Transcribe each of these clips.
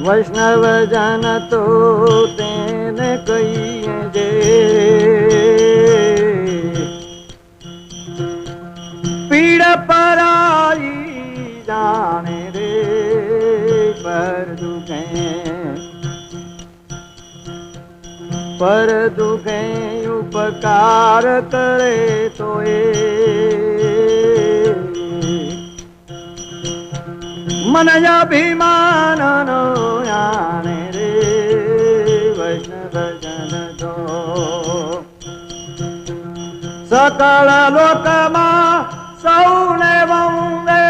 वैष्णव जन तो तेने कहिए जे पीड़ पराई जाने रे पर दुखे उपकार करे तो मन अभिमान नो आने रे वैष्णव जन दो सकल लोक मा सौने वंदे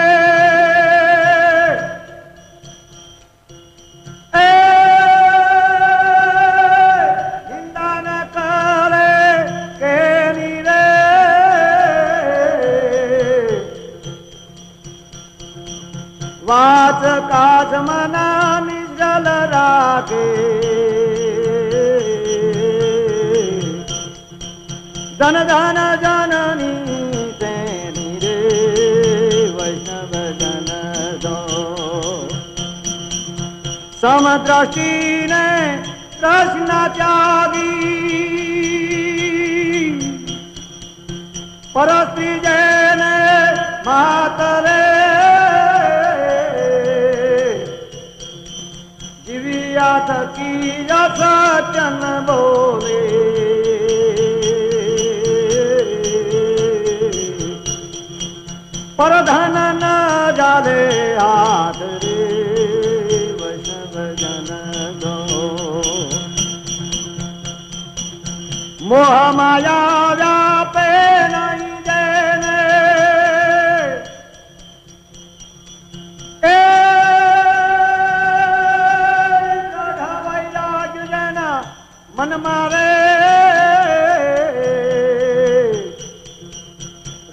वाच काज मना निजल रागे धन धन जननी तेनी रे वैष्णव जन दो समदृष्टि ने कृष्ण त्यागी परस्त्री जैने मातरे की सचन बोले पर धन न जाले हाथ रे वैष्णव जन दो मोह माया व्यापे नहीं देने मन मारे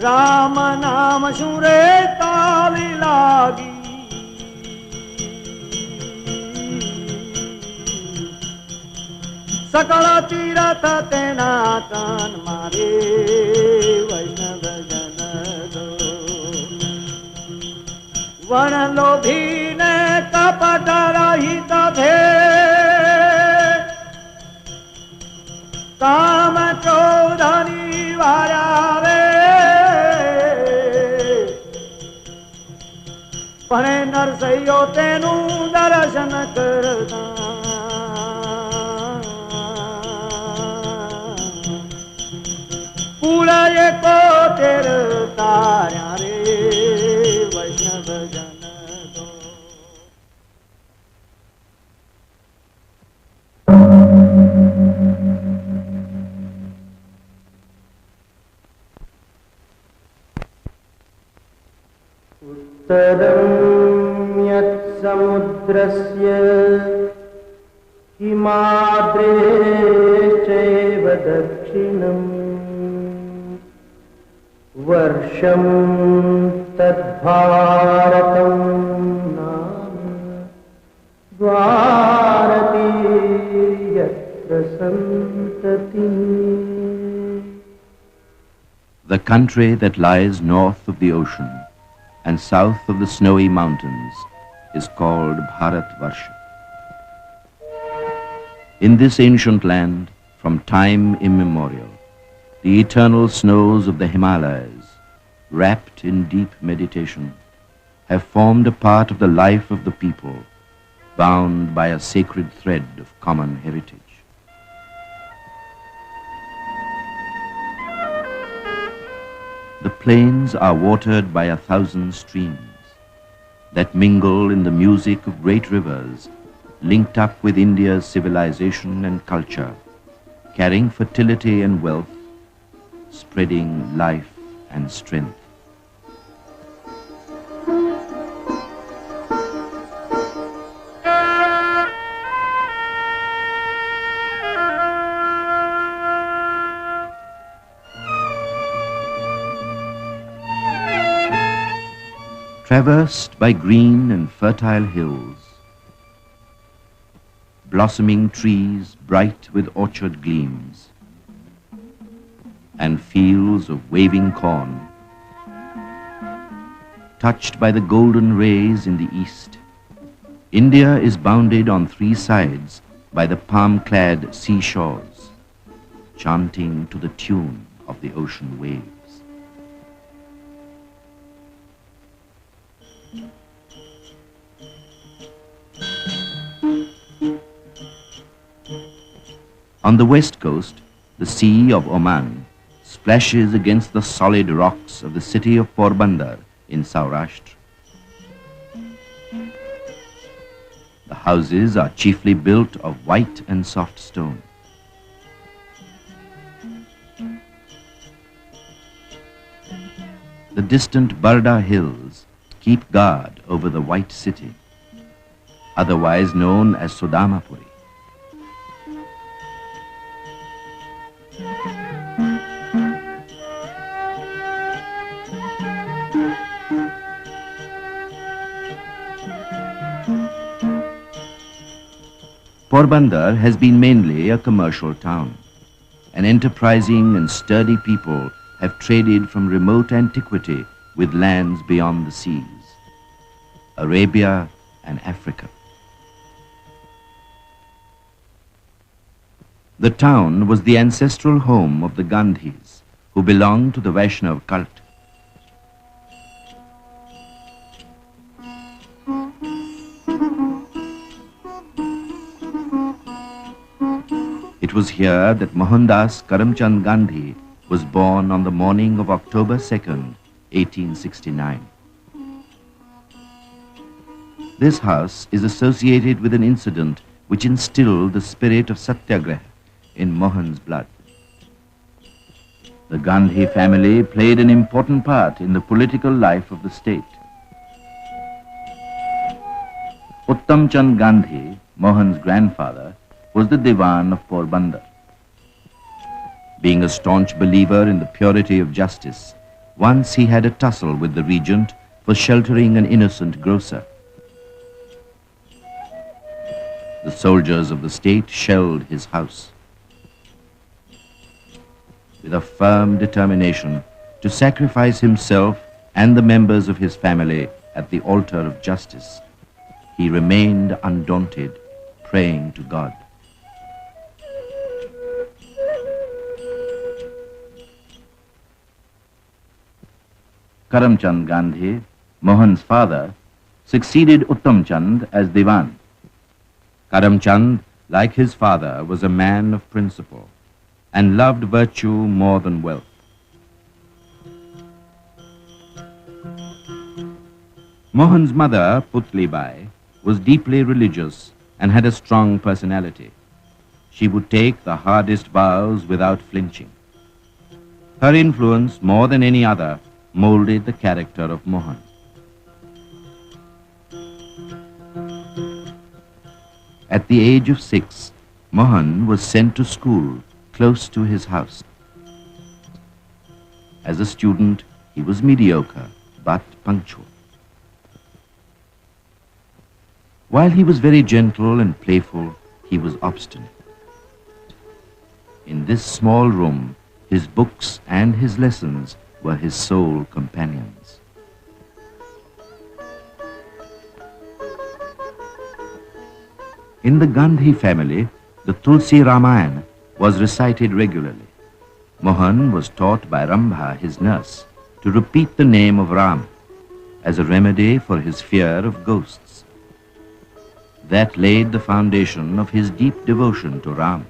राम नाम सुरे ताली लागी सकल तीरथ तेना तन मारे वैष्णव जन दो वन लोभी ने कपट रहित भे काम चौधरी वाया रे पणे नरसैयो तेनु दर्शन करता पूरा ये को तेर तारा रे वैष्णव जन दो उत्तरं यत्समुद्रस्य हिमाद्रेश्चैव दक्षिणम् वर्षं तद्भारतं नाम द्वारति यत्र सन्ततिः. The country that lies north of the ocean and south of the snowy mountains is called Bharatvarsha. In this ancient land, from time immemorial, the eternal snows of the Himalayas, wrapped in deep meditation, have formed a part of the life of the people, bound by a sacred thread of common heritage. The plains are watered by 1,000 streams that mingle in the music of great rivers, linked up with India's civilization and culture, carrying fertility and wealth, spreading life and strength. Traversed by green and fertile hills, blossoming trees bright with orchard gleams, and fields of waving corn, touched by the golden rays in the east. India is bounded on three sides by the palm-clad seashores, chanting to the tune of the ocean waves. On the west coast, the Sea of Oman splashes against the solid rocks of the city of Porbandar in Saurashtra. The houses are chiefly built of white and soft stone. The distant Barda hills keep guard over the white city, otherwise known as Sudamapuri. Porbandar has been mainly a commercial town. An enterprising and sturdy people have traded from remote antiquity with lands beyond the seas, Arabia and Africa. The town was the ancestral home of the Gandhis, who belonged to the Vaishnav cult. It was here that Mohandas Karamchand Gandhi was born on the morning of October 2nd, 1869. This house is associated with an incident which instilled the spirit of Satyagraha in Mohan's blood. The Gandhi family played an important part in the political life of the state. Uttam Chand Gandhi, Mohan's grandfather, was the Diwan of Porbandar. Being a staunch believer in the purity of justice, once he had a tussle with the regent for sheltering an innocent grocer. The soldiers of the state shelled his house. With a firm determination to sacrifice himself and the members of his family at the altar of justice, he remained undaunted, praying to God. Karamchand Gandhi, Mohan's father, succeeded Uttam Chand as Diwan. Karamchand, like his father, was a man of principle and loved virtue more than wealth. Mohan's mother, Putli Bai, was deeply religious and had a strong personality. She would take the hardest vows without flinching. Her influence, more than any other, molded the character of Mohan. At the age of 6, Mohan was sent to school close to his house. As a student, he was mediocre but punctual. While he was very gentle and playful, he was obstinate. In this small room, his books and his lessons were his sole companions. In the Gandhi family, the Tulsi Ramayana was recited regularly. Mohan was taught by Rambha, his nurse, to repeat the name of Ram as a remedy for his fear of ghosts. That laid the foundation of his deep devotion to Ram.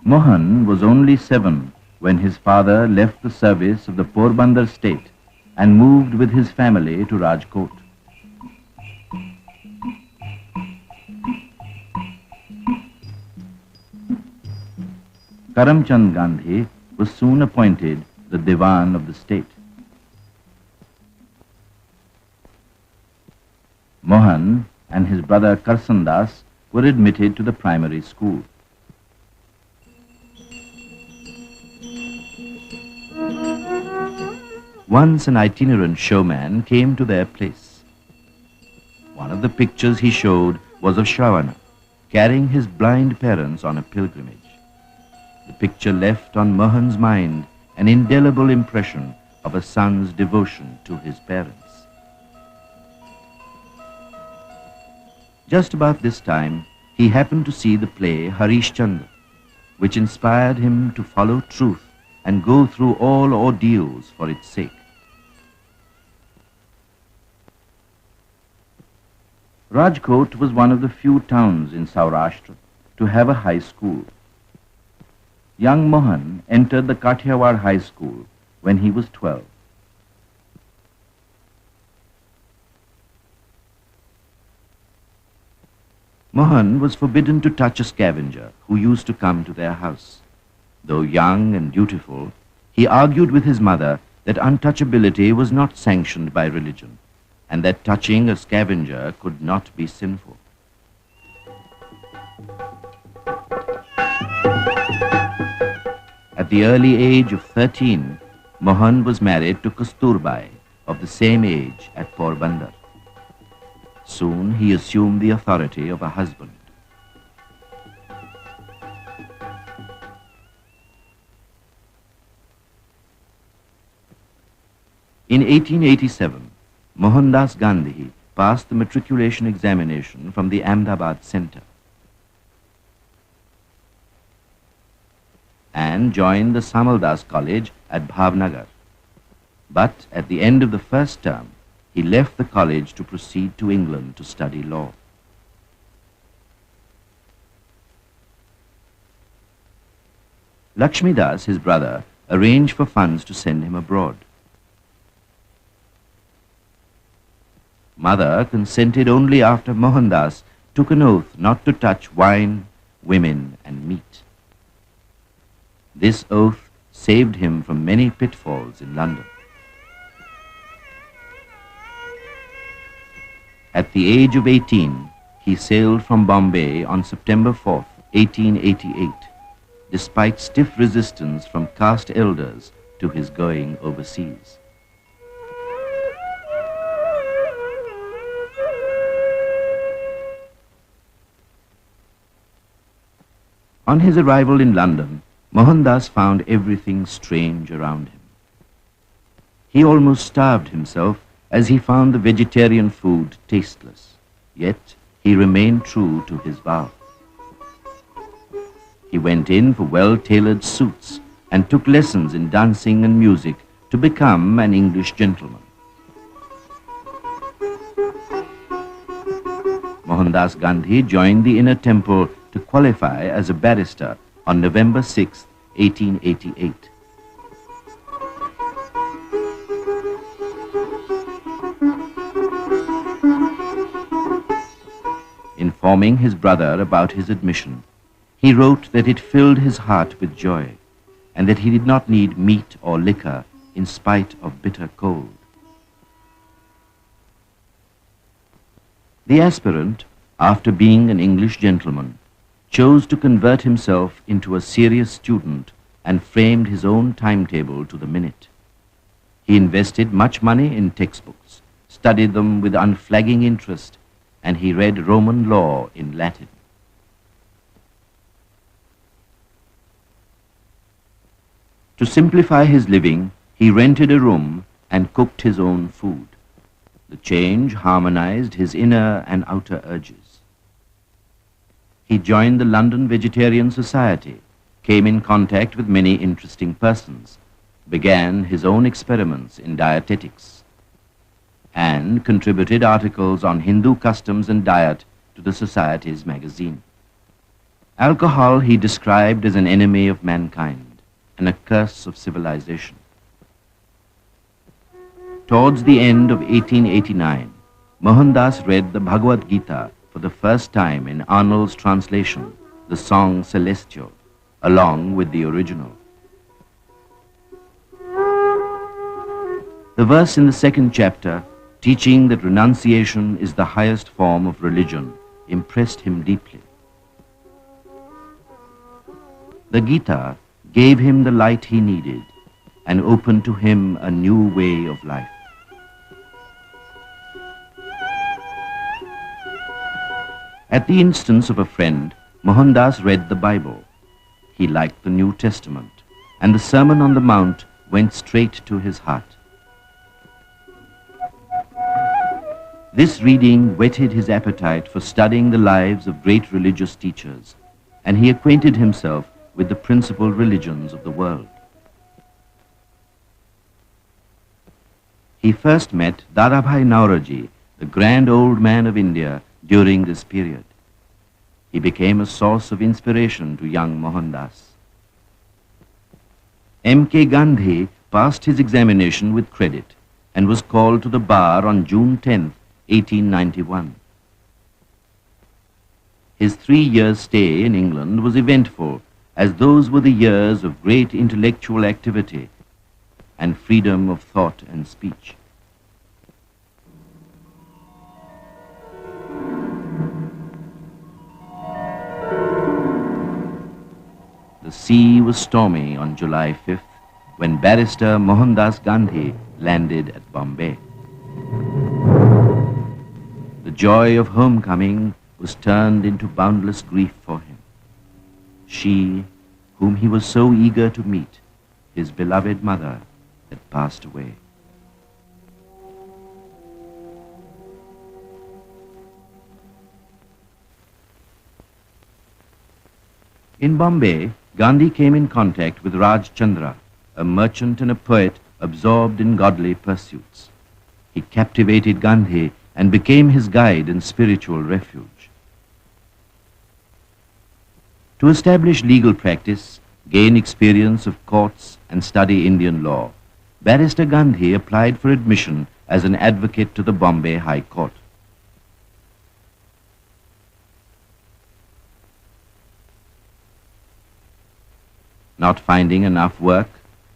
Mohan was only 7 when his father left the service of the Porbandar state and moved with his family to Rajkot. Karamchand Gandhi was soon appointed the Diwan of the state. Mohan and his brother Karsandas were admitted to the primary school. Once an itinerant showman came to their place. One of the pictures he showed was of Shravana, carrying his blind parents on a pilgrimage. The picture left on Mohan's mind an indelible impression of a son's devotion to his parents. Just about this time, he happened to see the play Harish Chandra, which inspired him to follow truth and go through all ordeals for its sake. Rajkot was one of the few towns in Saurashtra to have a high school. Young Mohan entered the Kathiawar High School when he was 12. Mohan was forbidden to touch a scavenger who used to come to their house. Though young and dutiful, he argued with his mother that untouchability was not sanctioned by religion, and that touching a scavenger could not be sinful. At the early age of 13, Mohan was married to Kasturbai, of the same age, at Porbandar. Soon he assumed the authority of a husband. In 1887, Mohandas Gandhi passed the matriculation examination from the Ahmedabad Center and joined the Samaldas College at Bhavnagar. But at the end of the first term, he left the college to proceed to England to study law. Lakshmidas, his brother, arranged for funds to send him abroad. Mother consented only after Mohandas took an oath not to touch wine, women, and meat. This oath saved him from many pitfalls in London. At the age of 18, he sailed from Bombay on September 4, 1888, despite stiff resistance from caste elders to his going overseas. On his arrival in London, Mohandas found everything strange around him. He almost starved himself as he found the vegetarian food tasteless, yet he remained true to his vow. He went in for well-tailored suits and took lessons in dancing and music to become an English gentleman. Mohandas Gandhi joined the Inner Temple to qualify as a barrister on November 6, 1888. Informing his brother about his admission, he wrote that it filled his heart with joy and that he did not need meat or liquor in spite of bitter cold. The aspirant, after being an English gentleman, chose to convert himself into a serious student and framed his own timetable to the minute. He invested much money in textbooks, studied them with unflagging interest, and he read Roman law in Latin. To simplify his living, he rented a room and cooked his own food. The change harmonized his inner and outer urges. He joined the London Vegetarian Society, came in contact with many interesting persons, began his own experiments in dietetics, and contributed articles on Hindu customs and diet to the Society's magazine. Alcohol he described as an enemy of mankind and a curse of civilization. Towards the end of 1889, Mohandas read the Bhagavad Gita for the first time in Arnold's translation, the Song Celestial, along with the original. The verse in the second chapter, teaching that renunciation is the highest form of religion, impressed him deeply. The Gita gave him the light he needed, and opened to him a new way of life. At the instance of a friend, Mohandas read the Bible. He liked the New Testament, and the Sermon on the Mount went straight to his heart. This reading whetted his appetite for studying the lives of great religious teachers, and he acquainted himself with the principal religions of the world. He first met Dadabhai Naoroji, the grand old man of India, during this period. He became a source of inspiration to young Mohandas. M.K. Gandhi passed his examination with credit and was called to the bar on June 10, 1891. His 3 years' stay in England was eventful, as those were the years of great intellectual activity and freedom of thought and speech. The sea was stormy on July 5th when barrister Mohandas Gandhi landed at Bombay. The joy of homecoming was turned into boundless grief for him. She, whom he was so eager to meet, his beloved mother, had passed away. In Bombay, Gandhi came in contact with Raj Chandra, a merchant and a poet absorbed in godly pursuits. He captivated Gandhi and became his guide and spiritual refuge. To establish legal practice, gain experience of courts, and study Indian law, Barrister Gandhi applied for admission as an advocate to the Bombay High Court. Not finding enough work,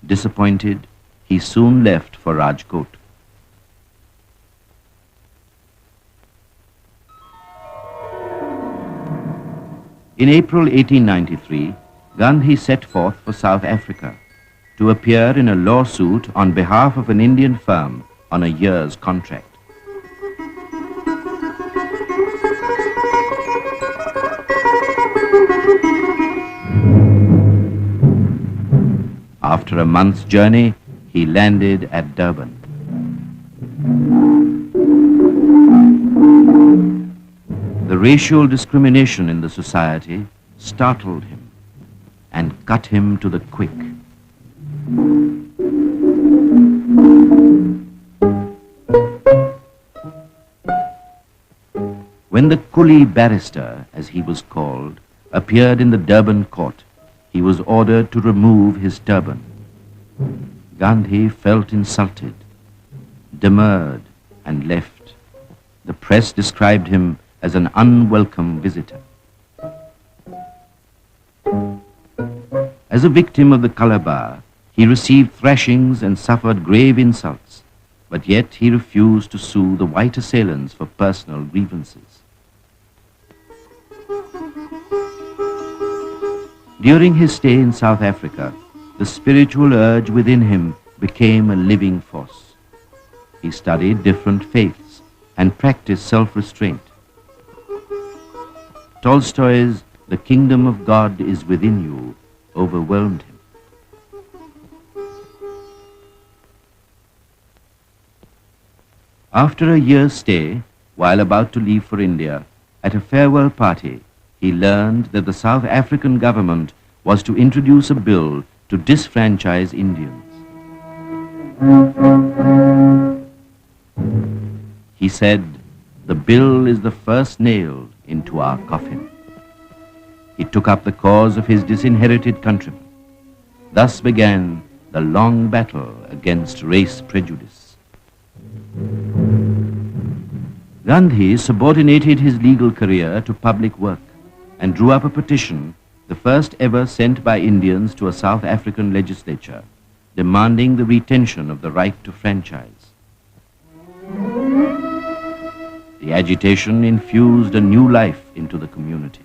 disappointed, he soon left for Rajkot. In April 1893, Gandhi set forth for South Africa to appear in a lawsuit on behalf of an Indian firm on a year's contract. After a month's journey, he landed at Durban. The racial discrimination in the society startled him and cut him to the quick. When the Coolie barrister, as he was called, appeared in the Durban court, he was ordered to remove his turban. Gandhi felt insulted, demurred, and left. The press described him as an unwelcome visitor. As a victim of the color bar, he received thrashings and suffered grave insults, but yet he refused to sue the white assailants for personal grievances. During his stay in South Africa, the spiritual urge within him became a living force. He studied different faiths and practiced self-restraint. Tolstoy's "The Kingdom of God is Within You" overwhelmed him. After a year's stay, while about to leave for India, at a farewell party, he learned that the South African government was to introduce a bill to disfranchise Indians. He said, "The bill is the first nail into our coffin." He took up the cause of his disinherited countrymen. Thus began the long battle against race prejudice. Gandhi subordinated his legal career to public work and drew up a petition, the first ever sent by Indians to a South African legislature, demanding the retention of the right to franchise. The agitation infused a new life into the community.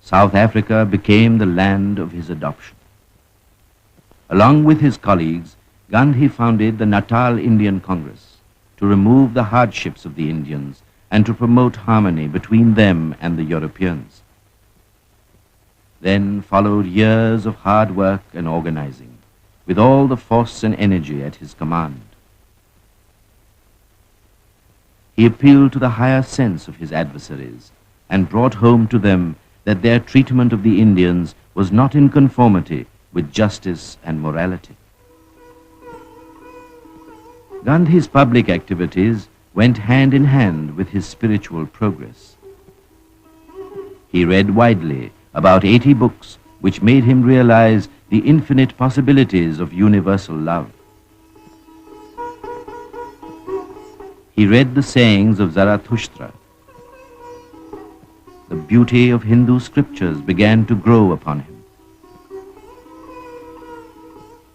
South Africa became the land of his adoption. Along with his colleagues, Gandhi founded the Natal Indian Congress to remove the hardships of the Indians and to promote harmony between them and the Europeans. Then followed years of hard work and organizing, with all the force and energy at his command. He appealed to the higher sense of his adversaries and brought home to them that their treatment of the Indians was not in conformity with justice and morality. Gandhi's public activities went hand in hand with his spiritual progress. He read widely, about 80 books, which made him realize the infinite possibilities of universal love. He read the sayings of Zarathustra. The beauty of Hindu scriptures began to grow upon him.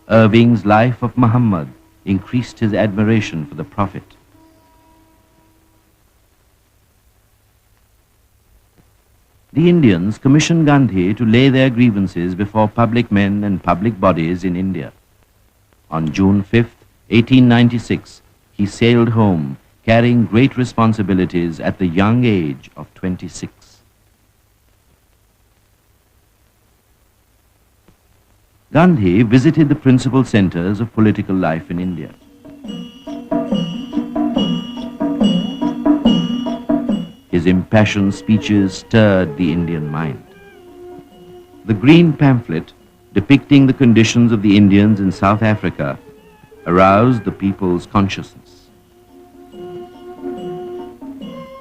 Irving's Life of Muhammad increased his admiration for the Prophet. The Indians commissioned Gandhi to lay their grievances before public men and public bodies in India. On June 5, 1896, he sailed home, carrying great responsibilities at the young age of 26. Gandhi visited the principal centers of political life in India. His impassioned speeches stirred the Indian mind. The green pamphlet depicting the conditions of the Indians in South Africa aroused the people's consciousness.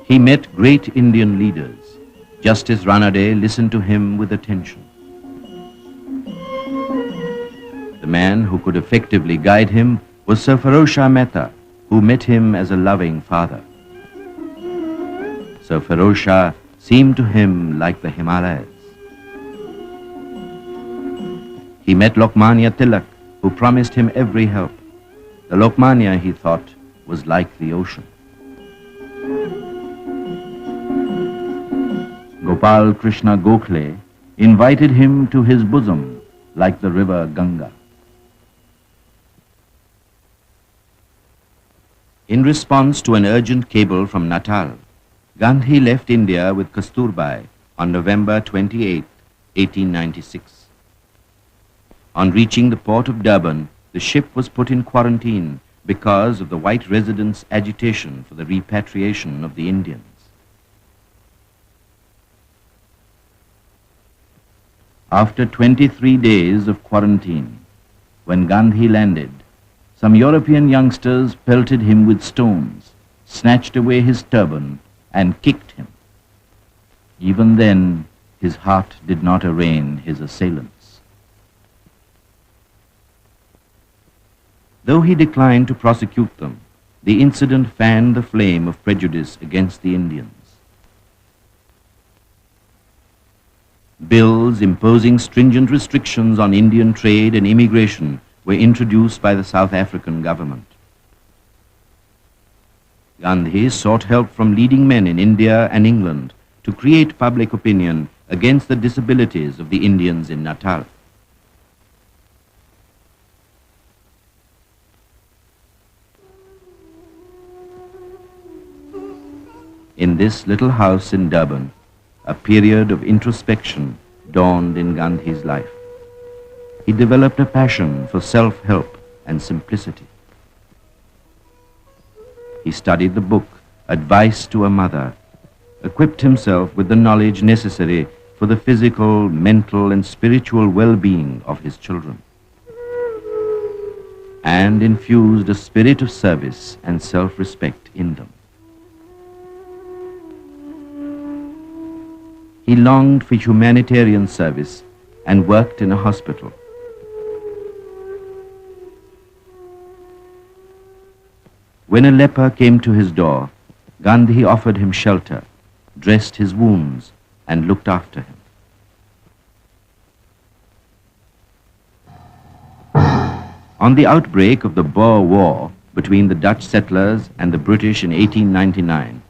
He met great Indian leaders. Justice Ranade listened to him with attention. The man who could effectively guide him was Sir Ferozshah Mehta, who met him as a loving father. Sir Ferozshah seemed to him like the Himalayas. He met Lokmanya Tilak, who promised him every help. The Lokmanya, he thought, was like the ocean. Gopal Krishna Gokhale invited him to his bosom like the river Ganga. In response to an urgent cable from Natal, Gandhi left India with Kasturbai on November 28, 1896. On reaching the port of Durban, the ship was put in quarantine because of the white residents' agitation for the repatriation of the Indians. After 23 days of quarantine, when Gandhi landed, some European youngsters pelted him with stones, snatched away his turban, and kicked him. Even then, his heart did not arraign his assailants. Though he declined to prosecute them, the incident fanned the flame of prejudice against the Indians. Bills imposing stringent restrictions on Indian trade and immigration were introduced by the South African government. Gandhi sought help from leading men in India and England to create public opinion against the disabilities of the Indians in Natal. In this little house in Durban, a period of introspection dawned in Gandhi's life. He developed a passion for self-help and simplicity. He studied the book, Advice to a Mother, equipped himself with the knowledge necessary for the physical, mental, and spiritual well-being of his children, and infused a spirit of service and self-respect in them. He longed for humanitarian service and worked in a hospital. When a leper came to his door, Gandhi offered him shelter, dressed his wounds, and looked after him. On the outbreak of the Boer War between the Dutch settlers and the British in 1899,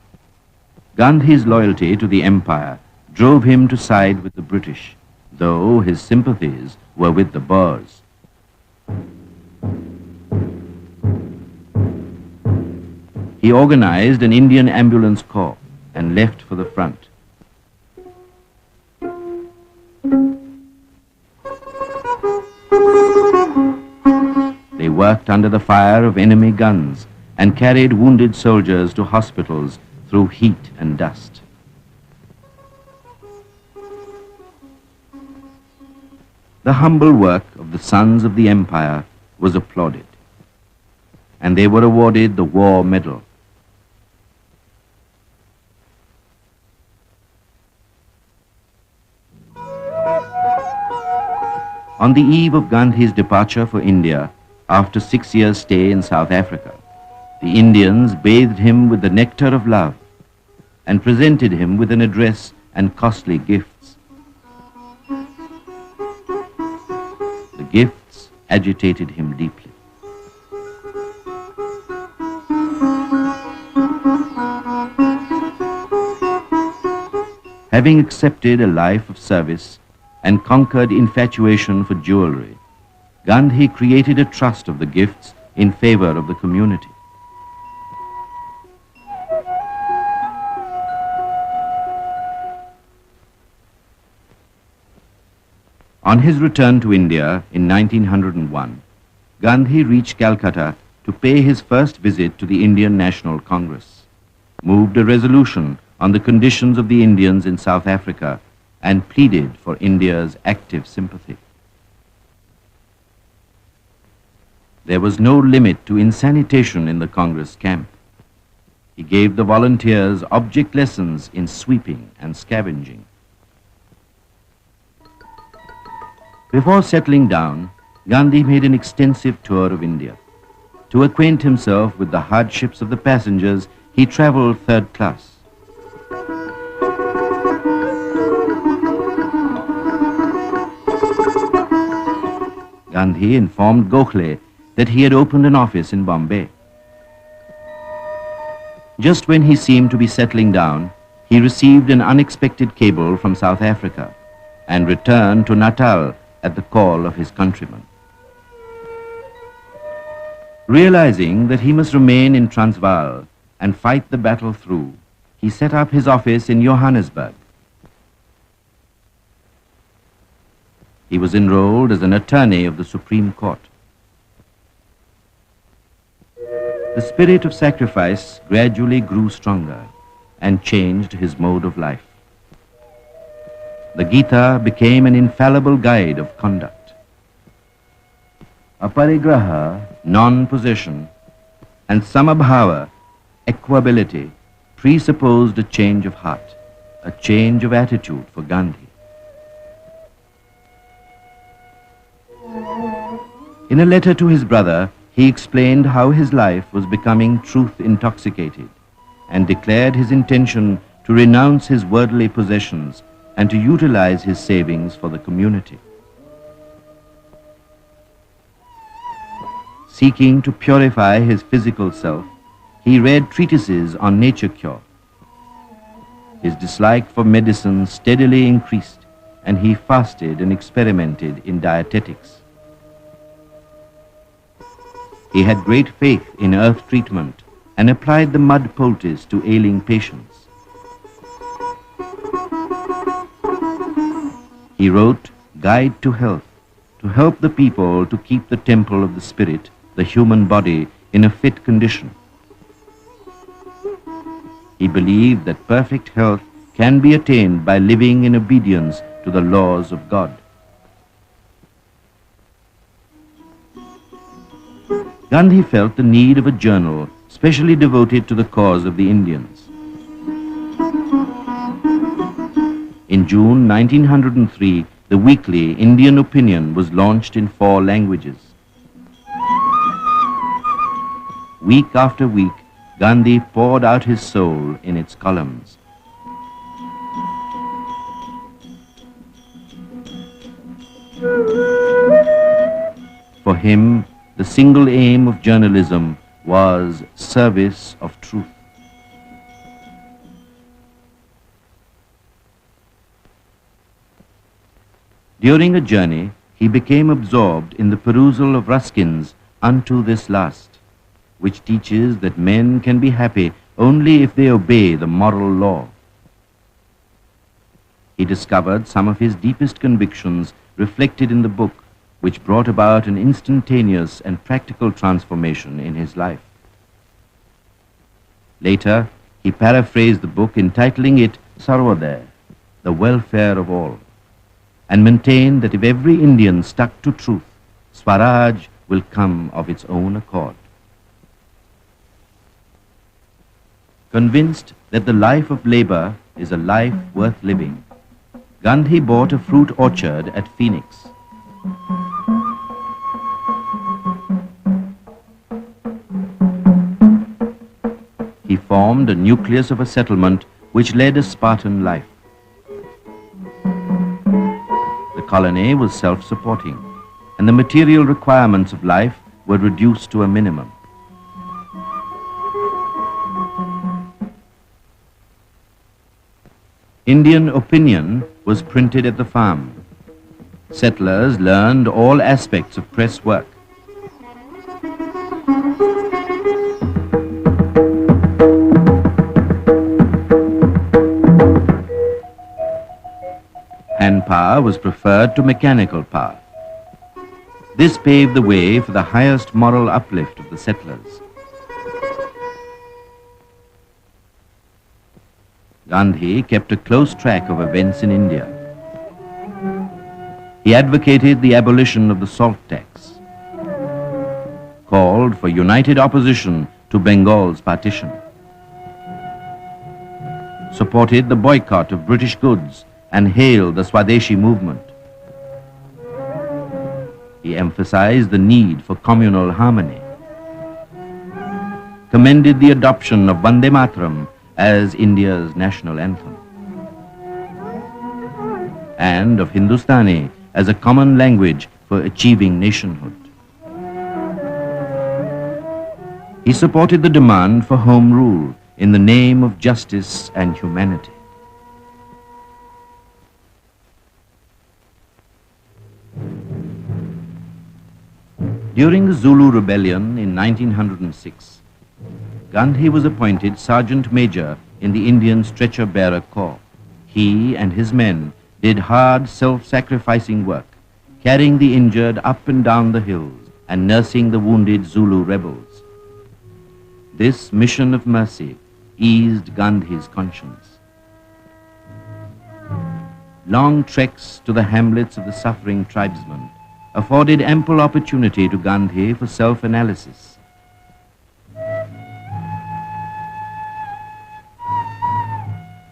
Gandhi's loyalty to the empire drove him to side with the British, though his sympathies were with the Boers. He organized an Indian ambulance corps and left for the front. They worked under the fire of enemy guns and carried wounded soldiers to hospitals through heat and dust. The humble work of the sons of the empire was applauded, and they were awarded the War Medal. On the eve of Gandhi's departure for India, after 6 years' stay in South Africa, the Indians bathed him with the nectar of love and presented him with an address and costly gifts. The gifts agitated him deeply. Having accepted a life of service and conquered infatuation for jewelry, Gandhi created a trust of the gifts in favor of the community. On his return to India in 1901, Gandhi reached Calcutta to pay his first visit to the Indian National Congress, moved a resolution on the conditions of the Indians in South Africa, and pleaded for India's active sympathy. There was no limit to insanitation in the Congress camp. He gave the volunteers object lessons in sweeping and scavenging. Before settling down, Gandhi made an extensive tour of India. To acquaint himself with the hardships of the passengers, he traveled third class. Gandhi informed Gokhale that he had opened an office in Bombay. Just when he seemed to be settling down, he received an unexpected cable from South Africa and returned to Natal at the call of his countrymen. Realizing that he must remain in Transvaal and fight the battle through, he set up his office in Johannesburg. He was enrolled as an attorney of the Supreme Court. The spirit of sacrifice gradually grew stronger and changed his mode of life. The Gita became an infallible guide of conduct. Aparigraha, non-possession, and samabhava, equability, presupposed a change of heart, a change of attitude for Gandhi. In a letter to his brother, he explained how his life was becoming truth-intoxicated and declared his intention to renounce his worldly possessions and to utilize his savings for the community. Seeking to purify his physical self, he read treatises on nature cure. His dislike for medicine steadily increased, and he fasted and experimented in dietetics. He had great faith in earth treatment and applied the mud poultice to ailing patients. He wrote Guide to Health to help the people to keep the temple of the spirit, the human body, in a fit condition. He believed that perfect health can be attained by living in obedience to the laws of God. Gandhi felt the need of a journal specially devoted to the cause of the Indians. In June 1903, the weekly Indian Opinion was launched in 4 languages. Week after week, Gandhi poured out his soul in its columns. For him, the single aim of journalism was service of truth. During a journey, he became absorbed in the perusal of Ruskin's Unto This Last. which teaches that men can be happy only if they obey the moral law. He discovered some of his deepest convictions reflected in the book, which brought about an instantaneous and practical transformation in his life. Later, he paraphrased the book, entitling it Sarvodaya, the welfare of all, and maintained that if every Indian stuck to truth, Swaraj will come of its own accord. Convinced that the life of labor is a life worth living, Gandhi bought a fruit orchard at Phoenix. He formed a nucleus of a settlement which led a Spartan life. The colony was self-supporting, and the material requirements of life were reduced to a minimum. Indian opinion was printed at the farm. Settlers learned all aspects of press work. Hand power was preferred to mechanical power. This paved the way for the highest moral uplift of the settlers. Gandhi kept a close track of events in India. He advocated the abolition of the salt tax, called for united opposition to Bengal's partition, supported the boycott of British goods and hailed the Swadeshi movement. He emphasized the need for communal harmony, commended the adoption of Vande Mataram as India's national anthem, and of Hindustani as a common language for achieving nationhood. He supported the demand for home rule in the name of justice and humanity. During the Zulu rebellion in 1906, Gandhi was appointed Sergeant Major in the Indian Stretcher Bearer Corps. He and his men did hard, self-sacrificing work, carrying the injured up and down the hills and nursing the wounded Zulu rebels. This mission of mercy eased Gandhi's conscience. Long treks to the hamlets of the suffering tribesmen afforded ample opportunity to Gandhi for self-analysis.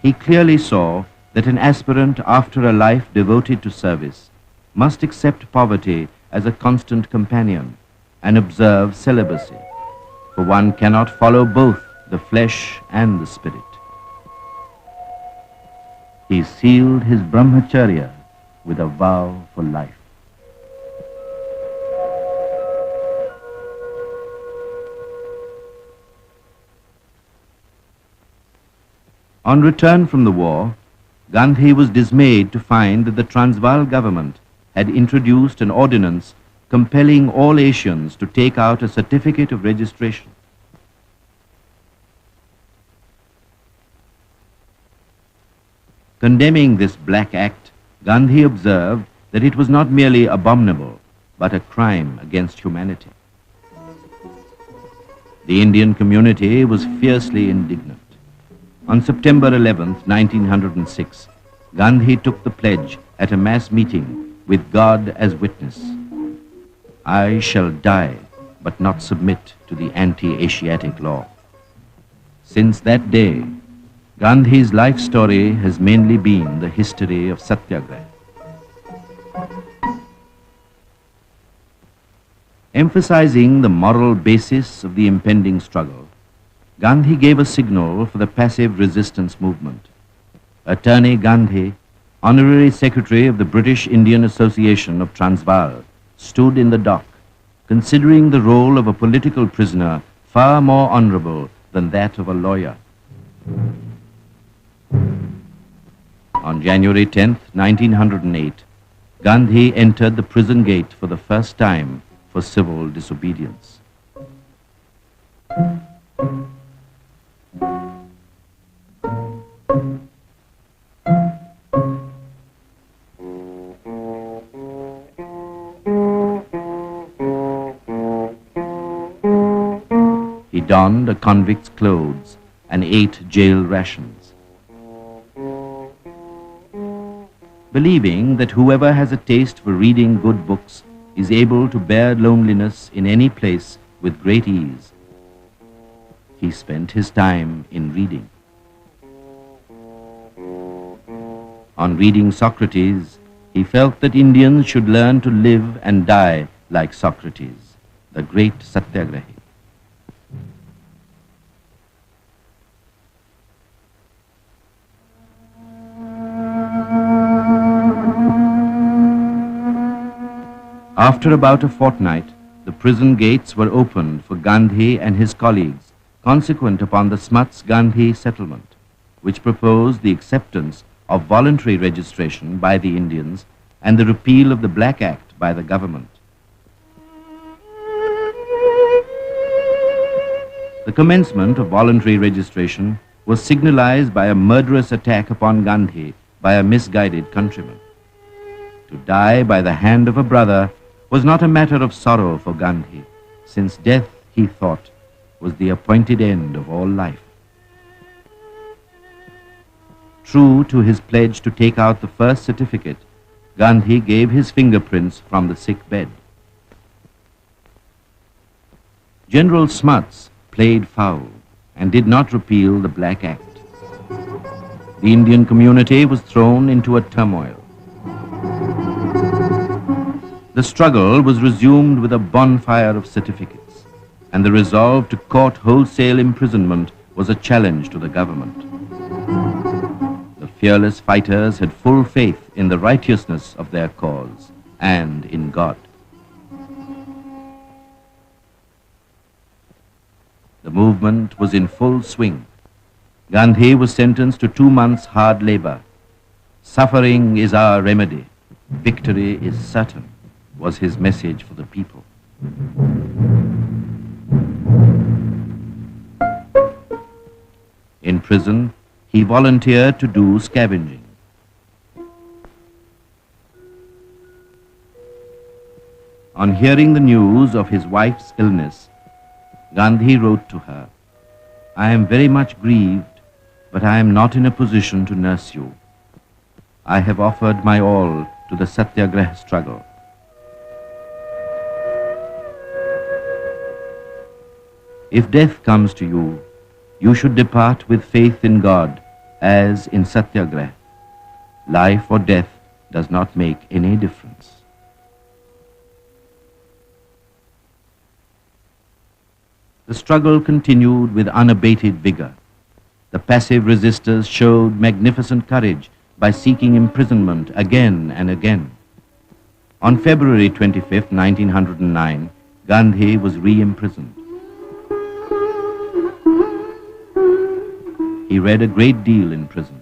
He clearly saw that an aspirant after a life devoted to service must accept poverty as a constant companion and observe celibacy, for one cannot follow both the flesh and the spirit. He sealed his brahmacharya with a vow for life. On return from the war, Gandhi was dismayed to find that the Transvaal government had introduced an ordinance compelling all Asians to take out a certificate of registration. Condemning this black act, Gandhi observed that it was not merely abominable, but a crime against humanity. The Indian community was fiercely indignant. On September 11, 1906, Gandhi took the pledge at a mass meeting with God as witness. I shall die, but not submit to the anti-Asiatic law. Since that day, Gandhi's life story has mainly been the history of Satyagraha. Emphasizing the moral basis of the impending struggle, Gandhi gave a signal for the passive resistance movement. Attorney Gandhi, Honorary Secretary of the British Indian Association of Transvaal, stood in the dock, considering the role of a political prisoner far more honorable than that of a lawyer. On January 10, 1908, Gandhi entered the prison gate for the first time for civil disobedience. He donned a convict's clothes and ate jail rations, believing that whoever has a taste for reading good books is able to bear loneliness in any place with great ease. He spent his time in reading. On reading Socrates, he felt that Indians should learn to live and die like Socrates, the great Satyagrahi. After about a fortnight, the prison gates were opened for Gandhi and his colleagues, consequent upon the Smuts-Gandhi settlement, which proposed the acceptance of voluntary registration by the Indians and the repeal of the Black Act by the government. The commencement of voluntary registration was signalized by a murderous attack upon Gandhi by a misguided countryman. To die by the hand of a brother was not a matter of sorrow for Gandhi, since death, he thought, was the appointed end of all life. True to his pledge to take out the first certificate, Gandhi gave his fingerprints from the sick bed. General Smuts played foul and did not repeal the Black Act. The Indian community was thrown into a turmoil. The struggle was resumed with a bonfire of certificates, and the resolve to court wholesale imprisonment was a challenge to the government. The fearless fighters had full faith in the righteousness of their cause and in God. The movement was in full swing. Gandhi was sentenced to 2 months' hard labor. "Suffering is our remedy. Victory is certain," was his message for the people. In prison, he volunteered to do scavenging. On hearing the news of his wife's illness, Gandhi wrote to her, "I am very much grieved, but I am not in a position to nurse you. I have offered my all to the Satyagraha struggle. If death comes to you, you should depart with faith in God, as in Satyagraha. Life or death does not make any difference." The struggle continued with unabated vigor. The passive resistors showed magnificent courage by seeking imprisonment again and again. On February 25, 1909, Gandhi was re-imprisoned. He read a great deal in prison.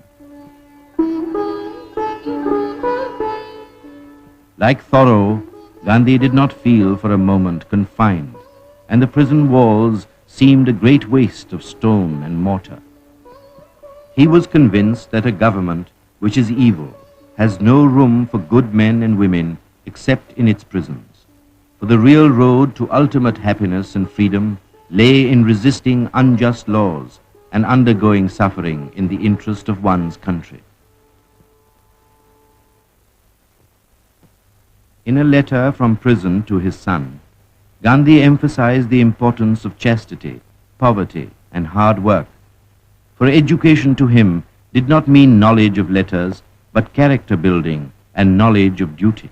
Like Thoreau, Gandhi did not feel for a moment confined, and the prison walls seemed a great waste of stone and mortar. He was convinced that a government which is evil has no room for good men and women except in its prisons, for the real road to ultimate happiness and freedom lay in resisting unjust laws and undergoing suffering in the interest of one's country. In a letter from prison to his son, Gandhi emphasized the importance of chastity, poverty, and hard work, for education to him did not mean knowledge of letters, but character building and knowledge of duty.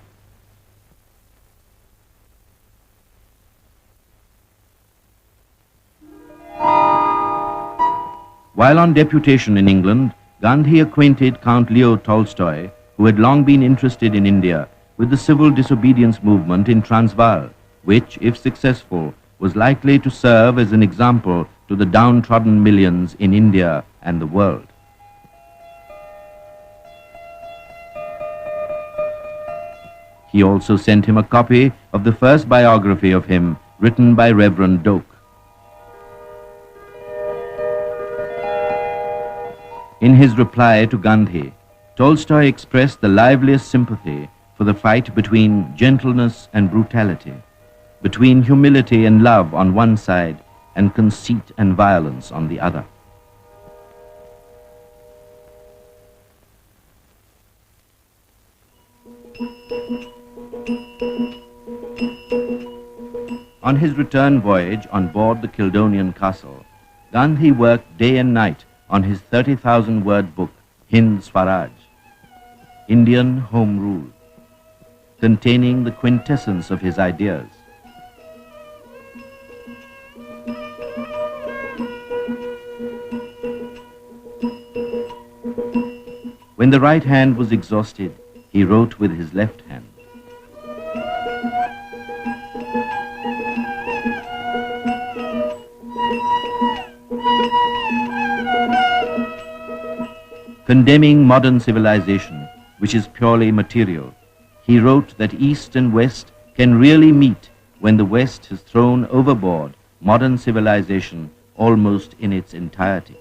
While on deputation in England, Gandhi acquainted Count Leo Tolstoy, who had long been interested in India, with the civil disobedience movement in Transvaal, which, if successful, was likely to serve as an example to the downtrodden millions in India and the world. He also sent him a copy of the first biography of him written by Reverend Doak. In his reply to Gandhi, Tolstoy expressed the liveliest sympathy for the fight between gentleness and brutality, between humility and love on one side and conceit and violence on the other. On his return voyage on board the Kildonian castle, Gandhi worked day and night on his 30,000-word book, Hind Swaraj, Indian Home Rule, containing the quintessence of his ideas. When the right hand was exhausted, he wrote with his left hand. Condemning modern civilization, which is purely material, he wrote that East and West can really meet when the West has thrown overboard modern civilization almost in its entirety.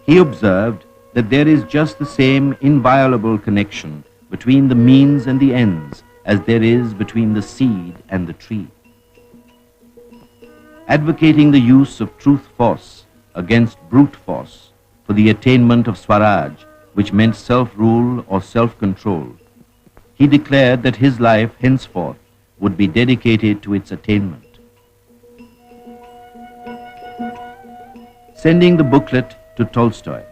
He observed that there is just the same inviolable connection between the means and the ends as there is between the seed and the tree. Advocating the use of truth force against brute force for the attainment of Swaraj, which meant self-rule or self-control, he declared that his life henceforth would be dedicated to its attainment. Sending the booklet to Tolstoy,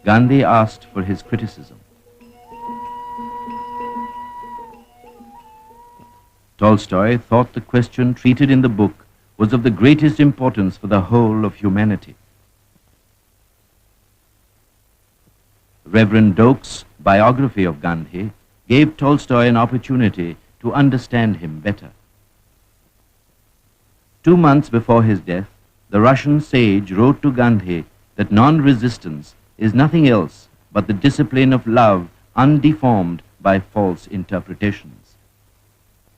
Gandhi asked for his criticism. Tolstoy thought the question treated in the book was of the greatest importance for the whole of humanity. Reverend Doak's Biography of Gandhi gave Tolstoy an opportunity to understand him better. 2 months before his death, the Russian sage wrote to Gandhi that non-resistance is nothing else but the discipline of love undeformed by false interpretations.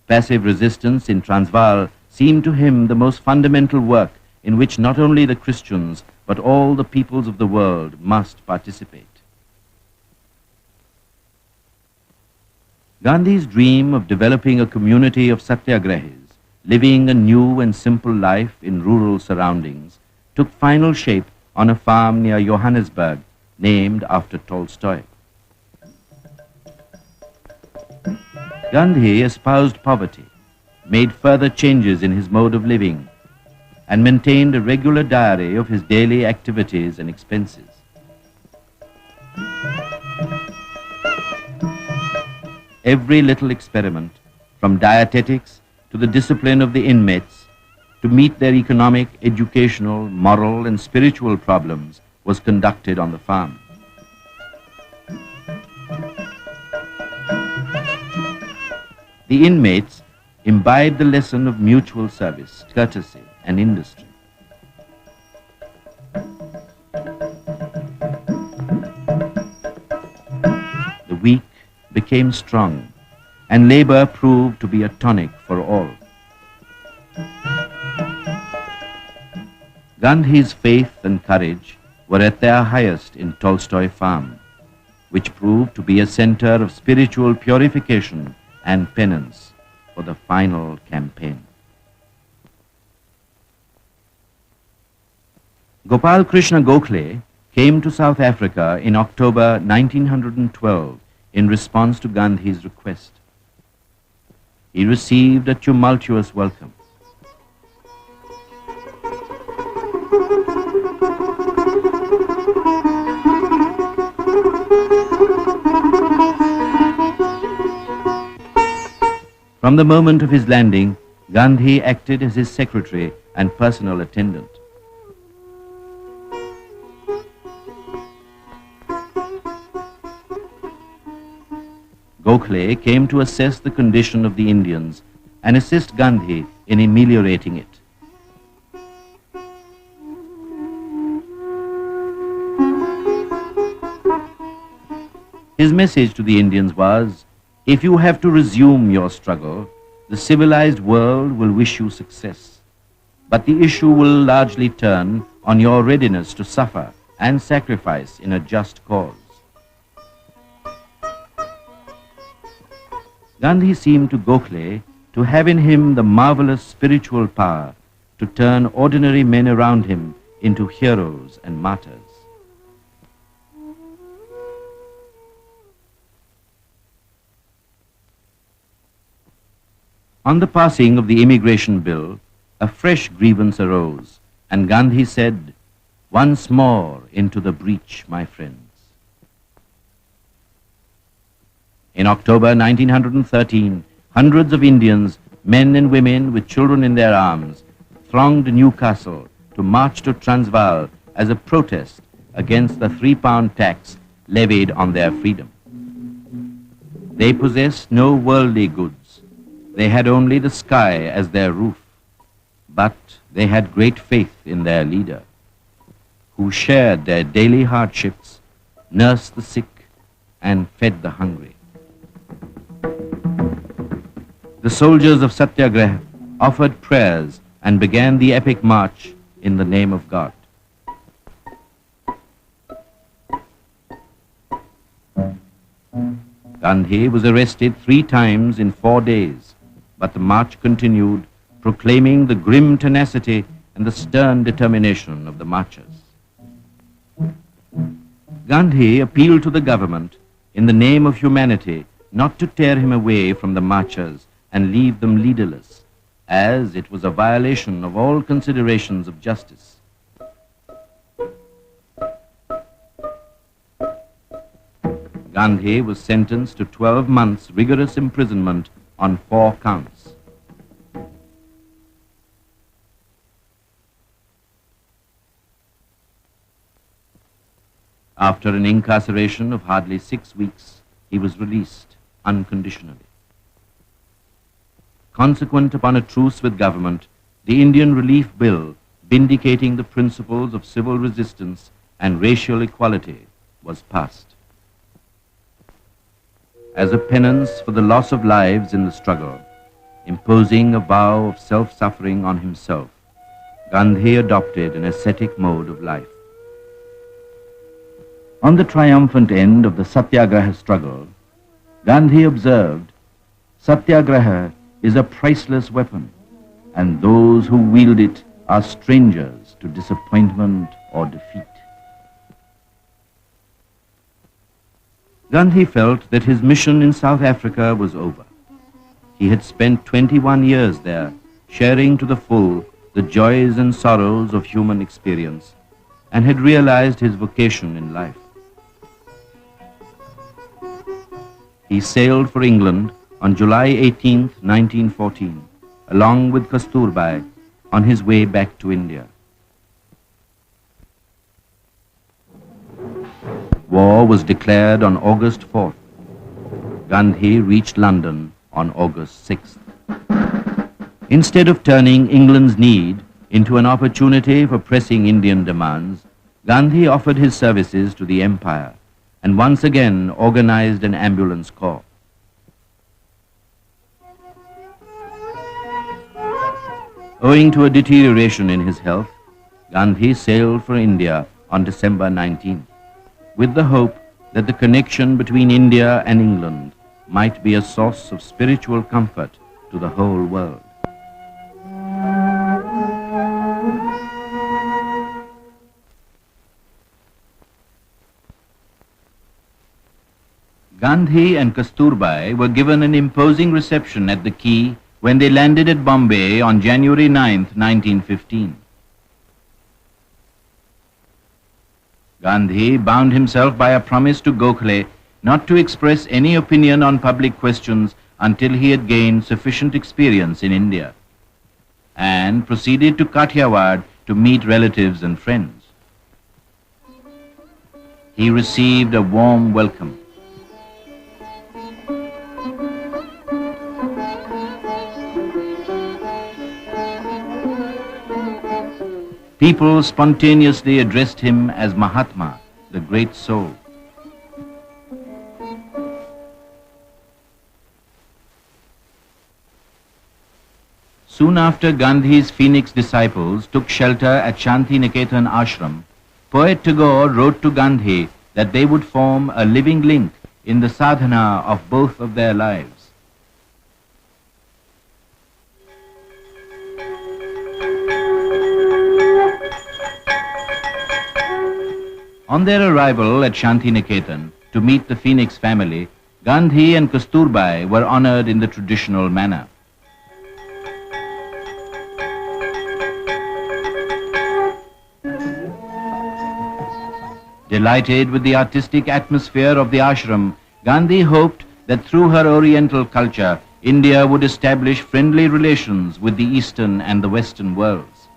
Passive resistance in Transvaal seemed to him the most fundamental work in which not only the Christians but all the peoples of the world must participate. Gandhi's dream of developing a community of Satyagrahis, living a new and simple life in rural surroundings, took final shape on a farm near Johannesburg named after Tolstoy. Gandhi espoused poverty, made further changes in his mode of living, and maintained a regular diary of his daily activities and expenses. Every little experiment, from dietetics to the discipline of the inmates, to meet their economic, educational, moral, and spiritual problems, was conducted on the farm. The inmates imbibed the lesson of mutual service, courtesy, and industry. The weak became strong, and labor proved to be a tonic for all. Gandhi's faith and courage were at their highest in Tolstoy Farm, which proved to be a center of spiritual purification and penance for the final campaign. Gopal Krishna Gokhale came to South Africa in October 1912 in response to Gandhi's request. He received a tumultuous welcome. From the moment of his landing, Gandhi acted as his secretary and personal attendant. Gokhale came to assess the condition of the Indians and assist Gandhi in ameliorating it. His message to the Indians was, if you have to resume your struggle, the civilized world will wish you success. But the issue will largely turn on your readiness to suffer and sacrifice in a just cause. Gandhi seemed to Gokhale to have in him the marvelous spiritual power to turn ordinary men around him into heroes and martyrs. On the passing of the Immigration Bill, a fresh grievance arose, and Gandhi said, "Once more into the breach, my friends." In October 1913, hundreds of Indians, men and women with children in their arms, thronged Newcastle to march to Transvaal as a protest against the £3 tax levied on their freedom. They possessed no worldly goods. They had only the sky as their roof. But they had great faith in their leader, who shared their daily hardships, nursed the sick, and fed the hungry. The soldiers of Satyagraha offered prayers and began the epic march in the name of God. Gandhi was arrested 3 times in 4 days, but the march continued, proclaiming the grim tenacity and the stern determination of the marchers. Gandhi appealed to the government in the name of humanity not to tear him away from the marchers and leave them leaderless, as it was a violation of all considerations of justice. Gandhi was sentenced to 12 months' rigorous imprisonment on 4 counts. After an incarceration of hardly 6 weeks, he was released unconditionally. Consequent upon a truce with government, the Indian Relief Bill, vindicating the principles of civil resistance and racial equality, was passed. As a penance for the loss of lives in the struggle, imposing a vow of self-suffering on himself, Gandhi adopted an ascetic mode of life. On the triumphant end of the Satyagraha struggle, Gandhi observed, "Satyagraha is a priceless weapon, and those who wield it are strangers to disappointment or defeat." Gandhi felt that his mission in South Africa was over. He had spent 21 years there, sharing to the full the joys and sorrows of human experience, and had realized his vocation in life. He sailed for England on July 18, 1914, along with Kasturbai, on his way back to India. War was declared on August 4th. Gandhi reached London on August 6th. Instead of turning England's need into an opportunity for pressing Indian demands, Gandhi offered his services to the empire and once again organized an ambulance corps. Owing to a deterioration in his health, Gandhi sailed for India on December 19th, with the hope that the connection between India and England might be a source of spiritual comfort to the whole world. Gandhi and Kasturbai were given an imposing reception at the quay when they landed at Bombay on January 9, 1915. Gandhi bound himself by a promise to Gokhale not to express any opinion on public questions until he had gained sufficient experience in India, and proceeded to Kathiawar to meet relatives and friends. He received a warm welcome. People spontaneously addressed him as Mahatma, the great soul. Soon after Gandhi's Phoenix disciples took shelter at Shanti Niketan Ashram, poet Tagore wrote to Gandhi that they would form a living link in the sadhana of both of their lives. On their arrival at Shantiniketan to meet the Phoenix family, Gandhi and Kasturbai were honored in the traditional manner. Delighted with the artistic atmosphere of the ashram, Gandhi hoped that through her Oriental culture, India would establish friendly relations with the Eastern and the Western worlds.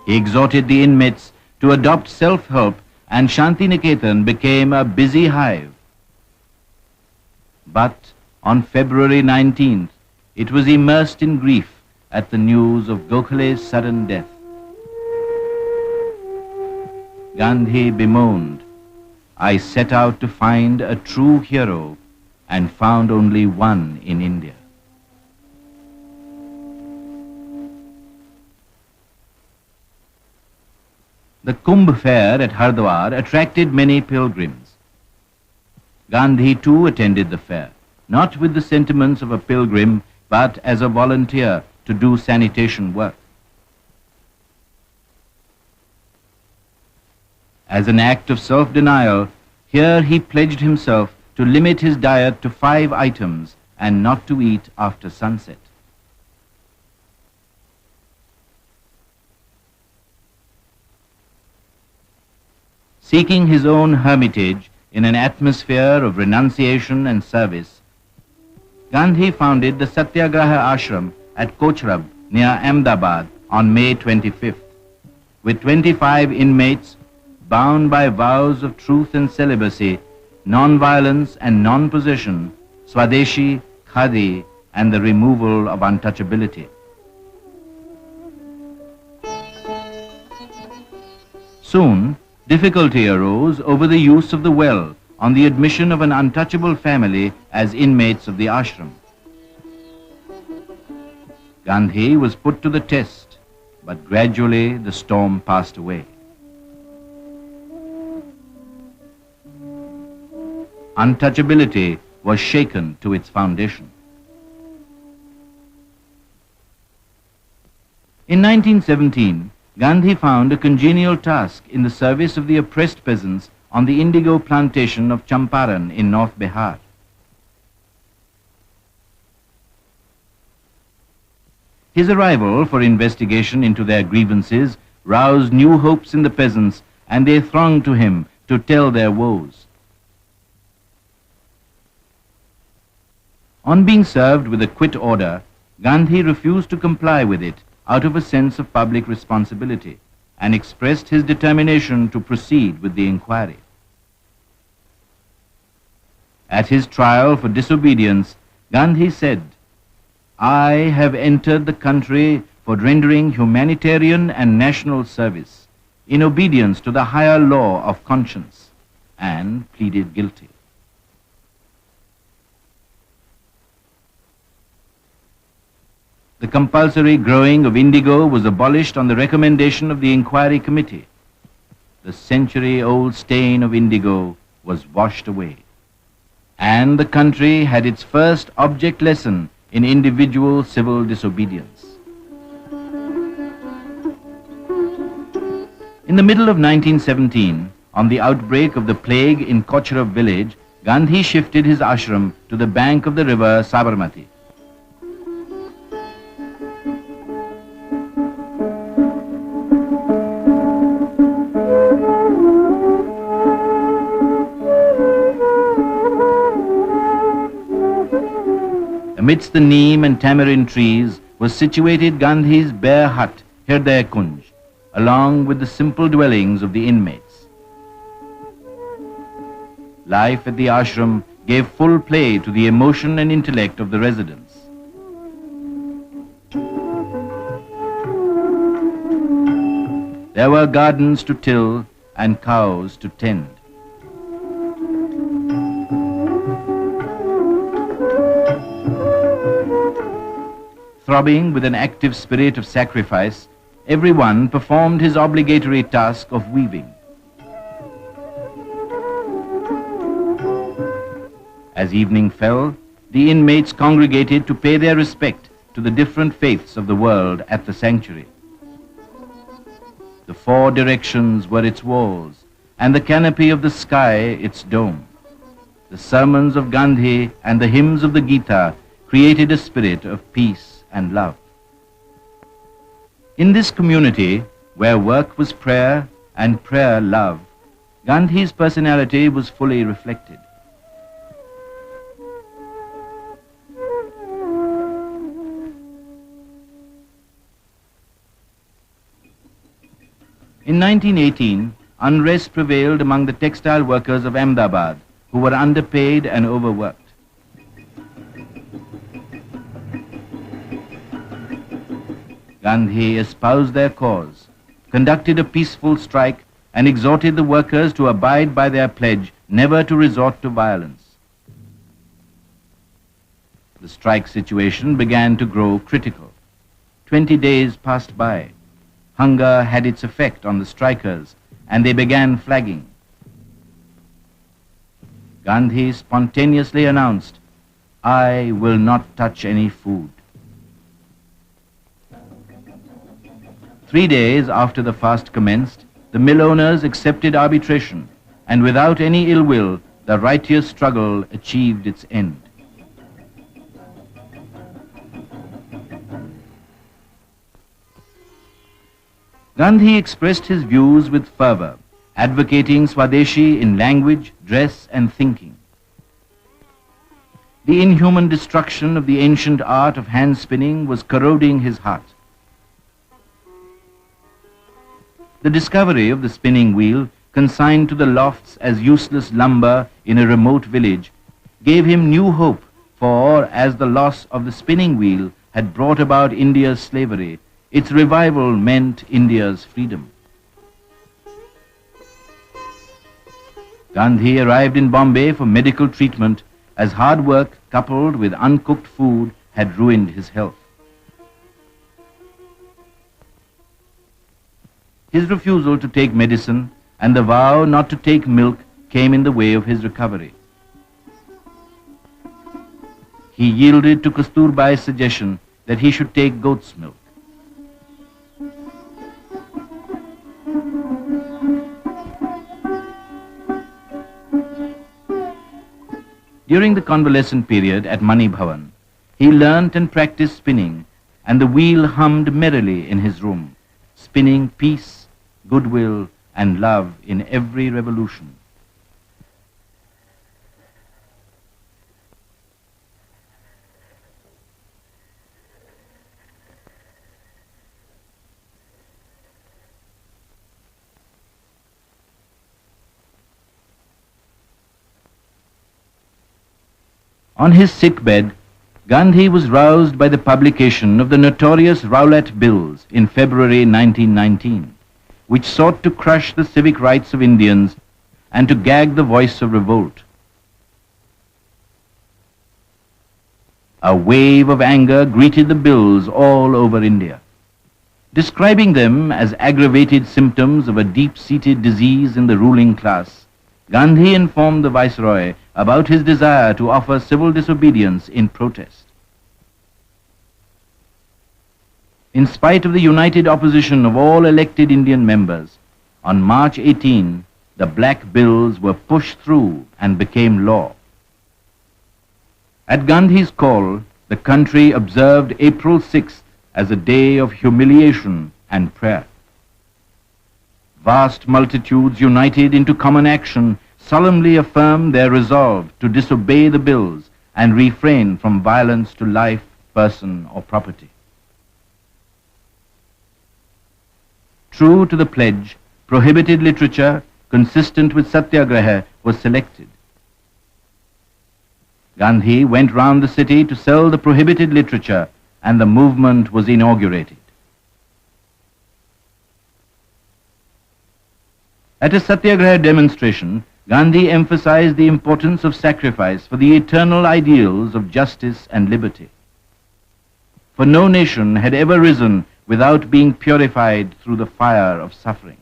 He exhorted the inmates to adopt self-help, and Shantiniketan became a busy hive. But on February 19th, it was immersed in grief at the news of Gokhale's sudden death. Gandhi bemoaned, "I set out to find a true hero and found only one in India." The Kumbh fair at Hardwar attracted many pilgrims. Gandhi too attended the fair, not with the sentiments of a pilgrim, but as a volunteer to do sanitation work. As an act of self-denial, here he pledged himself to limit his diet to 5 items and not to eat after sunset. Seeking his own hermitage in an atmosphere of renunciation and service, Gandhi founded the Satyagraha ashram at Kochrab near Ahmedabad on May 25th. With 25 inmates bound by vows of truth and celibacy, non-violence and non-possession, Swadeshi, Khadi, and the removal of untouchability. Soon, difficulty arose over the use of the well on the admission of an untouchable family as inmates of the ashram. Gandhi was put to the test, but gradually the storm passed away. Untouchability was shaken to its foundation. In 1917, Gandhi found a congenial task in the service of the oppressed peasants on the indigo plantation of Champaran in North Bihar. His arrival for investigation into their grievances roused new hopes in the peasants, and they thronged to him to tell their woes. On being served with a quit order, Gandhi refused to comply with it out of a sense of public responsibility and expressed his determination to proceed with the inquiry. At his trial for disobedience, Gandhi said, "I have entered the country for rendering humanitarian and national service in obedience to the higher law of conscience," and pleaded guilty. The compulsory growing of indigo was abolished on the recommendation of the inquiry committee. The century-old stain of indigo was washed away, and the country had its first object lesson in individual civil disobedience. In the middle of 1917, on the outbreak of the plague in Kochrab village, Gandhi shifted his ashram to the bank of the river Sabarmati. Amidst the neem and tamarind trees was situated Gandhi's bare hut, Hirday Kunj, along with the simple dwellings of the inmates. Life at the ashram gave full play to the emotion and intellect of the residents. There were gardens to till and cows to tend. Throbbing with an active spirit of sacrifice, everyone performed his obligatory task of weaving. As evening fell, the inmates congregated to pay their respect to the different faiths of the world at the sanctuary. The four directions were its walls, and the canopy of the sky its dome. The sermons of Gandhi and the hymns of the Gita created a spirit of peace and love. In this community, where work was prayer and prayer love, Gandhi's personality was fully reflected. In 1918, unrest prevailed among the textile workers of Ahmedabad, who were underpaid and overworked. Gandhi espoused their cause, conducted a peaceful strike, and exhorted the workers to abide by their pledge never to resort to violence. The strike situation began to grow critical. 20 days passed by. Hunger had its effect on the strikers, and they began flagging. Gandhi spontaneously announced, "I will not touch any food." 3 days after the fast commenced, the mill owners accepted arbitration, and without any ill will, the righteous struggle achieved its end. Gandhi expressed his views with fervor, advocating Swadeshi in language, dress, and thinking. The inhuman destruction of the ancient art of hand spinning was corroding his heart. The discovery of the spinning wheel, consigned to the lofts as useless lumber in a remote village, gave him new hope, for as the loss of the spinning wheel had brought about India's slavery, its revival meant India's freedom. Gandhi arrived in Bombay for medical treatment as hard work coupled with uncooked food had ruined his health. His refusal to take medicine and the vow not to take milk came in the way of his recovery. He yielded to Kasturbai's suggestion that he should take goat's milk. During the convalescent period at Mani Bhavan, he learnt and practiced spinning, and the wheel hummed merrily in his room, spinning peace, goodwill, and love in every revolution. On his sick bed, Gandhi was roused by the publication of the notorious Rowlatt Bills in February 1919, which sought to crush the civic rights of Indians and to gag the voice of revolt. A wave of anger greeted the bills all over India. Describing them as aggravated symptoms of a deep-seated disease in the ruling class, Gandhi informed the Viceroy about his desire to offer civil disobedience in protest. In spite of the united opposition of all elected Indian members, on March 18, the Black Bills were pushed through and became law. At Gandhi's call, the country observed April 6th as a day of humiliation and prayer. Vast multitudes united into common action solemnly affirmed their resolve to disobey the bills and refrain from violence to life, person, or property. True to the pledge, prohibited literature consistent with Satyagraha was selected. Gandhi went round the city to sell the prohibited literature, and the movement was inaugurated. At a Satyagraha demonstration, Gandhi emphasized the importance of sacrifice for the eternal ideals of justice and liberty. For no nation had ever risen without being purified through the fire of suffering.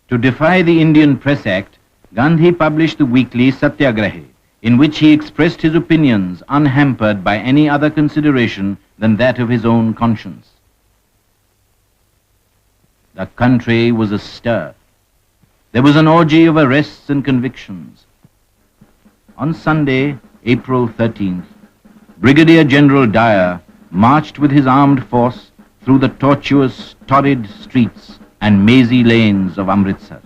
To defy the Indian Press Act, Gandhi published the weekly Satyagraha, in which he expressed his opinions unhampered by any other consideration than that of his own conscience. The country was astir. There was an orgy of arrests and convictions. On Sunday, April 13th, Brigadier General Dyer marched with his armed force through the tortuous, torrid streets and mazy lanes of Amritsar.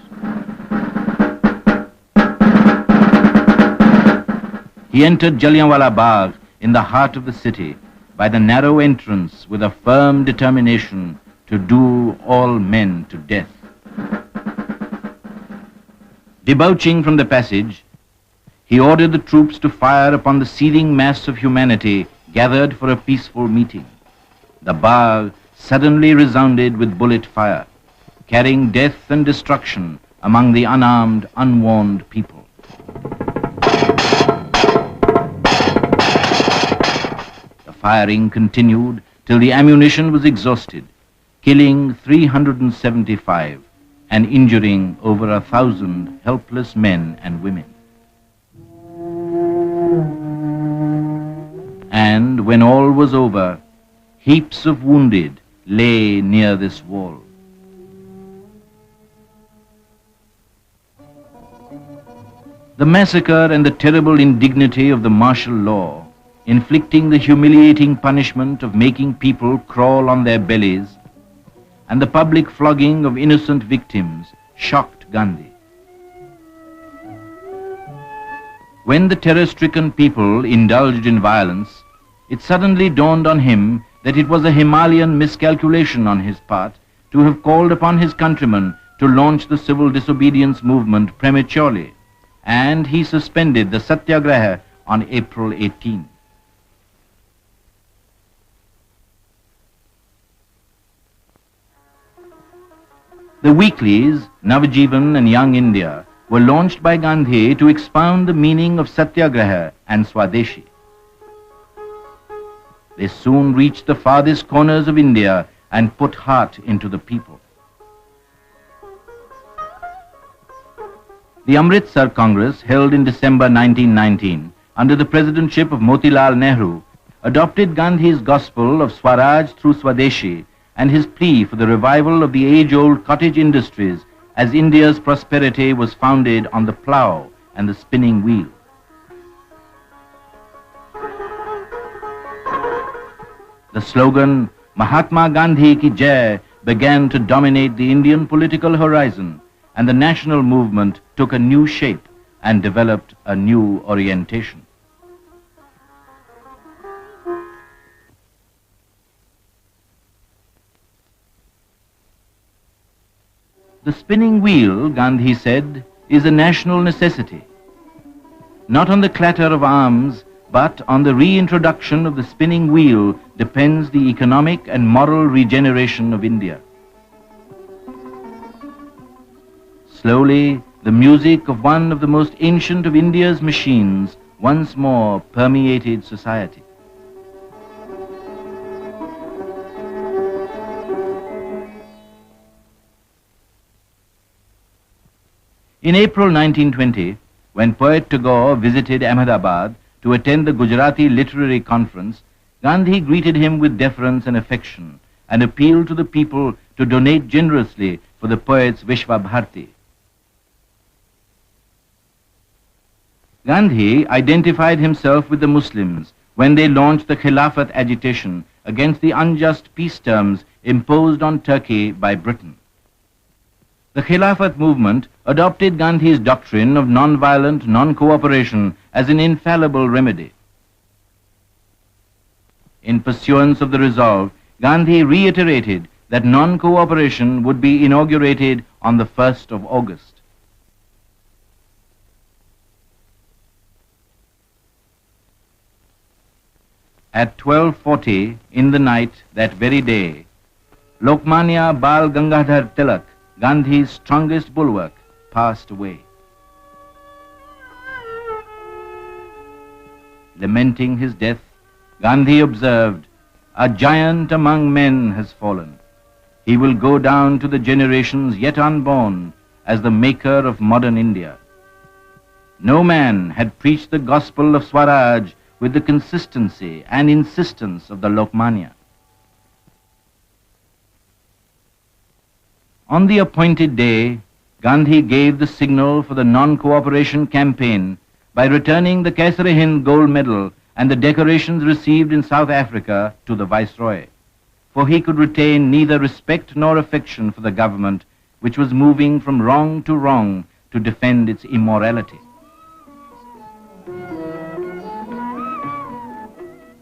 He entered Jallianwala Bagh in the heart of the city by the narrow entrance with a firm determination to do all men to death. Debouching from the passage, he ordered the troops to fire upon the seething mass of humanity gathered for a peaceful meeting. The Bagh suddenly resounded with bullet fire, carrying death and destruction among the unarmed, unwarned people. The firing continued till the ammunition was exhausted, killing 375 and injuring over 1,000 helpless men and women. And when all was over, heaps of wounded lay near this wall. The massacre and the terrible indignity of the martial law, inflicting the humiliating punishment of making people crawl on their bellies, and the public flogging of innocent victims shocked Gandhi. When the terror-stricken people indulged in violence, it suddenly dawned on him that it was a Himalayan miscalculation on his part to have called upon his countrymen to launch the civil disobedience movement prematurely, and he suspended the Satyagraha on April 18. The weeklies, Navjivan and Young India, were launched by Gandhi to expound the meaning of Satyagraha and Swadeshi. They soon reached the farthest corners of India and put heart into the people. The Amritsar Congress, held in December 1919, under the presidentship of Motilal Nehru, adopted Gandhi's gospel of Swaraj through Swadeshi and his plea for the revival of the age-old cottage industries as India's prosperity was founded on the plough and the spinning wheel. The slogan, Mahatma Gandhi ki Jai, began to dominate the Indian political horizon, and the national movement took a new shape and developed a new orientation. The spinning wheel, Gandhi said, is a national necessity. Not on the clatter of arms, but on the reintroduction of the spinning wheel depends the economic and moral regeneration of India. Slowly, the music of one of the most ancient of India's machines once more permeated society. In April 1920, when poet Tagore visited Ahmedabad to attend the Gujarati Literary Conference, Gandhi greeted him with deference and affection and appealed to the people to donate generously for the poet's Vishwa Bharti. Gandhi identified himself with the Muslims when they launched the Khilafat agitation against the unjust peace terms imposed on Turkey by Britain. The Khilafat movement adopted Gandhi's doctrine of non-violent non-cooperation as an infallible remedy. In pursuance of the resolve, Gandhi reiterated that non-cooperation would be inaugurated on the 1st of August. At 12:40 in the night that very day, Lokmanya Bal Gangadhar Tilak, Gandhi's strongest bulwark, passed away. Lamenting his death, Gandhi observed, a giant among men has fallen. He will go down to the generations yet unborn as the maker of modern India. No man had preached the gospel of Swaraj with the consistency and insistence of the Lokmanya. On the appointed day, Gandhi gave the signal for the non-cooperation campaign by returning the Kaisar-e-Hind gold medal and the decorations received in South Africa to the Viceroy, for he could retain neither respect nor affection for the government which was moving from wrong to defend its immorality.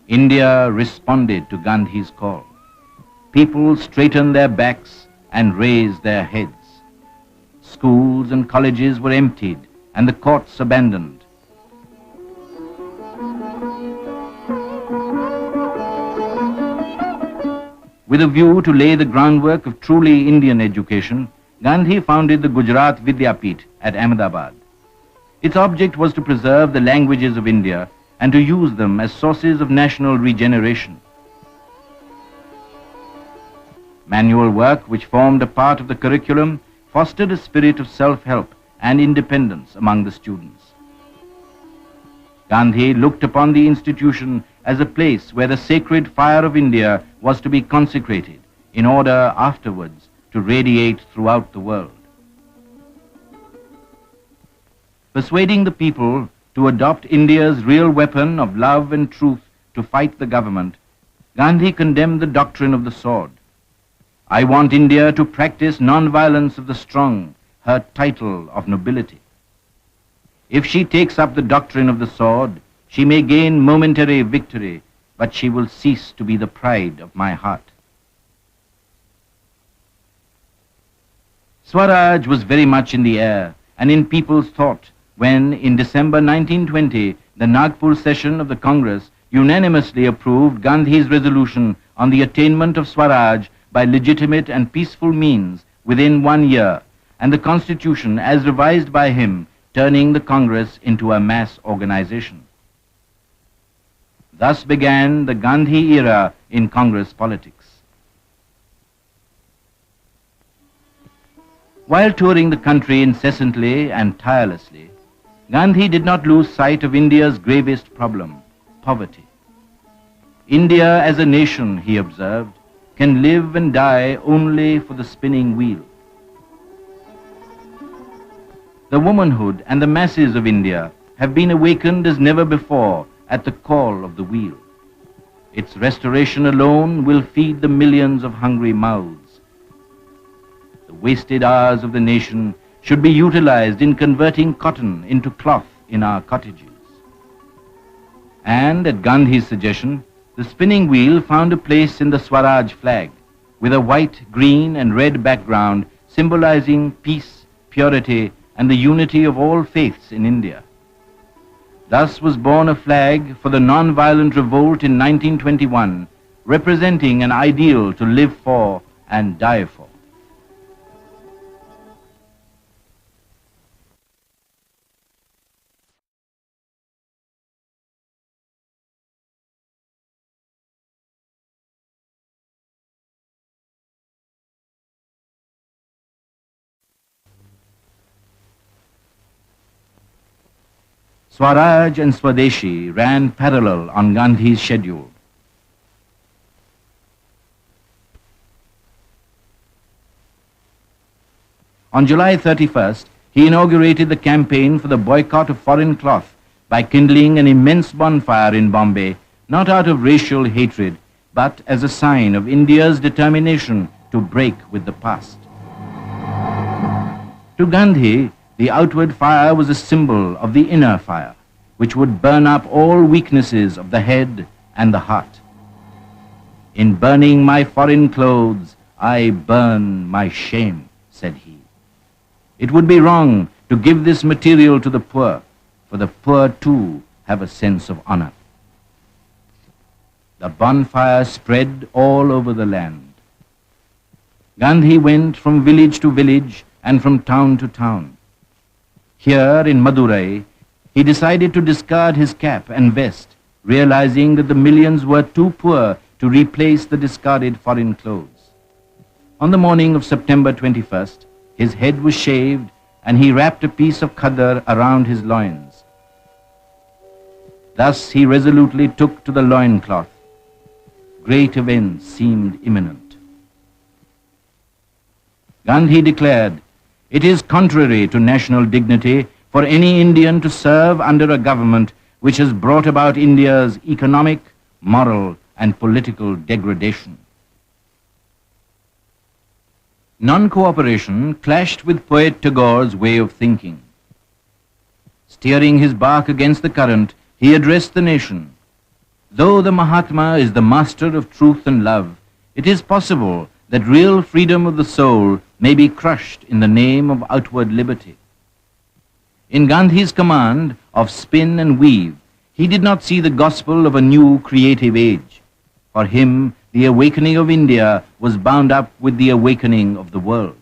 India responded to Gandhi's call. People straightened their backs and raised their heads. Schools and colleges were emptied and the courts abandoned. With a view to lay the groundwork of truly Indian education, Gandhi founded the Gujarat Vidyapith at Ahmedabad. Its object was to preserve the languages of India and to use them as sources of national regeneration. Manual work, which formed a part of the curriculum, fostered a spirit of self-help and independence among the students. Gandhi looked upon the institution as a place where the sacred fire of India was to be consecrated in order afterwards to radiate throughout the world. Persuading the people to adopt India's real weapon of love and truth to fight the government, Gandhi condemned the doctrine of the sword. I want India to practice non-violence of the strong, her title of nobility. If she takes up the doctrine of the sword, she may gain momentary victory, but she will cease to be the pride of my heart. Swaraj was very much in the air and in people's thought when, in December 1920, the Nagpur session of the Congress unanimously approved Gandhi's resolution on the attainment of Swaraj by legitimate and peaceful means within 1 year, and the Constitution, as revised by him, turning the Congress into a mass organization. Thus began the Gandhi era in Congress politics. While touring the country incessantly and tirelessly, Gandhi did not lose sight of India's gravest problem, poverty. India as a nation, he observed, can live and die only for the spinning wheel. The womanhood and the masses of India have been awakened as never before at the call of the wheel. Its restoration alone will feed the millions of hungry mouths. The wasted hours of the nation should be utilized in converting cotton into cloth in our cottages. And at Gandhi's suggestion, the spinning wheel found a place in the Swaraj flag, with a white, green and red background symbolizing peace, purity, and the unity of all faiths in India. Thus was born a flag for the non-violent revolt in 1921, representing an ideal to live for and die for. Swaraj and Swadeshi ran parallel on Gandhi's schedule. On July 31st, he inaugurated the campaign for the boycott of foreign cloth by kindling an immense bonfire in Bombay, not out of racial hatred, but as a sign of India's determination to break with the past. To Gandhi, the outward fire was a symbol of the inner fire, which would burn up all weaknesses of the head and the heart. In burning my foreign clothes, I burn my shame, said he. It would be wrong to give this material to the poor, for the poor too have a sense of honor. The bonfire spread all over the land. Gandhi went from village to village and from town to town. Here in Madurai, he decided to discard his cap and vest, realizing that the millions were too poor to replace the discarded foreign clothes. On the morning of September 21st, his head was shaved and he wrapped a piece of khadar around his loins. Thus he resolutely took to the loincloth. Great events seemed imminent. Gandhi declared, "It is contrary to national dignity for any Indian to serve under a government which has brought about India's economic, moral, and political degradation." Non-cooperation clashed with poet Tagore's way of thinking. Steering his bark against the current, he addressed the nation. Though the Mahatma is the master of truth and love, it is possible that real freedom of the soul may be crushed in the name of outward liberty. In Gandhi's command of spin and weave, he did not see the gospel of a new creative age. For him, the awakening of India was bound up with the awakening of the world.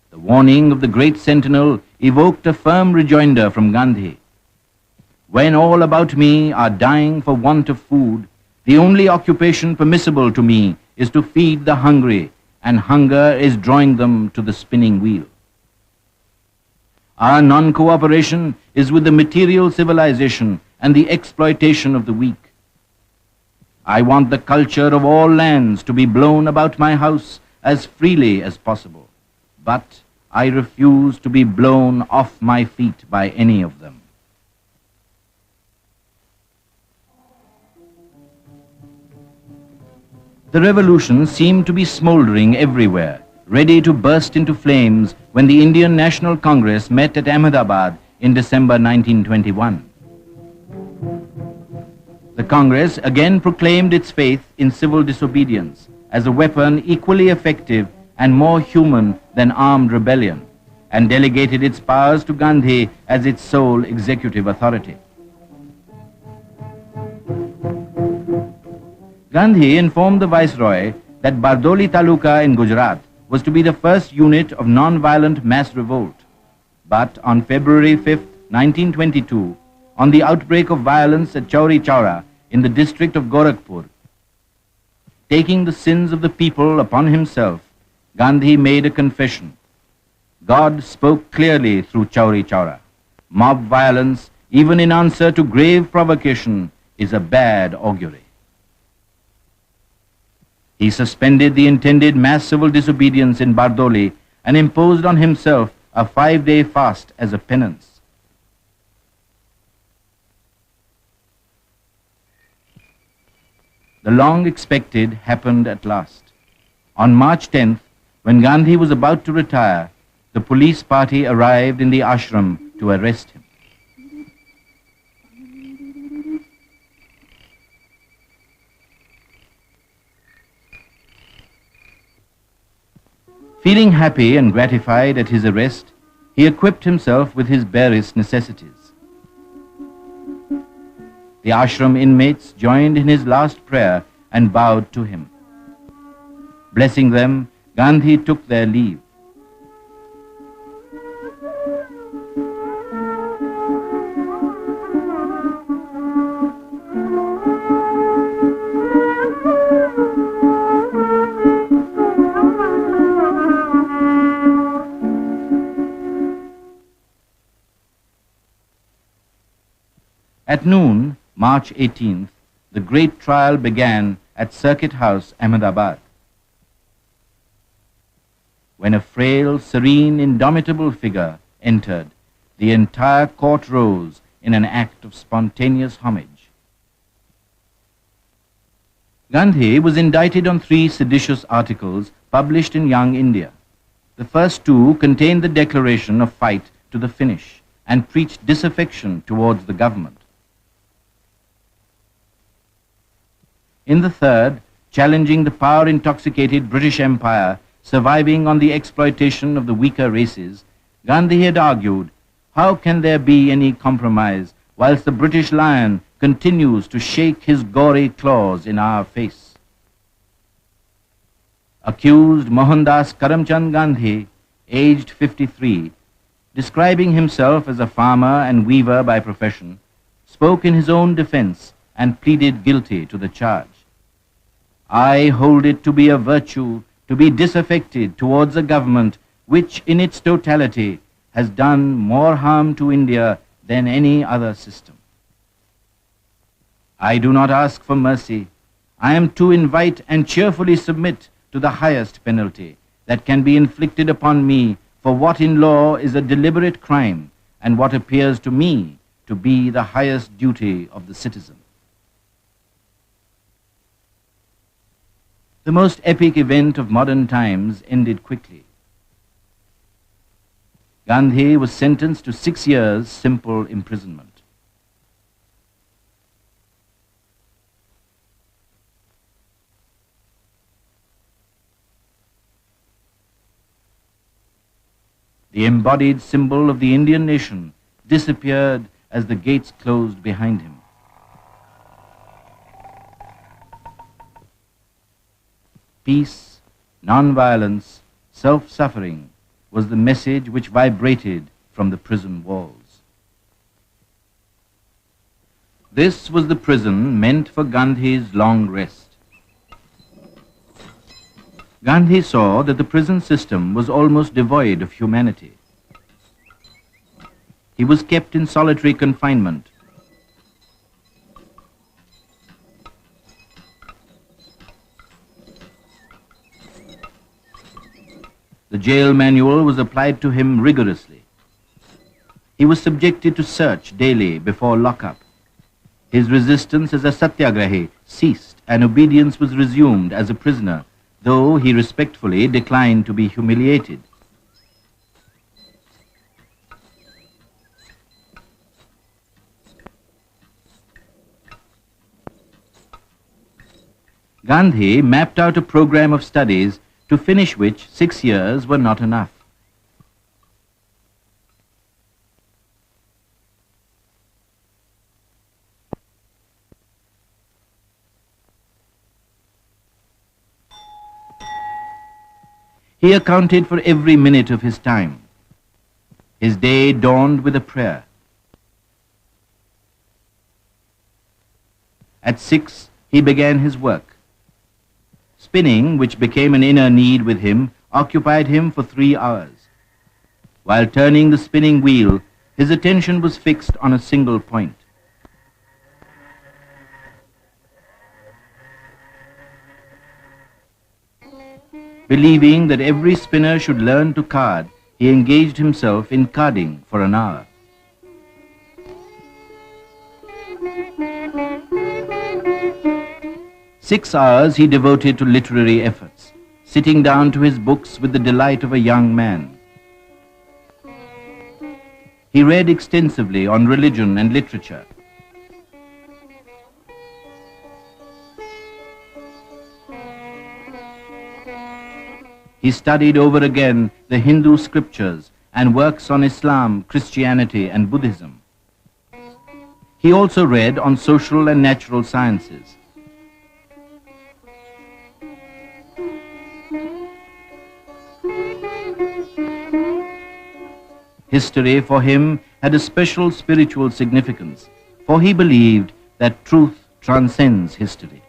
The warning of the great sentinel evoked a firm rejoinder from Gandhi. "When all about me are dying for want of food, the only occupation permissible to me is to feed the hungry, and hunger is drawing them to the spinning wheel." Our non-cooperation is with the material civilization and the exploitation of the weak. I want the culture of all lands to be blown about my house as freely as possible, but I refuse to be blown off my feet by any of them. The revolution seemed to be smoldering everywhere, ready to burst into flames when the Indian National Congress met at Ahmedabad in December 1921. The Congress again proclaimed its faith in civil disobedience as a weapon equally effective and more human than armed rebellion, and delegated its powers to Gandhi as its sole executive authority. Gandhi informed the Viceroy that Bardoli Taluka in Gujarat was to be the first unit of non-violent mass revolt. But on February 5, 1922, on the outbreak of violence at Chauri Chaura in the district of Gorakhpur, taking the sins of the people upon himself, Gandhi made a confession. God spoke clearly through Chauri Chaura. Mob violence, even in answer to grave provocation, is a bad augury. He suspended the intended mass civil disobedience in Bardoli and imposed on himself a 5-day fast as a penance. The long-expected happened at last. On March 10th, when Gandhi was about to retire, the police party arrived in the ashram to arrest him. Feeling happy and gratified at his arrest, he equipped himself with his barest necessities. The ashram inmates joined in his last prayer and bowed to him. Blessing them, Gandhi took their leave. At noon, March 18th, the great trial began at Circuit House, Ahmedabad. When a frail, serene, indomitable figure entered, the entire court rose in an act of spontaneous homage. Gandhi was indicted on 3 seditious articles published in Young India. The first 2 contained the declaration of fight to the finish and preached disaffection towards the government. In the third, challenging the power-intoxicated British Empire surviving on the exploitation of the weaker races, Gandhi had argued, how can there be any compromise whilst the British lion continues to shake his gory claws in our face? Accused Mohandas Karamchand Gandhi, aged 53, describing himself as a farmer and weaver by profession, spoke in his own defense and pleaded guilty to the charge. I hold it to be a virtue to be disaffected towards a government which in its totality has done more harm to India than any other system. I do not ask for mercy. I am to invite and cheerfully submit to the highest penalty that can be inflicted upon me for what in law is a deliberate crime and what appears to me to be the highest duty of the citizen. The most epic event of modern times ended quickly. Gandhi was sentenced to 6 years' simple imprisonment. The embodied symbol of the Indian nation disappeared as the gates closed behind him. Peace, non-violence, self-suffering was the message which vibrated from the prison walls. This was the prison meant for Gandhi's long rest. Gandhi saw that the prison system was almost devoid of humanity. He was kept in solitary confinement. The jail manual was applied to him rigorously. He was subjected to search daily before lockup. His resistance as a Satyagrahi ceased and obedience was resumed as a prisoner, though he respectfully declined to be humiliated. Gandhi mapped out a program of studies to finish which 6 years were not enough. He accounted for every minute of his time. His day dawned with a prayer. At 6, he began his work. Spinning, which became an inner need with him, occupied him for 3 hours. While turning the spinning wheel, his attention was fixed on a single point. Believing that every spinner should learn to card, he engaged himself in carding for an hour. Six hours he devoted to literary efforts, sitting down to his books with the delight of a young man. He read extensively on religion and literature. He studied over again the Hindu scriptures and works on Islam, Christianity, and Buddhism. He also read on social and natural sciences. History for him had a special spiritual significance, for he believed that truth transcends history.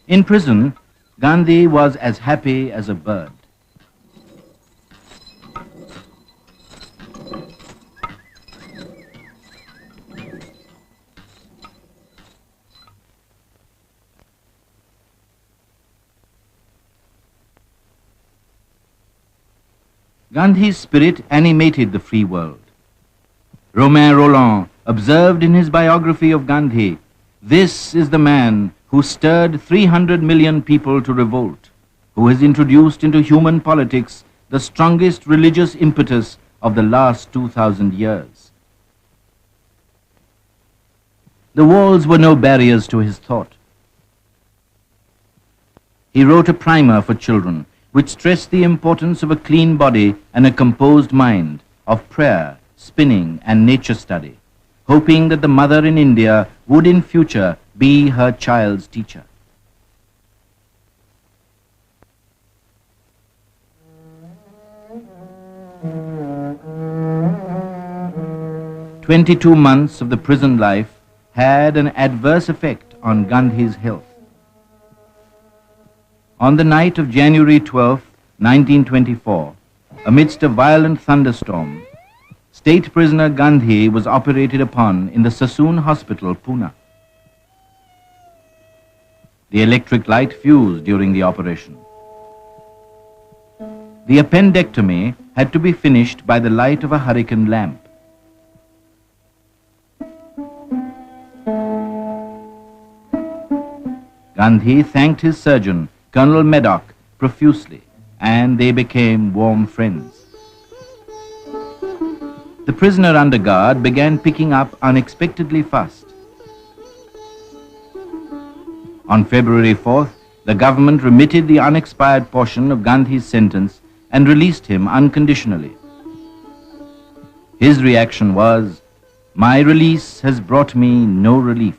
In prison, Gandhi was as happy as a bird. Gandhi's spirit animated the free world. Romain Rolland observed in his biography of Gandhi, "This is the man who stirred 300 million people to revolt, who has introduced into human politics the strongest religious impetus of the last 2,000 years." The walls were no barriers to his thought. He wrote a primer for children, which stressed the importance of a clean body and a composed mind, of prayer, spinning, and nature study, hoping that the mother in India would in future be her child's teacher. 22 months of the prison life had an adverse effect on Gandhi's health. On the night of January 12, 1924, amidst a violent thunderstorm, state prisoner Gandhi was operated upon in the Sassoon Hospital, Pune. The electric light fused during the operation. The appendectomy had to be finished by the light of a hurricane lamp. Gandhi thanked his surgeon, Colonel Maddock, profusely, and they became warm friends. The prisoner under guard began picking up unexpectedly fast. On February 4th, the government remitted the unexpired portion of Gandhi's sentence and released him unconditionally. His reaction was, "My release has brought me no relief."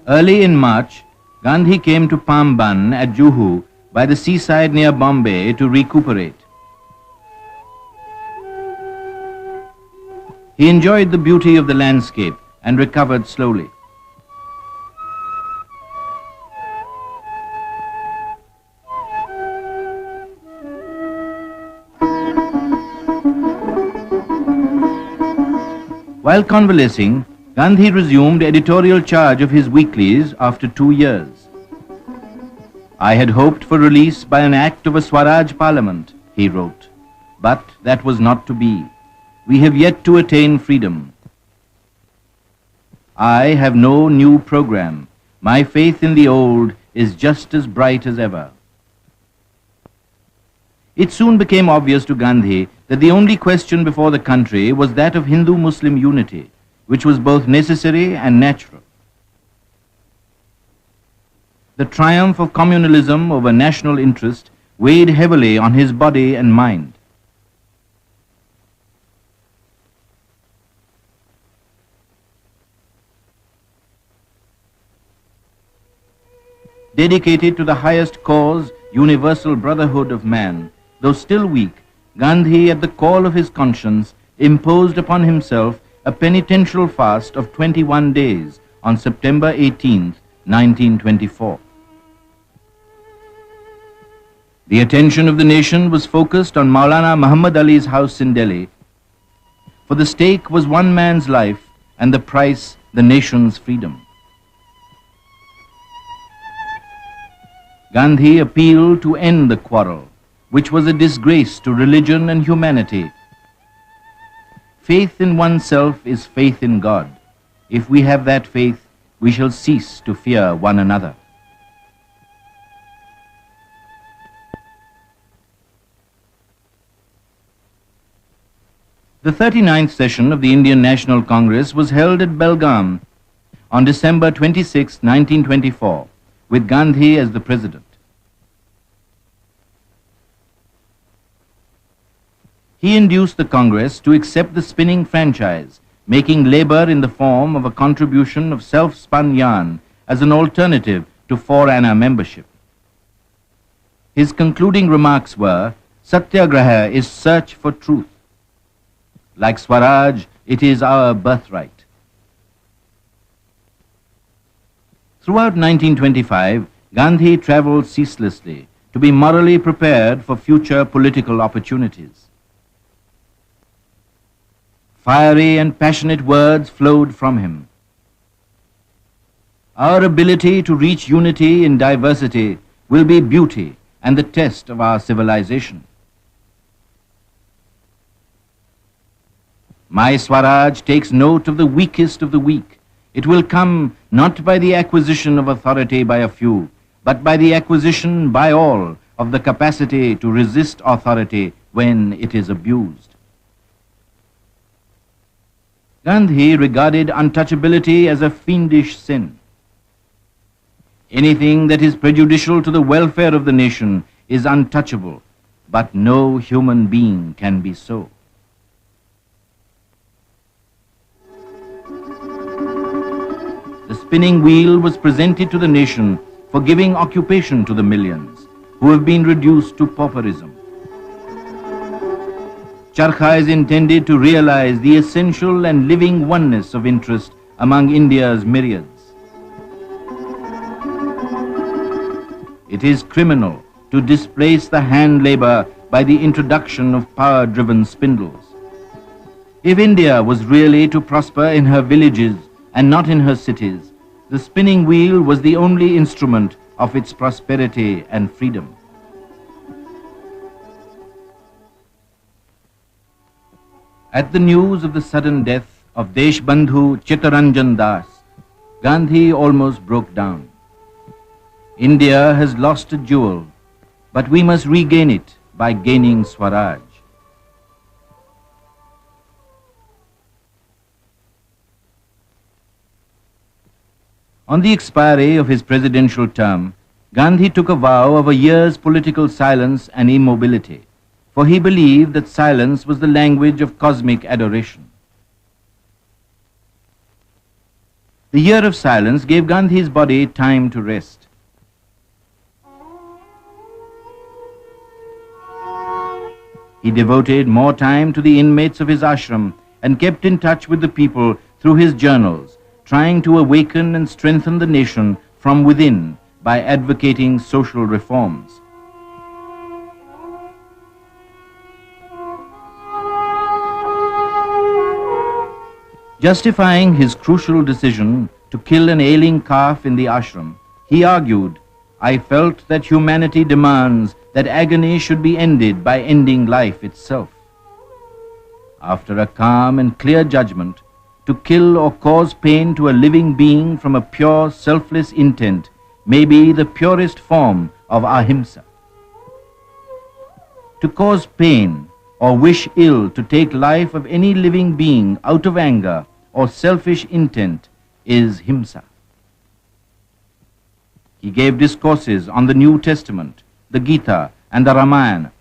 Early in March, Gandhi came to Porbandar at Juhu by the seaside near Bombay to recuperate. He enjoyed the beauty of the landscape and recovered slowly. While convalescing, Gandhi resumed editorial charge of his weeklies after 2 years. "I had hoped for release by an act of a Swaraj parliament," he wrote, "but that was not to be. We have yet to attain freedom. I have no new program. My faith in the old is just as bright as ever." It soon became obvious to Gandhi that the only question before the country was that of Hindu-Muslim unity, which was both necessary and natural. The triumph of communalism over national interest weighed heavily on his body and mind. Dedicated to the highest cause, universal brotherhood of man, though still weak, Gandhi, at the call of his conscience, imposed upon himself a penitential fast of 21 days on September 18, 1924. The attention of the nation was focused on Maulana Muhammad Ali's house in Delhi, for the stake was one man's life and the price the nation's freedom. Gandhi appealed to end the quarrel, which was a disgrace to religion and humanity. Faith in oneself is faith in God. If we have that faith, we shall cease to fear one another. The 39th session of the Indian National Congress was held at Belgaum on December 26, 1924, with Gandhi as the president. He induced the Congress to accept the spinning franchise, making labor in the form of a contribution of self-spun yarn as an alternative to 4-anna membership. His concluding remarks were, "Satyagraha is search for truth. Like Swaraj, it is our birthright." Throughout 1925, Gandhi traveled ceaselessly to be morally prepared for future political opportunities. Fiery and passionate words flowed from him. Our ability to reach unity in diversity will be beauty and the test of our civilization. My Swaraj takes note of the weakest of the weak. It will come not by the acquisition of authority by a few, but by the acquisition by all of the capacity to resist authority when it is abused. Gandhi regarded untouchability as a fiendish sin. Anything that is prejudicial to the welfare of the nation is untouchable, but no human being can be so. The spinning wheel was presented to the nation for giving occupation to the millions who have been reduced to pauperism. Charkha is intended to realize the essential and living oneness of interest among India's myriads. It is criminal to displace the hand labor by the introduction of power-driven spindles. If India was really to prosper in her villages and not in her cities, the spinning wheel was the only instrument of its prosperity and freedom. At the news of the sudden death of Deshbandhu Chittaranjan Das, Gandhi almost broke down. India has lost a jewel, but we must regain it by gaining Swaraj. On the expiry of his presidential term, Gandhi took a vow of a year's political silence and immobility, for he believed that silence was the language of cosmic adoration. The year of silence gave Gandhi's body time to rest. He devoted more time to the inmates of his ashram and kept in touch with the people through his journals, trying to awaken and strengthen the nation from within by advocating social reforms. Justifying his crucial decision to kill an ailing calf in the ashram, he argued, "I felt that humanity demands that agony should be ended by ending life itself." After a calm and clear judgment, to kill or cause pain to a living being from a pure, selfless intent may be the purest form of Ahimsa. To cause pain or wish ill to take life of any living being out of anger or selfish intent is Himsa. He gave discourses on the New Testament, the Gita and the Ramayana.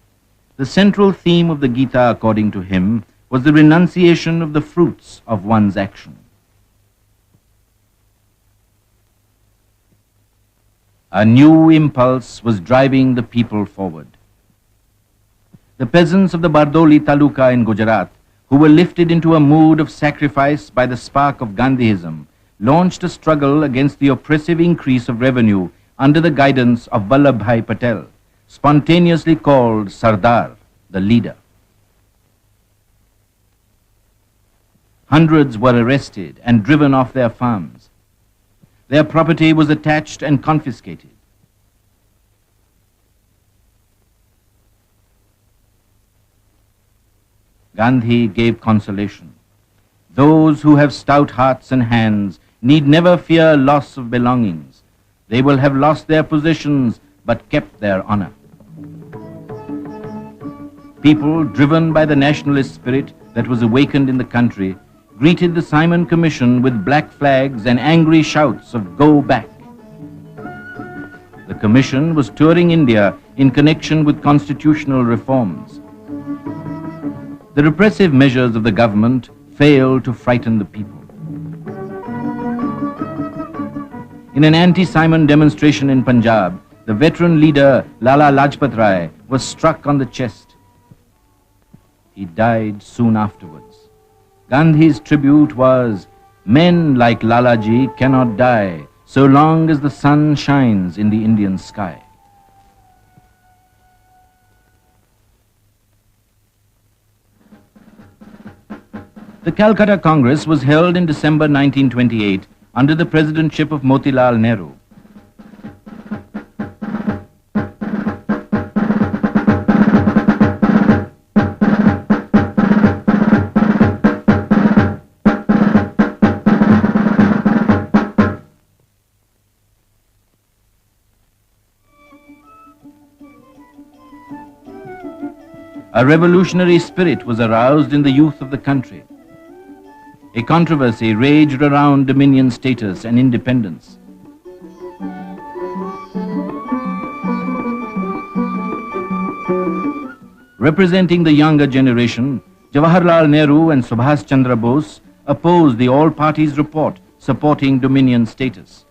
The central theme of the Gita, according to him, was the renunciation of the fruits of one's action. A new impulse was driving the people forward. The peasants of the Bardoli Taluka in Gujarat, who were lifted into a mood of sacrifice by the spark of Gandhiism, launched a struggle against the oppressive increase of revenue under the guidance of Vallabhbhai Patel, spontaneously called Sardar, the leader. Hundreds were arrested and driven off their farms. Their property was attached and confiscated. Gandhi gave consolation. Those who have stout hearts and hands need never fear loss of belongings. They will have lost their positions but kept their honor. People driven by the nationalist spirit that was awakened in the country greeted the Simon Commission with black flags and angry shouts of "Go back." The Commission was touring India in connection with constitutional reforms. The repressive measures of the government failed to frighten the people. In an anti-Simon demonstration in Punjab, the veteran leader Lala Lajpat Rai was struck on the chest. He died soon afterwards. Gandhi's tribute was, "Men like Lalaji cannot die so long as the sun shines in the Indian sky." The Calcutta Congress was held in December 1928 under the presidentship of Motilal Nehru. A revolutionary spirit was aroused in the youth of the country. A controversy raged around dominion status and independence. Representing the younger generation, Jawaharlal Nehru and Subhash Chandra Bose opposed the all-parties report supporting dominion status.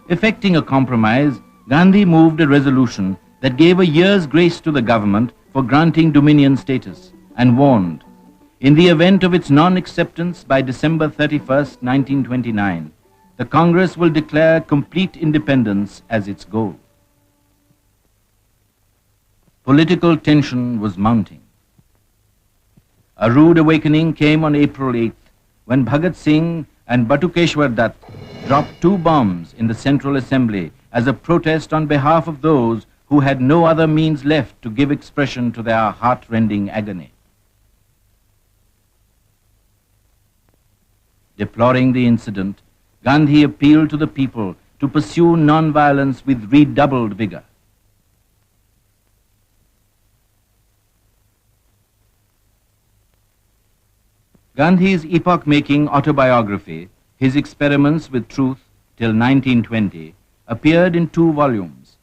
Effecting a compromise, Gandhi moved a resolution that gave a year's grace to the government for granting dominion status and warned, in the event of its non-acceptance by December 31st, 1929, the Congress will declare complete independence as its goal. Political tension was mounting. A rude awakening came on April 8th when Bhagat Singh and Batukeshwar Dutt dropped 2 bombs in the Central Assembly as a protest on behalf of those who had no other means left to give expression to their heart-rending agony. Deploring the incident, Gandhi appealed to the people to pursue non-violence with redoubled vigor. Gandhi's epoch-making autobiography, His Experiments with Truth till 1920, appeared in 2 volumes.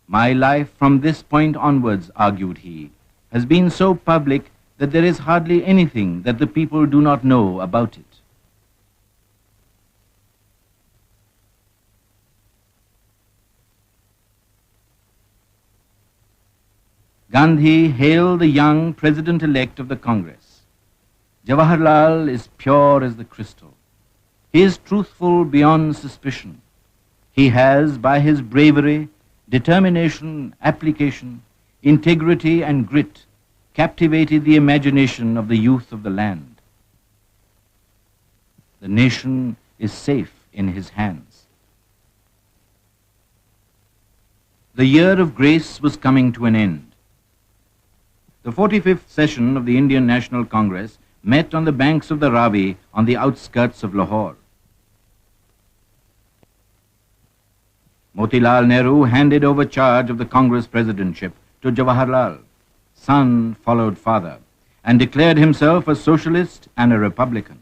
My life from this point onwards, argued he, has been so public that there is hardly anything that the people do not know about it. Gandhi hailed the young president-elect of the Congress. Jawaharlal is pure as the crystal. He is truthful beyond suspicion. He has, by his bravery, determination, application, integrity and grit, captivated the imagination of the youth of the land. The nation is safe in his hands. The year of grace was coming to an end. The 45th session of the Indian National Congress met on the banks of the Ravi on the outskirts of Lahore. Motilal Nehru handed over charge of the Congress presidentship to Jawaharlal. Son followed father and declared himself a socialist and a republican.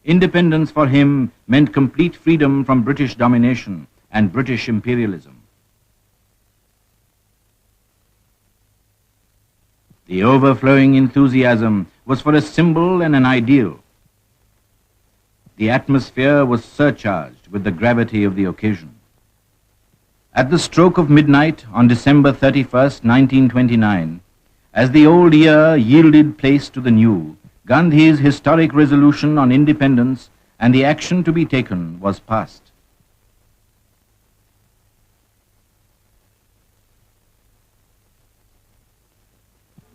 Independence for him meant complete freedom from British domination and British imperialism. The overflowing enthusiasm was for a symbol and an ideal. The atmosphere was surcharged with the gravity of the occasion. At the stroke of midnight on December 31st, 1929, as the old year yielded place to the new, Gandhi's historic resolution on independence and the action to be taken was passed.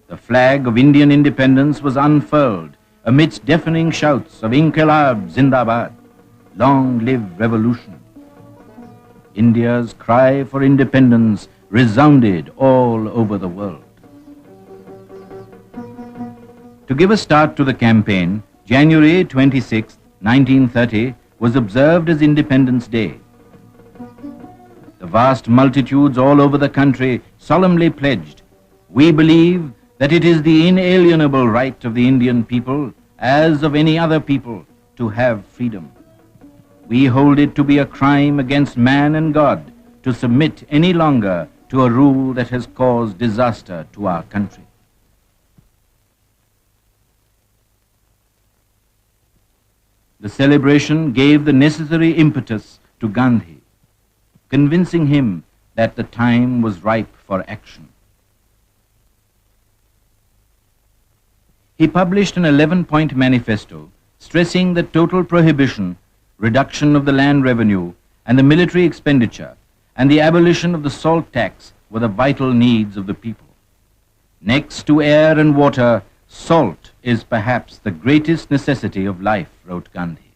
The flag of Indian independence was unfurled amidst deafening shouts of Inqilab Zindabad, long live revolution. India's cry for independence resounded all over the world. To give a start to the campaign, January 26, 1930 was observed as Independence Day. The vast multitudes all over the country solemnly pledged, "We believe that it is the inalienable right of the Indian people, as of any other people, to have freedom. We hold it to be a crime against man and God to submit any longer to a rule that has caused disaster to our country." The celebration gave the necessary impetus to Gandhi, convincing him that the time was ripe for action. He published an 11-point manifesto stressing that total prohibition, reduction of the land revenue and the military expenditure, and the abolition of the salt tax were the vital needs of the people. Next to air and water, salt is perhaps the greatest necessity of life, wrote Gandhi.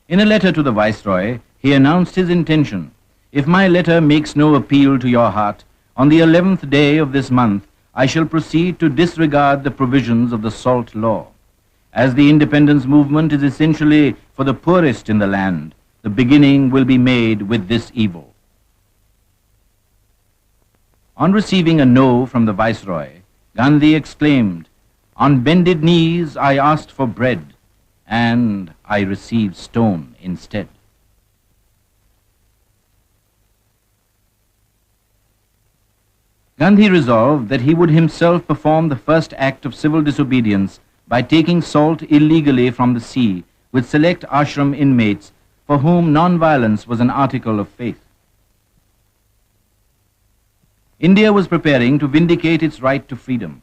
In a letter to the Viceroy, he announced his intention, "If my letter makes no appeal to your heart, on the 11th day of this month, I shall proceed to disregard the provisions of the salt law. As the independence movement is essentially for the poorest in the land, the beginning will be made with this evil." On receiving a no from the Viceroy, Gandhi exclaimed, "On bended knees I asked for bread, and I received stone instead." Gandhi resolved that he would himself perform the first act of civil disobedience by taking salt illegally from the sea with select ashram inmates for whom non-violence was an article of faith. India was preparing to vindicate its right to freedom.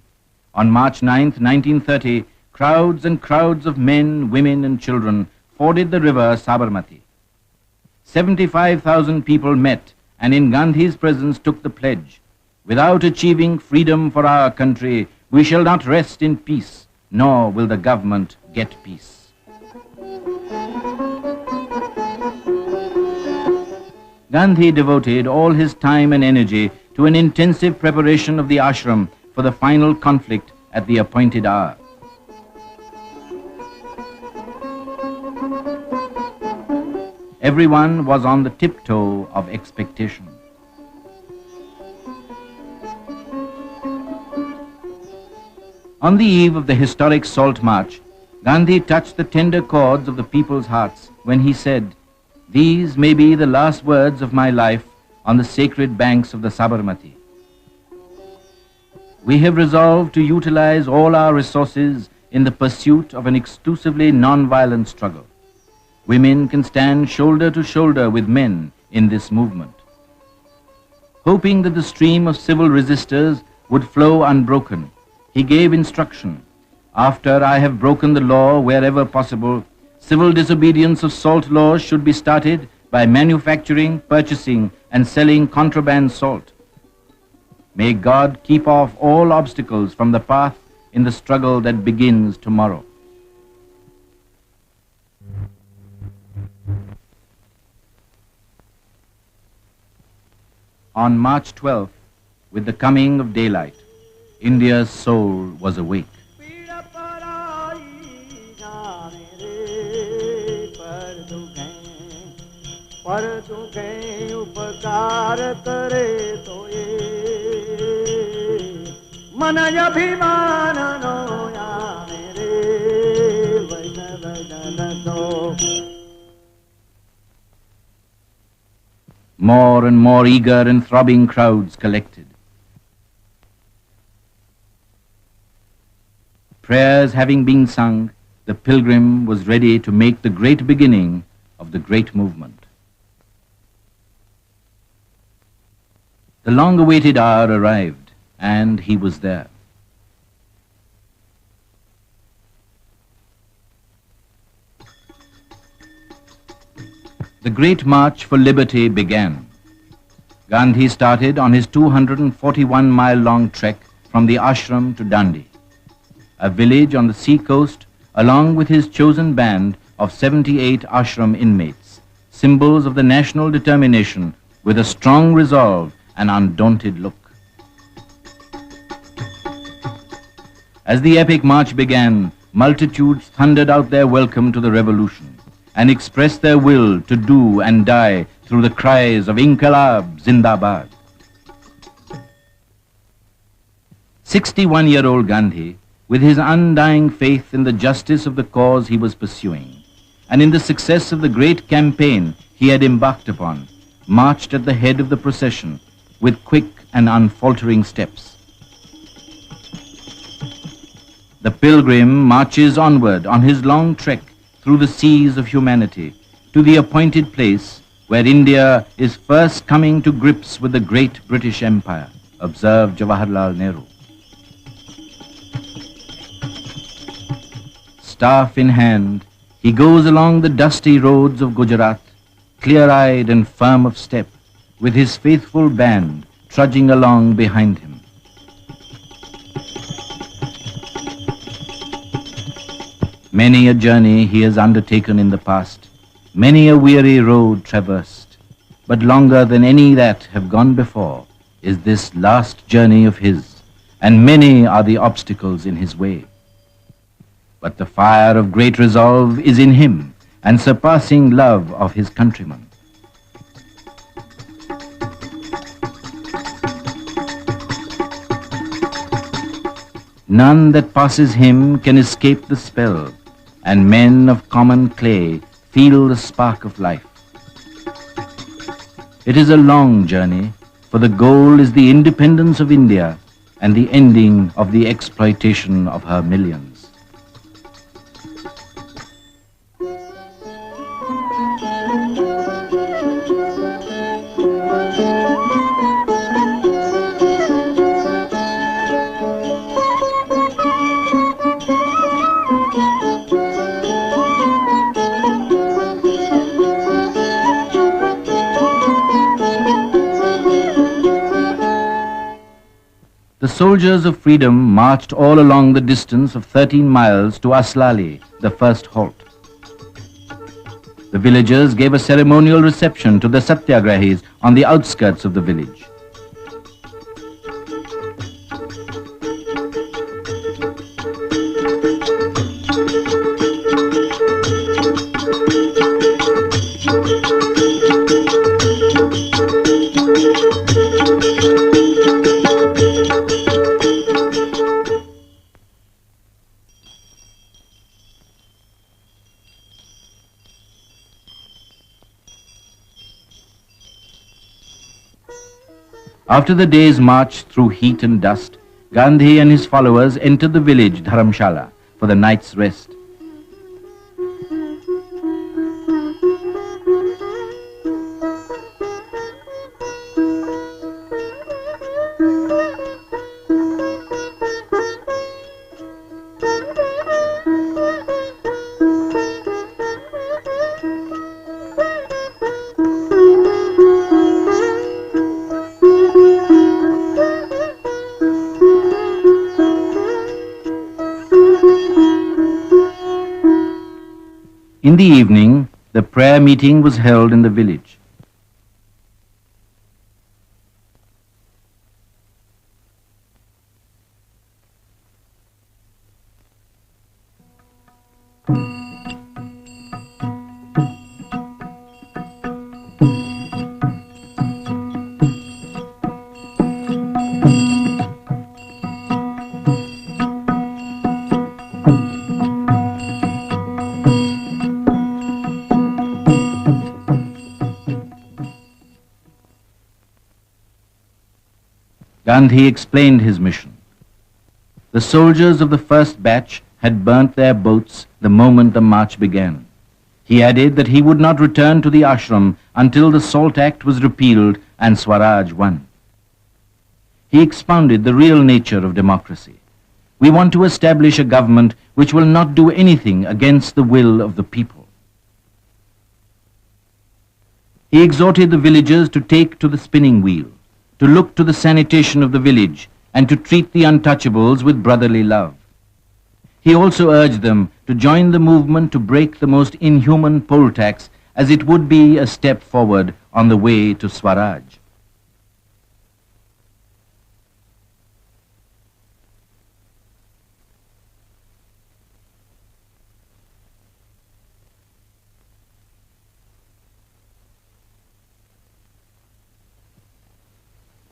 On March 9, 1930, crowds and crowds of men, women and children forded the river Sabarmati. 75,000 people met and in Gandhi's presence took the pledge, "Without achieving freedom for our country, we shall not rest in peace, nor will the government get peace." Gandhi devoted all his time and energy to an intensive preparation of the ashram for the final conflict at the appointed hour. Everyone was on the tiptoe of expectation. On the eve of the historic Salt March, Gandhi touched the tender chords of the people's hearts when he said, "These may be the last words of my life on the sacred banks of the Sabarmati. We have resolved to utilize all our resources in the pursuit of an exclusively non-violent struggle. Women can stand shoulder to shoulder with men in this movement." Hoping that the stream of civil resistors would flow unbroken, he gave instruction, "After I have broken the law wherever possible, civil disobedience of salt laws should be started by manufacturing, purchasing, and selling contraband salt. May God keep off all obstacles from the path in the struggle that begins tomorrow." On March 12th, with the coming of daylight, India's soul was awake. More and more eager and throbbing crowds collected. Prayers having been sung, the pilgrim was ready to make the great beginning of the great movement. The long-awaited hour arrived, and he was there. The great march for liberty began. Gandhi started on his 241-mile-long trek from the ashram to Dandi, a village on the sea coast, along with his chosen band of 78 ashram inmates, symbols of the national determination with a strong resolve and undaunted look. As the epic march began, multitudes thundered out their welcome to the revolution and expressed their will to do and die through the cries of Inqilab Zindabad. 61-year-old Gandhi, with his undying faith in the justice of the cause he was pursuing and in the success of the great campaign he had embarked upon, marched at the head of the procession with quick and unfaltering steps. The pilgrim marches onward on his long trek through the seas of humanity to the appointed place where India is first coming to grips with the great British Empire, observed Jawaharlal Nehru. Staff in hand, he goes along the dusty roads of Gujarat, clear-eyed and firm of step, with his faithful band trudging along behind him. Many a journey he has undertaken in the past, many a weary road traversed, but longer than any that have gone before is this last journey of his, and many are the obstacles in his way. But the fire of great resolve is in him, and surpassing love of his countrymen. None that passes him can escape the spell, and men of common clay feel the spark of life. It is a long journey, for the goal is the independence of India and the ending of the exploitation of her millions. The soldiers of freedom marched all along the distance of 13 miles to Aslali, the first halt. The villagers gave a ceremonial reception to the Satyagrahis on the outskirts of the village. After the day's march through heat and dust, Gandhi and his followers entered the village Dharamshala for the night's rest. In the evening, the prayer meeting was held in the village. Gandhi explained his mission. The soldiers of the first batch had burnt their boats the moment the march began. He added that he would not return to the ashram until the Salt Act was repealed and Swaraj won. He expounded the real nature of democracy. We want to establish a government which will not do anything against the will of the people. He exhorted the villagers to take to the spinning wheel, to look to the sanitation of the village, and to treat the untouchables with brotherly love. He also urged them to join the movement to break the most inhuman poll tax, as it would be a step forward on the way to Swaraj.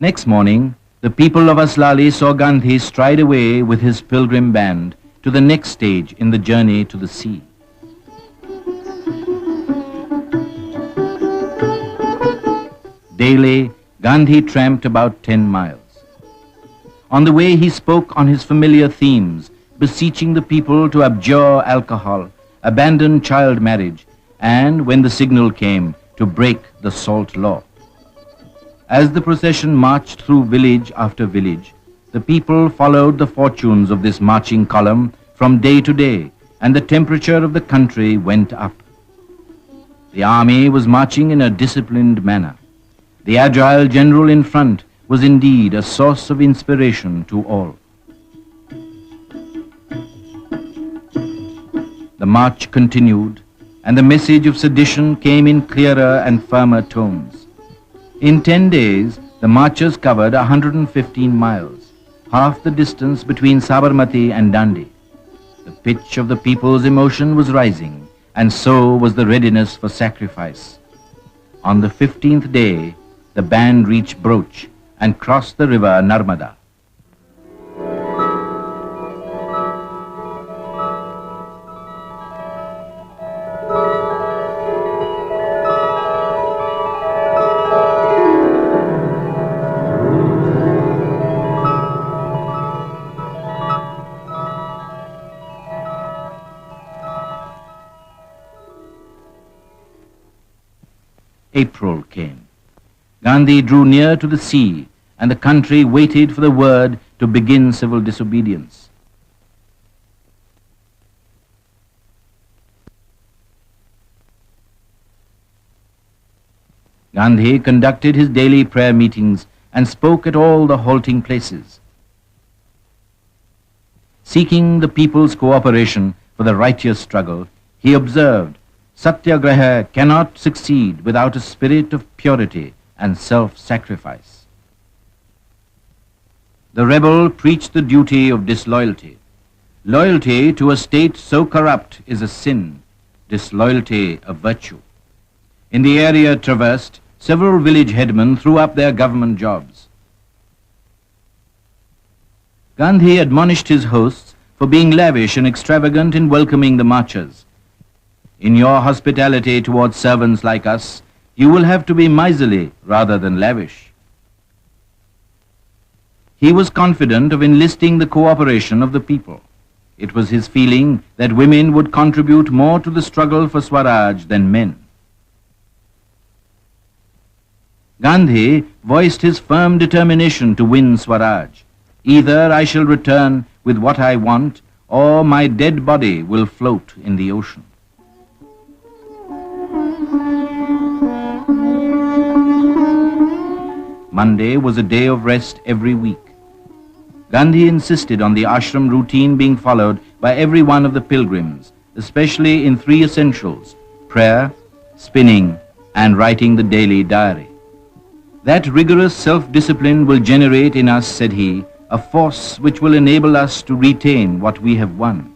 Next morning, the people of Aslali saw Gandhi stride away with his pilgrim band to the next stage in the journey to the sea. Daily, Gandhi tramped about 10 miles. On the way, he spoke on his familiar themes, beseeching the people to abjure alcohol, abandon child marriage, and, when the signal came, to break the salt law. As the procession marched through village after village, the people followed the fortunes of this marching column from day to day, and the temperature of the country went up. The army was marching in a disciplined manner. The agile general in front was indeed a source of inspiration to all. The march continued, and the message of sedition came in clearer and firmer tones. In 10 days, the marchers covered 115 miles, half the distance between Sabarmati and Dandi. The pitch of the people's emotion was rising, and so was the readiness for sacrifice. On the 15th day, the band reached Broch and crossed the river Narmada. April came. Gandhi drew near to the sea, and the country waited for the word to begin civil disobedience. Gandhi conducted his daily prayer meetings and spoke at all the halting places. seeking the people's cooperation for the righteous struggle, he observed, Satyagraha cannot succeed without a spirit of purity and self-sacrifice. The rebel preached the duty of disloyalty. Loyalty to a state so corrupt is a sin, disloyalty a virtue. In the area traversed, several village headmen threw up their government jobs. Gandhi admonished his hosts for being lavish and extravagant in welcoming the marchers. In your hospitality towards servants like us, you will have to be miserly rather than lavish. He was confident of enlisting the cooperation of the people. It was his feeling that women would contribute more to the struggle for Swaraj than men. Gandhi voiced his firm determination to win Swaraj. Either I shall return with what I want, or my dead body will float in the ocean. Monday was a day of rest every week. Gandhi insisted on the ashram routine being followed by every one of the pilgrims, especially in three essentials: prayer, spinning, and writing the daily diary. That rigorous self-discipline will generate in us, said he, a force which will enable us to retain what we have won.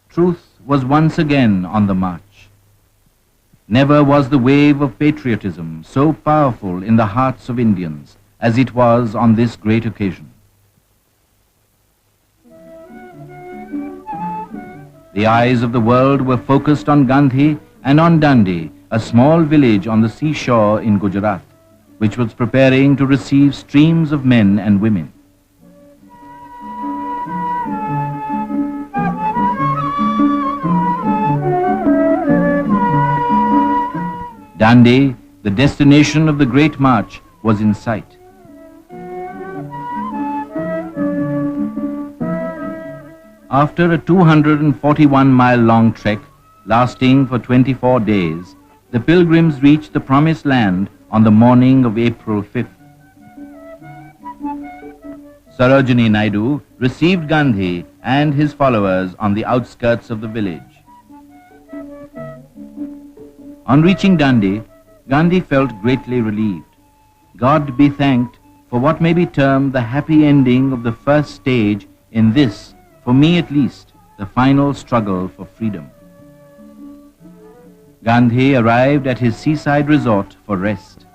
Truth was once again on the march. Never was the wave of patriotism so powerful in the hearts of Indians as it was on this great occasion. The eyes of the world were focused on Gandhi and on Dandi, a small village on the seashore in Gujarat, which was preparing to receive streams of men and women. Dandi, the destination of the great march, was in sight. After a 241-mile-long trek, lasting for 24 days, the pilgrims reached the promised land on the morning of April 5th. Sarojini Naidu received Gandhi and his followers on the outskirts of the village. On reaching Dandi, Gandhi felt greatly relieved. God be thanked for what may be termed the happy ending of the first stage in this, for me at least, the final struggle for freedom. Gandhi arrived at his seaside resort for rest.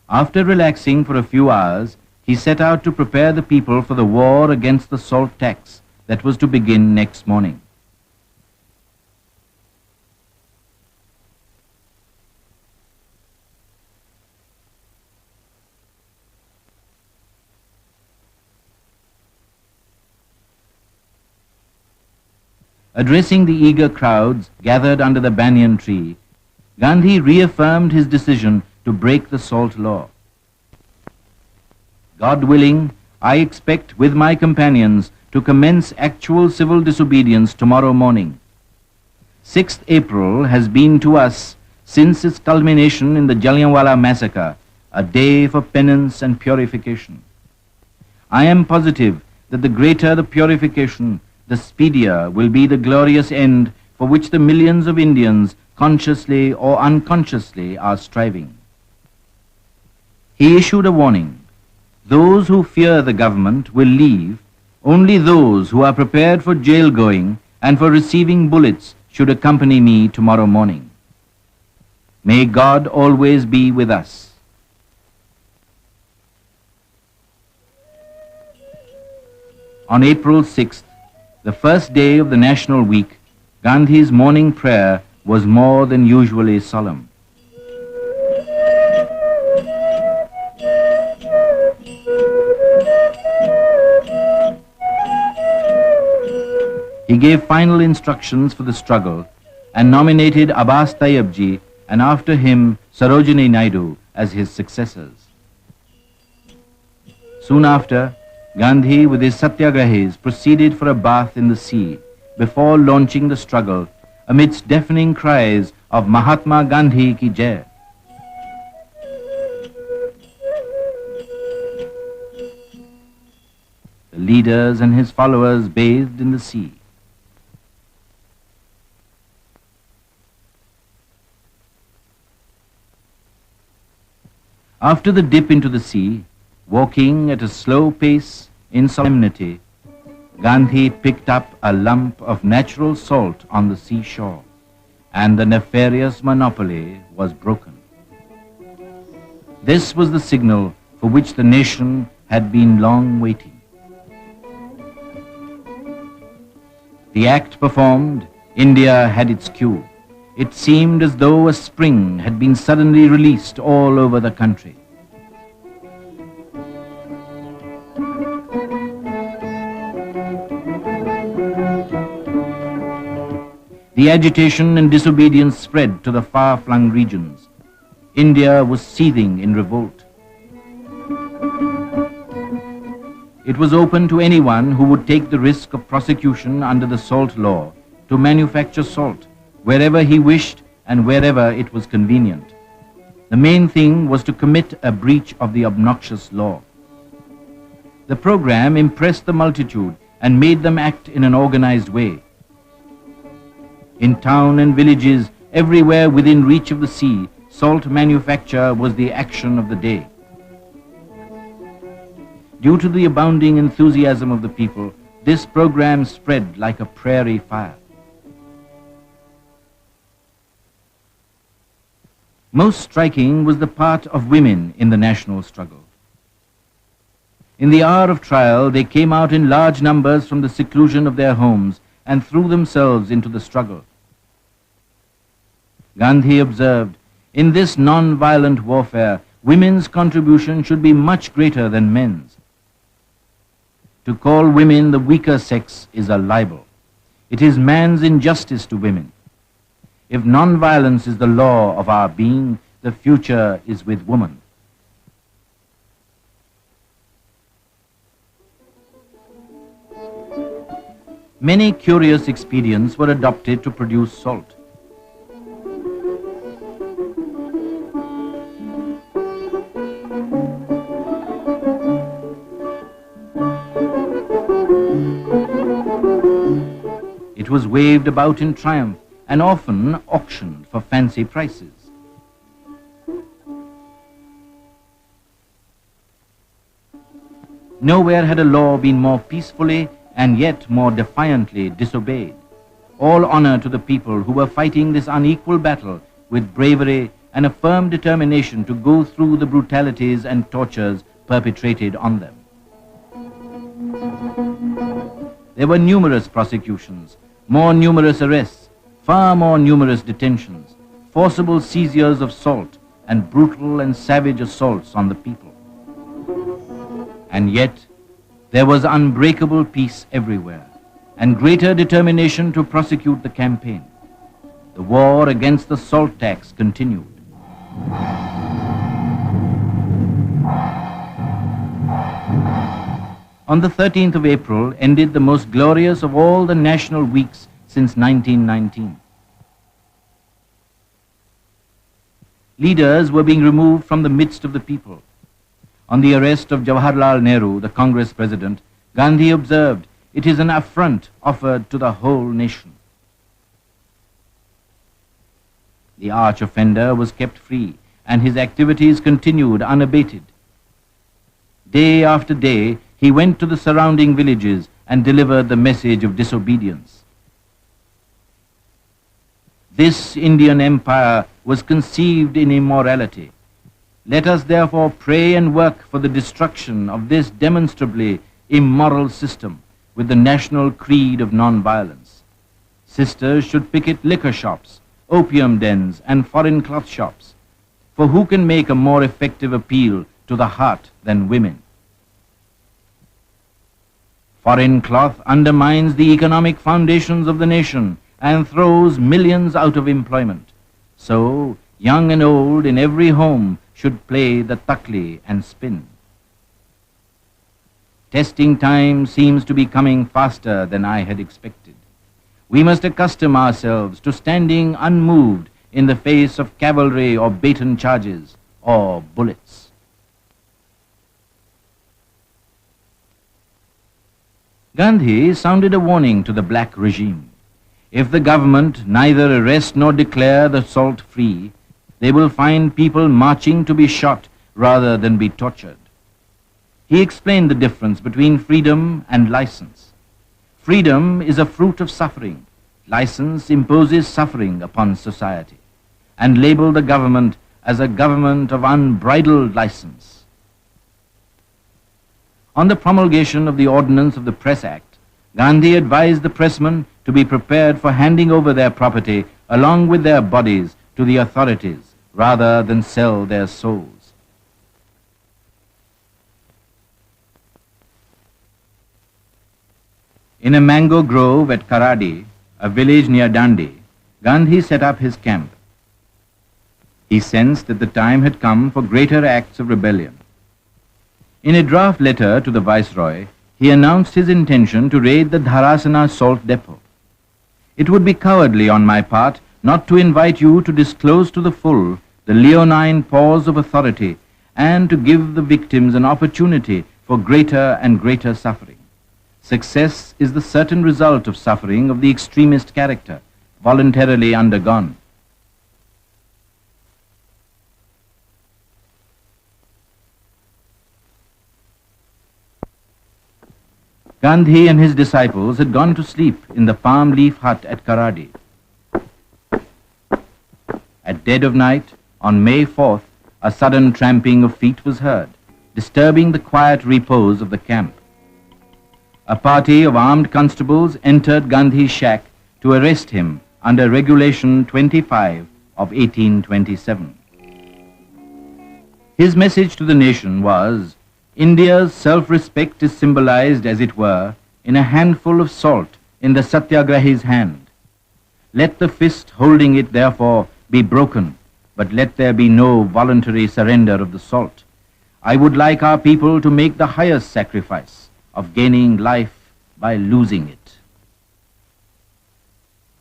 After relaxing for a few hours, he set out to prepare the people for the war against the salt tax that was to begin next morning. Addressing the eager crowds gathered under the banyan tree, Gandhi reaffirmed his decision to break the salt law. God willing, I expect with my companions to commence actual civil disobedience tomorrow morning. 6th April has been to us, since its culmination in the Jallianwala massacre, a day for penance and purification. I am positive that the greater the purification, the speedier will be the glorious end for which the millions of Indians, consciously or unconsciously, are striving. He issued a warning. Those who fear the government will leave. Only those who are prepared for jail going and for receiving bullets should accompany me tomorrow morning. May God always be with us. On April 6th, the first day of the National Week, Gandhi's morning prayer was more than usually solemn. He gave final instructions for the struggle and nominated Abbas Tayyabji and after him Sarojini Naidu as his successors. Soon after, Gandhi with his Satyagrahis proceeded for a bath in the sea before launching the struggle amidst deafening cries of Mahatma Gandhi ki jai. The leaders and his followers bathed in the sea. After the dip into the sea, walking at a slow pace in solemnity, Gandhi picked up a lump of natural salt on the seashore, and the nefarious monopoly was broken. This was the signal for which the nation had been long waiting. The act performed, India had its cue. It seemed as though a spring had been suddenly released all over the country. The agitation and disobedience spread to the far-flung regions. India was seething in revolt. It was open to anyone who would take the risk of prosecution under the salt law to manufacture salt wherever he wished and wherever it was convenient. The main thing was to commit a breach of the obnoxious law. The program impressed the multitude and made them act in an organized way. In town and villages, everywhere within reach of the sea, salt manufacture was the action of the day. Due to the abounding enthusiasm of the people, this program spread like a prairie fire. Most striking was the part of women in the national struggle. In the hour of trial, they came out in large numbers from the seclusion of their homes and threw themselves into the struggle. Gandhi observed, in this non-violent warfare, women's contribution should be much greater than men's. To call women the weaker sex is a libel. It is man's injustice to women. If non-violence is the law of our being, the future is with woman. Many curious expedients were adopted to produce salt. It was waved about in triumph and often auctioned for fancy prices. Nowhere had a law been more peacefully and yet more defiantly disobeyed. All honor to the people who were fighting this unequal battle with bravery and a firm determination to go through the brutalities and tortures perpetrated on them. There were numerous prosecutions, more numerous arrests, far more numerous detentions, forcible seizures of salt, and brutal and savage assaults on the people. And yet, there was unbreakable peace everywhere, and greater determination to prosecute the campaign. The war against the salt tax continued. On the 13th of April ended the most glorious of all the national weeks since 1919. Leaders were being removed from the midst of the people. On the arrest of Jawaharlal Nehru, the Congress president, Gandhi observed, "It is an affront offered to the whole nation." The arch offender was kept free, and his activities continued unabated. Day after day, he went to the surrounding villages and delivered the message of disobedience. This Indian empire was conceived in immorality. Let us therefore pray and work for the destruction of this demonstrably immoral system with the national creed of non-violence. Sisters should picket liquor shops, opium dens, and foreign cloth shops. For who can make a more effective appeal to the heart than women? Foreign cloth undermines the economic foundations of the nation and throws millions out of employment. So, young and old in every home should play the takli and spin. Testing time seems to be coming faster than I had expected. We must accustom ourselves to standing unmoved in the face of cavalry or baton charges or bullets. Gandhi sounded a warning to the black regime. If the government neither arrest nor declare the salt free, they will find people marching to be shot rather than be tortured. He explained the difference between freedom and license. Freedom is a fruit of suffering. License imposes suffering upon society, and labeled the government as a government of unbridled license. On the promulgation of the Ordinance of the Press Act, Gandhi advised the pressmen to be prepared for handing over their property along with their bodies to the authorities rather than sell their souls. In a mango grove at Karadi, a village near Dandi, Gandhi set up his camp. He sensed that the time had come for greater acts of rebellion. In a draft letter to the Viceroy, he announced his intention to raid the Dharasana salt depot. It would be cowardly on my part not to invite you to disclose to the full the leonine paws of authority and to give the victims an opportunity for greater and greater suffering. Success is the certain result of suffering of the extremist character, voluntarily undergone. Gandhi and his disciples had gone to sleep in the palm leaf hut at Karadi. At dead of night, on May 4th, a sudden tramping of feet was heard, disturbing the quiet repose of the camp. A party of armed constables entered Gandhi's shack to arrest him under Regulation 25 of 1827. His message to the nation was, India's self-respect is symbolized, as it were, in a handful of salt in the Satyagrahi's hand. Let the fist holding it, therefore, be broken, but let there be no voluntary surrender of the salt. I would like our people to make the highest sacrifice of gaining life by losing it.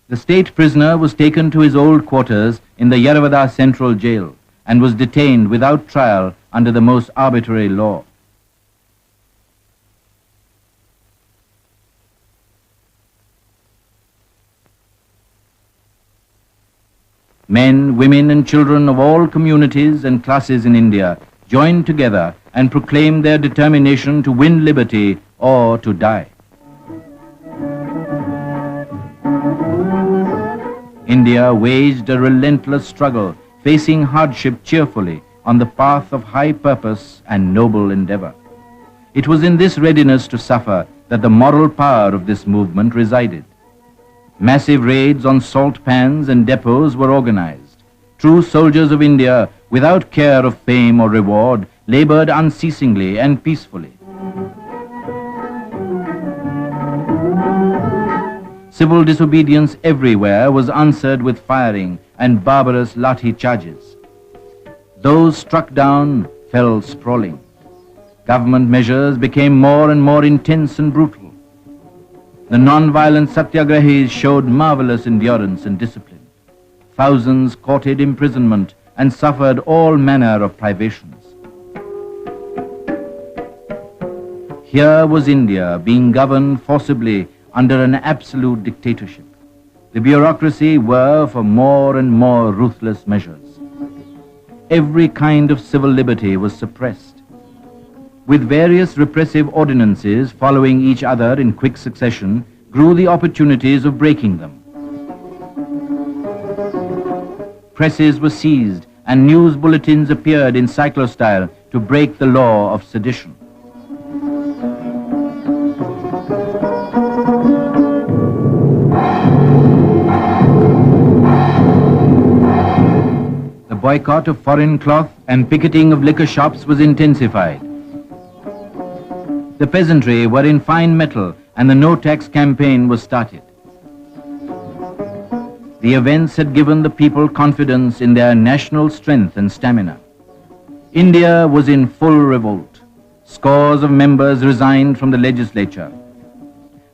The state prisoner was taken to his old quarters in the Yeravada Central Jail and was detained without trial under the most arbitrary law. Men, women, and children of all communities and classes in India joined together and proclaimed their determination to win liberty or to die. India waged a relentless struggle, facing hardship cheerfully on the path of high purpose and noble endeavor. It was in this readiness to suffer that the moral power of this movement resided. Massive raids on salt pans and depots were organized. True soldiers of India, without care of fame or reward, labored unceasingly and peacefully. Civil disobedience everywhere was answered with firing and barbarous lathi charges. Those struck down fell sprawling. Government measures became more and more intense and brutal. The non-violent Satyagrahis showed marvelous endurance and discipline. Thousands courted imprisonment and suffered all manner of privations. Here was India being governed forcibly under an absolute dictatorship. The bureaucracy were for more and more ruthless measures. Every kind of civil liberty was suppressed. With various repressive ordinances following each other in quick succession, grew the opportunities of breaking them. Presses were seized and news bulletins appeared in cyclostyle to break the law of sedition. The boycott of foreign cloth and picketing of liquor shops was intensified. The peasantry were in fine mettle and the no-tax campaign was started. The events had given the people confidence in their national strength and stamina. India was in full revolt. Scores of members resigned from the legislature.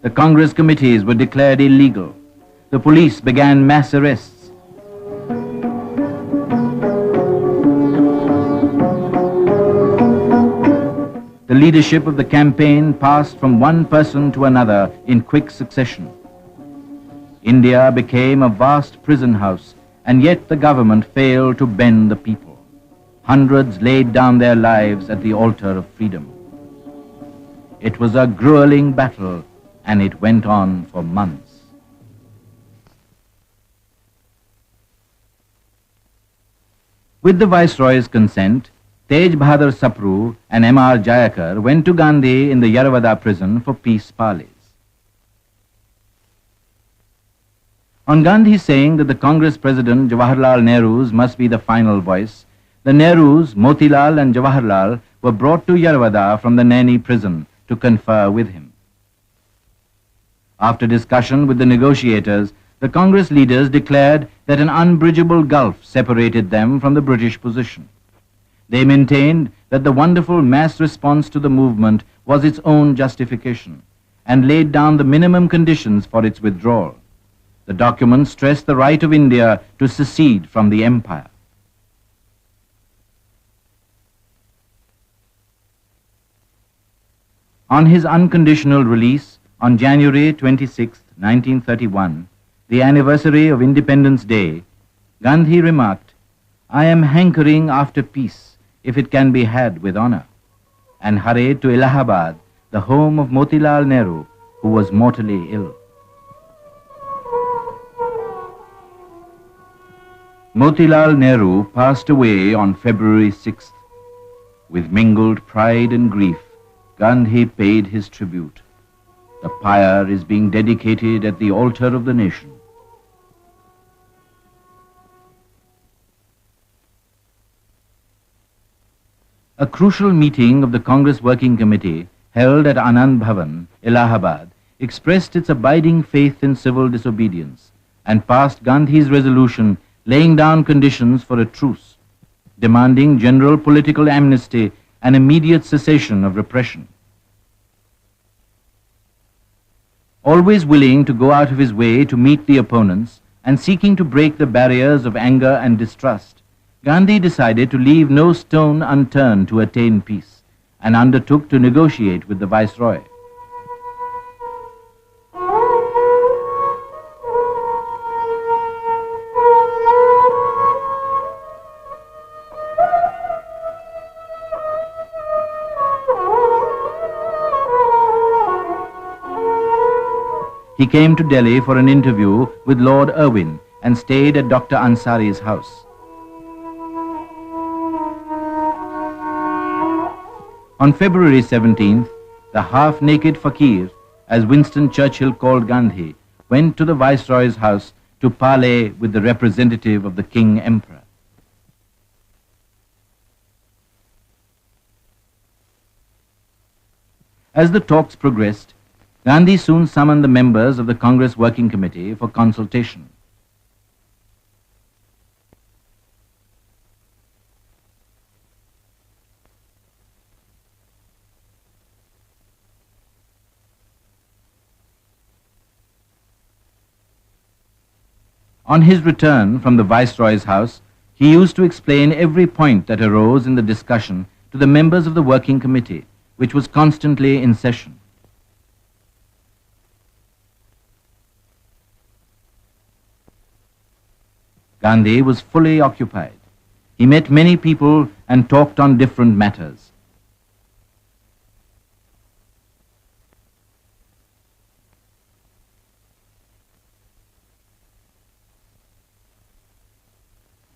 The Congress committees were declared illegal. The police began mass arrests. The leadership of the campaign passed from one person to another in quick succession. India became a vast prison house, and yet the government failed to bend the people. Hundreds laid down their lives at the altar of freedom. It was a grueling battle, and it went on for months. With the Viceroy's consent, Tej Bahadur Sapru and M.R. Jayakar went to Gandhi in the Yaravada prison for peace parleys. On Gandhi saying that the Congress President Jawaharlal Nehru's must be the final voice, the Nehrus, Motilal and Jawaharlal were brought to Yaravada from the Naini prison to confer with him. After discussion with the negotiators, the Congress leaders declared that an unbridgeable gulf separated them from the British position. They maintained that the wonderful mass response to the movement was its own justification and laid down the minimum conditions for its withdrawal. The document stressed the right of India to secede from the empire. On his unconditional release on January 26, 1931, the anniversary of Independence Day, Gandhi remarked, "I am hankering after peace, if it can be had with honor," and hurried to Allahabad, the home of Motilal Nehru, who was mortally ill. Motilal Nehru passed away on February 6th. With mingled pride and grief, Gandhi paid his tribute. The pyre is being dedicated at the altar of the nation. A crucial meeting of the Congress Working Committee held at Anand Bhavan, Allahabad, expressed its abiding faith in civil disobedience and passed Gandhi's resolution laying down conditions for a truce, demanding general political amnesty and immediate cessation of repression. Always willing to go out of his way to meet the opponents and seeking to break the barriers of anger and distrust, Gandhi decided to leave no stone unturned to attain peace and undertook to negotiate with the Viceroy. He came to Delhi for an interview with Lord Irwin and stayed at Dr. Ansari's house. On February 17th, the half-naked fakir, as Winston Churchill called Gandhi, went to the Viceroy's house to parley with the representative of the King Emperor. As the talks progressed, Gandhi soon summoned the members of the Congress Working Committee for consultation. On his return from the Viceroy's house, he used to explain every point that arose in the discussion to the members of the Working Committee, which was constantly in session. Gandhi was fully occupied. He met many people and talked on different matters.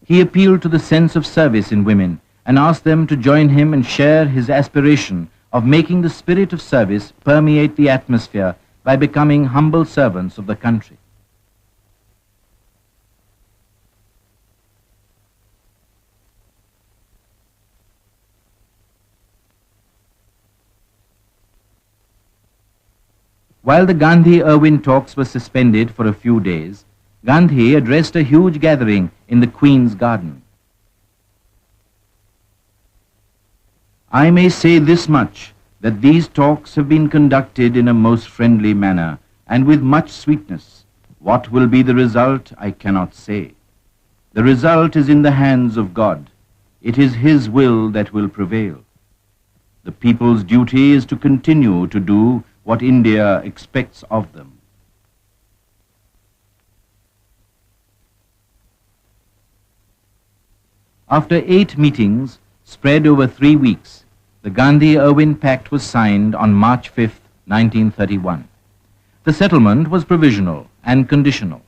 He appealed to the sense of service in women and asked them to join him and share his aspiration of making the spirit of service permeate the atmosphere by becoming humble servants of the country. While the Gandhi-Irwin talks were suspended for a few days, Gandhi addressed a huge gathering in the Queen's Garden. I may say this much, that these talks have been conducted in a most friendly manner and with much sweetness. What will be the result, I cannot say. The result is in the hands of God. It is His will that will prevail. The people's duty is to continue to do what India expects of them. After 8 meetings, spread over 3 weeks, the Gandhi-Irwin Pact was signed on March 5, 1931. The settlement was provisional and conditional.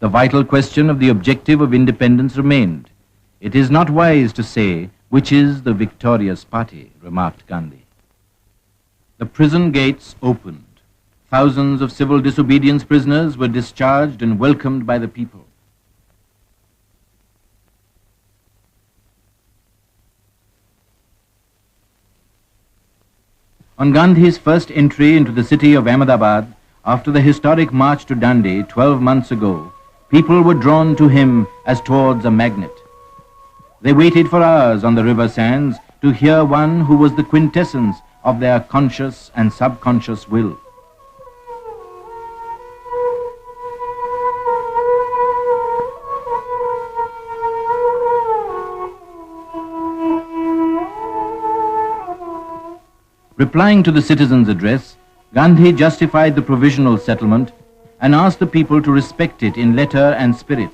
The vital question of the objective of independence remained. It is not wise to say which is the victorious party, remarked Gandhi. The prison gates opened. Thousands of civil disobedience prisoners were discharged and welcomed by the people. On Gandhi's first entry into the city of Ahmedabad, after the historic march to Dandi 12 months ago, people were drawn to him as towards a magnet. They waited for hours on the river sands to hear one who was the quintessence of their conscious and subconscious will. Replying to the citizens' address, Gandhi justified the provisional settlement and asked the people to respect it in letter and spirit,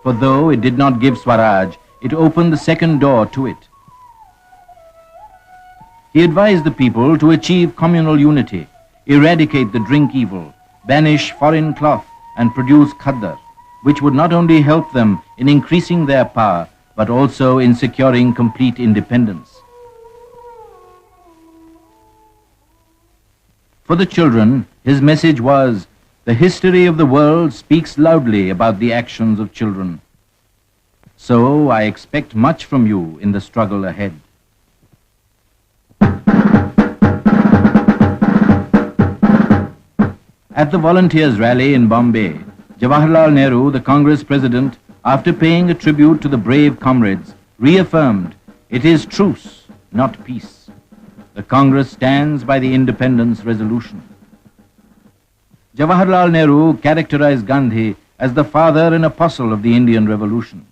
for though it did not give Swaraj, it opened the second door to it. He advised the people to achieve communal unity, eradicate the drink evil, banish foreign cloth, and produce khaddar, which would not only help them in increasing their power, but also in securing complete independence. For the children, his message was, the history of the world speaks loudly about the actions of children. So I expect much from you in the struggle ahead. At the volunteers' rally in Bombay, Jawaharlal Nehru, the Congress president, after paying a tribute to the brave comrades, reaffirmed, it is truce, not peace. The Congress stands by the independence resolution. Jawaharlal Nehru characterized Gandhi as the father and apostle of the Indian Revolution.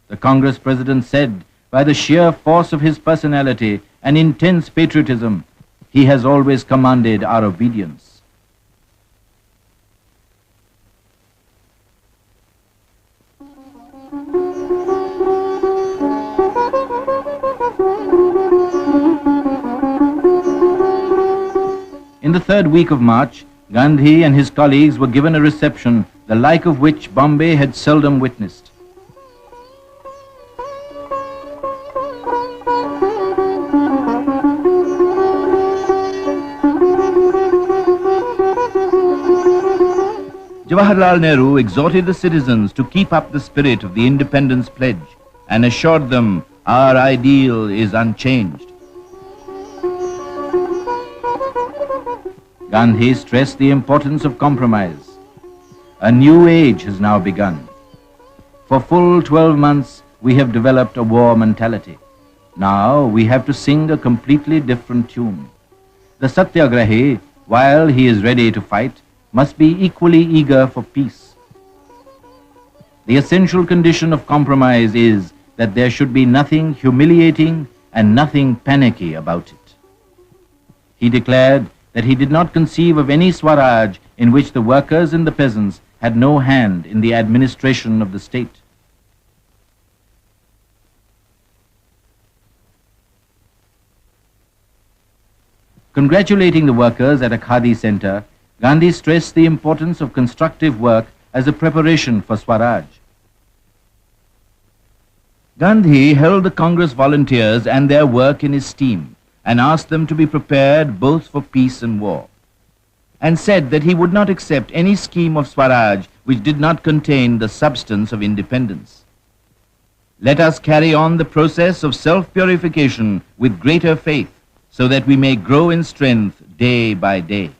The Congress president said, by the sheer force of his personality and intense patriotism, he has always commanded our obedience. In the third week of March, Gandhi and his colleagues were given a reception, the like of which Bombay had seldom witnessed. Jawaharlal Nehru exhorted the citizens to keep up the spirit of the independence pledge and assured them, our ideal is unchanged. Gandhi stressed the importance of compromise. A new age has now begun. For full 12 months, we have developed a war mentality. Now we have to sing a completely different tune. The Satyagrahi, while he is ready to fight, must be equally eager for peace. The essential condition of compromise is that there should be nothing humiliating and nothing panicky about it. He declared that he did not conceive of any Swaraj in which the workers and the peasants had no hand in the administration of the state. Congratulating the workers at a Khadi center, Gandhi stressed the importance of constructive work as a preparation for Swaraj. Gandhi held the Congress volunteers and their work in esteem and asked them to be prepared both for peace and war, and said that he would not accept any scheme of Swaraj which did not contain the substance of independence. Let us carry on the process of self-purification with greater faith so that we may grow in strength day by day.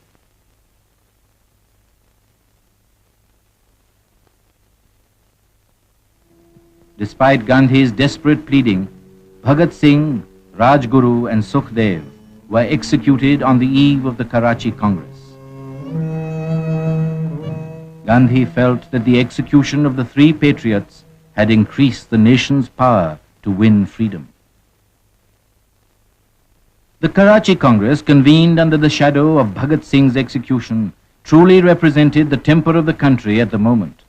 Despite Gandhi's desperate pleading, Bhagat Singh, Rajguru and Sukhdev were executed on the eve of the Karachi Congress. Gandhi felt that the execution of the three patriots had increased the nation's power to win freedom. The Karachi Congress, convened under the shadow of Bhagat Singh's execution, truly represented the temper of the country at the moment.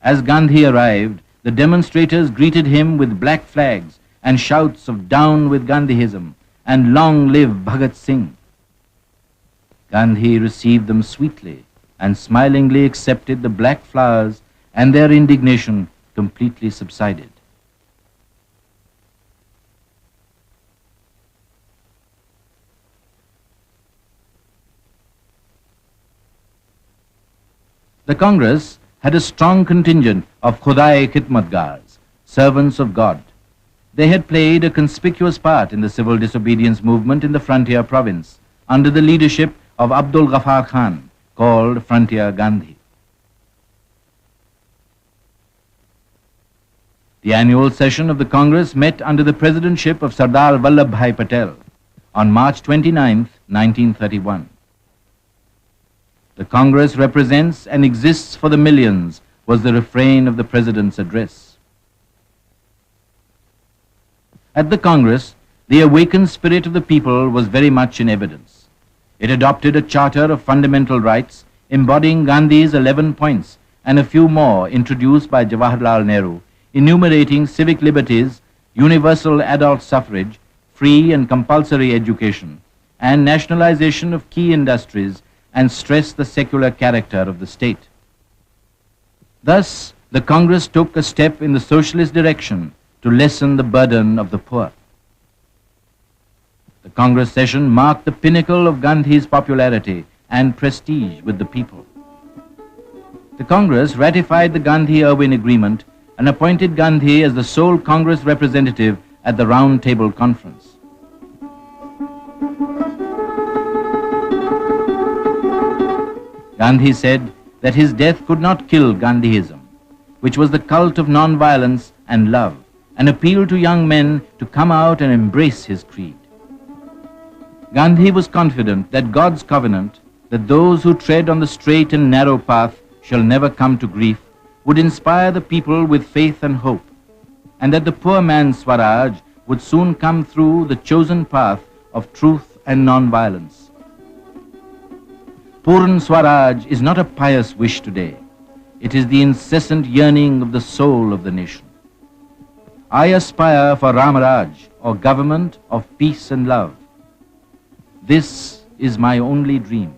As Gandhi arrived, the demonstrators greeted him with black flags and shouts of "Down with Gandhiism" and "Long live Bhagat Singh." Gandhi received them sweetly and smilingly accepted the black flowers, and their indignation completely subsided. The Congress had a strong contingent of Khudai Khidmatgars, servants of God. They had played a conspicuous part in the civil disobedience movement in the frontier province under the leadership of Abdul Ghaffar Khan, called Frontier Gandhi. The annual session of the Congress met under the presidentship of Sardar Vallabhbhai Patel on March 29, 1931. "The Congress represents and exists for the millions" was the refrain of the President's address. At the Congress, the awakened spirit of the people was very much in evidence. It adopted a charter of fundamental rights embodying Gandhi's 11 points and a few more introduced by Jawaharlal Nehru, enumerating civic liberties, universal adult suffrage, free and compulsory education, and nationalization of key industries, and stressed the secular character of the state. Thus, the Congress took a step in the socialist direction to lessen the burden of the poor. The Congress session marked the pinnacle of Gandhi's popularity and prestige with the people. The Congress ratified the Gandhi-Irwin Agreement and appointed Gandhi as the sole Congress representative at the Round Table Conference. Gandhi said that his death could not kill Gandhiism, which was the cult of non-violence and love, and appealed to young men to come out and embrace his creed. Gandhi was confident that God's covenant, that those who tread on the straight and narrow path shall never come to grief, would inspire the people with faith and hope, and that the poor man's Swaraj would soon come through the chosen path of truth and non-violence. Purn Swaraj is not a pious wish today. It is the incessant yearning of the soul of the nation. I aspire for Ramaraj, or government of peace and love. This is my only dream.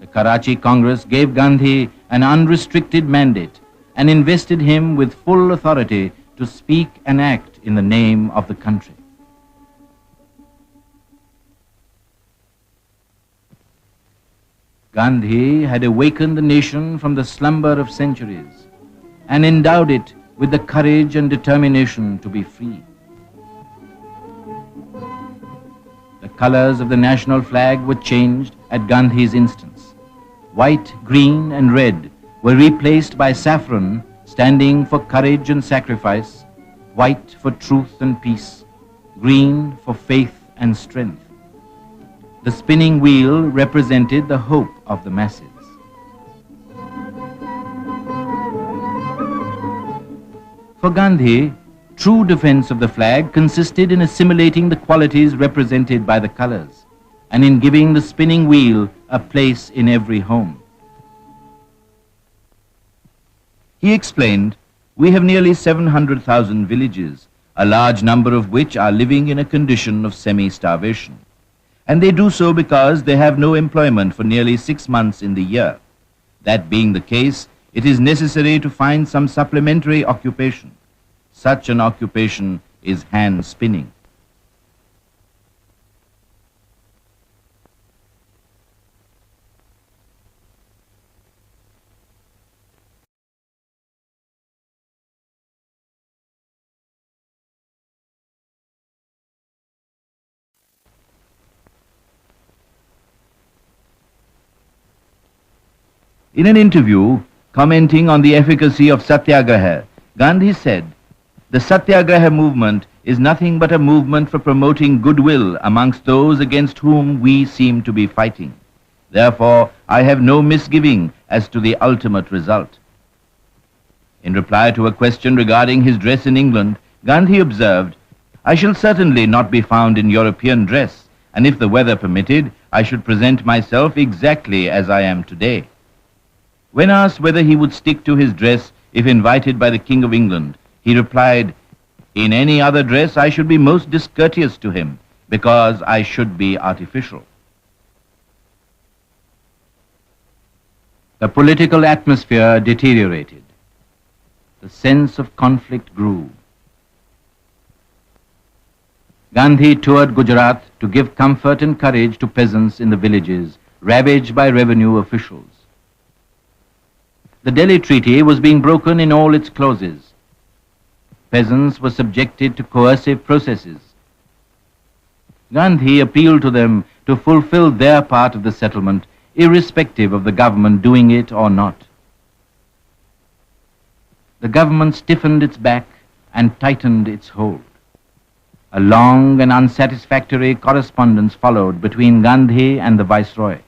The Karachi Congress gave Gandhi an unrestricted mandate and invested him with full authority to speak and act in the name of the country. Gandhi had awakened the nation from the slumber of centuries and endowed it with the courage and determination to be free. The colors of the national flag were changed at Gandhi's instance. White, green, and red were replaced by saffron, standing for courage and sacrifice, white for truth and peace, green for faith and strength. The spinning wheel represented the hope of the masses. For Gandhi, true defense of the flag consisted in assimilating the qualities represented by the colors and in giving the spinning wheel a place in every home. He explained, "We have nearly 700,000 villages, a large number of which are living in a condition of semi-starvation. And they do so because they have no employment for nearly 6 months in the year. That being the case, it is necessary to find some supplementary occupation. Such an occupation is hand spinning." In an interview commenting on the efficacy of Satyagraha, Gandhi said, "The Satyagraha movement is nothing but a movement for promoting goodwill amongst those against whom we seem to be fighting. Therefore, I have no misgiving as to the ultimate result." In reply to a question regarding his dress in England, Gandhi observed, "I shall certainly not be found in European dress, and if the weather permitted, I should present myself exactly as I am today." When asked whether he would stick to his dress if invited by the King of England, he replied, "In any other dress I should be most discourteous to him, because I should be artificial." The political atmosphere deteriorated. The sense of conflict grew. Gandhi toured Gujarat to give comfort and courage to peasants in the villages ravaged by revenue officials. The Delhi Treaty was being broken in all its clauses. Peasants were subjected to coercive processes. Gandhi appealed to them to fulfill their part of the settlement, irrespective of the government doing it or not. The government stiffened its back and tightened its hold. A long and unsatisfactory correspondence followed between Gandhi and the Viceroy.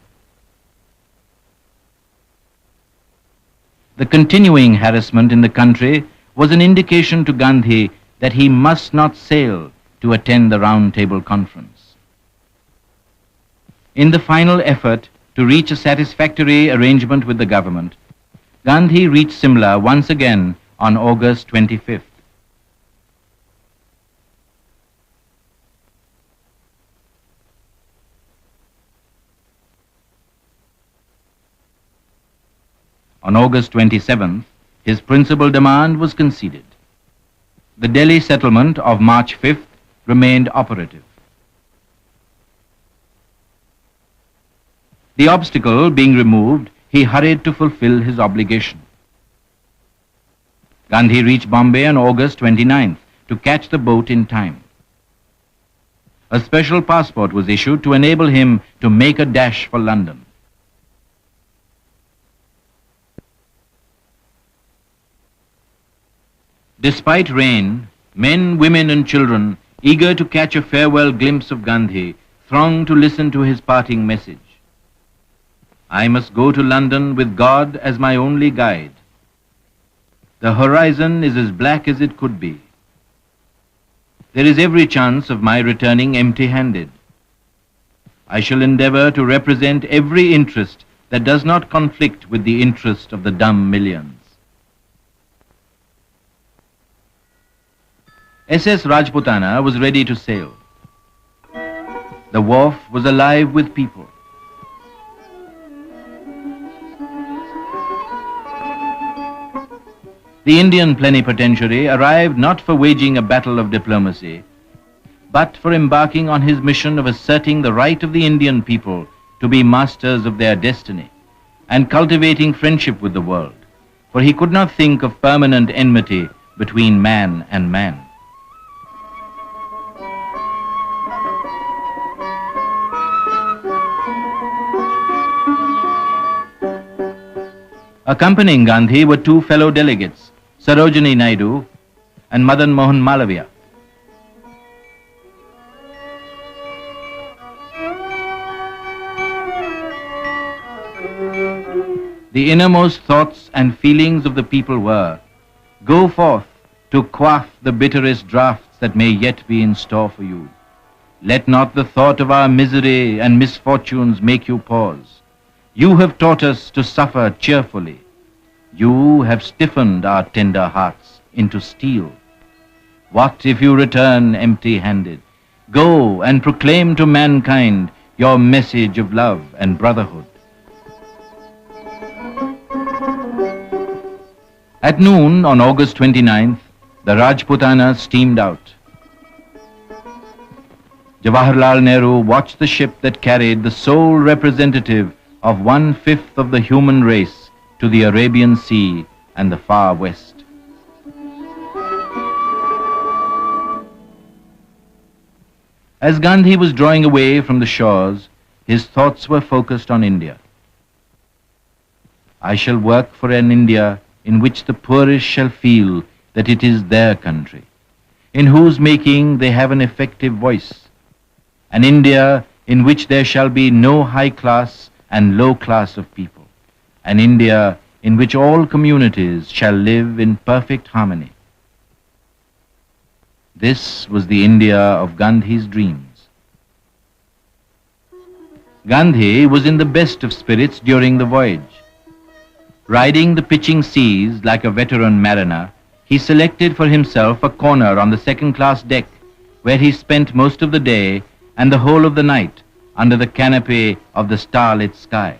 The continuing harassment in the country was an indication to Gandhi that he must not sail to attend the Round Table Conference. In the final effort to reach a satisfactory arrangement with the government, Gandhi reached Simla once again on August 25th. On August 27th, his principal demand was conceded. The Delhi settlement of March 5th remained operative. The obstacle being removed, he hurried to fulfill his obligation. Gandhi reached Bombay on August 29th to catch the boat in time. A special passport was issued to enable him to make a dash for London. Despite rain, men, women and children, eager to catch a farewell glimpse of Gandhi, thronged to listen to his parting message. "I must go to London with God as my only guide. The horizon is as black as it could be. There is every chance of my returning empty-handed. I shall endeavor to represent every interest that does not conflict with the interest of the dumb millions." SS Rajputana was ready to sail. The wharf was alive with people. The Indian plenipotentiary arrived not for waging a battle of diplomacy, but for embarking on his mission of asserting the right of the Indian people to be masters of their destiny and cultivating friendship with the world, for he could not think of permanent enmity between man and man. Accompanying Gandhi were two fellow delegates, Sarojini Naidu and Madan Mohan Malaviya. The innermost thoughts and feelings of the people were, "Go forth to quaff the bitterest draughts that may yet be in store for you. Let not the thought of our misery and misfortunes make you pause. You have taught us to suffer cheerfully. You have stiffened our tender hearts into steel. What if you return empty-handed? Go and proclaim to mankind your message of love and brotherhood." At noon on August 29th, the Rajputana steamed out. Jawaharlal Nehru watched the ship that carried the sole representative of 1/5 of the human race to the Arabian Sea and the far west. As Gandhi was drawing away from the shores, his thoughts were focused on India. "I shall work for an India in which the poorest shall feel that it is their country, in whose making they have an effective voice, an India in which there shall be no high class and low class of people, an India in which all communities shall live in perfect harmony. This was the India of Gandhi's dreams. Gandhi was in the best of spirits during the voyage. Riding the pitching seas like a veteran mariner, he selected for himself a corner on the second-class deck, where he spent most of the day and the whole of the night under the canopy of the starlit sky.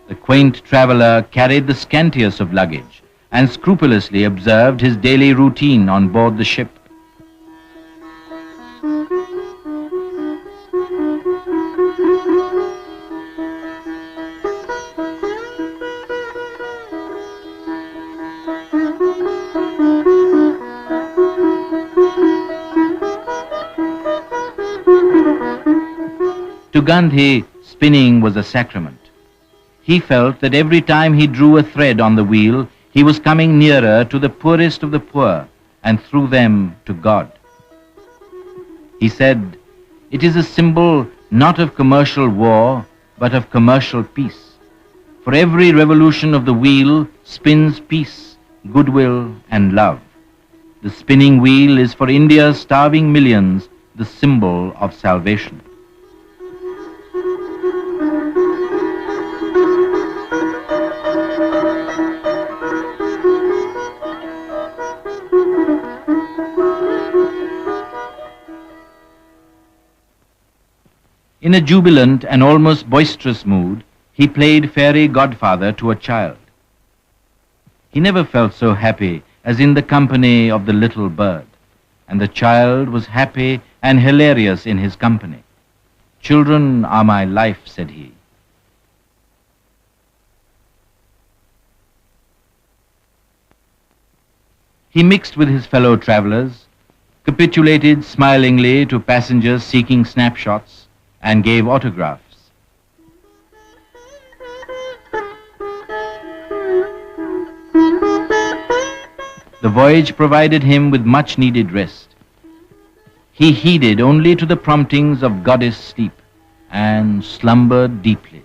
The quaint traveler carried the scantiest of luggage and scrupulously observed his daily routine on board the ship. To Gandhi, spinning was a sacrament. He felt that every time he drew a thread on the wheel, he was coming nearer to the poorest of the poor and through them to God. He said, "It is a symbol not of commercial war, but of commercial peace. For every revolution of the wheel spins peace, goodwill, and love. The spinning wheel is for India's starving millions the symbol of salvation." In a jubilant and almost boisterous mood, he played fairy godfather to a child. He never felt so happy as in the company of the little bird, and the child was happy and hilarious in his company. "Children are my life," said he. He mixed with his fellow travelers, capitulated smilingly to passengers seeking snapshots, and gave autographs. The voyage provided him with much needed rest. He heeded only to the promptings of goddess sleep and slumbered deeply.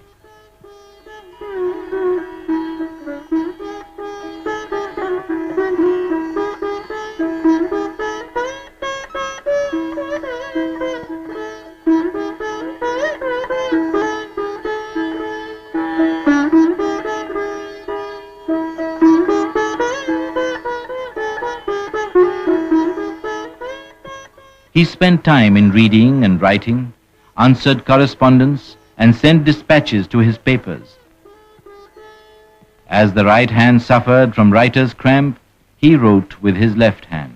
He spent time in reading and writing, answered correspondence, and sent dispatches to his papers. As the right hand suffered from writer's cramp, he wrote with his left hand.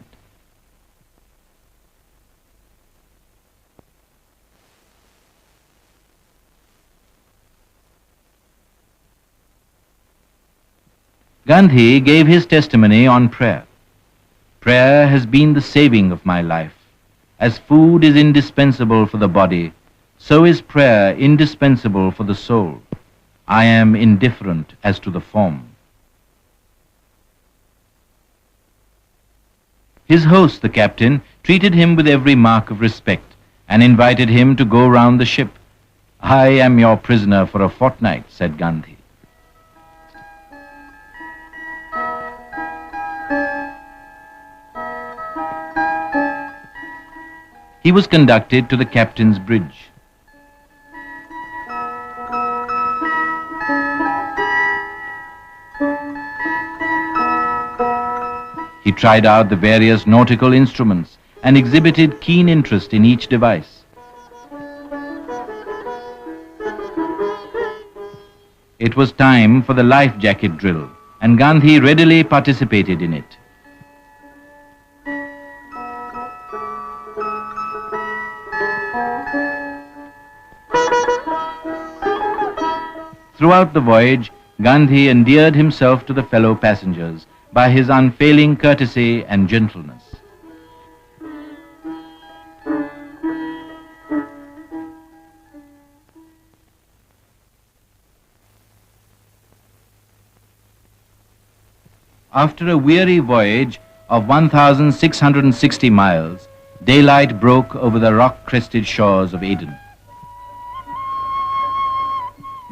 Gandhi gave his testimony on prayer. "Prayer has been the saving of my life. As food is indispensable for the body, so is prayer indispensable for the soul. I am indifferent as to the form." His host, the captain, treated him with every mark of respect and invited him to go round the ship. "I am your prisoner for a fortnight," said Gandhi. He was conducted to the captain's bridge. He tried out the various nautical instruments and exhibited keen interest in each device. It was time for the life jacket drill, and Gandhi readily participated in it. Throughout the voyage, Gandhi endeared himself to the fellow passengers by his unfailing courtesy and gentleness. After a weary voyage of 1,660 miles, daylight broke over the rock-crested shores of Aden.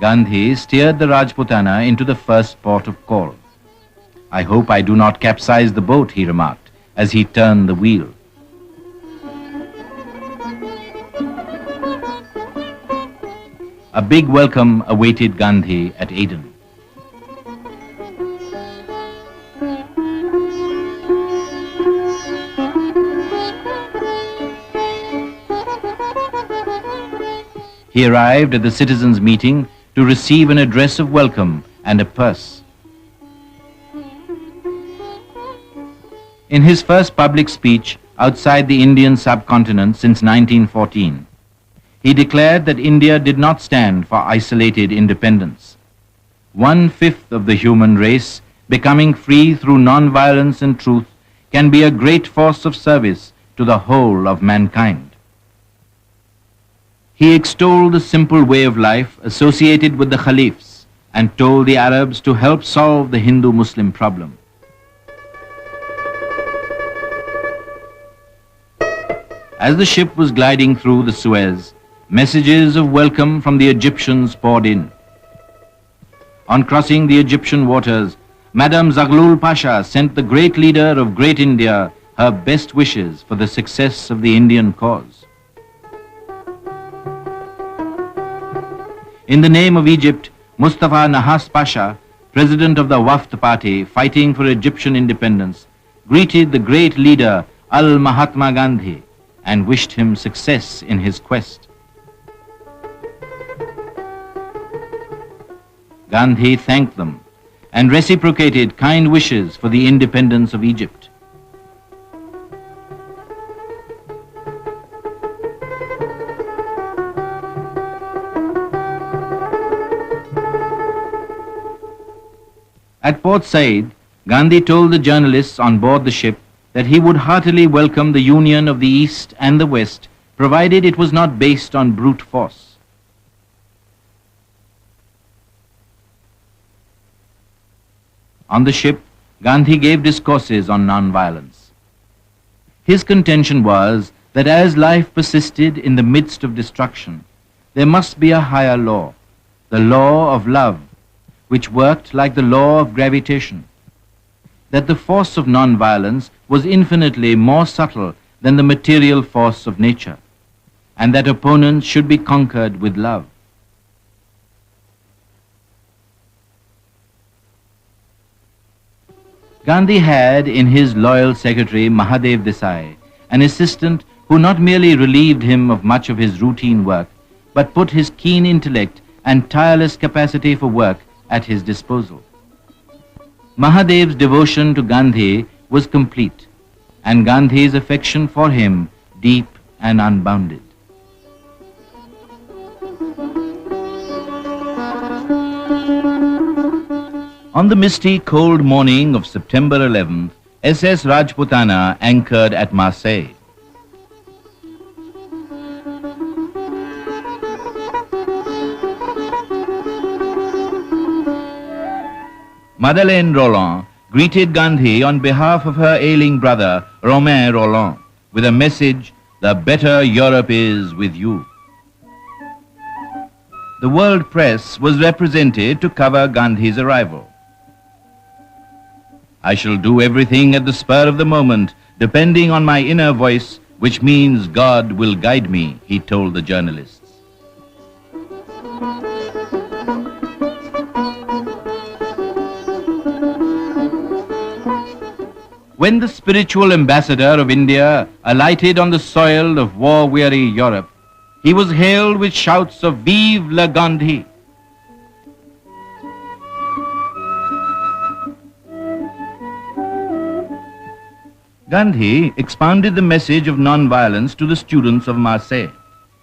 Gandhi steered the Rajputana into the first port of call. "I hope I do not capsize the boat," he remarked, as he turned the wheel. A big welcome awaited Gandhi at Aden. He arrived at the citizens' meeting to receive an address of welcome and a purse. In his first public speech outside the Indian subcontinent since 1914, he declared that India did not stand for isolated independence. 1/5 of the human race becoming free through non-violence and truth can be a great force of service to the whole of mankind. He extolled the simple way of life associated with the Caliphs and told the Arabs to help solve the Hindu-Muslim problem. As the ship was gliding through the Suez, messages of welcome from the Egyptians poured in. On crossing the Egyptian waters, Madame Zaghlul Pasha sent the great leader of Great India her best wishes for the success of the Indian cause. In the name of Egypt, Mustafa Nahas Pasha, president of the Wafd party fighting for Egyptian independence, greeted the great leader Mahatma Gandhi and wished him success in his quest. Gandhi thanked them and reciprocated kind wishes for the independence of Egypt. At Port Said, Gandhi told the journalists on board the ship that he would heartily welcome the union of the East and the West, provided it was not based on brute force. On the ship, Gandhi gave discourses on non-violence. His contention was that as life persisted in the midst of destruction, there must be a higher law, the law of love, which worked like the law of gravitation, that the force of non-violence was infinitely more subtle than the material force of nature, and that opponents should be conquered with love. Gandhi had in his loyal secretary Mahadev Desai an assistant who not merely relieved him of much of his routine work, but put his keen intellect and tireless capacity for work at his disposal. Mahadev's devotion to Gandhi was complete, and Gandhi's affection for him deep and unbounded. On the misty, cold morning of September 11th, SS Rajputana anchored at Marseille. Madeleine Roland greeted Gandhi on behalf of her ailing brother, Romain Roland, with a message, "The better Europe is with you." The world press was represented to cover Gandhi's arrival. "I shall do everything at the spur of the moment, depending on my inner voice, which means God will guide me," he told the journalists. When the spiritual ambassador of India alighted on the soil of war-weary Europe, he was hailed with shouts of "Vive la Gandhi!" Gandhi expounded the message of non-violence to the students of Marseille,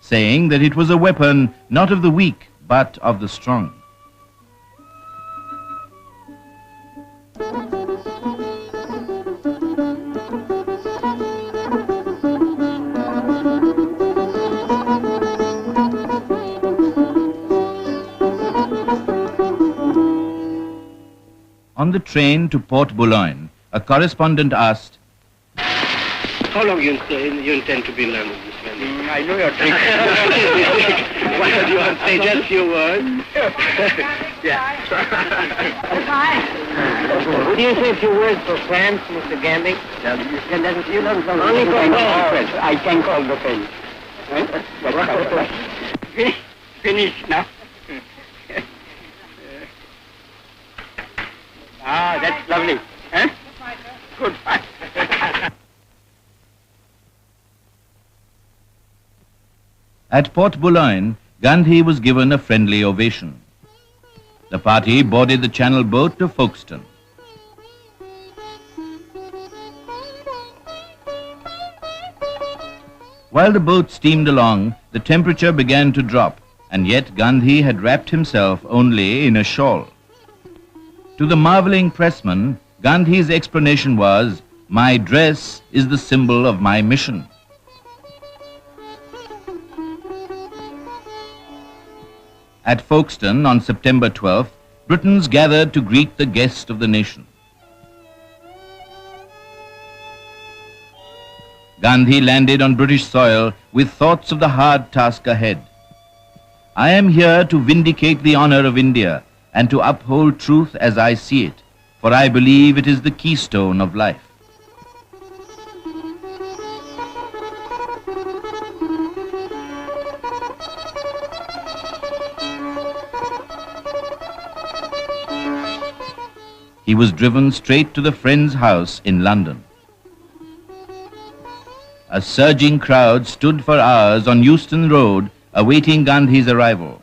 saying that it was a weapon not of the weak, but of the strong. On the train to Port Boulogne, a correspondent asked, How long you intend to be in London, Miss Gandhi? I know your trick. Why don't you want to say just a few words? Would you say a few words for France, Mr. Gandhi? Only for French. I can call the French. Finish now. That's lovely. Huh? Goodbye. At Port Boulogne, Gandhi was given a friendly ovation. The party boarded the Channel boat to Folkestone. While the boat steamed along, the temperature began to drop, and yet Gandhi had wrapped himself only in a shawl. To the marveling pressman, Gandhi's explanation was, "My dress is the symbol of my mission." At Folkestone on September 12th, Britons gathered to greet the guest of the nation. Gandhi landed on British soil with thoughts of the hard task ahead. "I am here to vindicate the honor of India and to uphold truth as I see it, for I believe it is the keystone of life." He was driven straight to the Friends' house in London. A surging crowd stood for hours on Euston Road awaiting Gandhi's arrival.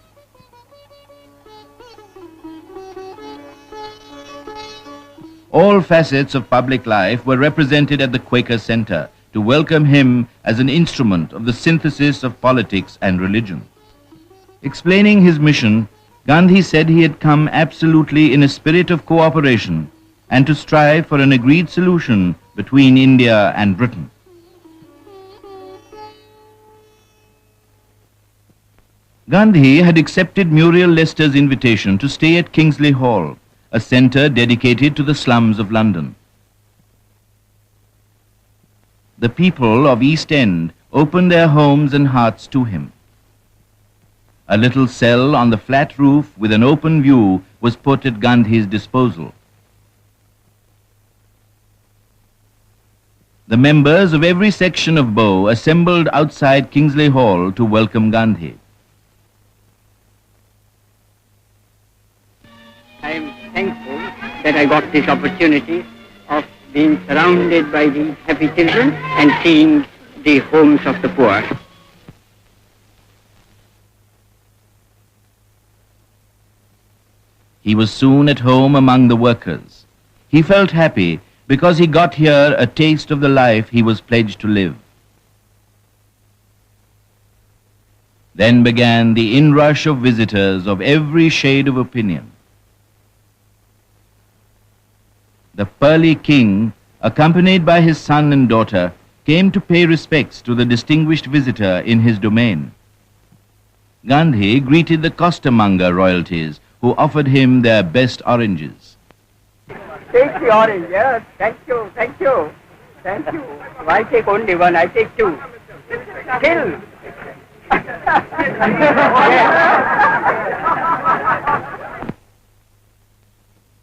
All facets of public life were represented at the Quaker Center to welcome him as an instrument of the synthesis of politics and religion. Explaining his mission, Gandhi said he had come absolutely in a spirit of cooperation and to strive for an agreed solution between India and Britain. Gandhi had accepted Muriel Leicester's invitation to stay at Kingsley Hall, a centre dedicated to the slums of London. The people of East End opened their homes and hearts to him. A little cell on the flat roof with an open view was put at Gandhi's disposal. The members of every section of Bow assembled outside Kingsley Hall to welcome Gandhi. I am thankful that I got this opportunity of being surrounded by these happy children and seeing the homes of the poor. He was soon at home among the workers. He felt happy because he got here a taste of the life he was pledged to live. Then began the inrush of visitors of every shade of opinion. The Pearly King, accompanied by his son and daughter, came to pay respects to the distinguished visitor in his domain. Gandhi greeted the costermonger royalties who offered him their best oranges. Take the orange, yes. Thank you, thank you, thank you. I take only one, I take two. Kill.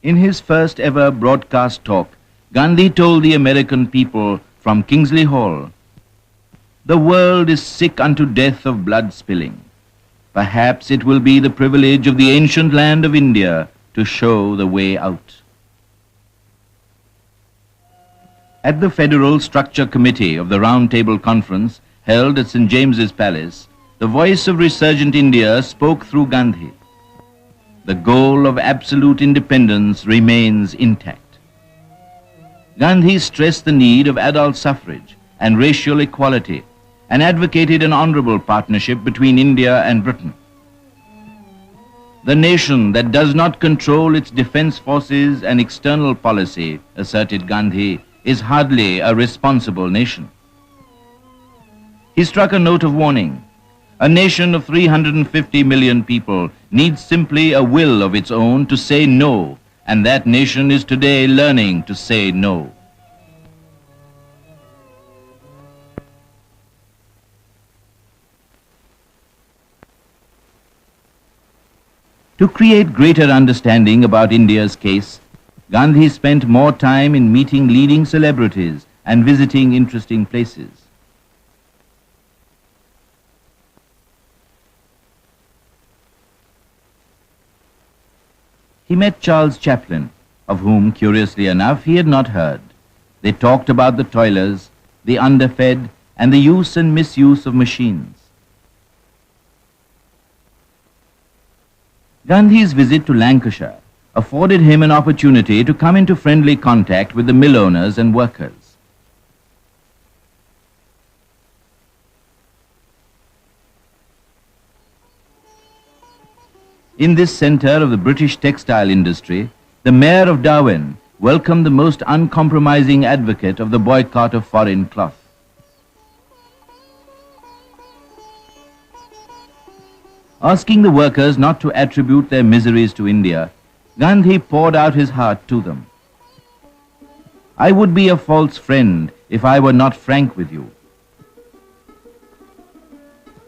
In his first ever broadcast talk, Gandhi told the American people from Kingsley Hall, "The world is sick unto death of blood spilling. Perhaps it will be the privilege of the ancient land of India to show the way out." At the Federal Structure Committee of the Round Table Conference held at St. James's Palace, the voice of resurgent India spoke through Gandhi. The goal of absolute independence remains intact. Gandhi stressed the need of adult suffrage and racial equality and advocated an honorable partnership between India and Britain. "The nation that does not control its defense forces and external policy," asserted Gandhi, "is hardly a responsible nation." He struck a note of warning. A nation of 350 million people needs simply a will of its own to say no and that nation is today learning to say no. To create greater understanding about India's case, Gandhi spent more time in meeting leading celebrities and visiting interesting places. He met Charles Chaplin, of whom, curiously enough, he had not heard. They talked about the toilers, the underfed, and the use and misuse of machines. Gandhi's visit to Lancashire afforded him an opportunity to come into friendly contact with the mill owners and workers. In this centre of the British textile industry, the Mayor of Darwin welcomed the most uncompromising advocate of the boycott of foreign cloth. Asking the workers not to attribute their miseries to India, Gandhi poured out his heart to them. I would be a false friend if I were not frank with you.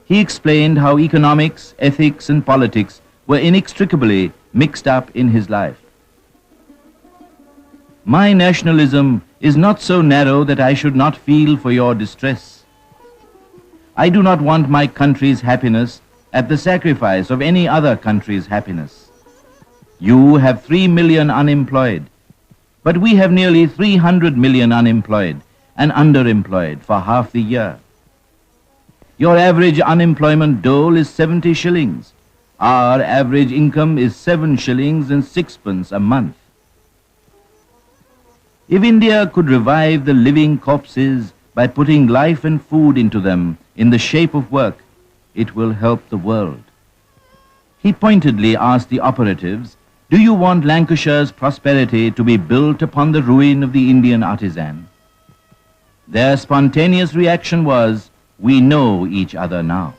He explained how economics, ethics, and politics were inextricably mixed up in his life. My nationalism is not so narrow that I should not feel for your distress. I do not want my country's happiness at the sacrifice of any other country's happiness. You have 3 million unemployed, but we have nearly 300 million unemployed and underemployed for half the year. Your average unemployment dole is 70 shillings. Our average income is 7 shillings and sixpence a month. If India could revive the living corpses by putting life and food into them in the shape of work, it will help the world. He pointedly asked the operatives, do you want Lancashire's prosperity to be built upon the ruin of the Indian artisan? Their spontaneous reaction was, we know each other now.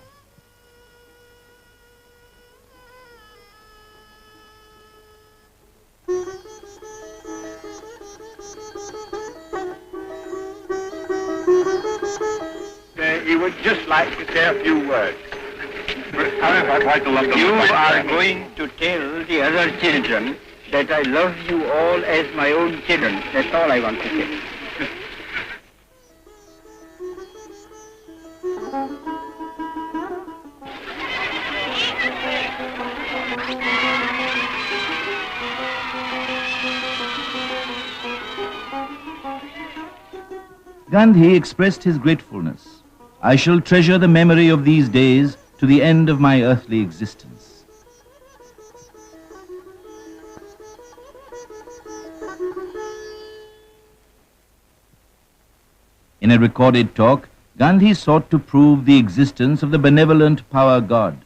He would just like to say a few words. I'd like to love them. You are going to tell the other children that I love you all as my own children. That's all I want to say. Gandhi expressed his gratefulness. I shall treasure the memory of these days to the end of my earthly existence. In a recorded talk, Gandhi sought to prove the existence of the benevolent power God.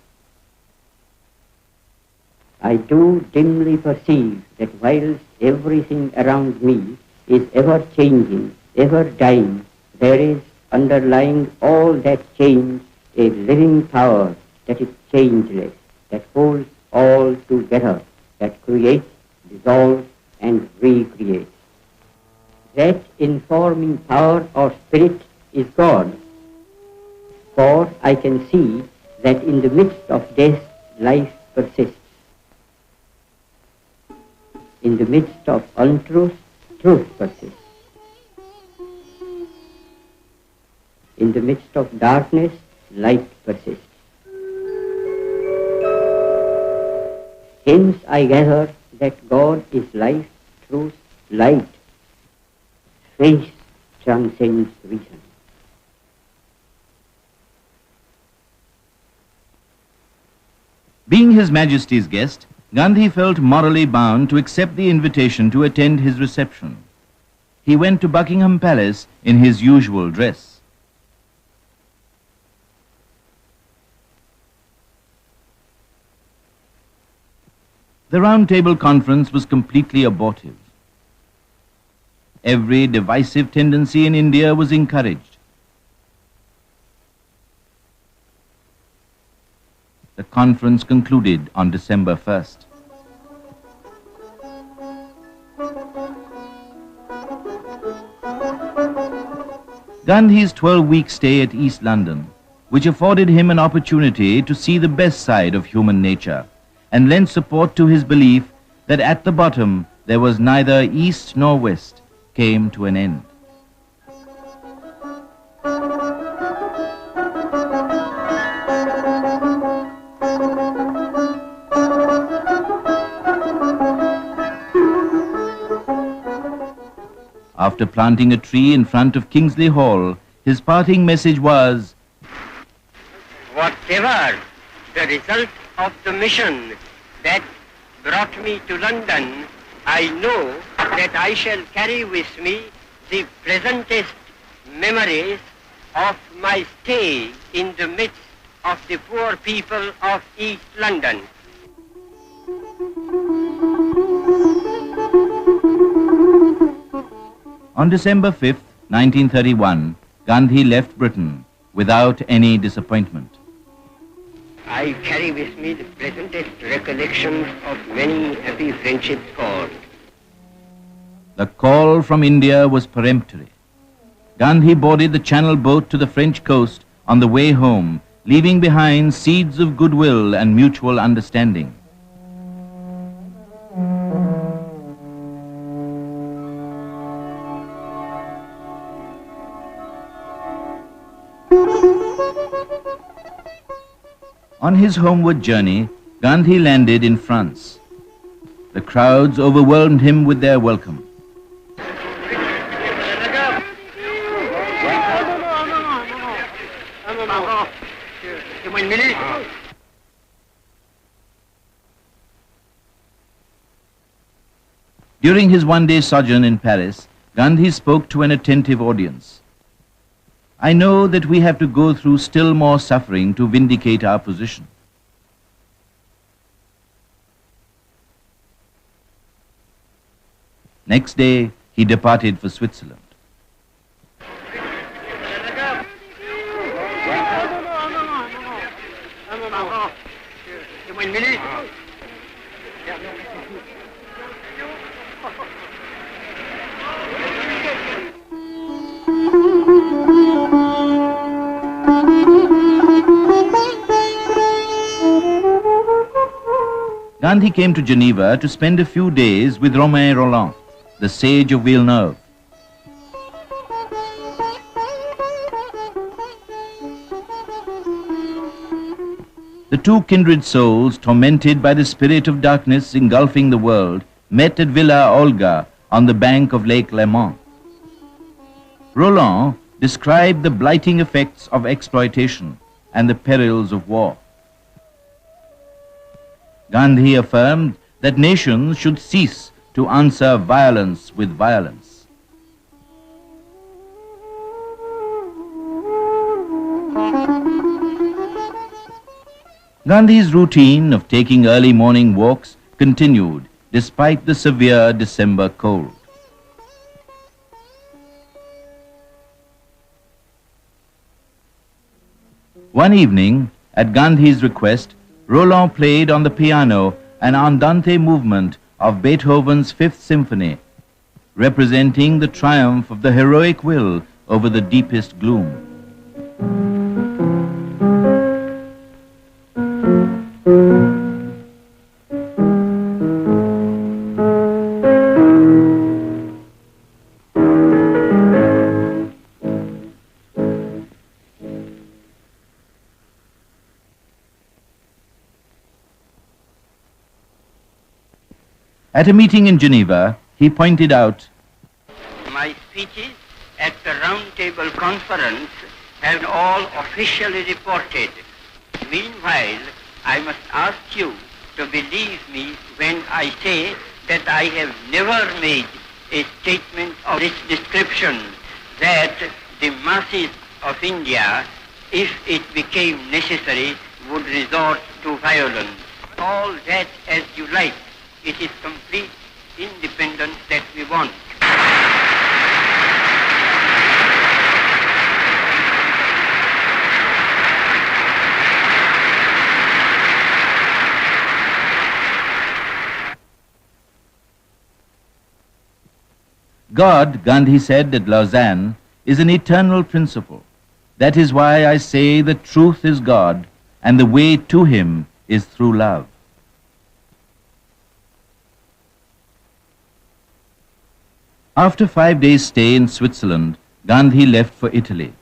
I do dimly perceive that whilst everything around me is ever changing, ever dying, there is underlying all that change a living power that is changeless, that holds all together, that creates, dissolves, and recreates. That informing power or spirit is God. For I can see that in the midst of death, life persists. In the midst of untruth, truth persists. In the midst of darkness, light persists. Hence I gather that God is life, truth, light. Faith transcends reason. Being His Majesty's guest, Gandhi felt morally bound to accept the invitation to attend his reception. He went to Buckingham Palace in his usual dress. The Round Table Conference was completely abortive. Every divisive tendency in India was encouraged. The conference concluded on December 1st. Gandhi's 12-week stay at East London, which afforded him an opportunity to see the best side of human nature and lent support to his belief that at the bottom there was neither East nor West, came to an end. After planting a tree in front of Kingsley Hall, his parting message was, "Whatever the result of the mission that brought me to London, I know that I shall carry with me the pleasantest memories of my stay in the midst of the poor people of East London." On December 5th, 1931, Gandhi left Britain without any disappointment. I carry with me the pleasantest recollections of many happy friendships formed. The call from India was peremptory. Gandhi boarded the Channel boat to the French coast on the way home, leaving behind seeds of goodwill and mutual understanding. On his homeward journey, Gandhi landed in France. The crowds overwhelmed him with their welcome. During his one-day sojourn in Paris, Gandhi spoke to an attentive audience. "I know that we have to go through still more suffering to vindicate our position. Next day, he departed for Switzerland. Gandhi came to Geneva to spend a few days with Romain Rolland, the sage of Villeneuve. The two kindred souls, tormented by the spirit of darkness engulfing the world, met at Villa Olga on the bank of Lake Léman. Rolland described the blighting effects of exploitation and the perils of war. Gandhi affirmed that nations should cease to answer violence with violence. Gandhi's routine of taking early morning walks continued despite the severe December cold. One evening, at Gandhi's request, Rolland played on the piano an andante movement of Beethoven's Fifth Symphony, representing the triumph of the heroic will over the deepest gloom. At a meeting in Geneva, he pointed out, "My speeches at the Round Table Conference have all officially reported. Meanwhile, I must ask you to believe me when I say that I have never made a statement of this description, that the masses of India, if it became necessary, would resort to violence. All that as you like. It is complete independence that we want." God, Gandhi said at Lausanne, is an eternal principle. That is why I say that truth is God and the way to him is through love. After 5 days' stay in Switzerland, Gandhi left for Italy.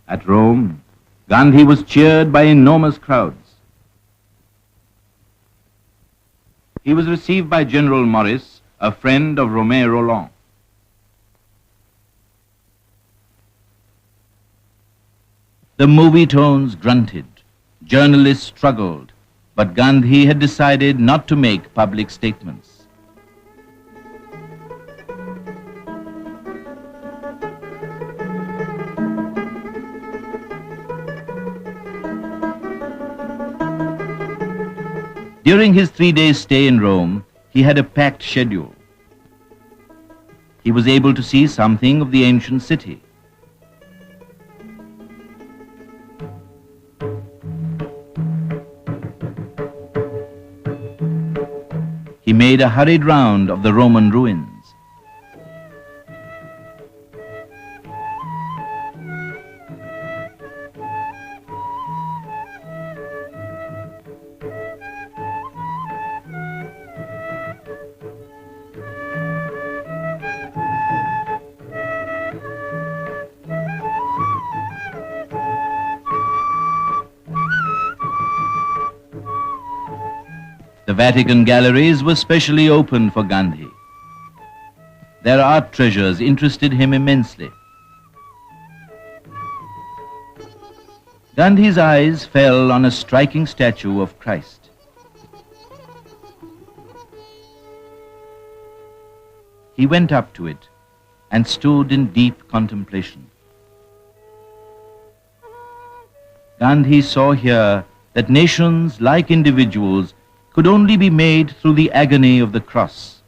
At Rome, Gandhi was cheered by enormous crowds. He was received by General Maurice, a friend of Romain Rolland. The movie tones grunted, journalists struggled, but Gandhi had decided not to make public statements. During his 3-day stay in Rome, he had a packed schedule. He was able to see something of the ancient city. He made a hurried round of the Roman ruins. The Vatican galleries were specially opened for Gandhi. Their art treasures interested him immensely. Gandhi's eyes fell on a striking statue of Christ. He went up to it and stood in deep contemplation. Gandhi saw here that nations, like individuals, could only be made through the agony of the cross,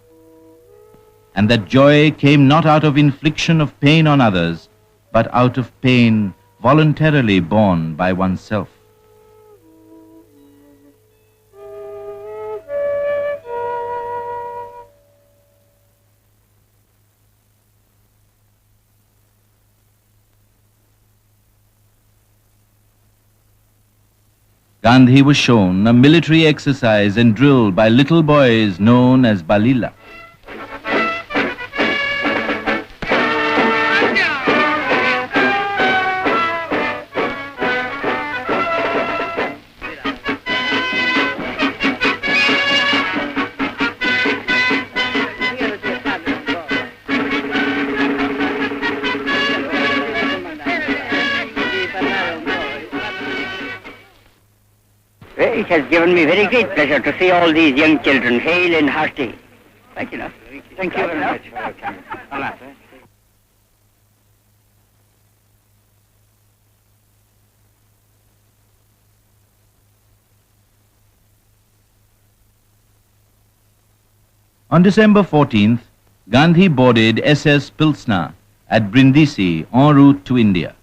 and that joy came not out of infliction of pain on others, but out of pain voluntarily borne by oneself. Gandhi was shown a military exercise and drill by little boys known as Balila. It has given me very great pleasure to see all these young children hale and hearty. Right enough. Thank you very much. On December 14th, Gandhi boarded SS Pilsner at Brindisi en route to India.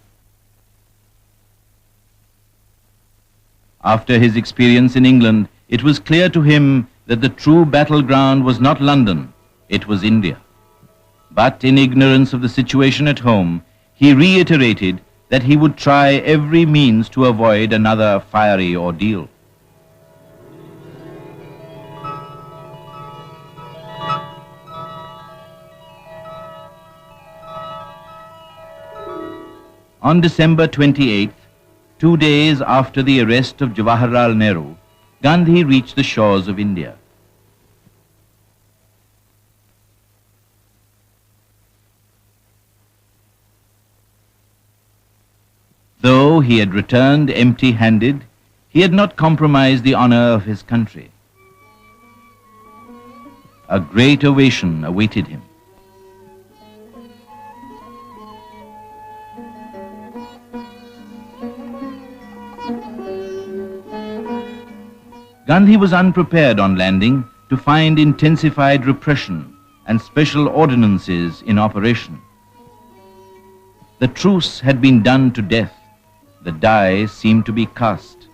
After his experience in England, it was clear to him that the true battleground was not London, it was India. But in ignorance of the situation at home, he reiterated that he would try every means to avoid another fiery ordeal. On December 28th, 2 days after the arrest of Jawaharlal Nehru, Gandhi reached the shores of India. Though he had returned empty-handed, he had not compromised the honor of his country. A great ovation awaited him. Gandhi was unprepared on landing to find intensified repression and special ordinances in operation. The truce had been done to death. The die seemed to be cast.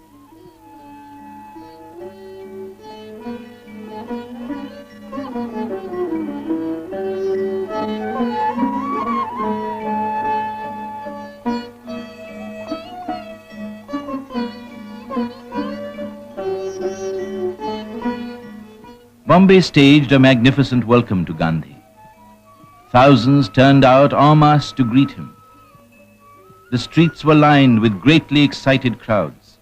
Bombay staged a magnificent welcome to Gandhi. Thousands turned out en masse to greet him. The streets were lined with greatly excited crowds.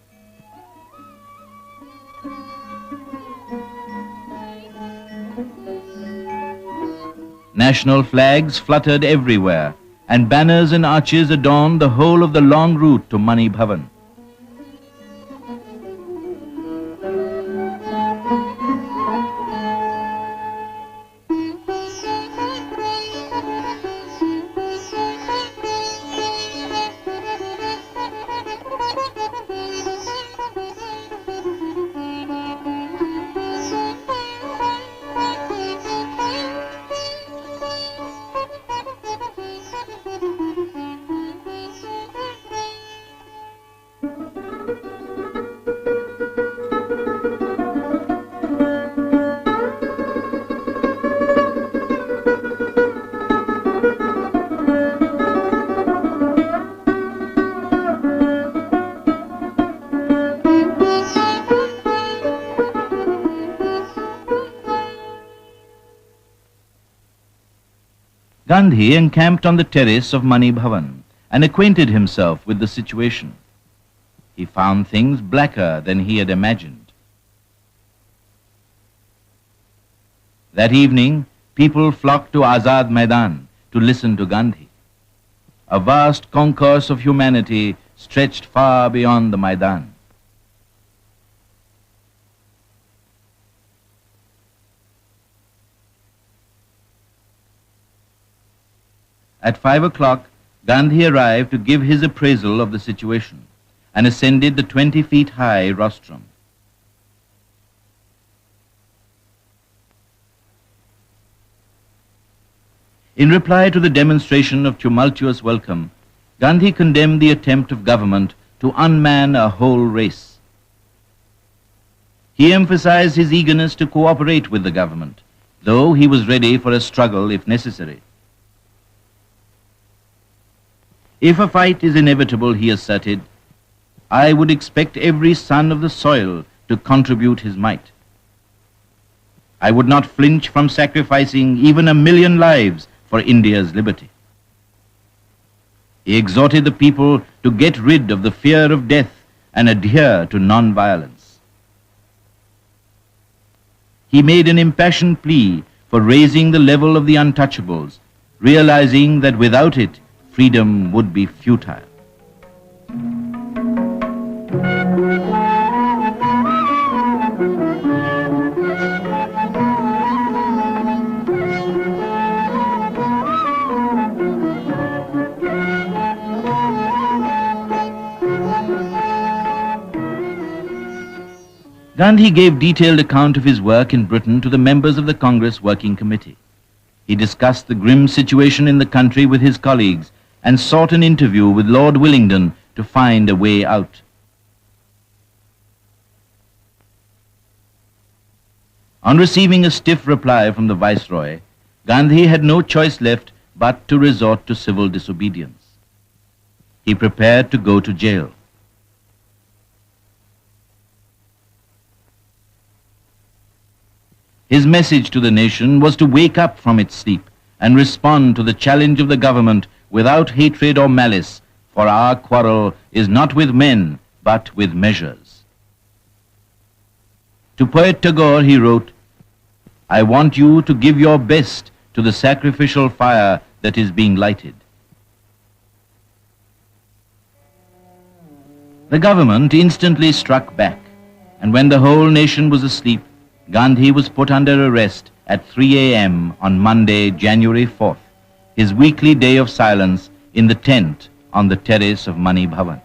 National flags fluttered everywhere, and banners and arches adorned the whole of the long route to Mani Bhavan. Gandhi encamped on the terrace of Mani Bhavan and acquainted himself with the situation. He found things blacker than he had imagined. That evening, people flocked to Azad Maidan to listen to Gandhi. A vast concourse of humanity stretched far beyond the Maidan. At 5 o'clock, Gandhi arrived to give his appraisal of the situation and ascended the 20 feet high rostrum. In reply to the demonstration of tumultuous welcome, Gandhi condemned the attempt of government to unman a whole race. He emphasized his eagerness to cooperate with the government, though he was ready for a struggle if necessary. If a fight is inevitable, he asserted, I would expect every son of the soil to contribute his might. I would not flinch from sacrificing even 1,000,000 lives for India's liberty. He exhorted the people to get rid of the fear of death and adhere to non-violence. He made an impassioned plea for raising the level of the untouchables, realizing that without it, freedom would be futile. Gandhi gave detailed account of his work in Britain to the members of the Congress Working Committee. He discussed the grim situation in the country with his colleagues and sought an interview with Lord Willingdon to find a way out. On receiving a stiff reply from the Viceroy, Gandhi had no choice left but to resort to civil disobedience. He prepared to go to jail. His message to the nation was to wake up from its sleep and respond to the challenge of the government without hatred or malice, for our quarrel is not with men, but with measures. To poet Tagore he wrote, I want you to give your best to the sacrificial fire that is being lighted. The government instantly struck back, and when the whole nation was asleep, Gandhi was put under arrest at 3 a.m. on Monday, January 4th, his weekly day of silence in the tent on the terrace of Mani Bhavan.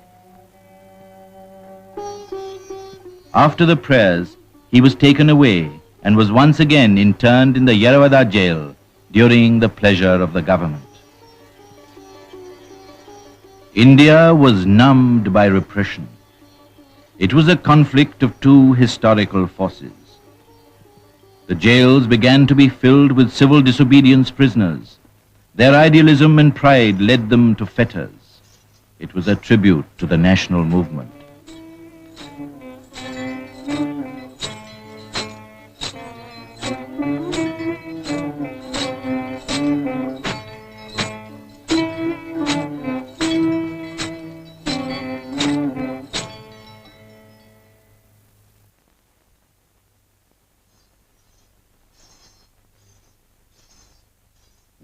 After the prayers, he was taken away and was once again interned in the Yeravada jail during the pleasure of the government. India was numbed by repression. It was a conflict of two historical forces. The jails began to be filled with civil disobedience prisoners. Their idealism and pride led them to fetters. It was a tribute to the national movement.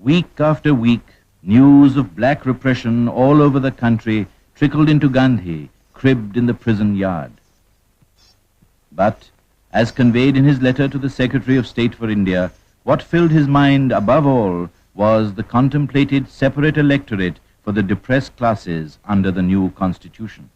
Week after week, news of black repression all over the country trickled into Gandhi, cribbed in the prison yard. But, as conveyed in his letter to the Secretary of State for India, what filled his mind above all was the contemplated separate electorate for the depressed classes under the new constitution.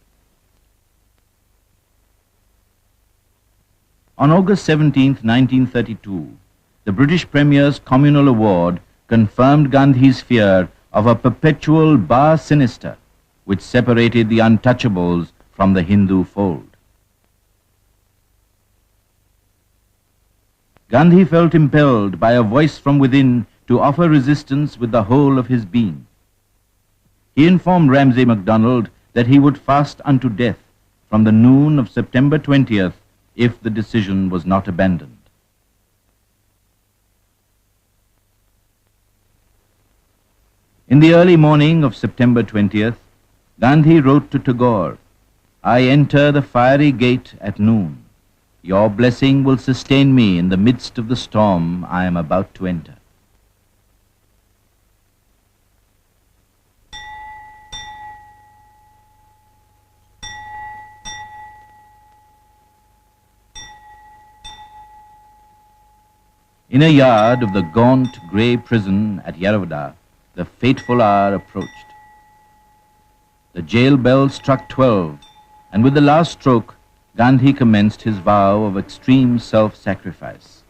On August 17, 1932, the British Premier's Communal Award confirmed Gandhi's fear of a perpetual bar sinister which separated the untouchables from the Hindu fold. Gandhi felt impelled by a voice from within to offer resistance with the whole of his being. He informed Ramsay MacDonald that he would fast unto death from the noon of September 20th if the decision was not abandoned. In the early morning of September 20th, Gandhi wrote to Tagore, "I enter the fiery gate at noon. Your blessing will sustain me in the midst of the storm I am about to enter." In a yard of the gaunt grey prison at Yeravada, the fateful hour approached. The jail bell struck 12, and with the last stroke, Gandhi commenced his vow of extreme self-sacrifice.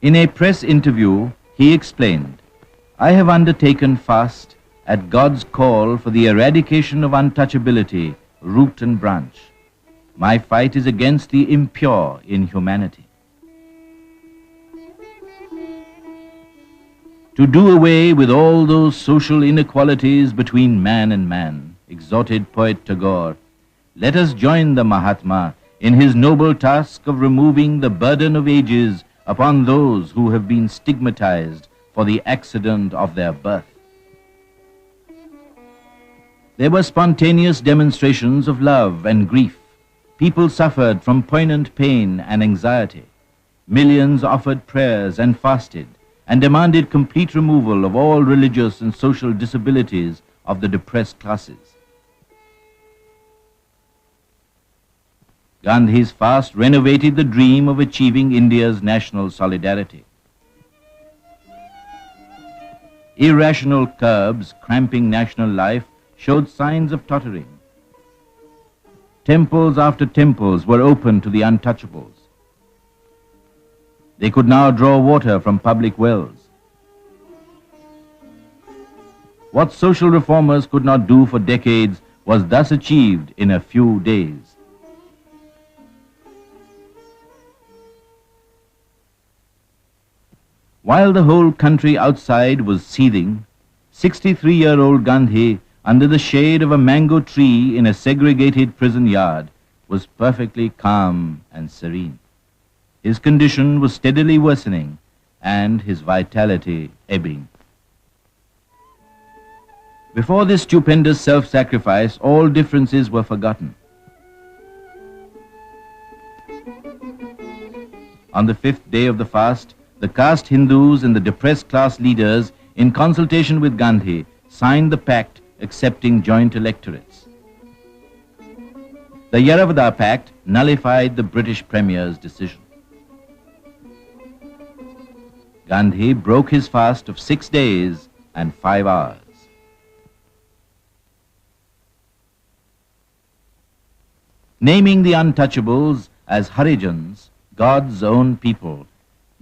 In a press interview, he explained, "I have undertaken fast at God's call for the eradication of untouchability, root and branch. My fight is against the impure in humanity. To do away with all those social inequalities between man and man," exhorted poet Tagore, "let us join the Mahatma in his noble task of removing the burden of ages upon those who have been stigmatized for the accident of their birth." There were spontaneous demonstrations of love and grief. People suffered from poignant pain and anxiety. Millions offered prayers and fasted, and demanded complete removal of all religious and social disabilities of the depressed classes. Gandhi's fast renovated the dream of achieving India's national solidarity. Irrational curbs cramping national life showed signs of tottering. Temples after temples were open to the untouchables. They could now draw water from public wells. What social reformers could not do for decades was thus achieved in a few days. While the whole country outside was seething, 63-year-old Gandhi, under the shade of a mango tree in a segregated prison yard, was perfectly calm and serene. His condition was steadily worsening and his vitality ebbing. Before this stupendous self-sacrifice, all differences were forgotten. On the 5th day of the fast, the caste Hindus and the depressed class leaders, in consultation with Gandhi, signed the pact accepting joint electorates. The Yeravada Pact nullified the British Premier's decision. Gandhi broke his fast of 6 days and 5 hours. Naming the untouchables as Harijans, God's own people,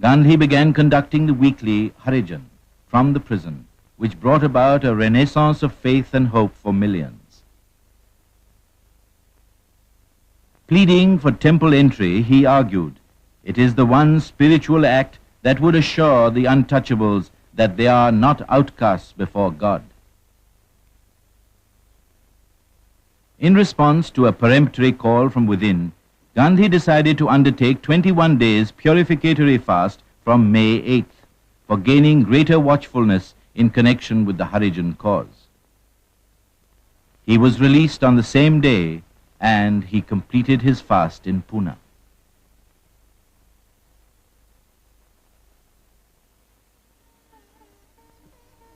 Gandhi began conducting the weekly Harijan from the prison, which brought about a renaissance of faith and hope for millions. Pleading for temple entry, he argued, it is the one spiritual act that would assure the untouchables that they are not outcasts before God. In response to a peremptory call from within, Gandhi decided to undertake 21 days purificatory fast from May 8th for gaining greater watchfulness in connection with the Harijan cause. He was released on the same day and he completed his fast in Pune.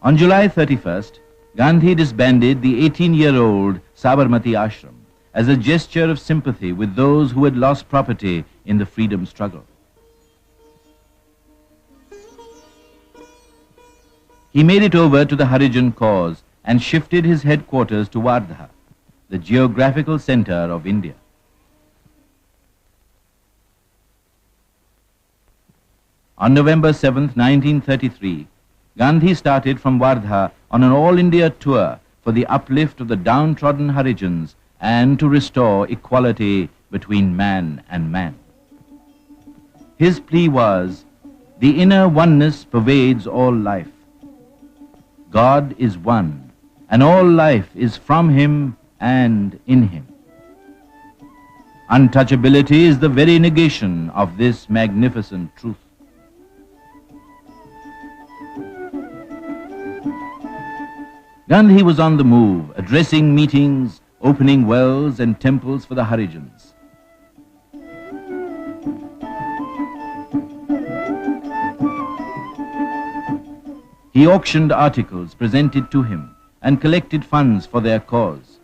On July 31st, Gandhi disbanded the 18-year-old Sabarmati Ashram as a gesture of sympathy with those who had lost property in the freedom struggle. He made it over to the Harijan cause and shifted his headquarters to Wardha, the geographical center of India. On November 7, 1933, Gandhi started from Wardha on an all-India tour for the uplift of the downtrodden Harijans and to restore equality between man and man. His plea was, the inner oneness pervades all life. God is one, and all life is from him and in him. Untouchability is the very negation of this magnificent truth. Gandhi was on the move, addressing meetings, opening wells and temples for the Harijans. He auctioned articles presented to him and collected funds for their cause.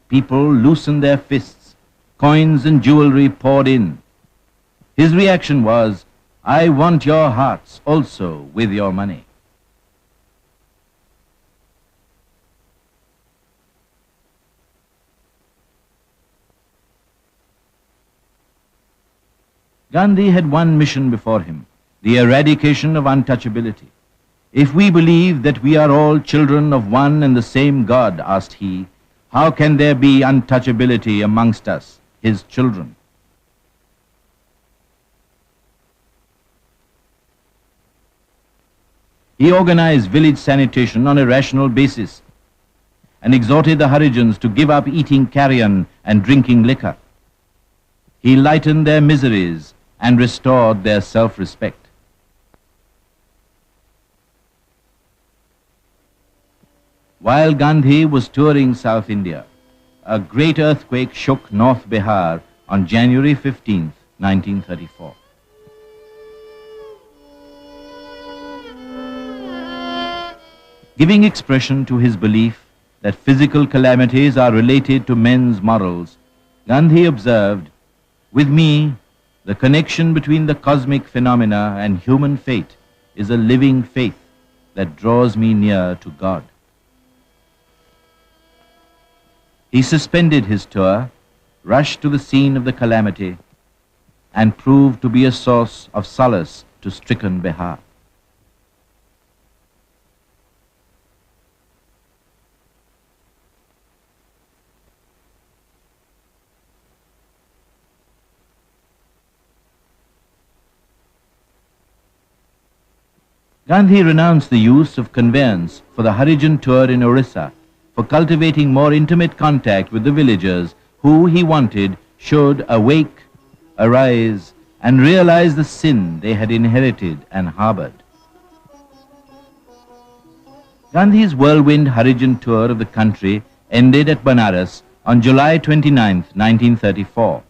People loosened their fists, coins and jewelry poured in. His reaction was, I want your hearts also with your money. Gandhi had one mission before him, the eradication of untouchability. If we believe that we are all children of one and the same God, asked he, how can there be untouchability amongst us, his children? He organized village sanitation on a rational basis and exhorted the Harijans to give up eating carrion and drinking liquor. He lightened their miseries and restored their self-respect. While Gandhi was touring South India, a great earthquake shook North Bihar on January 15, 1934. Giving expression to his belief that physical calamities are related to men's morals, Gandhi observed, with me, the connection between the cosmic phenomena and human fate is a living faith that draws me near to God. He suspended his tour, rushed to the scene of the calamity, and proved to be a source of solace to stricken Bihar. Gandhi renounced the use of conveyance for the Harijan tour in Orissa for cultivating more intimate contact with the villagers who he wanted should awake, arise, and realize the sin they had inherited and harbored. Gandhi's whirlwind Harijan tour of the country ended at Banaras on July 29, 1934.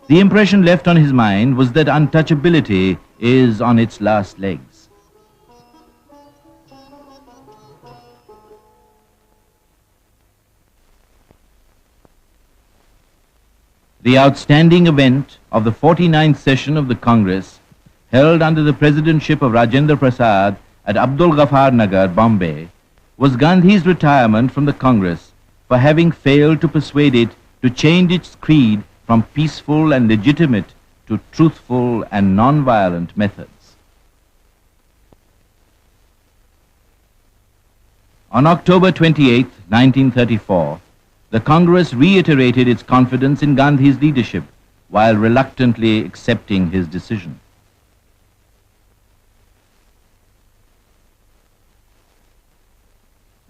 The impression left on his mind was that untouchability is on its last legs. The outstanding event of the 49th session of the Congress, held under the presidentship of Rajendra Prasad at Abdul Ghaffar Nagar, Bombay, was Gandhi's retirement from the Congress for having failed to persuade it to change its creed from peaceful and legitimate to truthful and non-violent methods. On October 28, 1934, the Congress reiterated its confidence in Gandhi's leadership while reluctantly accepting his decision.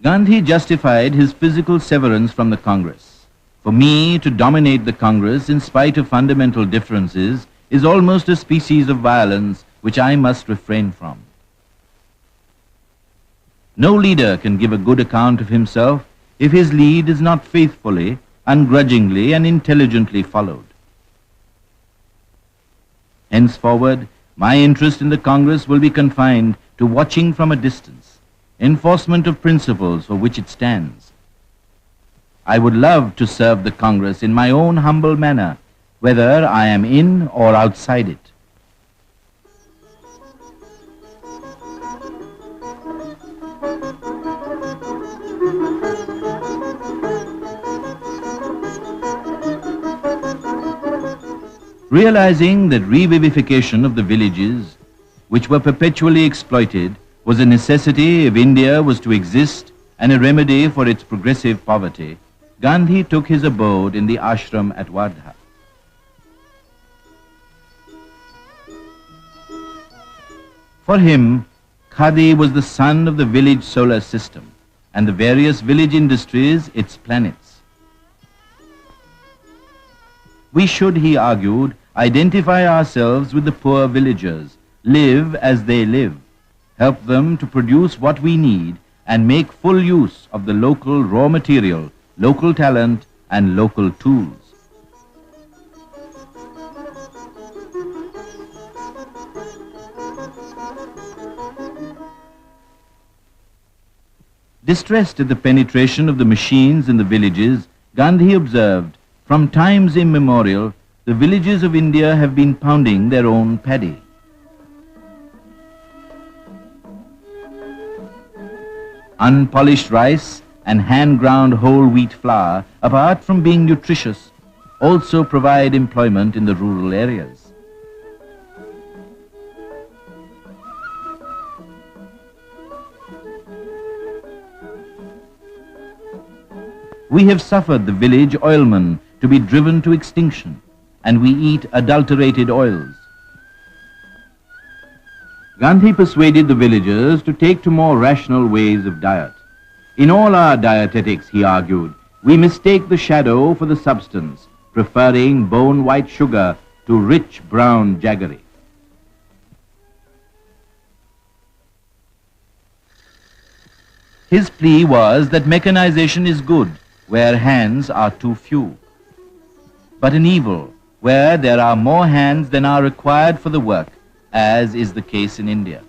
Gandhi justified his physical severance from the Congress. For me to dominate the Congress in spite of fundamental differences is almost a species of violence which I must refrain from. No leader can give a good account of himself if his lead is not faithfully, ungrudgingly, and intelligently followed. Henceforward, my interest in the Congress will be confined to watching from a distance, enforcement of principles for which it stands. I would love to serve the Congress in my own humble manner, whether I am in or outside it. Realizing that revivification of the villages, which were perpetually exploited, was a necessity if India was to exist and a remedy for its progressive poverty, Gandhi took his abode in the ashram at Wardha. For him, Khadi was the sun of the village solar system and the various village industries its planets. We should, he argued, identify ourselves with the poor villagers, live as they live, help them to produce what we need, and make full use of the local raw material, local talent, and local tools. Distressed at the penetration of the machines in the villages, Gandhi observed, from times immemorial, the villages of India have been pounding their own paddy. Unpolished rice and hand-ground whole wheat flour, apart from being nutritious, also provide employment in the rural areas. We have suffered the village oilman to be driven to extinction, and we eat adulterated oils. Gandhi persuaded the villagers to take to more rational ways of diet. In all our dietetics, he argued, we mistake the shadow for the substance, preferring bone-white sugar to rich brown jaggery. His plea was that mechanization is good where hands are too few, but an evil where there are more hands than are required for the work, as is the case in India.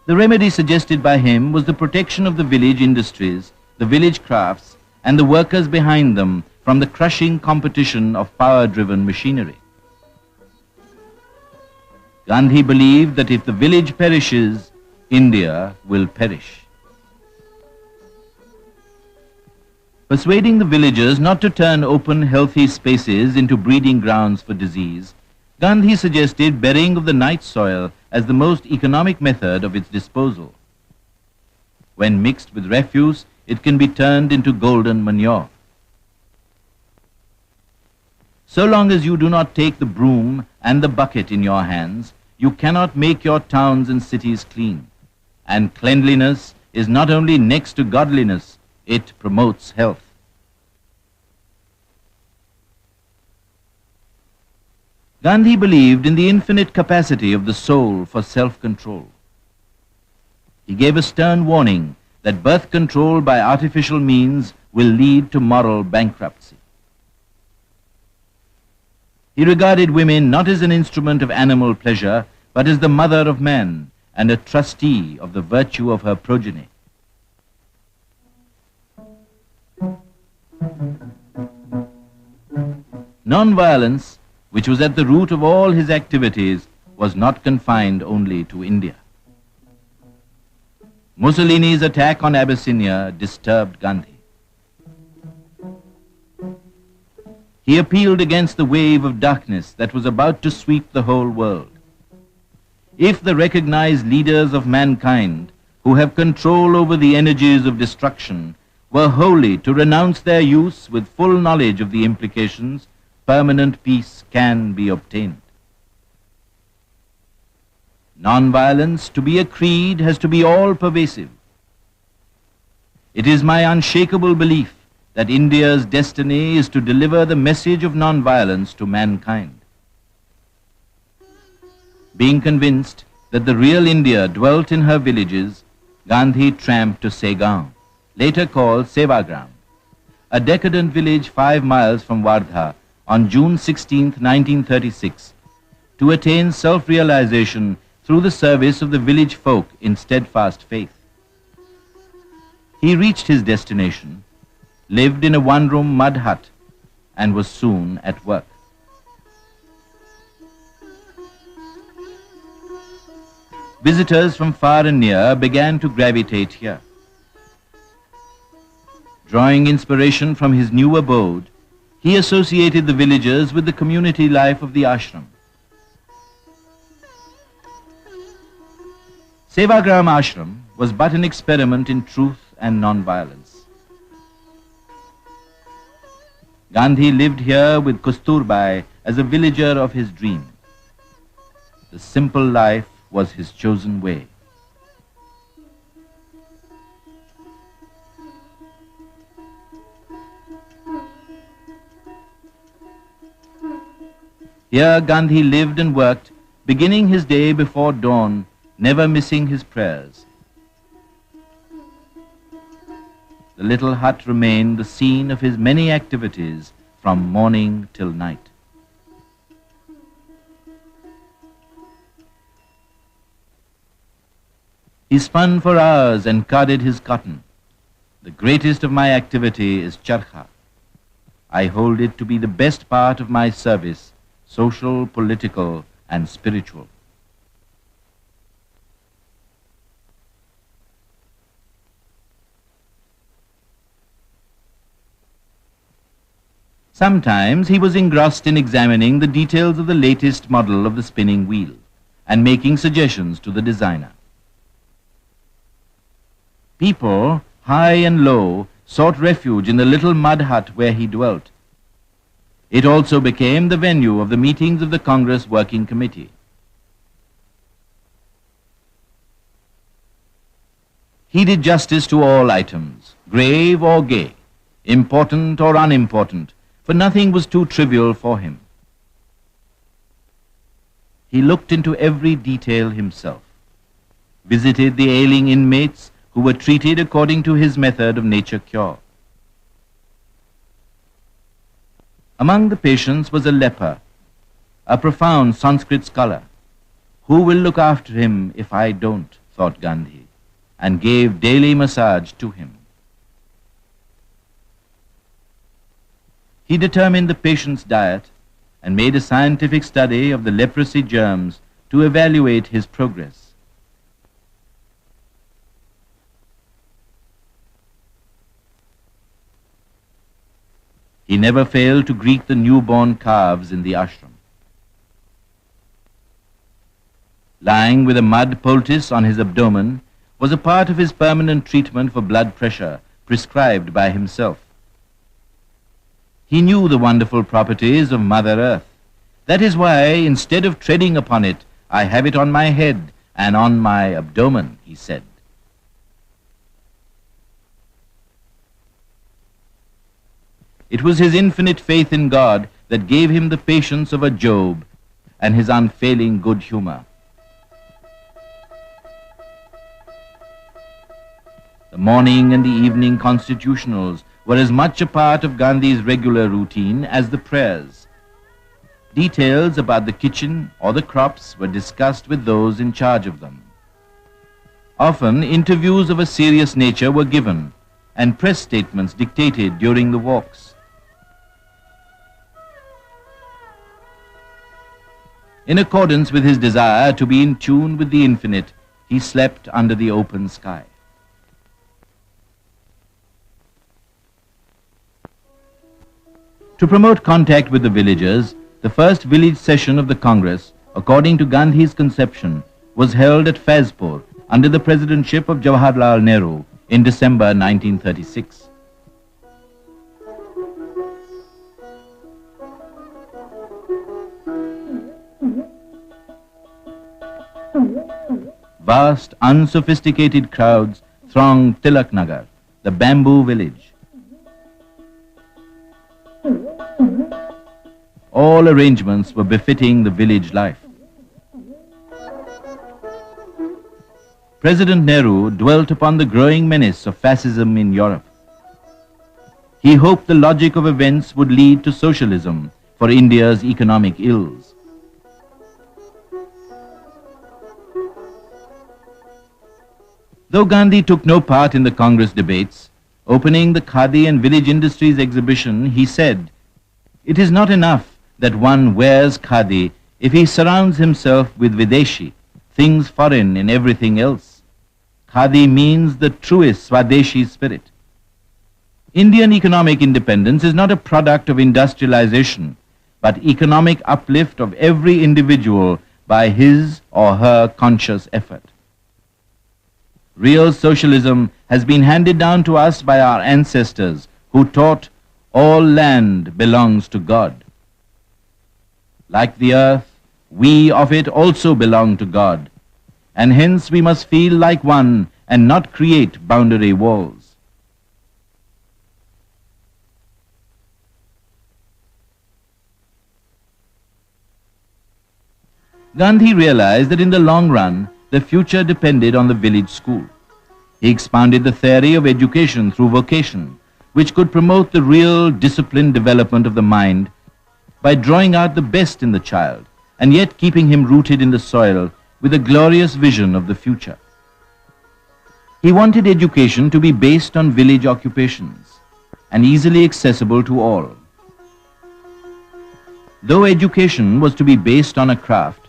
The remedy suggested by him was the protection of the village industries, the village crafts, and the workers behind them from the crushing competition of power-driven machinery. Gandhi believed that if the village perishes, India will perish. Persuading the villagers not to turn open, healthy spaces into breeding grounds for disease, Gandhi suggested burying of the night soil as the most economic method of its disposal. When mixed with refuse, it can be turned into golden manure. So long as you do not take the broom and the bucket in your hands, you cannot make your towns and cities clean. And cleanliness is not only next to godliness, it promotes health. Gandhi believed in the infinite capacity of the soul for self-control. He gave a stern warning that birth control by artificial means will lead to moral bankruptcy. He regarded women not as an instrument of animal pleasure, but as the mother of man and a trustee of the virtue of her progeny. Non-violence, which was at the root of all his activities, was not confined only to India. Mussolini's attack on Abyssinia disturbed Gandhi. He appealed against the wave of darkness that was about to sweep the whole world. If the recognized leaders of mankind, who have control over the energies of destruction, were wholly to renounce their use with full knowledge of the implications, permanent peace can be obtained. Non-violence, to be a creed, has to be all-pervasive. It is my unshakable belief that India's destiny is to deliver the message of non-violence to mankind. Being convinced that the real India dwelt in her villages, Gandhi tramped to Segaon, later called Sevagram, a decadent village 5 miles from Wardha, on June 16, 1936, to attain self-realization through the service of the village folk in steadfast faith. He reached his destination, lived in a one-room mud hut, and was soon at work. Visitors from far and near began to gravitate here. Drawing inspiration from his new abode, he associated the villagers with the community life of the ashram. Sevagram Ashram was but an experiment in truth and non-violence. Gandhi lived here with Kasturbai as a villager of his dream. The simple life was his chosen way. Here Gandhi lived and worked, beginning his day before dawn, never missing his prayers. The little hut remained the scene of his many activities from morning till night. He spun for hours and carded his cotton. The greatest of my activity is charkha. I hold it to be the best part of my service, social, political, and spiritual. Sometimes he was engrossed in examining the details of the latest model of the spinning wheel and making suggestions to the designer. People, high and low, sought refuge in the little mud hut where he dwelt. It also became the venue of the meetings of the Congress Working Committee. He did justice to all items, grave or gay, important or unimportant, for nothing was too trivial for him. He looked into every detail himself, visited the ailing inmates who were treated according to his method of nature cure. Among the patients was a leper, a profound Sanskrit scholar. Who will look after him if I don't, thought Gandhi, and gave daily massage to him. He determined the patient's diet and made a scientific study of the leprosy germs to evaluate his progress. He never failed to greet the newborn calves in the ashram. Lying with a mud poultice on his abdomen was a part of his permanent treatment for blood pressure prescribed by himself. He knew the wonderful properties of Mother Earth. That is why, instead of treading upon it, I have it on my head and on my abdomen, he said. It was his infinite faith in God that gave him the patience of a Job and his unfailing good humor. The morning and the evening constitutionals were as much a part of Gandhi's regular routine as the prayers. Details about the kitchen or the crops were discussed with those in charge of them. Often, interviews of a serious nature were given, and press statements dictated during the walks. In accordance with his desire to be in tune with the infinite, he slept under the open sky. To promote contact with the villagers, the first village session of the Congress, according to Gandhi's conception, was held at Fezpur under the presidency of Jawaharlal Nehru in December 1936. Vast, unsophisticated crowds thronged Tilak Nagar, the bamboo village. All arrangements were befitting the village life. President Nehru dwelt upon the growing menace of fascism in Europe. He hoped the logic of events would lead to socialism for India's economic ills. Though Gandhi took no part in the Congress debates, opening the Khadi and Village Industries exhibition, he said, "It is not enough that one wears Khadi if he surrounds himself with Videshi, things foreign in everything else. Khadi means the truest Swadeshi spirit. Indian economic independence is not a product of industrialization, but economic uplift of every individual by his or her conscious effort. Real socialism has been handed down to us by our ancestors who taught all land belongs to God. Like the earth, we of it also belong to God, and hence we must feel like one and not create boundary walls." Gandhi realized that in the long run, the future depended on the village school. He expounded the theory of education through vocation, which could promote the real disciplined development of the mind by drawing out the best in the child and yet keeping him rooted in the soil with a glorious vision of the future. He wanted education to be based on village occupations and easily accessible to all. Though education was to be based on a craft,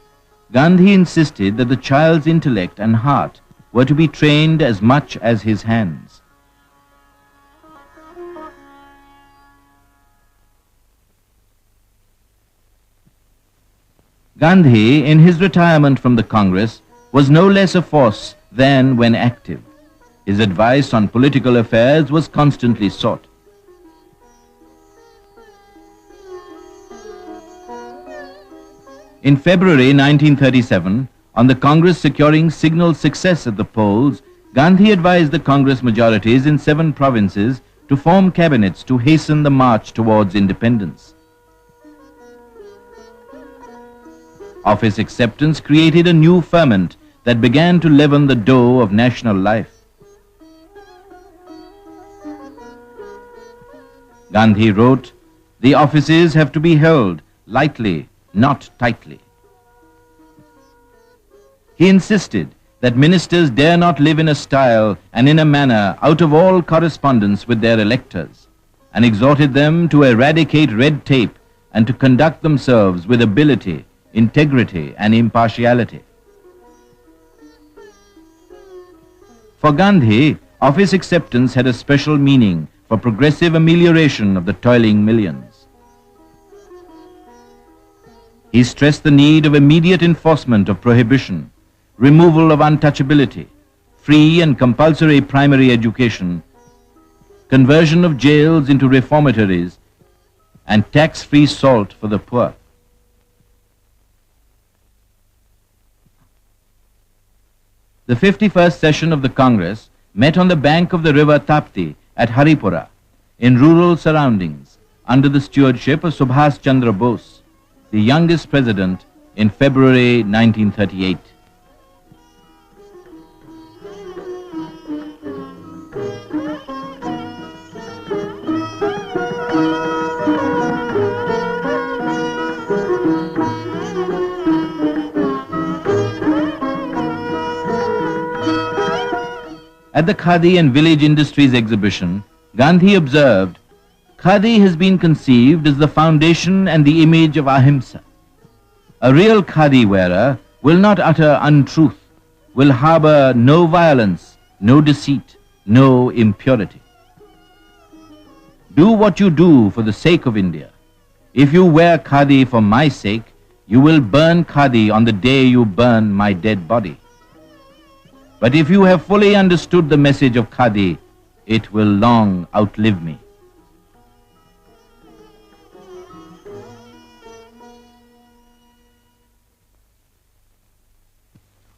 Gandhi insisted that the child's intellect and heart were to be trained as much as his hands. Gandhi, in his retirement from the Congress, was no less a force than when active. His advice on political affairs was constantly sought. In February 1937, on the Congress securing signal success at the polls, Gandhi advised the Congress majorities in 7 provinces to form cabinets to hasten the march towards independence. Office acceptance created a new ferment that began to leaven the dough of national life. Gandhi wrote, "The offices have to be held lightly, not tightly." He insisted that ministers dare not live in a style and in a manner out of all correspondence with their electors, and exhorted them to eradicate red tape and to conduct themselves with ability, integrity, and impartiality. For Gandhi, office acceptance had a special meaning for progressive amelioration of the toiling millions. He stressed the need of immediate enforcement of prohibition, removal of untouchability, free and compulsory primary education, conversion of jails into reformatories, and tax-free salt for the poor. The 51st session of the Congress met on the bank of the river Tapti at Haripura, in rural surroundings, under the stewardship of Subhas Chandra Bose, the youngest president, in February 1938. At the Khadi and Village Industries exhibition, Gandhi observed, "Khadi has been conceived as the foundation and the image of Ahimsa. A real Khadi wearer will not utter untruth, will harbor no violence, no deceit, no impurity. Do what you do for the sake of India, If you wear khadi for my sake, you will burn khadi on the day you burn my dead body. But if you have fully understood the message of khadi, it will long outlive me.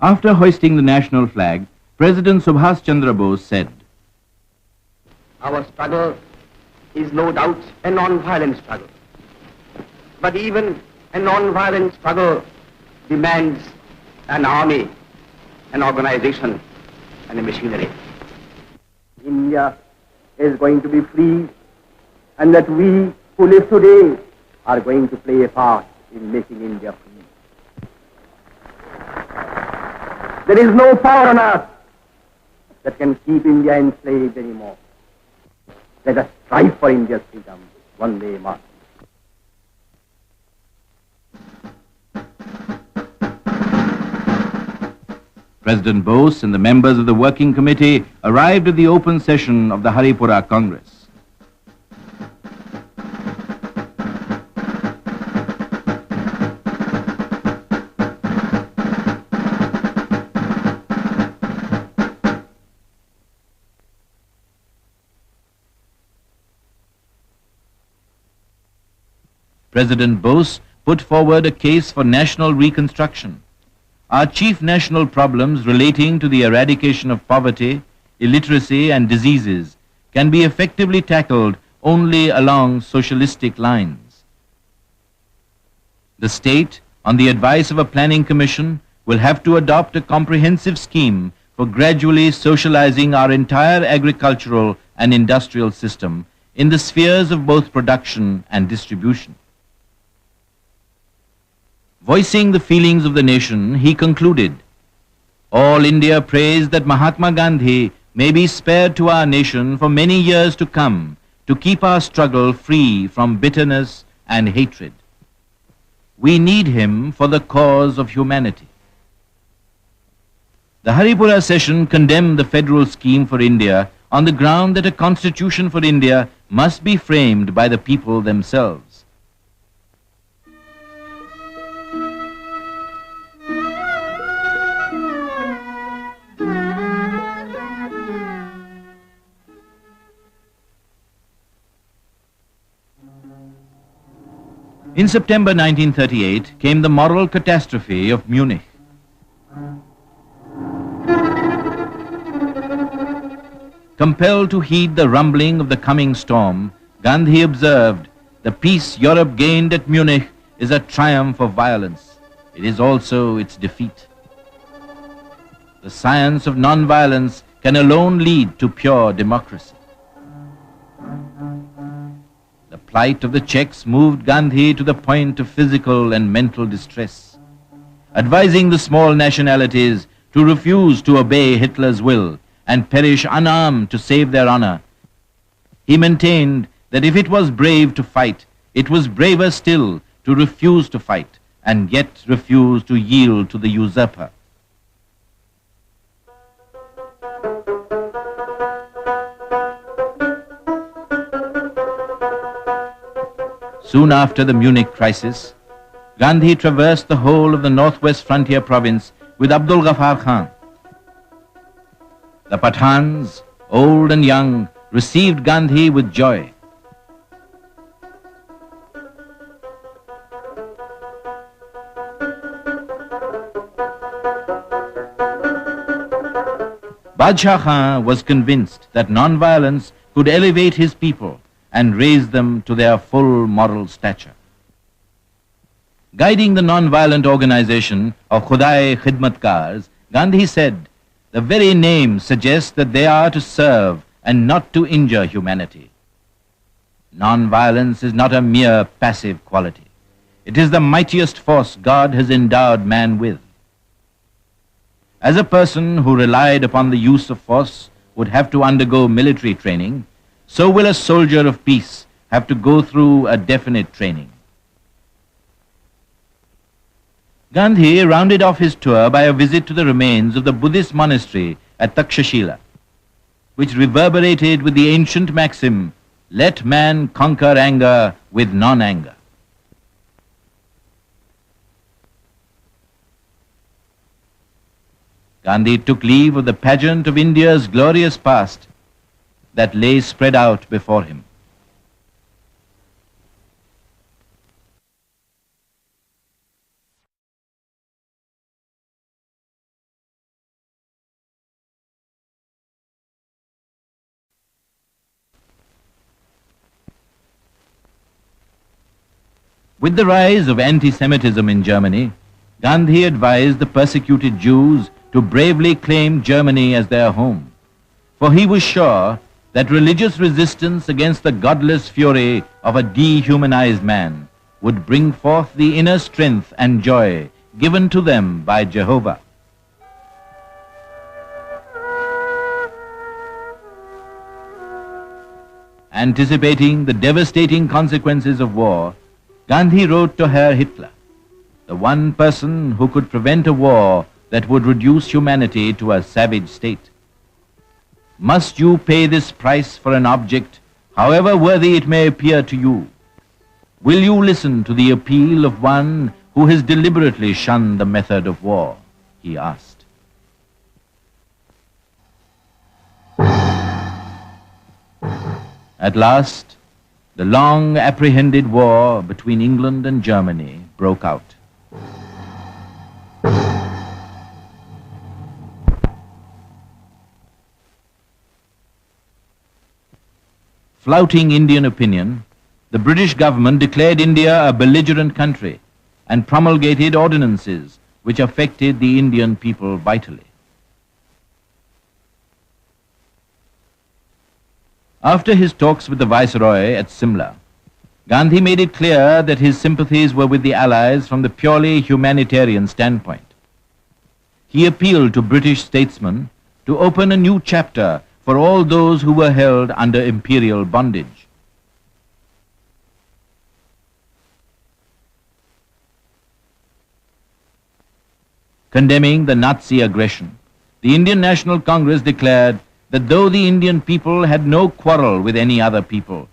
After hoisting the national flag, President Subhas Chandra Bose said, "Our struggle is no doubt a non-violent struggle. But even a non-violent struggle demands an army, an organization, and a machinery. India is going to be free, and that we who live today are going to play a part in making India free. There is no power on earth that can keep India enslaved anymore. Let us strive for India's freedom one day more." President Bose and the members of the working committee arrived at the open session of the Haripura Congress. President Bose put forward a case for national reconstruction. Our chief national problems relating to the eradication of poverty, illiteracy, and diseases can be effectively tackled only along socialistic lines. The state, on the advice of a planning commission, will have to adopt a comprehensive scheme for gradually socializing our entire agricultural and industrial system in the spheres of both production and distribution. Voicing the feelings of the nation, he concluded, "All India prays that Mahatma Gandhi may be spared to our nation for many years to come to keep our struggle free from bitterness and hatred. We need him for the cause of humanity." The Haripura session condemned the federal scheme for India on the ground that a constitution for India must be framed by the people themselves. In September 1938 came the moral catastrophe of Munich. Compelled to heed the rumbling of the coming storm, Gandhi observed, "The peace Europe gained at Munich is a triumph of violence. It is also its defeat. The science of non-violence can alone lead to pure democracy." The plight of the Czechs moved Gandhi to the point of physical and mental distress. Advising the small nationalities to refuse to obey Hitler's will and perish unarmed to save their honor, he maintained that if it was brave to fight, it was braver still to refuse to fight and yet refuse to yield to the usurper. Soon after the Munich crisis, Gandhi traversed the whole of the northwest frontier province with Abdul Ghaffar Khan. The Pathans, old and young, received Gandhi with joy. Badshah Khan was convinced that non-violence could elevate his people and raise them to their full moral stature. Guiding the non-violent organization of Khudai Khidmatkars, Gandhi said, "The very name suggests that they are to serve and not to injure humanity. Non-violence is not a mere passive quality. It is the mightiest force God has endowed man with. As a person who relied upon the use of force would have to undergo military training, so will a soldier of peace have to go through a definite training." Gandhi rounded off his tour by a visit to the remains of the Buddhist monastery at Takshashila, which reverberated with the ancient maxim, "Let man conquer anger with non-anger." Gandhi took leave of the pageant of India's glorious past that lay spread out before him. With the rise of anti-Semitism in Germany, Gandhi advised the persecuted Jews to bravely claim Germany as their home, for he was sure that religious resistance against the godless fury of a dehumanized man would bring forth the inner strength and joy given to them by Jehovah. Anticipating the devastating consequences of war, Gandhi wrote to Herr Hitler, the one person who could prevent a war that would reduce humanity to a savage state. Must you pay this price for an object, however worthy it may appear to you? Will you listen to the appeal of one who has deliberately shunned the method of war? He asked. At last, the long apprehended war between England and Germany broke out. Flouting Indian opinion, the British government declared India a belligerent country and promulgated ordinances which affected the Indian people vitally. After his talks with the Viceroy at Simla, Gandhi made it clear that his sympathies were with the Allies from the purely humanitarian standpoint. He appealed to British statesmen to open a new chapter for all those who were held under imperial bondage. Condemning the Nazi aggression, the Indian National Congress declared that though the Indian people had no quarrel with any other people,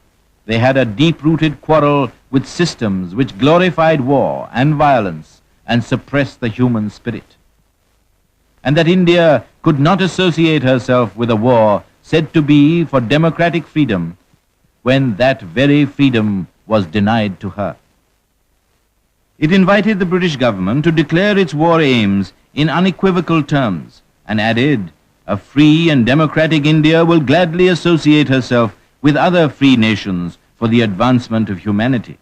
they had a deep-rooted quarrel with systems which glorified war and violence and suppressed the human spirit, and that India could not associate herself with a war said to be for democratic freedom when that very freedom was denied to her. It invited the British government to declare its war aims in unequivocal terms and added, "A free and democratic India will gladly associate herself with other free nations for the advancement of humanity."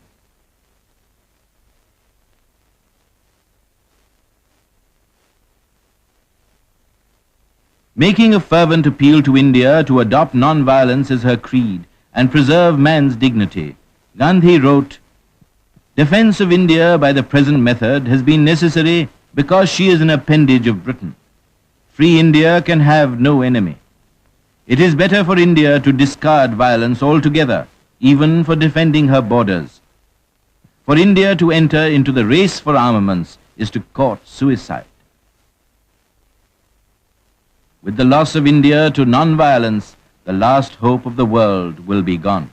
Making a fervent appeal to India to adopt non-violence as her creed and preserve man's dignity, Gandhi wrote, "Defense of India by the present method has been necessary because she is an appendage of Britain. Free India can have no enemy. It is better for India to discard violence altogether, even for defending her borders. For India to enter into the race for armaments is to court suicide. With the loss of India to non-violence, the last hope of the world will be gone."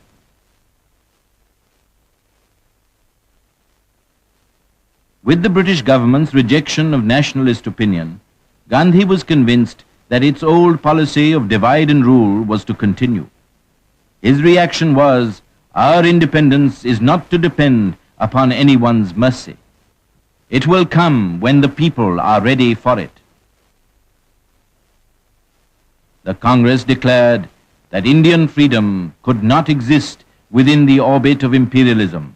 With the British government's rejection of nationalist opinion, Gandhi was convinced that its old policy of divide and rule was to continue. His reaction was, "Our independence is not to depend upon anyone's mercy. It will come when the people are ready for it." The Congress declared that Indian freedom could not exist within the orbit of imperialism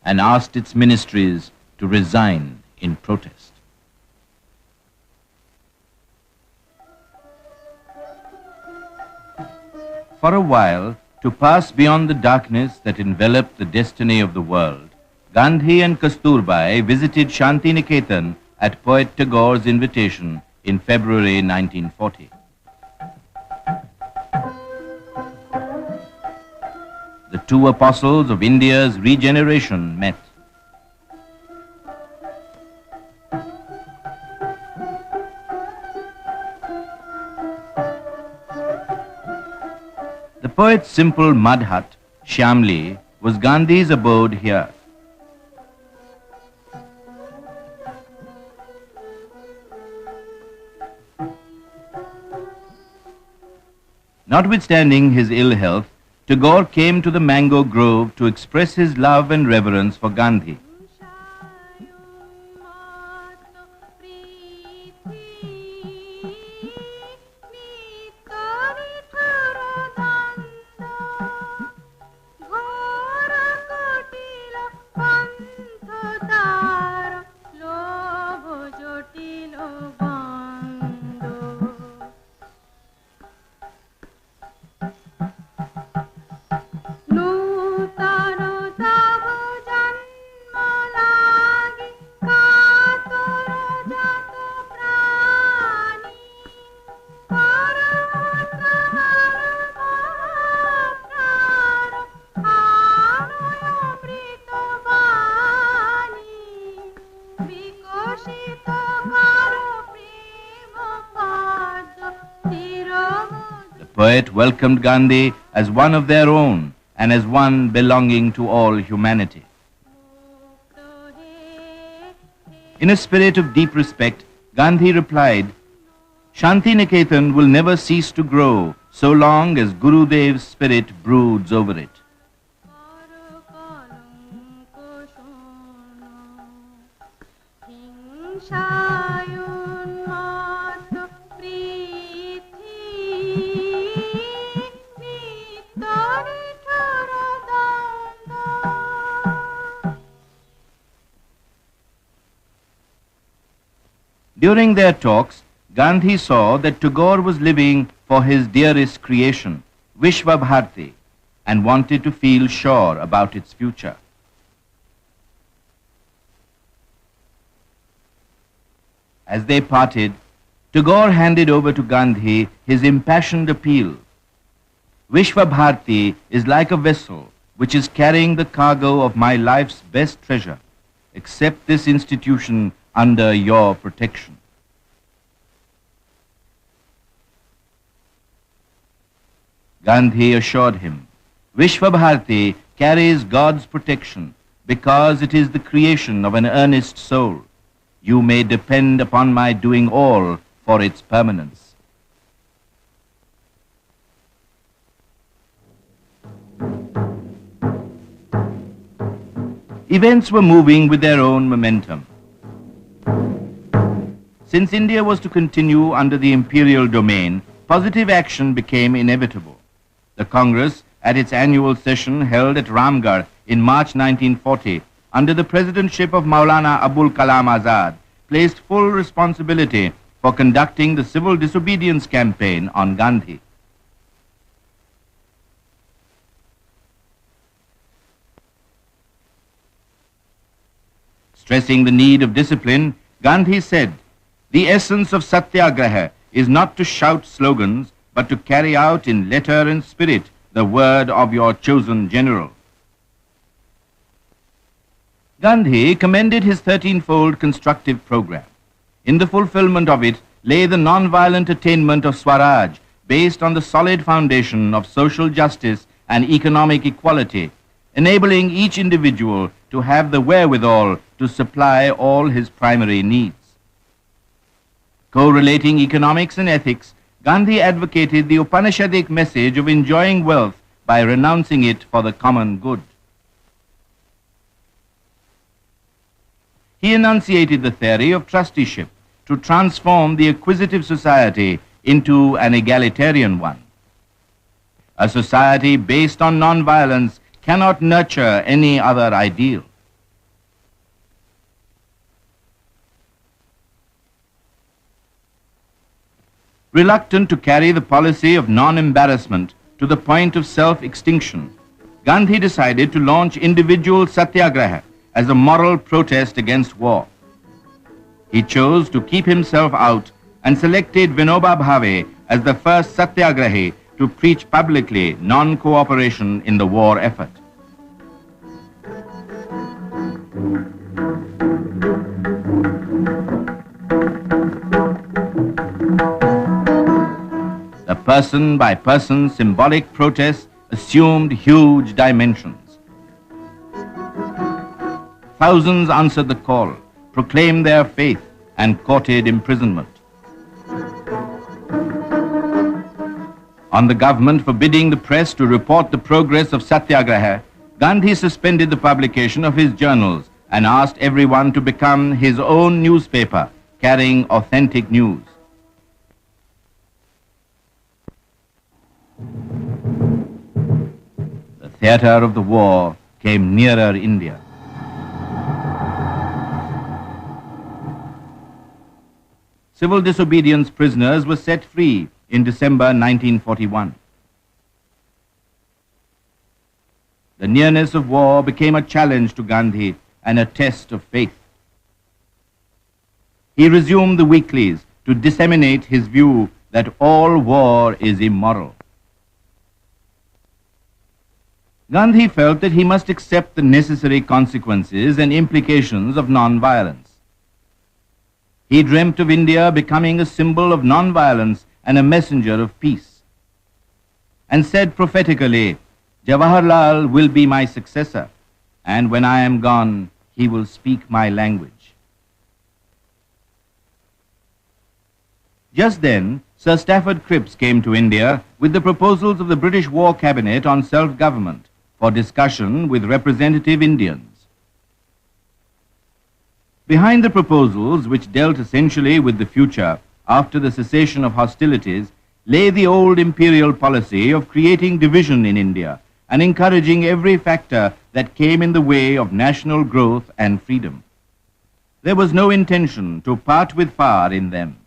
and asked its ministries to resign in protest. For a while, to pass beyond the darkness that enveloped the destiny of the world, Gandhi and Kasturbai visited Shanti Niketan at poet Tagore's invitation in February 1940. The two apostles of India's regeneration met. The poet's simple mud hut, Shyamli, was Gandhi's abode here. Notwithstanding his ill health, Tagore came to the mango grove to express his love and reverence for Gandhi. The poet welcomed Gandhi as one of their own and as one belonging to all humanity. In a spirit of deep respect, Gandhi replied, "Shanti Niketan will never cease to grow so long as Gurudev's spirit broods over it." During their talks, Gandhi saw that Tagore was living for his dearest creation, Vishwa Bharati, and wanted to feel sure about its future. As they parted, Tagore handed over to Gandhi his impassioned appeal. Vishwa Bharati is like a vessel which is carrying the cargo of my life's best treasure. Accept this institution under your protection. Gandhi assured him, Vishwa Bharati carries God's protection because it is the creation of an earnest soul. You may depend upon my doing all for its permanence. Events were moving with their own momentum. Since India was to continue under the imperial domain, positive action became inevitable. The Congress, at its annual session held at Ramgarh in March 1940, under the presidentship of Maulana Abul Kalam Azad, placed full responsibility for conducting the civil disobedience campaign on Gandhi. Stressing the need of discipline, Gandhi said, "The essence of Satyagraha is not to shout slogans, but to carry out in letter and spirit the word of your chosen general." Gandhi commended his 13-fold constructive program. In the fulfillment of it lay the non-violent attainment of Swaraj, based on the solid foundation of social justice and economic equality, enabling each individual to have the wherewithal to supply all his primary needs. Correlating economics and ethics, Gandhi advocated the Upanishadic message of enjoying wealth by renouncing it for the common good. He enunciated the theory of trusteeship to transform the acquisitive society into an egalitarian one. A society based on non-violence cannot nurture any other ideal. Reluctant to carry the policy of non-embarrassment to the point of self-extinction, Gandhi decided to launch individual Satyagraha as a moral protest against war. He chose to keep himself out and selected Vinoba Bhave as the first Satyagrahi to preach publicly non-cooperation in the war effort. The person-by-person symbolic protest assumed huge dimensions. Thousands answered the call, proclaimed their faith, and courted imprisonment. On the government forbidding the press to report the progress of Satyagraha, Gandhi suspended the publication of his journals and asked everyone to become his own newspaper, carrying authentic news. The theater of the war came nearer India. Civil disobedience prisoners were set free in December 1941. The nearness of war became a challenge to Gandhi and a test of faith. He resumed the weeklies to disseminate his view that all war is immoral. Gandhi felt that he must accept the necessary consequences and implications of non-violence. He dreamt of India becoming a symbol of non-violence and a messenger of peace, and said prophetically, "Jawaharlal will be my successor, and when I am gone, he will speak my language." Just then, Sir Stafford Cripps came to India with the proposals of the British War Cabinet on self-government for discussion with representative Indians. Behind the proposals, which dealt essentially with the future after the cessation of hostilities, lay the old imperial policy of creating division in India and encouraging every factor that came in the way of national growth and freedom. There was no intention to part with power in them.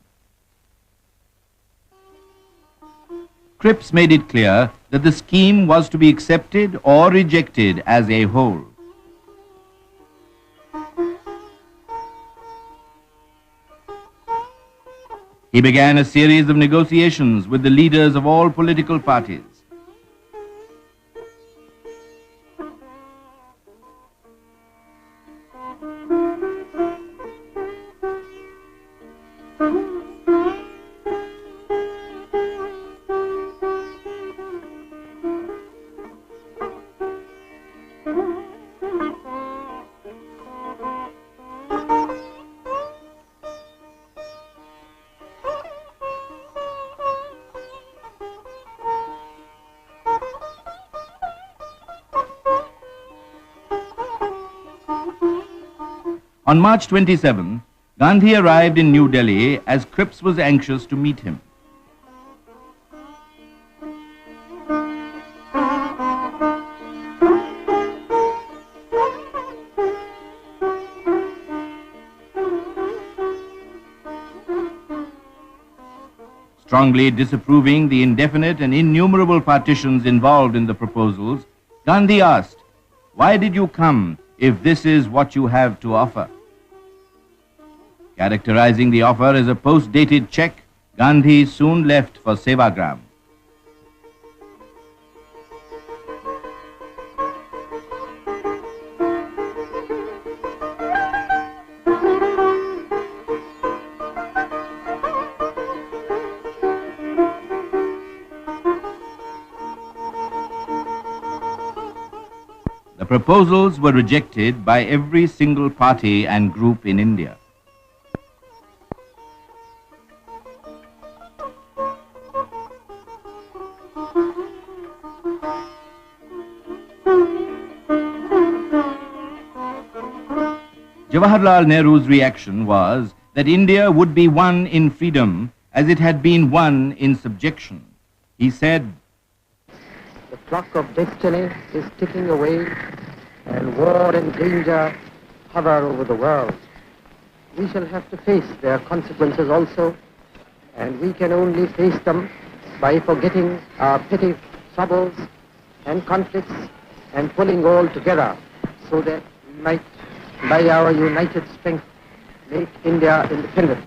Cripps made it clear that the scheme was to be accepted or rejected as a whole. He began a series of negotiations with the leaders of all political parties. On March 27, Gandhi arrived in New Delhi as Cripps was anxious to meet him. Strongly disapproving the indefinite and innumerable partitions involved in the proposals, Gandhi asked, "Why did you come if this is what you have to offer?" Characterizing the offer as a post-dated check, Gandhi soon left for Sevagram. The proposals were rejected by every single party and group in India. Jawaharlal Nehru's reaction was that India would be one in freedom as it had been one in subjection. He said, "The clock of destiny is ticking away, and war and danger hover over the world. We shall have to face their consequences also, and we can only face them by forgetting our petty troubles and conflicts and pulling all together so that we might, by our united strength, make India independent."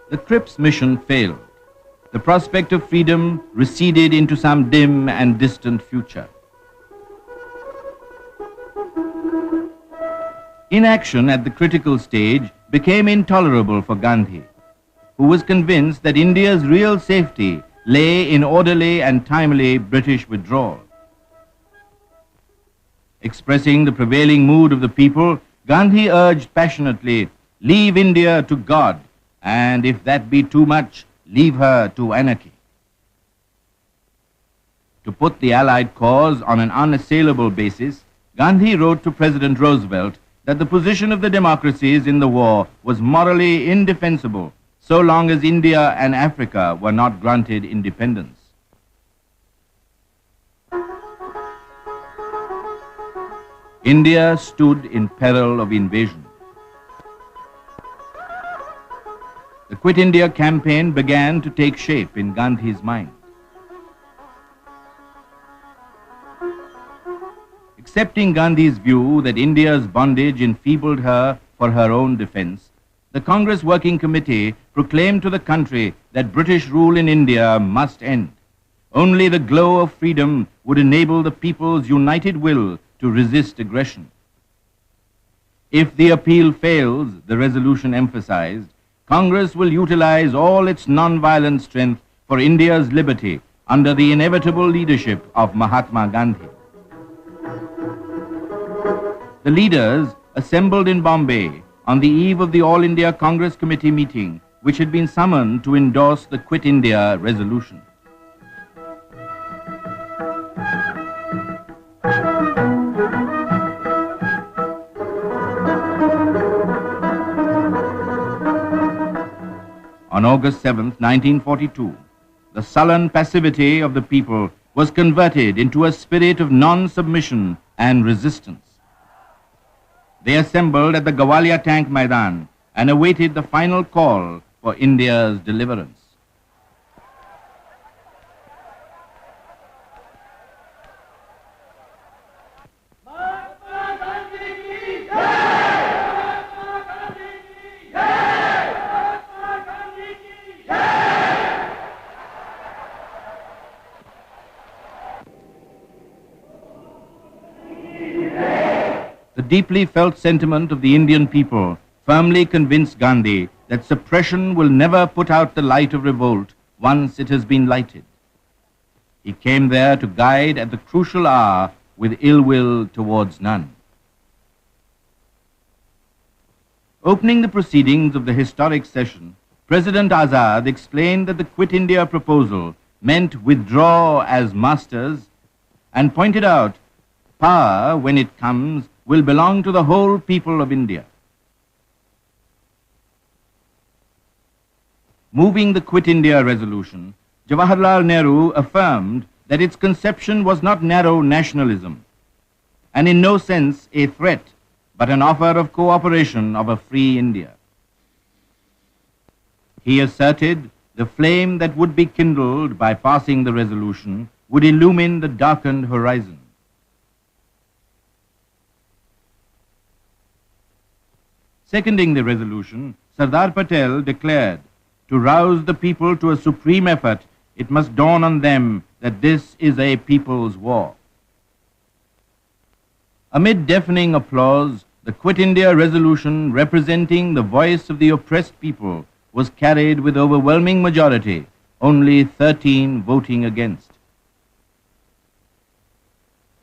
The Cripps mission failed. The prospect of freedom receded into some dim and distant future. Inaction at the critical stage became intolerable for Gandhi, who was convinced that India's real safety lay in orderly and timely British withdrawal. Expressing the prevailing mood of the people, Gandhi urged passionately, "Leave India to God. and if that be too much, leave her to anarchy. To put the Allied cause on an unassailable basis, Gandhi wrote to President Roosevelt that the position of the democracies in the war was morally indefensible so long as India and Africa were not granted independence. India stood in peril of invasion. The Quit India campaign began to take shape in Gandhi's mind. Accepting Gandhi's view that India's bondage enfeebled her for her own defense, the Congress Working Committee proclaimed to the country that British rule in India must end. Only the glow of freedom would enable the people's united will to resist aggression. If the appeal fails, the resolution emphasized, Congress will utilize all its non-violent strength for India's liberty under the inevitable leadership of Mahatma Gandhi. The leaders assembled in Bombay on the eve of the All India Congress Committee meeting, which had been summoned to endorse the Quit India resolution. On August 7th, 1942, the sullen passivity of the people was converted into a spirit of non-submission and resistance. They assembled at the Gawalia Tank Maidan and awaited the final call for India's deliverance. The deeply felt sentiment of the Indian people firmly convinced Gandhi that suppression will never put out the light of revolt once it has been lighted. He came there to guide at the crucial hour with ill will towards none. Opening the proceedings of the historic session, President Azad explained that the Quit India proposal meant withdraw as masters and pointed out power, when it comes, will belong to the whole people of India. Moving the Quit India resolution, Jawaharlal Nehru affirmed that its conception was not narrow nationalism, and in no sense a threat, but an offer of cooperation of a free India. He asserted the flame that would be kindled by passing the resolution would illumine the darkened horizon. Seconding the resolution, Sardar Patel declared, to rouse the people to a supreme effort, it must dawn on them that this is a people's war. Amid deafening applause, the Quit India resolution representing the voice of the oppressed people was carried with overwhelming majority, only 13 voting against.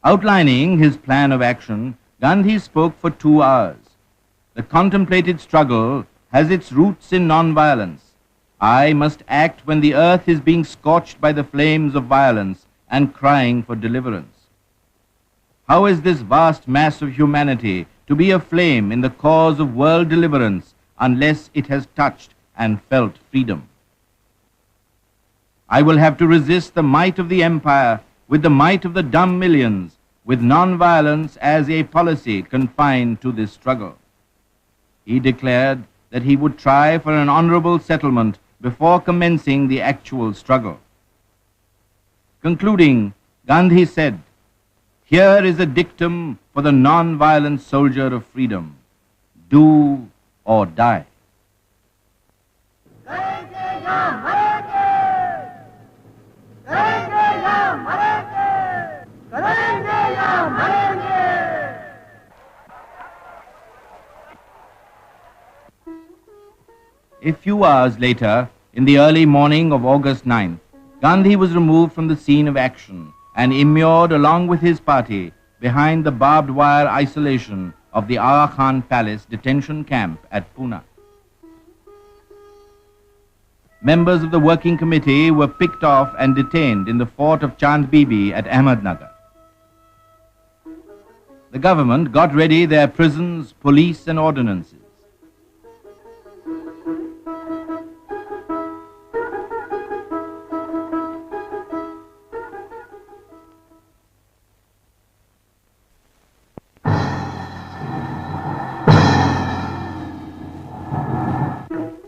Outlining his plan of action, Gandhi spoke for 2 hours. The contemplated struggle has its roots in non-violence. I must act when the earth is being scorched by the flames of violence and crying for deliverance. How is this vast mass of humanity to be aflame in the cause of world deliverance unless it has touched and felt freedom? I will have to resist the might of the empire with the might of the dumb millions, with non-violence as a policy confined to this struggle. He declared that he would try for an honorable settlement before commencing the actual struggle. Concluding, Gandhi said, "Here is a dictum for the non-violent soldier of freedom. Do or die." A few hours later, in the early morning of August 9th, Gandhi was removed from the scene of action and immured along with his party behind the barbed wire isolation of the Aga Khan Palace detention camp at Pune. members of the working committee were picked off and detained in the fort of Chand Bibi at Ahmednagar. The government got ready their prisons, police and ordinances.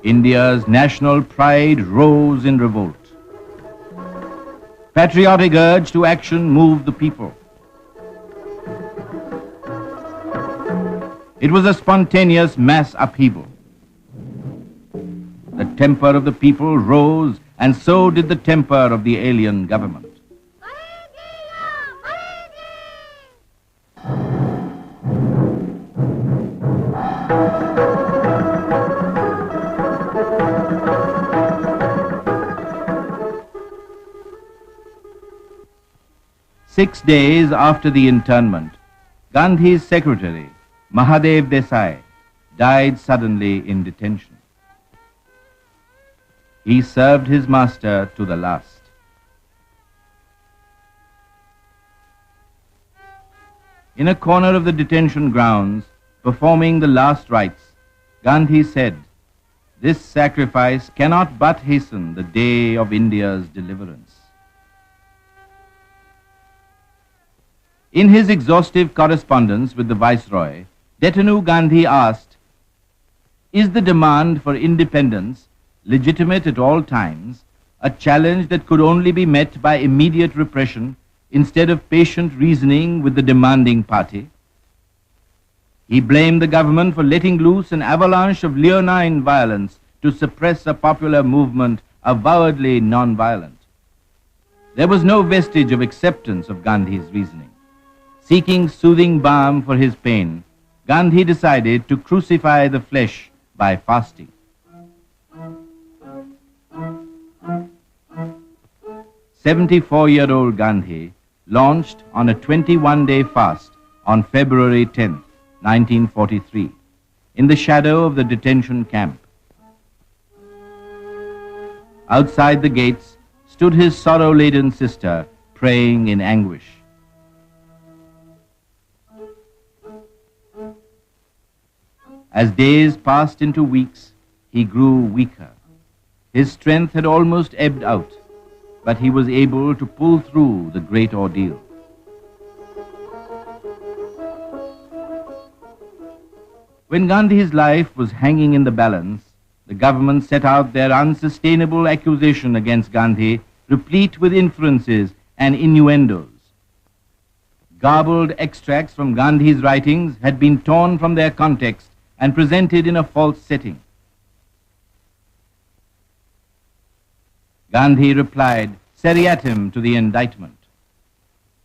India's national pride rose in revolt. Patriotic urge to action moved the people. It was a spontaneous mass upheaval. The temper of the people rose, and so did the temper of the alien government. Six days after the internment, Gandhi's secretary, Mahadev Desai, died suddenly in detention. He served his master to the last. In a corner of the detention grounds, performing the last rites, Gandhi said, "This sacrifice cannot but hasten the day of India's deliverance." In his exhaustive correspondence with the Viceroy, Detenu Gandhi asked, "Is the demand for independence, legitimate at all times, a challenge that could only be met by immediate repression instead of patient reasoning with the demanding party?" He blamed the government for letting loose an avalanche of leonine violence to suppress a popular movement avowedly non-violent. There was no vestige of acceptance of Gandhi's reasoning. Seeking soothing balm for his pain, Gandhi decided to crucify the flesh by fasting. "74-year-old Gandhi launched on a 21-day fast on February 10th, 1943, in the shadow of the detention camp. Outside the gates stood his sorrow-laden sister, praying in anguish. As days passed into weeks, he grew weaker. His strength had almost ebbed out, but he was able to pull through the great ordeal. When Gandhi's life was hanging in the balance, the government set out their unsustainable accusation against Gandhi, replete with inferences and innuendos. Garbled extracts from Gandhi's writings had been torn from their context and presented in a false setting. Gandhi replied seriatim to the indictment.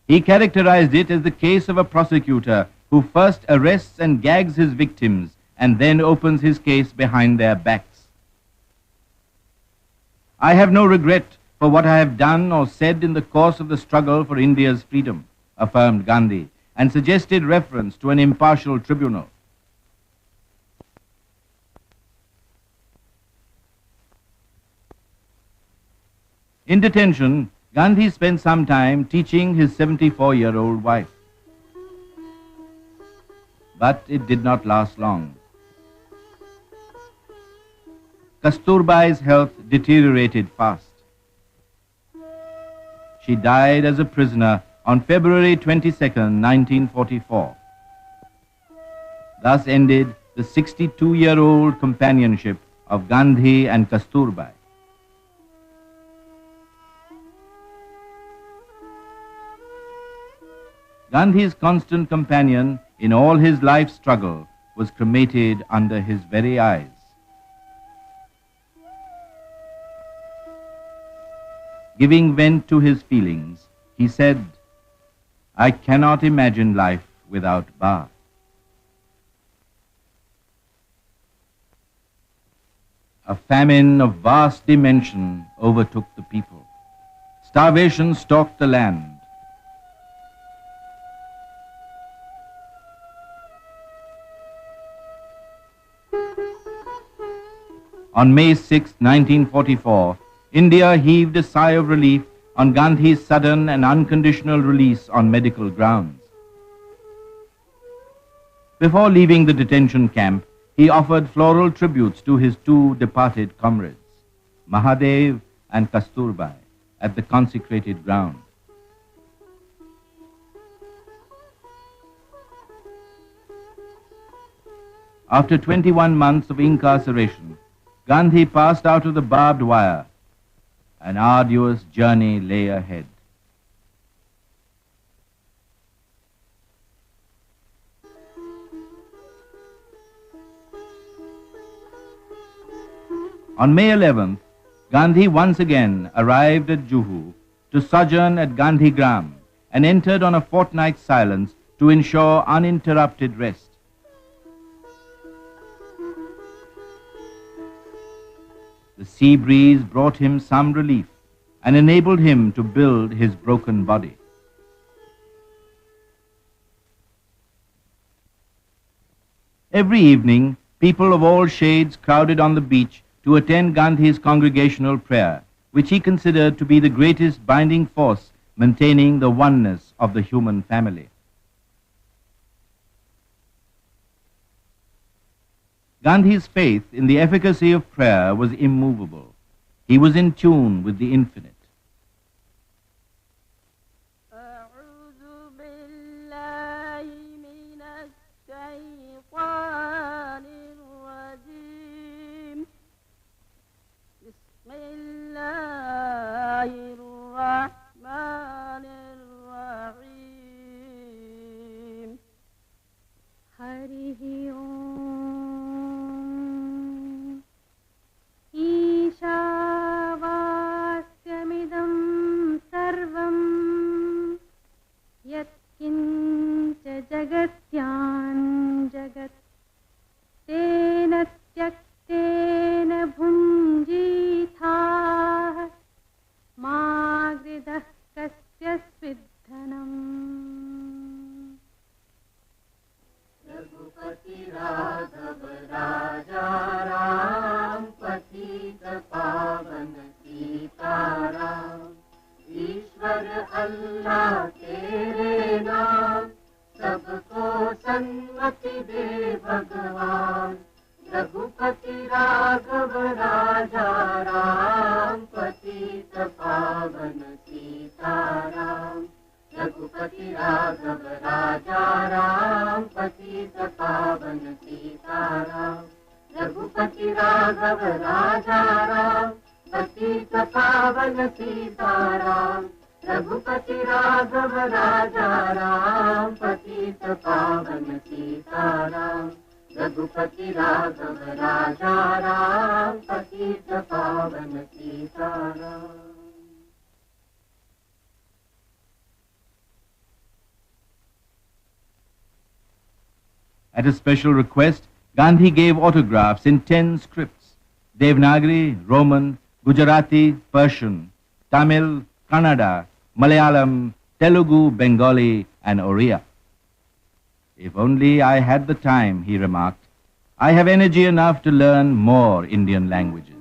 He characterized it as the case of a prosecutor who first arrests and gags his victims and then opens his case behind their backs. "I have no regret for what I have done or said in the course of the struggle for India's freedom," affirmed Gandhi, and suggested reference to an impartial tribunal. In detention, Gandhi spent some time teaching his 74-year-old wife. But it did not last long. Kasturbai's health deteriorated fast. She died as a prisoner on February 22nd, 1944. Thus ended the 62-year-old companionship of Gandhi and Kasturbai. Gandhi's constant companion in all his life struggle was cremated under his very eyes. Giving vent to his feelings, he said, "I cannot imagine life without Ba." A famine of vast dimension overtook the people. Starvation stalked the land. On May 6, 1944, India heaved a sigh of relief on Gandhi's sudden and unconditional release on medical grounds. Before leaving the detention camp, he offered floral tributes to his two departed comrades, Mahadev and Kasturbai, at the consecrated ground. After 21 months of incarceration, Gandhi passed out of the barbed wire. An arduous journey lay ahead. On May 11th, Gandhi once again arrived at Juhu to sojourn at Gandhigram and entered on a fortnight's silence to ensure uninterrupted rest. The sea breeze brought him some relief and enabled him to build his broken body. Every evening, people of all shades crowded on the beach to attend Gandhi's congregational prayer, which he considered to be the greatest binding force maintaining the oneness of the human family. Gandhi's faith in the efficacy of prayer was immovable. He was in tune with the infinite. At a special request, Gandhi gave autographs in 10 scripts: Devanagari, Roman, Gujarati, Persian, Tamil, Kannada, Malayalam, Telugu, Bengali, and Oriya. "If only I had the time," he remarked. "I have energy enough to learn more Indian languages."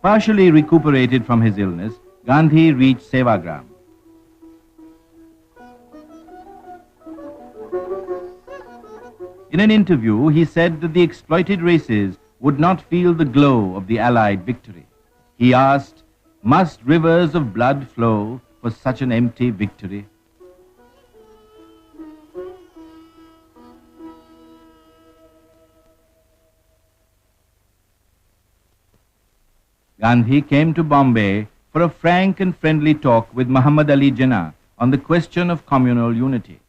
Partially recuperated from his illness, Gandhi reached Sevagram. In an interview, he said that the exploited races would not feel the glow of the Allied victory. He asked, "Must rivers of blood flow for such an empty victory?" Gandhi came to Bombay for a frank and friendly talk with Muhammad Ali Jinnah on the question of communal unity.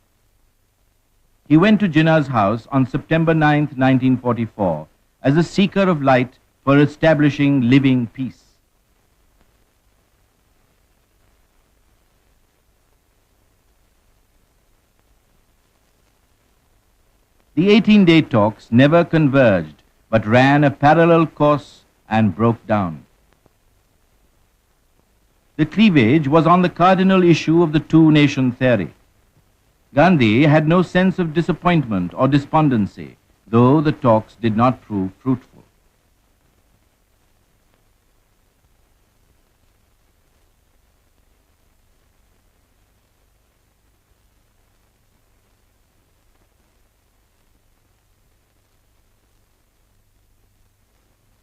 He went to Jinnah's house on September 9, 1944, as a seeker of light for establishing living peace. The 18-day talks never converged, but ran a parallel course and broke down. The cleavage was on the cardinal issue of the two-nation theory. Gandhi had no sense of disappointment or despondency, though the talks did not prove fruitful.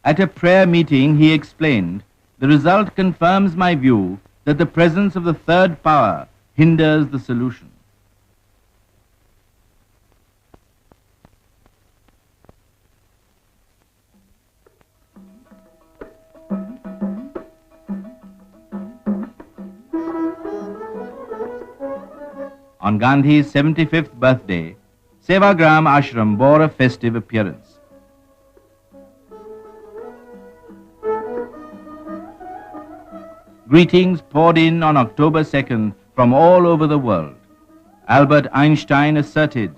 At a prayer meeting, he explained, "The result confirms my view that the presence of the third power hinders the solution." On Gandhi's 75th birthday, Sevagram Ashram bore a festive appearance. Greetings poured in on October 2nd from all over the world. Albert Einstein asserted,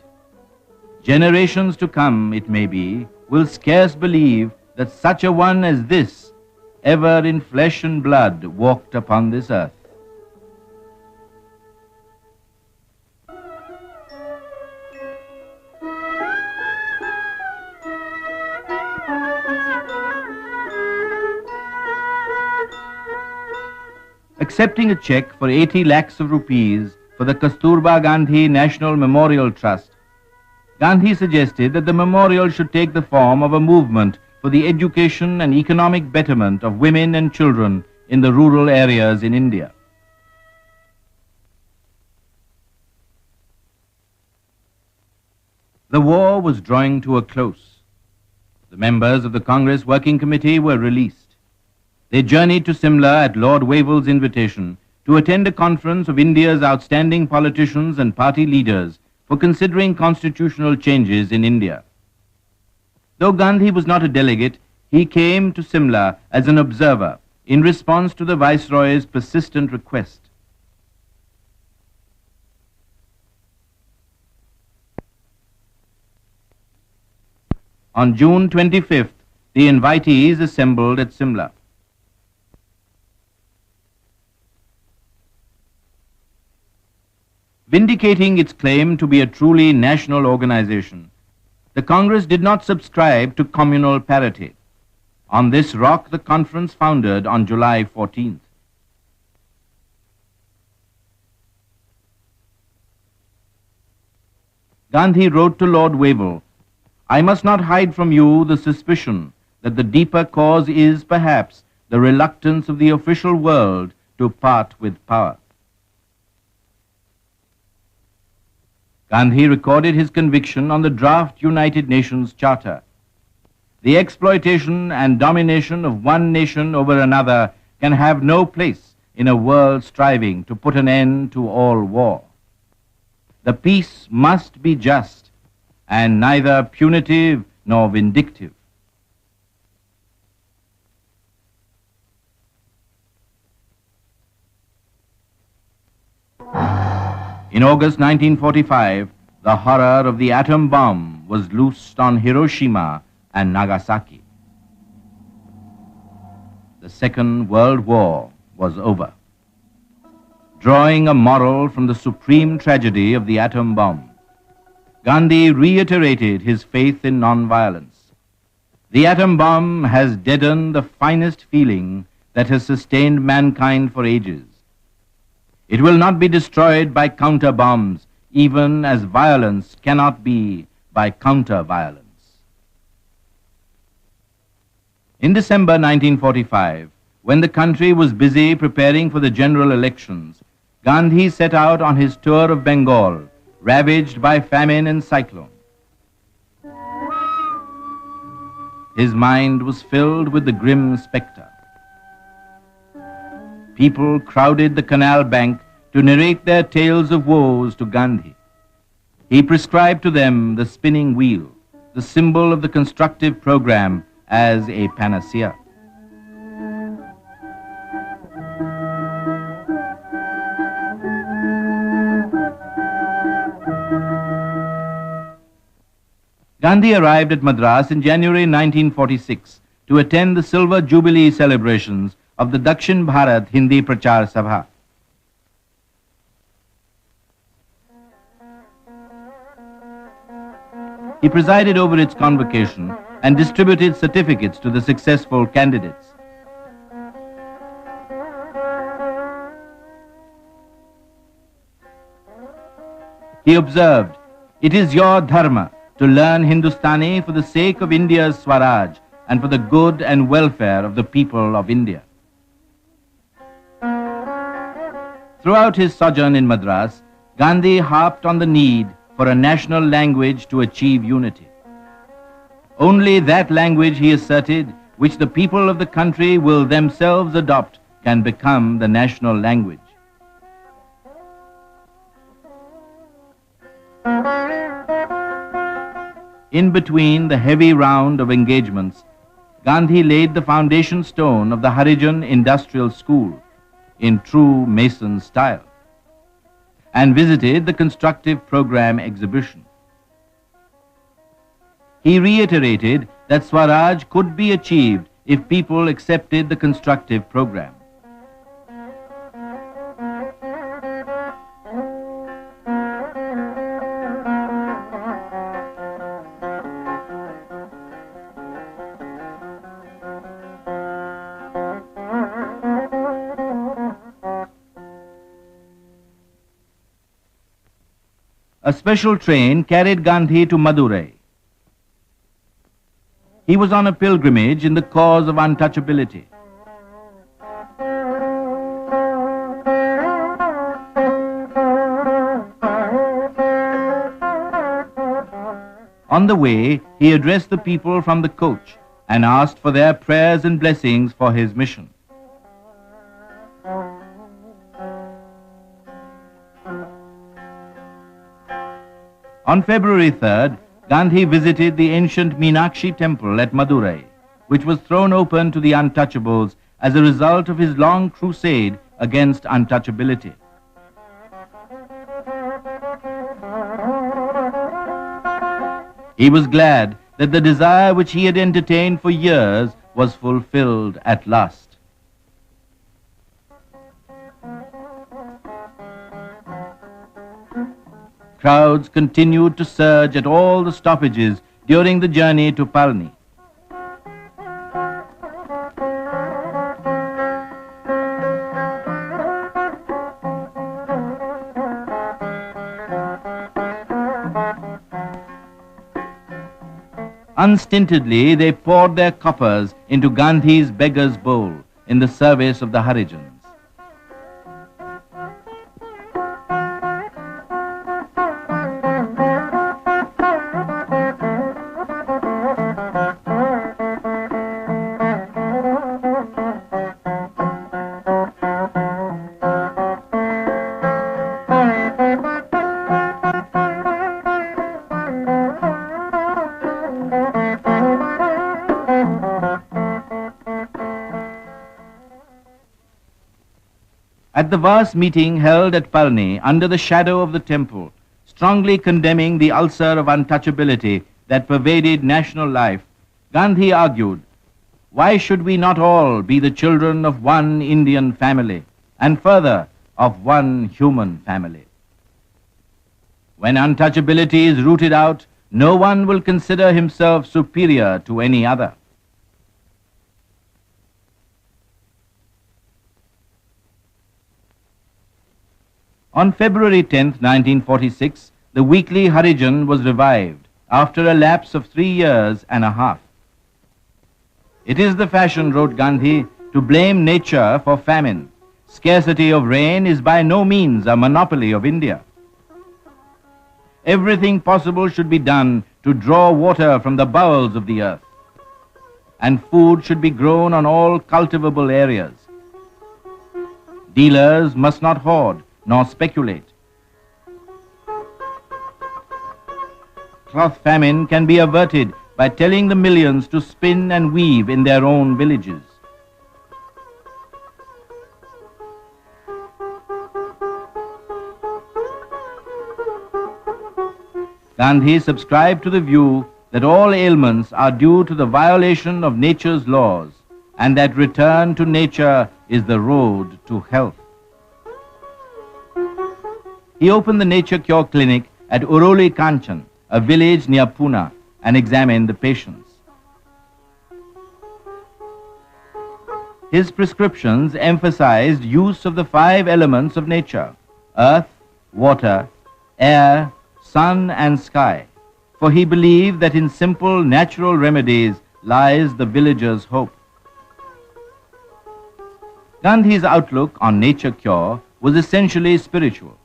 "Generations to come, it may be, will scarce believe that such a one as this ever in flesh and blood walked upon this earth." Accepting a check for 80 lakhs of rupees for the Kasturba Gandhi National Memorial Trust, Gandhi suggested that the memorial should take the form of a movement for the education and economic betterment of women and children in the rural areas in India. The war was drawing to a close. The members of the Congress Working Committee were released. They journeyed to Simla at Lord Wavell's invitation to attend a conference of India's outstanding politicians and party leaders for considering constitutional changes in India. Though Gandhi was not a delegate, he came to Simla as an observer in response to the Viceroy's persistent request. On June 25th, the invitees assembled at Simla. Vindicating its claim to be a truly national organization, the Congress did not subscribe to communal parity. On this rock, the conference foundered on July 14th. Gandhi wrote to Lord Wavell, "I must not hide from you the suspicion that the deeper cause is, perhaps, the reluctance of the official world to part with power." Gandhi recorded his conviction on the draft United Nations Charter. The exploitation and domination of one nation over another can have no place in a world striving to put an end to all war. The peace must be just and neither punitive nor vindictive. In August 1945, the horror of the atom bomb was loosed on Hiroshima and Nagasaki. The Second World War was over. Drawing a moral from the supreme tragedy of the atom bomb, Gandhi reiterated his faith in nonviolence. The atom bomb has deadened the finest feeling that has sustained mankind for ages. It will not be destroyed by counter-bombs, even as violence cannot be by counter-violence. In December 1945, when the country was busy preparing for the general elections, Gandhi set out on his tour of Bengal, ravaged by famine and cyclone. His mind was filled with the grim spectre. People crowded the canal bank to narrate their tales of woes to Gandhi. He prescribed to them the spinning wheel, the symbol of the constructive program, as a panacea. Gandhi arrived at Madras in January 1946 to attend the Silver Jubilee celebrations of the Dakshin Bharat Hindi Prachar Sabha. He presided over its convocation and distributed certificates to the successful candidates. He observed, "It is your dharma to learn Hindustani for the sake of India's Swaraj and for the good and welfare of the people of India." Throughout his sojourn in Madras, Gandhi harped on the need for a national language to achieve unity. Only that language, he asserted, which the people of the country will themselves adopt, can become the national language. In between the heavy round of engagements, Gandhi laid the foundation stone of the Harijan Industrial School in true Mason style and visited the constructive program exhibition. He reiterated that Swaraj could be achieved if people accepted the constructive program. A special train carried Gandhi to Madurai. He was on a pilgrimage in the cause of untouchability. On the way, he addressed the people from the coach and asked for their prayers and blessings for his mission. On February 3rd, Gandhi visited the ancient Meenakshi temple at Madurai, which was thrown open to the untouchables as a result of his long crusade against untouchability. He was glad that the desire which he had entertained for years was fulfilled at last. Crowds continued to surge at all the stoppages during the journey to Palni. Unstintedly, they poured their coppers into Gandhi's beggar's bowl in the service of the Harijans. At the vast meeting held at Palni under the shadow of the temple, strongly condemning the ulcer of untouchability that pervaded national life, Gandhi argued, "Why should we not all be the children of one Indian family, and further, of one human family? When untouchability is rooted out, no one will consider himself superior to any other." On February 10, 1946, the weekly Harijan was revived after a lapse of 3 years and a half. "It is the fashion," wrote Gandhi, "to blame nature for famine. Scarcity of rain is by no means a monopoly of India. Everything possible should be done to draw water from the bowels of the earth, and food should be grown on all cultivable areas. Dealers must not hoard nor speculate. Cloth famine can be averted by telling the millions to spin and weave in their own villages. Gandhi subscribed to the view that all ailments are due to the violation of nature's laws, and that return to nature is the road to health. He opened the Nature Cure Clinic at Uroli Kanchan, a village near Pune, and examined the patients. His prescriptions emphasized use of the 5 elements of nature: earth, water, air, sun and sky, for he believed that in simple natural remedies lies the villager's hope. Gandhi's outlook on nature cure was essentially spiritual.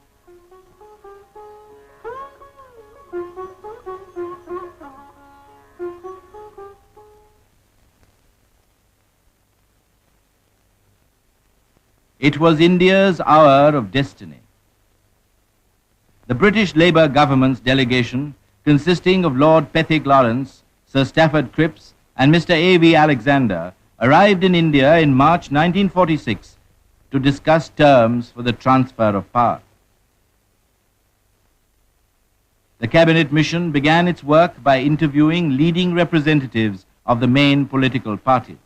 It was India's hour of destiny. The British Labour government's delegation, consisting of Lord Pethick Lawrence, Sir Stafford Cripps, and Mr. A.V. Alexander, arrived in India in March 1946 to discuss terms for the transfer of power. The cabinet mission began its work by interviewing leading representatives of the main political parties.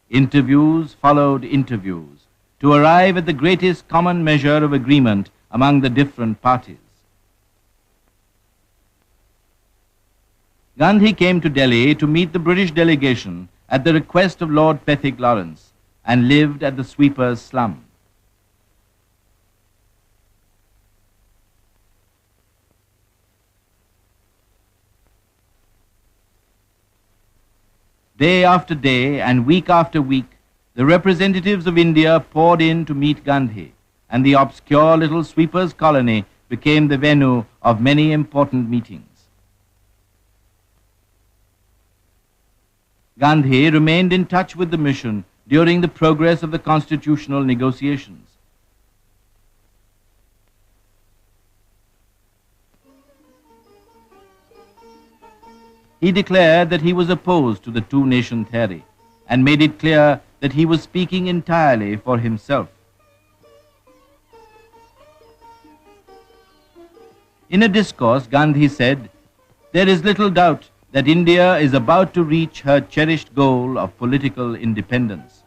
Interviews followed interviews to arrive at the greatest common measure of agreement among the different parties. Gandhi came to Delhi to meet the British delegation at the request of Lord Pethick Lawrence and lived at the sweepers' slum. Day after day and week after week, the representatives of India poured in to meet Gandhi, and the obscure little sweepers' colony became the venue of many important meetings. Gandhi remained in touch with the mission during the progress of the constitutional negotiations. He declared that he was opposed to the two-nation theory and made it clear that he was speaking entirely for himself. In a discourse, Gandhi said, "There is little doubt that India is about to reach her cherished goal of political independence.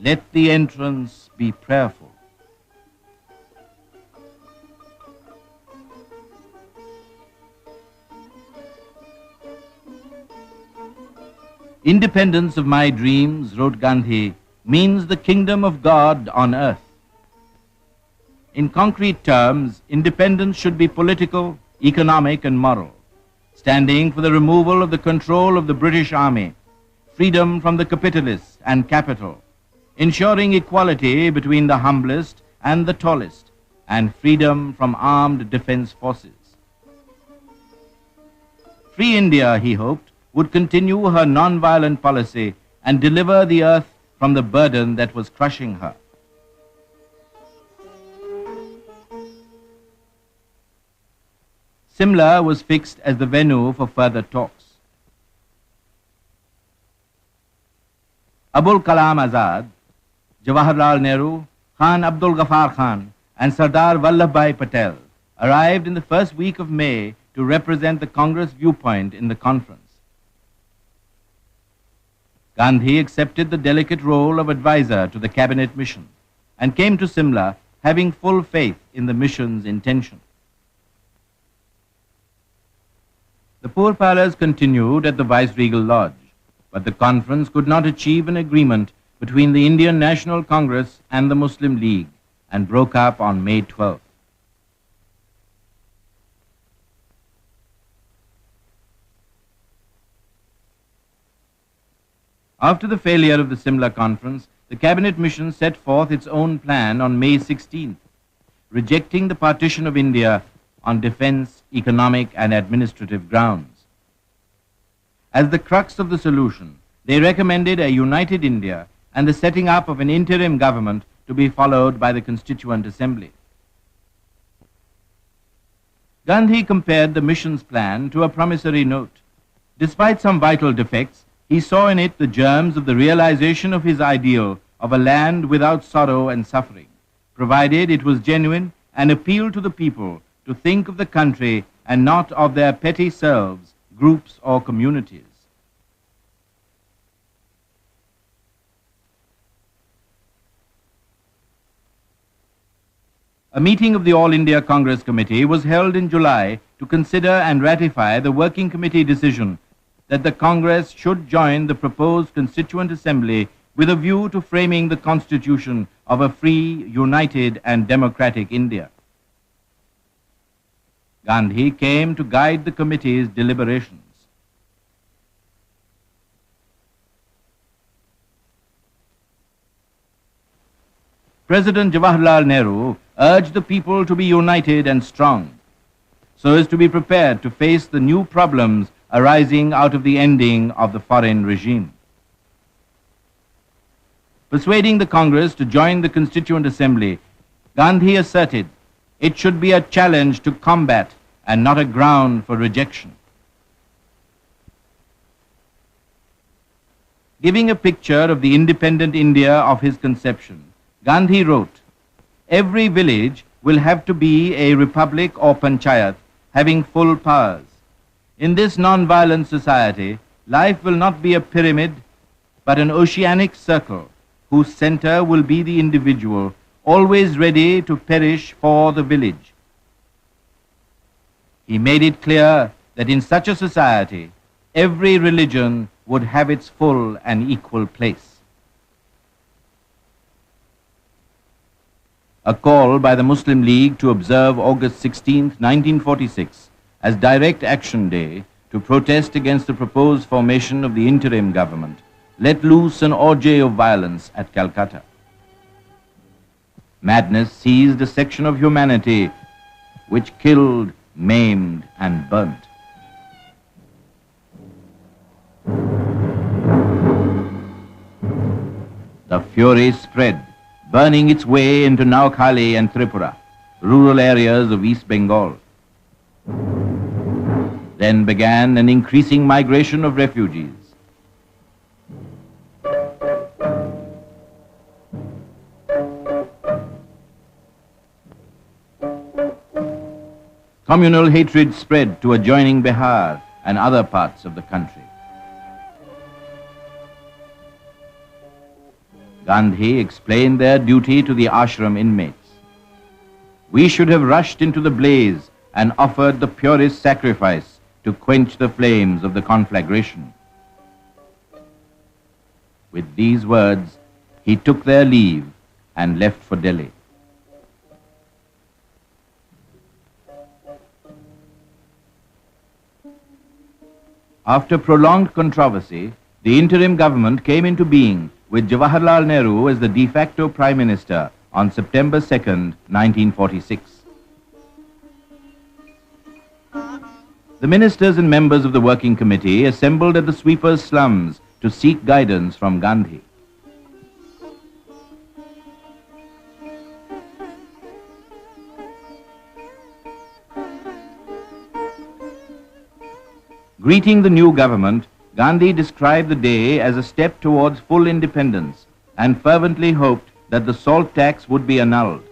Let the entrance be prayerful." "Independence of my dreams," wrote Gandhi, "means the kingdom of God on earth." In concrete terms, independence should be political, economic, and moral, standing for the removal of the control of the British Army, freedom from the capitalists and capital, ensuring equality between the humblest and the tallest, and freedom from armed defense forces. Free India, he hoped, would continue her non-violent policy and deliver the earth from the burden that was crushing her. Simla was fixed as the venue for further talks. Abul Kalam Azad, Jawaharlal Nehru, Khan Abdul Ghaffar Khan, and Sardar Vallabhbhai Patel arrived in the first week of May to represent the Congress viewpoint in the conference. Gandhi accepted the delicate role of advisor to the cabinet mission and came to Simla having full faith in the mission's intention. The pourparlers continued at the Viceregal Lodge, but the conference could not achieve an agreement between the Indian National Congress and the Muslim League and broke up on May 12th. After the failure of the Simla conference, the cabinet mission set forth its own plan on May 16th, rejecting the partition of India on defense, economic, and administrative grounds. As the crux of the solution, they recommended a united India and the setting up of an interim government to be followed by the Constituent Assembly. Gandhi compared the mission's plan to a promissory note. Despite some vital defects, he saw in it the germs of the realization of his ideal of a land without sorrow and suffering, provided it was genuine and appealed to the people to think of the country and not of their petty selves, groups or communities. A meeting of the All India Congress Committee was held in July to consider and ratify the Working Committee decision that the Congress should join the proposed Constituent Assembly with a view to framing the constitution of a free, united and democratic India. Gandhi came to guide the committee's deliberations. President Jawaharlal Nehru urged the people to be united and strong, so as to be prepared to face the new problems arising out of the ending of the foreign regime. Persuading the Congress to join the Constituent Assembly, Gandhi asserted it should be a challenge to combat and not a ground for rejection. Giving a picture of the independent India of his conception, Gandhi wrote, "Every village will have to be a republic or panchayat having full powers. In this non-violent society, life will not be a pyramid, but an oceanic circle whose center will be the individual, always ready to perish for the village." He made it clear that in such a society, every religion would have its full and equal place. A call by the Muslim League to observe August 16, 1946, as Direct Action Day to protest against the proposed formation of the interim government let loose an orgy of violence at Calcutta. Madness seized a section of humanity which killed, maimed, and burnt. The fury spread, burning its way into Noakhali and Tripura, rural areas of East Bengal. Then began an increasing migration of refugees. Communal hatred spread to adjoining Bihar and other parts of the country. Gandhi explained their duty to the ashram inmates. We should have rushed into the blaze and offered the purest sacrifice to quench the flames of the conflagration. With these words, he took their leave and left for Delhi. After prolonged controversy, the interim government came into being with Jawaharlal Nehru as the de facto Prime Minister on September 2nd, 1946. The ministers and members of the Working Committee assembled at the sweepers' slums to seek guidance from Gandhi. Greeting the new government, Gandhi described the day as a step towards full independence and fervently hoped that the salt tax would be annulled,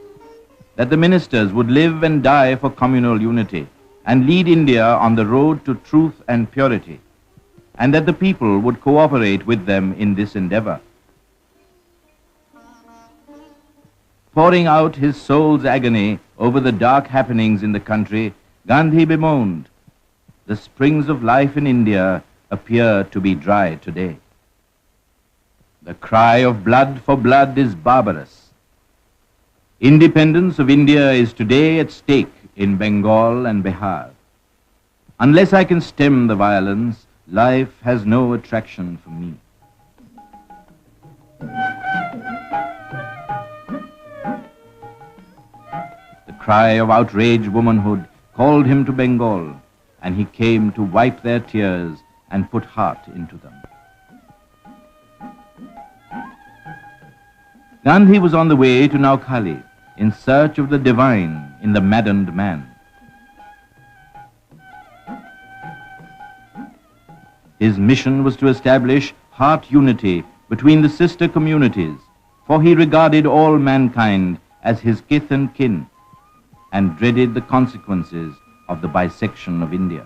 that the ministers would live and die for communal unity and lead India on the road to truth and purity, and that the people would cooperate with them in this endeavor. Pouring out his soul's agony over the dark happenings in the country, Gandhi bemoaned, "The springs of life in India appear to be dry today. The cry of blood for blood is barbarous. Independence of India is today at stake in Bengal and Bihar. Unless I can stem the violence, life has no attraction for me." The cry of outraged womanhood called him to Bengal, and he came to wipe their tears and put heart into them. Gandhi was on the way to Noakhali in search of the divine in the maddened man. His mission was to establish heart unity between the sister communities, for he regarded all mankind as his kith and kin and dreaded the consequences of the bisection of India.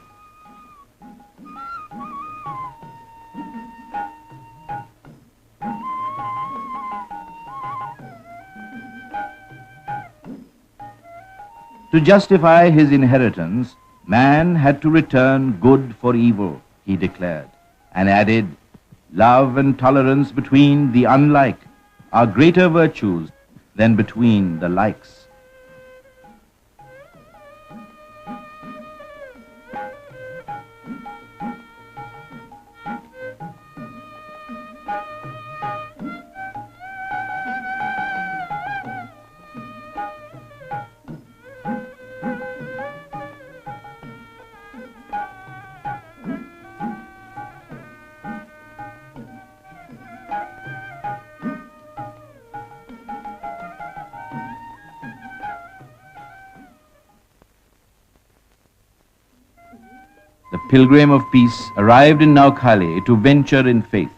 To justify his inheritance, man had to return good for evil, he declared, and added, love and tolerance between the unlike are greater virtues than between the likes. The pilgrim of peace arrived in Naukhali to venture in faith.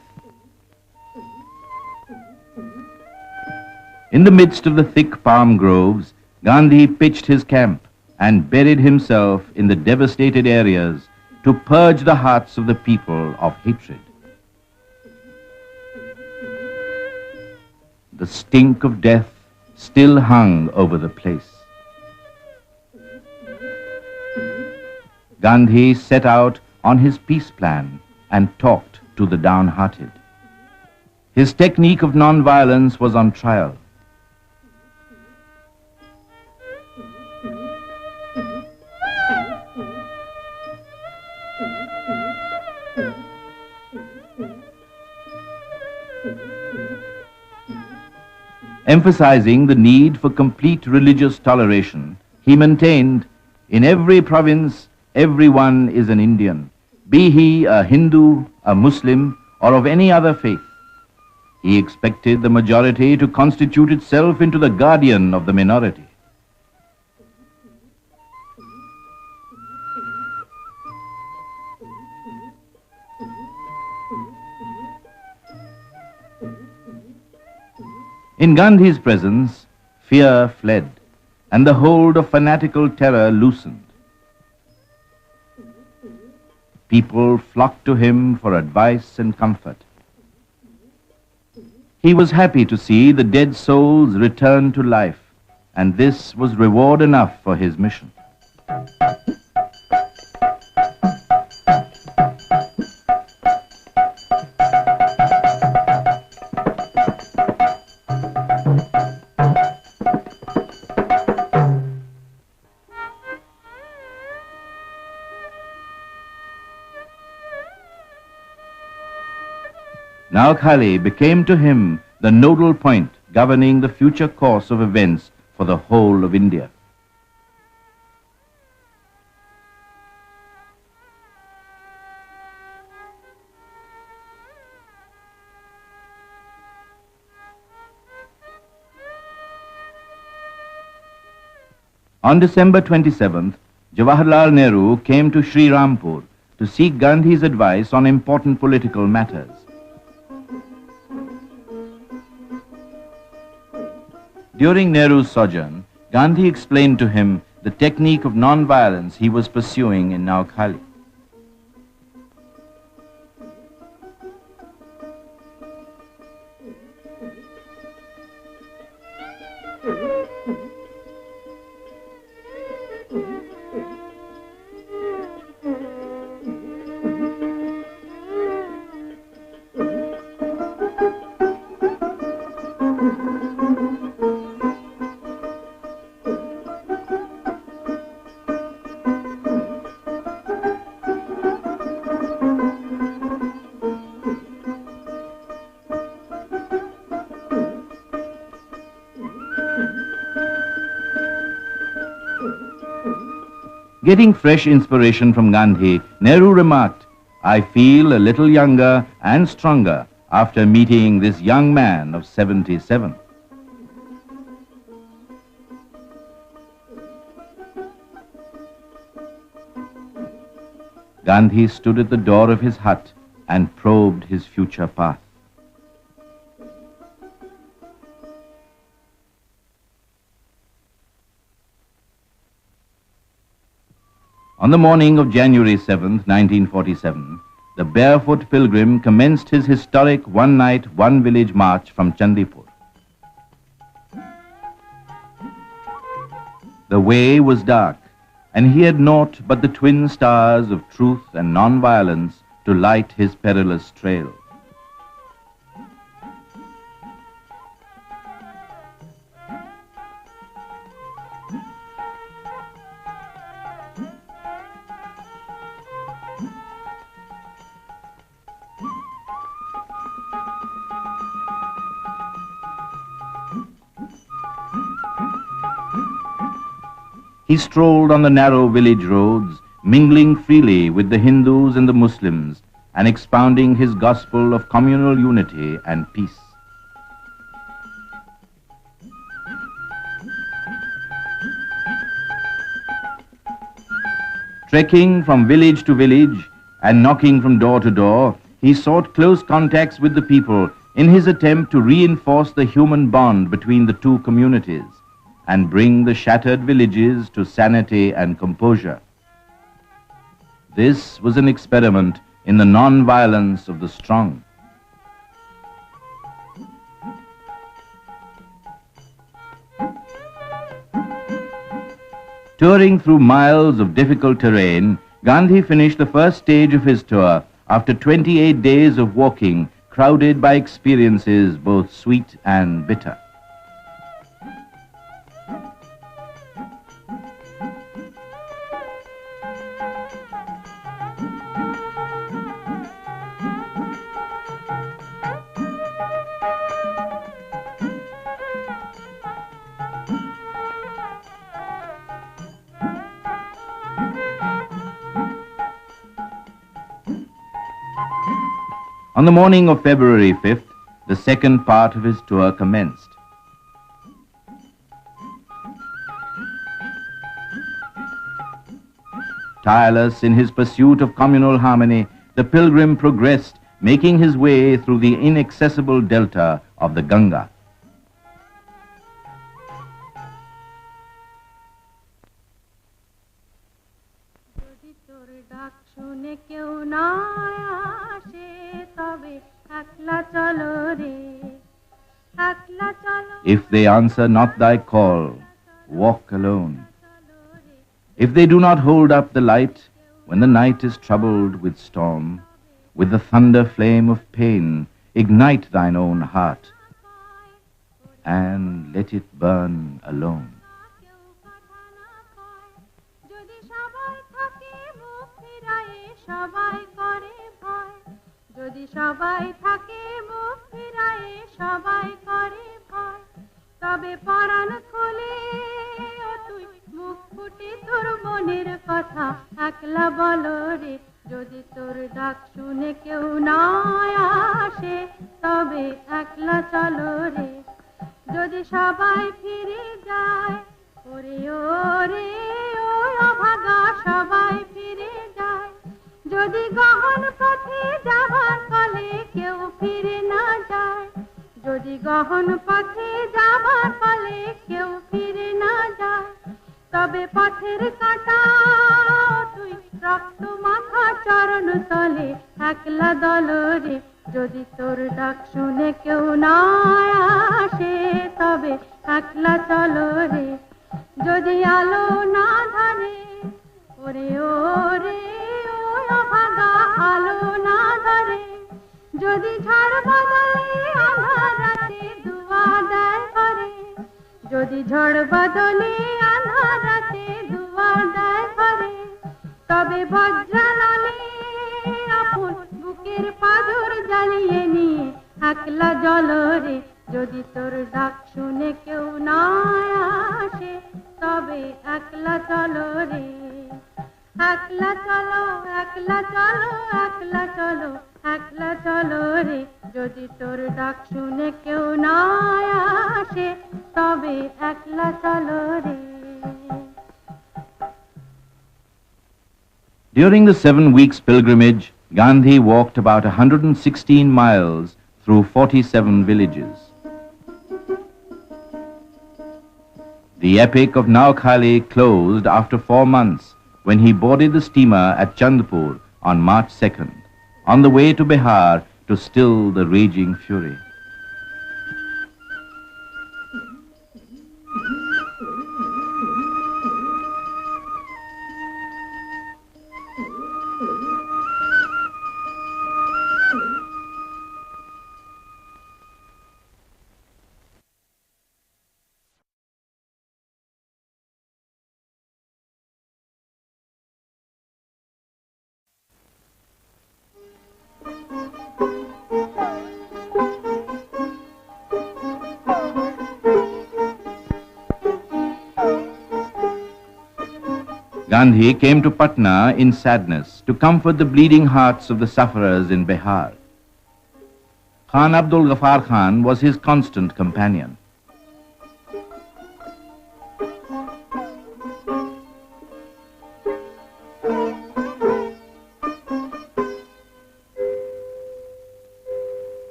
In the midst of the thick palm groves, Gandhi pitched his camp and buried himself in the devastated areas to purge the hearts of the people of hatred. The stink of death still hung over the place. Gandhi set out on his peace plan and talked to the downhearted. His technique of non-violence was on trial. Emphasizing the need for complete religious toleration, he maintained, in every province, everyone is an Indian, be he a Hindu, a Muslim, or of any other faith. He expected the majority to constitute itself into the guardian of the minority. In Gandhi's presence, fear fled, and the hold of fanatical terror loosened. People flocked to him for advice and comfort. He was happy to see the dead souls return to life, and this was reward enough for his mission. Naukhali became to him the nodal point governing the future course of events for the whole of India. On December 27th, Jawaharlal Nehru came to Sri Rampur to seek Gandhi's advice on important political matters. During Nehru's sojourn, Gandhi explained to him the technique of non-violence he was pursuing in Naukhali. Getting fresh inspiration from Gandhi, Nehru remarked, "I feel a little younger and stronger after meeting this young man of 77. Gandhi stood at the door of his hut and probed his future path. On the morning of January 7th, 1947, the barefoot pilgrim commenced his historic one-night, one-village march from Chandipur. The way was dark, and he had naught but the twin stars of truth and non-violence to light his perilous trail. He strolled on the narrow village roads, mingling freely with the Hindus and the Muslims, and expounding his gospel of communal unity and peace. Trekking from village to village and knocking from door to door, he sought close contacts with the people in his attempt to reinforce the human bond between the two communities and bring the shattered villages to sanity and composure. This was an experiment in the non-violence of the strong. Touring through miles of difficult terrain, Gandhi finished the first stage of his tour after 28 days of walking, crowded by experiences both sweet and bitter. On the morning of February 5th, the second part of his tour commenced. Tireless in his pursuit of communal harmony, the pilgrim progressed, making his way through the inaccessible delta of the Ganga. If they answer not thy call, walk alone. If they do not hold up the light when the night is troubled with storm, with the thunder flame of pain, ignite thine own heart and let it burn alone. তবে পরাণ খুলে তুই মুখ ফুটে তোর মনের কথা একলা বলো রে যদি তোর ডাক শুনে কেউ না আসে তবে একলা চলো রে যদি সবাই ফিরে যায় ওরে ওরে ও অভাগা সবাই ফিরে যায় যদি গহন পথে যাবার কালে কেউ ফিরে না যায় যদি গহন পথে যাবার ফলে কেউ ফিরে না যায় তবে পথের কাঁটা তুই রক্ত মাখা চরণ তলে একলা দলরে যদি তোর ডাক শুনে কেউ না আসে তবে একলা চলো রে যদি আলো না ধরে ওরে ওরে ও অভাগা আলো না ধরে যদি ঝড় বদলে আঁধার রাতে দুয়ার দেয় ঘরে যদি ঝড় বদলে আঁধার রাতে দুয়ার দেয় ঘরে তবে বজ্রানলে আপন বুকের পাঁজর জ্বালিয়ে নিয়ে একলা জলরে যদি তোর ডাক শুনে কেউ না আসে তবে একলা চলো রে একলা চলো একলা চলো একলা চলো একলা চলো রে যদি তোর ডাক শুনে কেউ না আসে তবে একলা চলো রে During the 7 weeks pilgrimage, Gandhi walked about 116 miles through 47 villages. The epic of Naukhali closed after 4 months when he boarded the steamer at Chandpur on March 2nd, on the way to Bihar to still the raging fury. Gandhi came to Patna in sadness to comfort the bleeding hearts of the sufferers in Bihar. Khan Abdul Ghaffar Khan was his constant companion.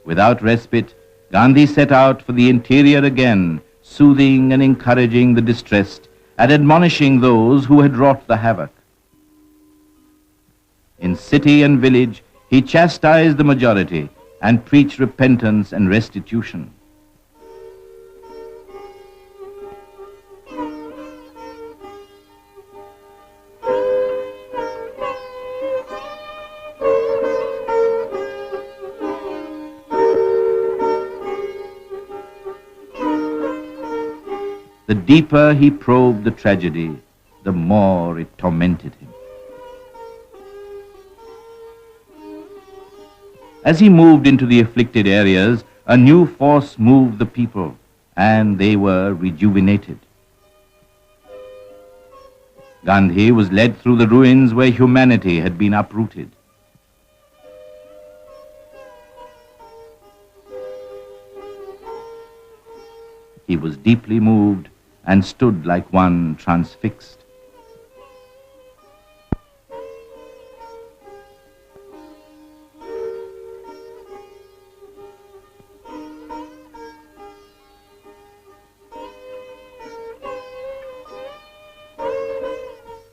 Without respite, Gandhi set out for the interior again, soothing and encouraging the distressed and admonishing those who had wrought the havoc. In city and village, he chastised the majority and preached repentance and restitution. The deeper he probed the tragedy, the more it tormented him. As he moved into the afflicted areas, a new force moved the people, and they were rejuvenated. Gandhi was led through the ruins where humanity had been uprooted. He was deeply moved and stood like one transfixed.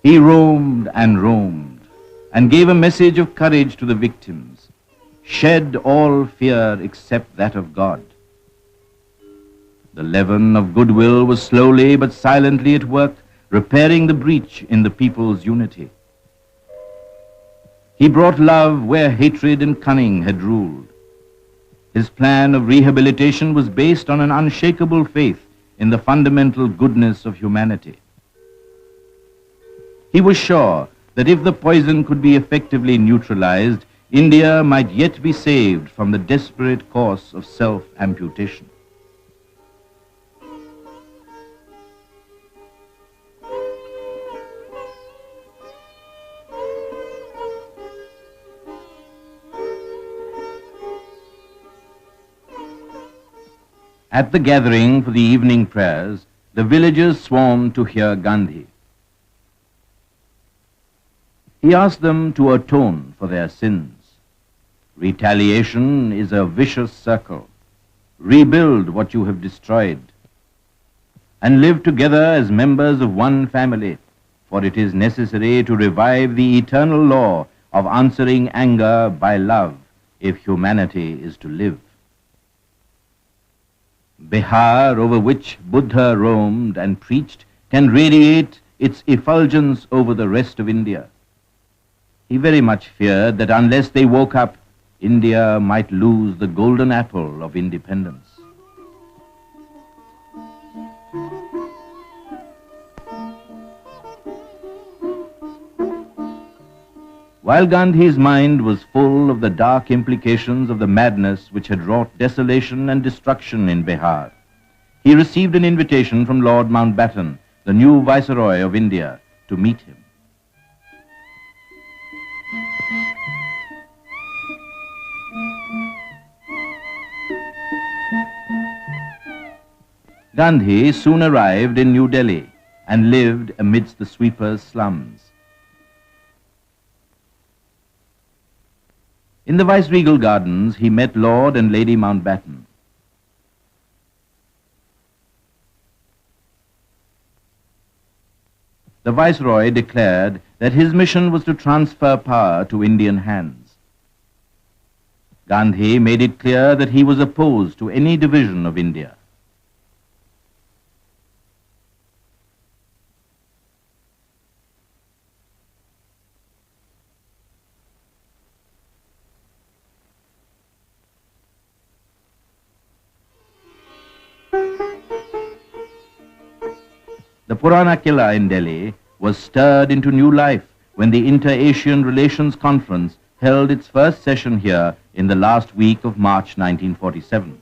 He roamed and gave a message of courage to the victims. Shed all fear except that of God. The leaven of goodwill was slowly but silently at work, repairing the breach in the people's unity. He brought love where hatred and cunning had ruled. His plan of rehabilitation was based on an unshakable faith in the fundamental goodness of humanity. He was sure that if the poison could be effectively neutralized, India might yet be saved from the desperate course of self-amputation. At the gathering for the evening prayers, the villagers swarmed to hear Gandhi. He asked them to atone for their sins. Retaliation is a vicious circle. Rebuild what you have destroyed. And live together as members of one family, for it is necessary to revive the eternal law of answering anger by love if humanity is to live. Bihar, over which Buddha roamed and preached, can radiate its effulgence over the rest of India. He very much feared that unless they woke up, India might lose the golden apple of independence. While Gandhi's mind was full of the dark implications of the madness which had wrought desolation and destruction in Bihar, he received an invitation from Lord Mountbatten, the new Viceroy of India, to meet him. Gandhi soon arrived in New Delhi and lived amidst the sweepers' slums. In the Viceregal Gardens, he met Lord and Lady Mountbatten. the Viceroy declared that his mission was to transfer power to Indian hands. Gandhi made it clear that he was opposed to any division of India. The Purana Killa in Delhi was stirred into new life when the Inter-Asian Relations Conference held its first session here in the last week of March 1947.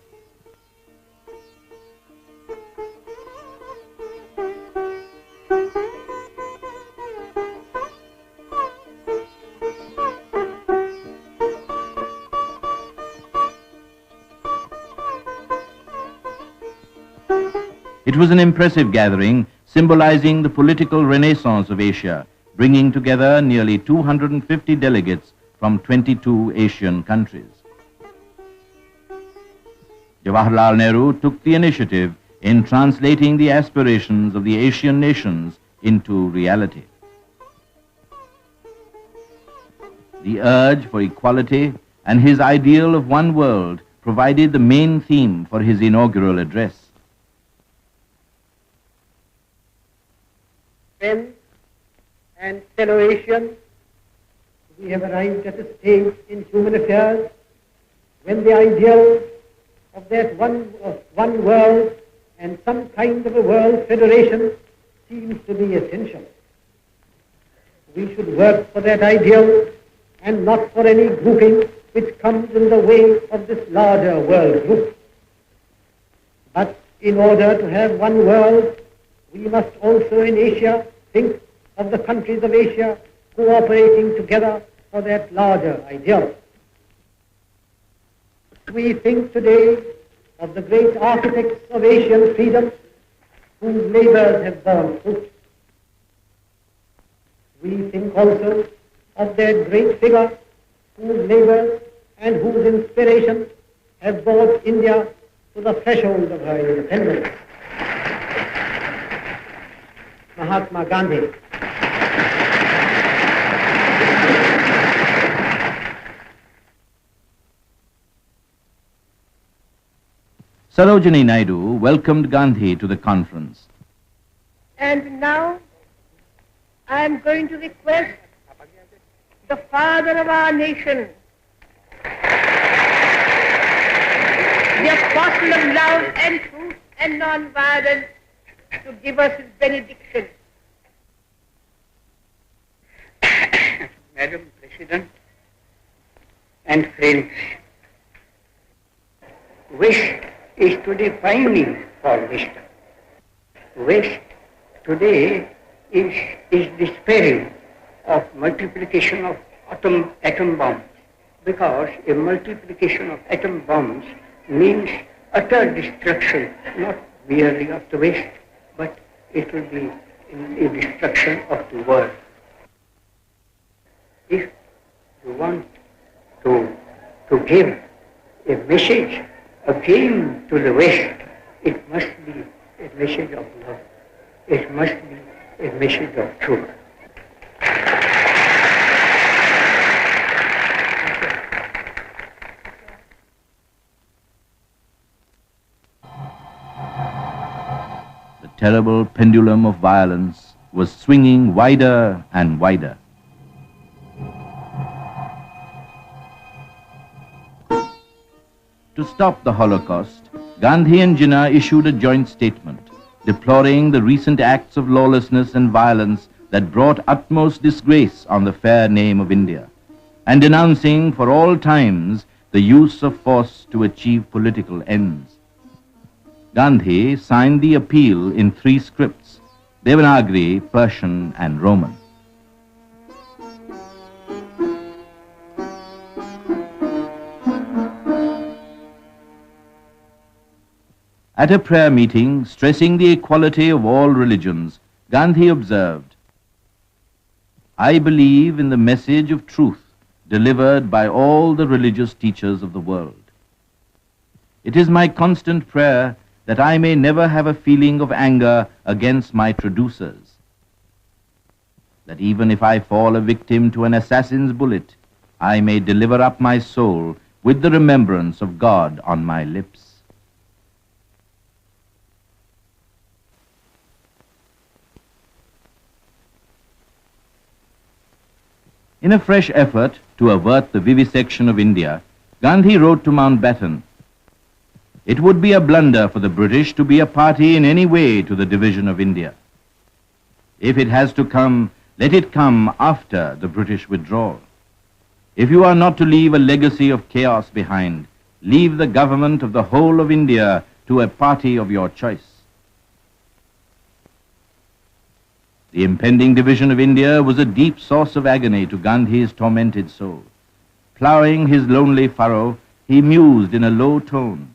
It was an impressive gathering symbolizing the political renaissance of Asia, bringing together nearly 250 delegates from 22 Asian countries. Jawaharlal Nehru took the initiative in translating the aspirations of the Asian nations into reality. The urge for equality and his ideal of one world provided the main theme for his inaugural address. Friends and fellow Asians, we have arrived at a stage in human affairs when the ideal of that one world and some kind of a world federation seems to be essential. We should work for that ideal and not for any grouping which comes in the way of this larger world group. But in order to have one world, we must also in Asia think of the countries of Asia cooperating together for that larger ideal. We think today of the great architects of Asian freedom whose labors have borne fruit. We think also of that great figure whose labors and whose inspiration have brought India to the threshold of her independence. Mahatma Gandhi. Sarojini Naidu welcomed Gandhi to the conference. And now I am going to request the father of our nation, the apostle of love and truth and non-violence, to give us his benediction. Madam President and friends, West is today pining for wisdom. West today is despairing of multiplication of atom bombs, because a multiplication of atom bombs means utter destruction, not merely of the West, but it will be a destruction of the world. If you want to give a message again to the West, it must be a message of love. It must be a message of truth. The terrible pendulum of violence was swinging wider and wider. To stop the Holocaust, Gandhi and Jinnah issued a joint statement deploring the recent acts of lawlessness and violence that brought utmost disgrace on the fair name of India, and denouncing for all times the use of force to achieve political ends. Gandhi signed the appeal in 3 scripts: Devanagari, Persian, and Roman. At a prayer meeting stressing the equality of all religions, Gandhi observed, "I believe in the message of truth delivered by all the religious teachers of the world. It is my constant prayer that I may never have a feeling of anger against my traducers. that even if I fall a victim to an assassin's bullet, I may deliver up my soul with the remembrance of God on my lips. In a fresh effort to avert the vivisection of India, Gandhi wrote to Mountbatten, "It would be a blunder for the British to be a party in any way to the division of India. If it has to come, let it come after the British withdrawal. If you are not to leave a legacy of chaos behind, leave the government of the whole of India to a party of your choice." The impending division of India was a deep source of agony to Gandhi's tormented soul. Ploughing his lonely furrow, he mused in a low tone,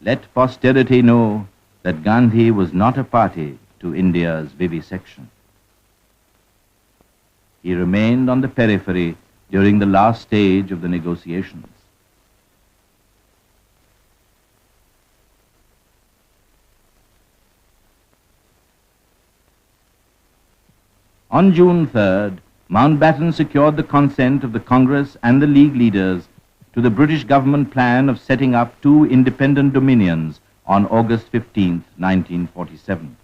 "Let posterity know that Gandhi was not a party to India's vivisection." He remained on the periphery during the last stage of the negotiations. On June 3rd, Mountbatten secured the consent of the Congress and the League leaders to the British government plan of setting up two independent dominions on August 15, 1947.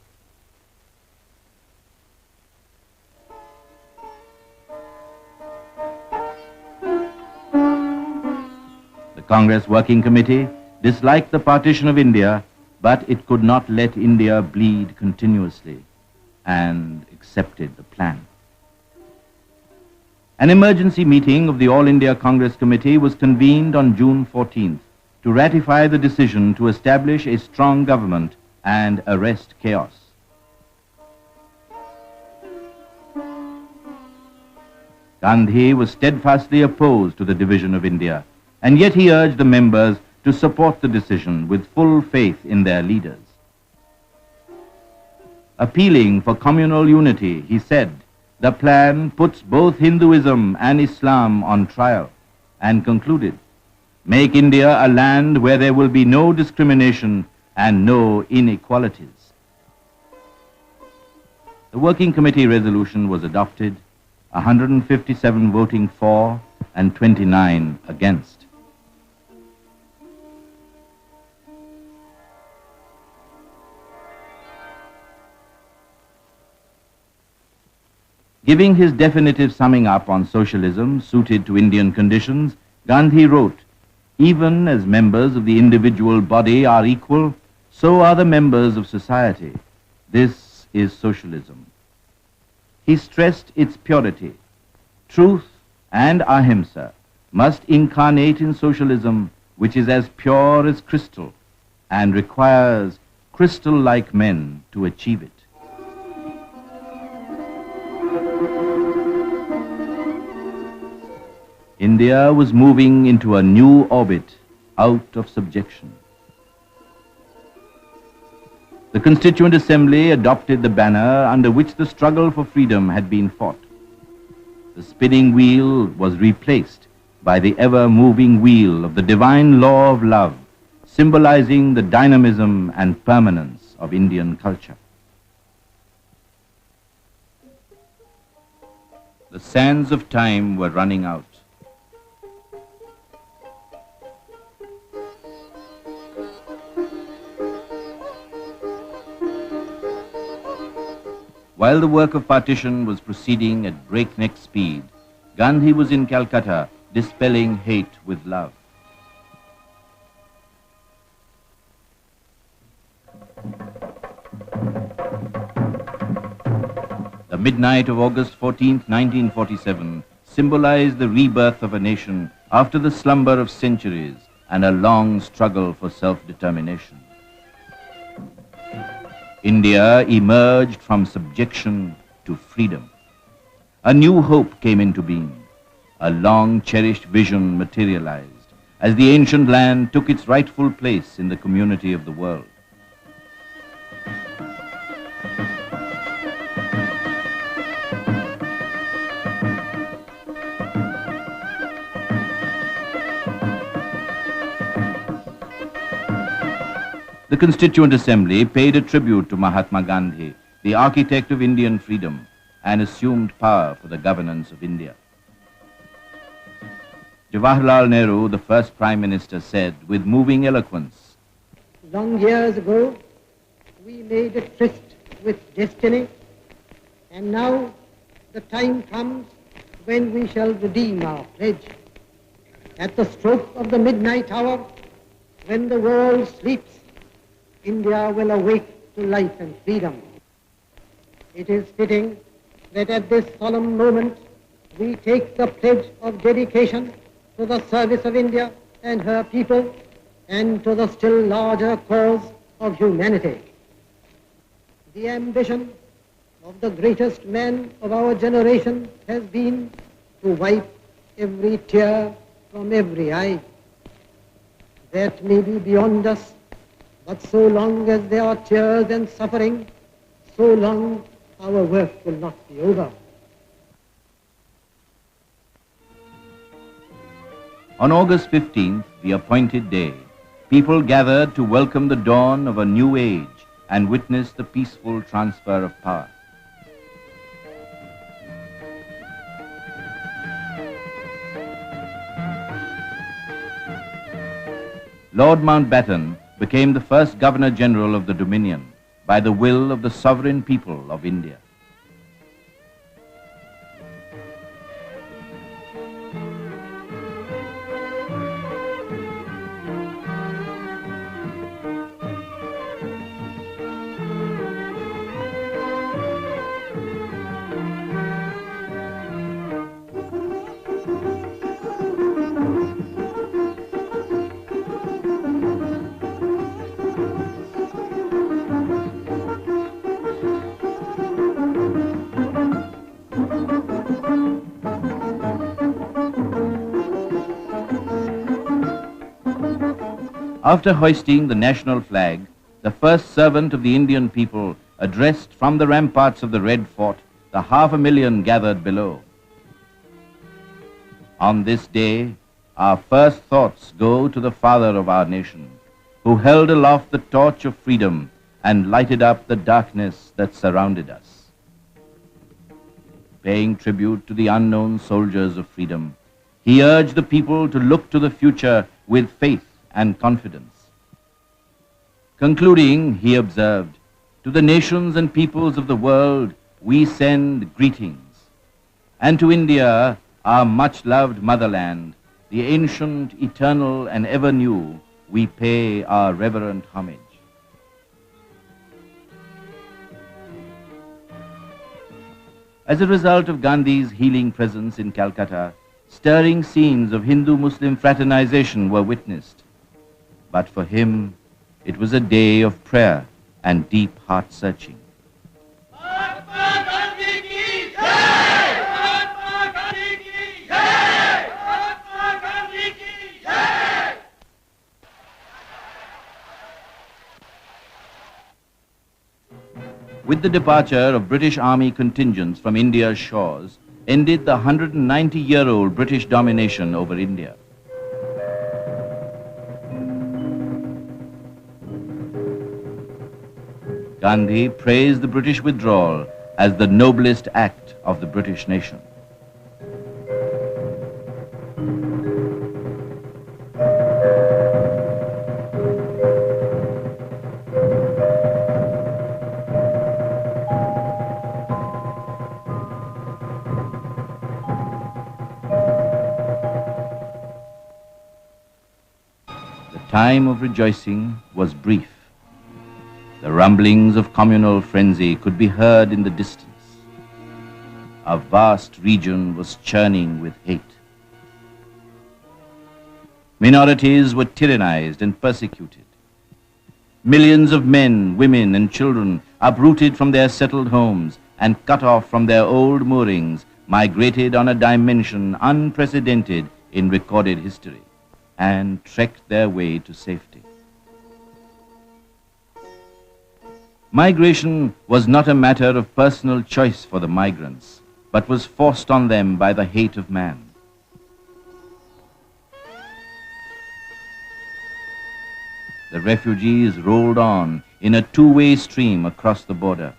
The Congress Working Committee disliked the partition of India, but it could not let India bleed continuously, and accepted the plan. An emergency meeting of the All India Congress Committee was convened on June 14th to ratify the decision to establish a strong government and arrest chaos. Gandhi was steadfastly opposed to the division of India, and yet he urged the members to support the decision with full faith in their leaders. Appealing for communal unity, he said, "The plan puts both Hinduism and Islam on trial," and concluded, "Make India a land where there will be no discrimination and no inequalities." The Working Committee resolution was adopted, 157 voting for and 29 against. Giving his definitive summing up on socialism suited to Indian conditions, Gandhi wrote, "Even as members of the individual body are equal, so are the members of society. This is socialism." He stressed its purity. Truth and Ahimsa must incarnate in socialism, which is as pure as crystal and requires crystal-like men to achieve it. India was moving into a new orbit out of subjection. The Constituent Assembly adopted the banner under which the struggle for freedom had been fought. The spinning wheel was replaced by the ever-moving wheel of the divine law of love, symbolizing the dynamism and permanence of Indian culture. The sands of time were running out. While the work of partition was proceeding at breakneck speed, Gandhi was in Calcutta dispelling hate with love. The midnight of August 14, 1947, symbolized the rebirth of a nation after the slumber of centuries and a long struggle for self-determination. India emerged from subjection to freedom. A new hope came into being. A long-cherished vision materialized as the ancient land took its rightful place in the community of the world. The Constituent Assembly paid a tribute to Mahatma Gandhi, the architect of Indian freedom, and assumed power for the governance of India. Jawaharlal Nehru, the first Prime Minister, said with moving eloquence, "Long years ago, we made a tryst with destiny, and now the time comes when we shall redeem our pledge. At the stroke of the midnight hour, when the world sleeps, India will awake to life and freedom. It is fitting that at this solemn moment we take the pledge of dedication to the service of India and her people and to the still larger cause of humanity. The ambition of the greatest man of our generation has been to wipe every tear from every eye. That may be beyond us, but so long as there are tears and suffering, so long our work will not be over." On August 15th, the appointed day, people gathered to welcome the dawn of a new age and witness the peaceful transfer of power. Lord Mountbatten became the first Governor-General of the Dominion by the will of the sovereign people of India. After hoisting the national flag, the first servant of the Indian people addressed from the ramparts of the Red Fort the 500,000 gathered below. On this day, our first thoughts go to the father of our nation, who held aloft the torch of freedom and lighted up the darkness that surrounded us. Paying tribute to the unknown soldiers of freedom, he urged the people to look to the future with faith and confidence. Concluding, he observed, "To the nations and peoples of the world we send greetings, and to India, our much-loved motherland, the ancient, eternal, and ever new, we pay our reverent homage." As a result of Gandhi's healing presence in Calcutta, stirring scenes of Hindu-Muslim fraternization were witnessed. But for him, it was a day of prayer and deep heart-searching. Mahatma Gandhi ki jai! Mahatma Gandhi ki jai! Mahatma Gandhi ki jai! With the departure of British Army contingents from India's shores, ended the 190-year-old British domination over India. Gandhi praised the British withdrawal as the noblest act of the British nation. The time of rejoicing was brief. The rumblings of communal frenzy could be heard in the distance. A vast region was churning with hate. Minorities were tyrannized and persecuted. Millions of men, women, and children, uprooted from their settled homes and cut off from their old moorings, migrated on a dimension unprecedented in recorded history and trekked their way to safety. Migration was not a matter of personal choice for the migrants, but was forced on them by the hate of man. The refugees rolled on in a two-way stream across the border.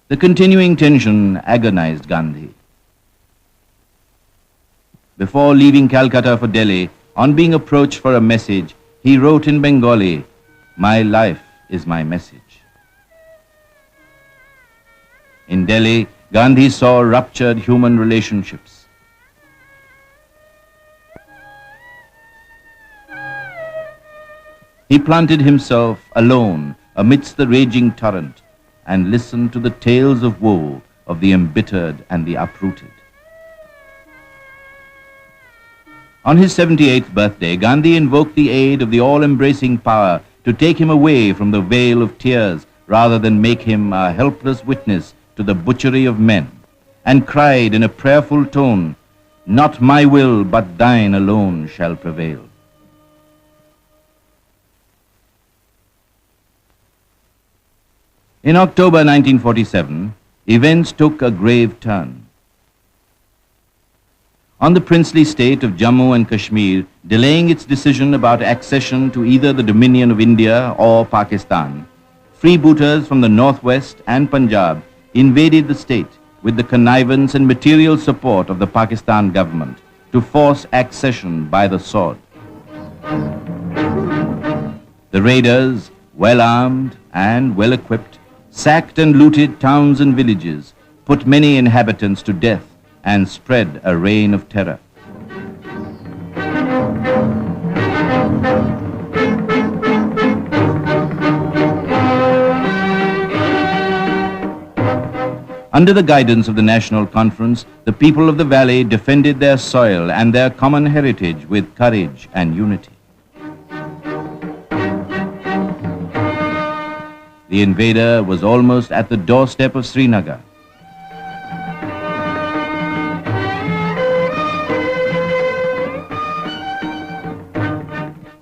The continuing tension agonized Gandhi. Before leaving Calcutta for Delhi, on being approached for a message, he wrote in Bengali, "My life is my message." In Delhi, Gandhi saw ruptured human relationships. He planted himself alone amidst the raging torrent and listened to the tales of woe of the embittered and the uprooted. On his 78th birthday, Gandhi invoked the aid of the all-embracing power to take him away from the vale of tears rather than make him a helpless witness to the butchery of men, and cried in a prayerful tone, "Not my will but thine alone shall prevail." In October 1947, events took a grave turn. On the princely state of Jammu and Kashmir delaying its decision about accession to either the dominion of India or Pakistan, freebooters from the northwest and Punjab invaded the state with the connivance and material support of the Pakistan government to force accession by the sword. The raiders, well armed and well equipped, sacked and looted towns and villages, put many inhabitants to death, and spread a reign of terror. Under the guidance of the National Conference, the people of the valley defended their soil and their common heritage with courage and unity. The invader was almost at the doorstep of Srinagar.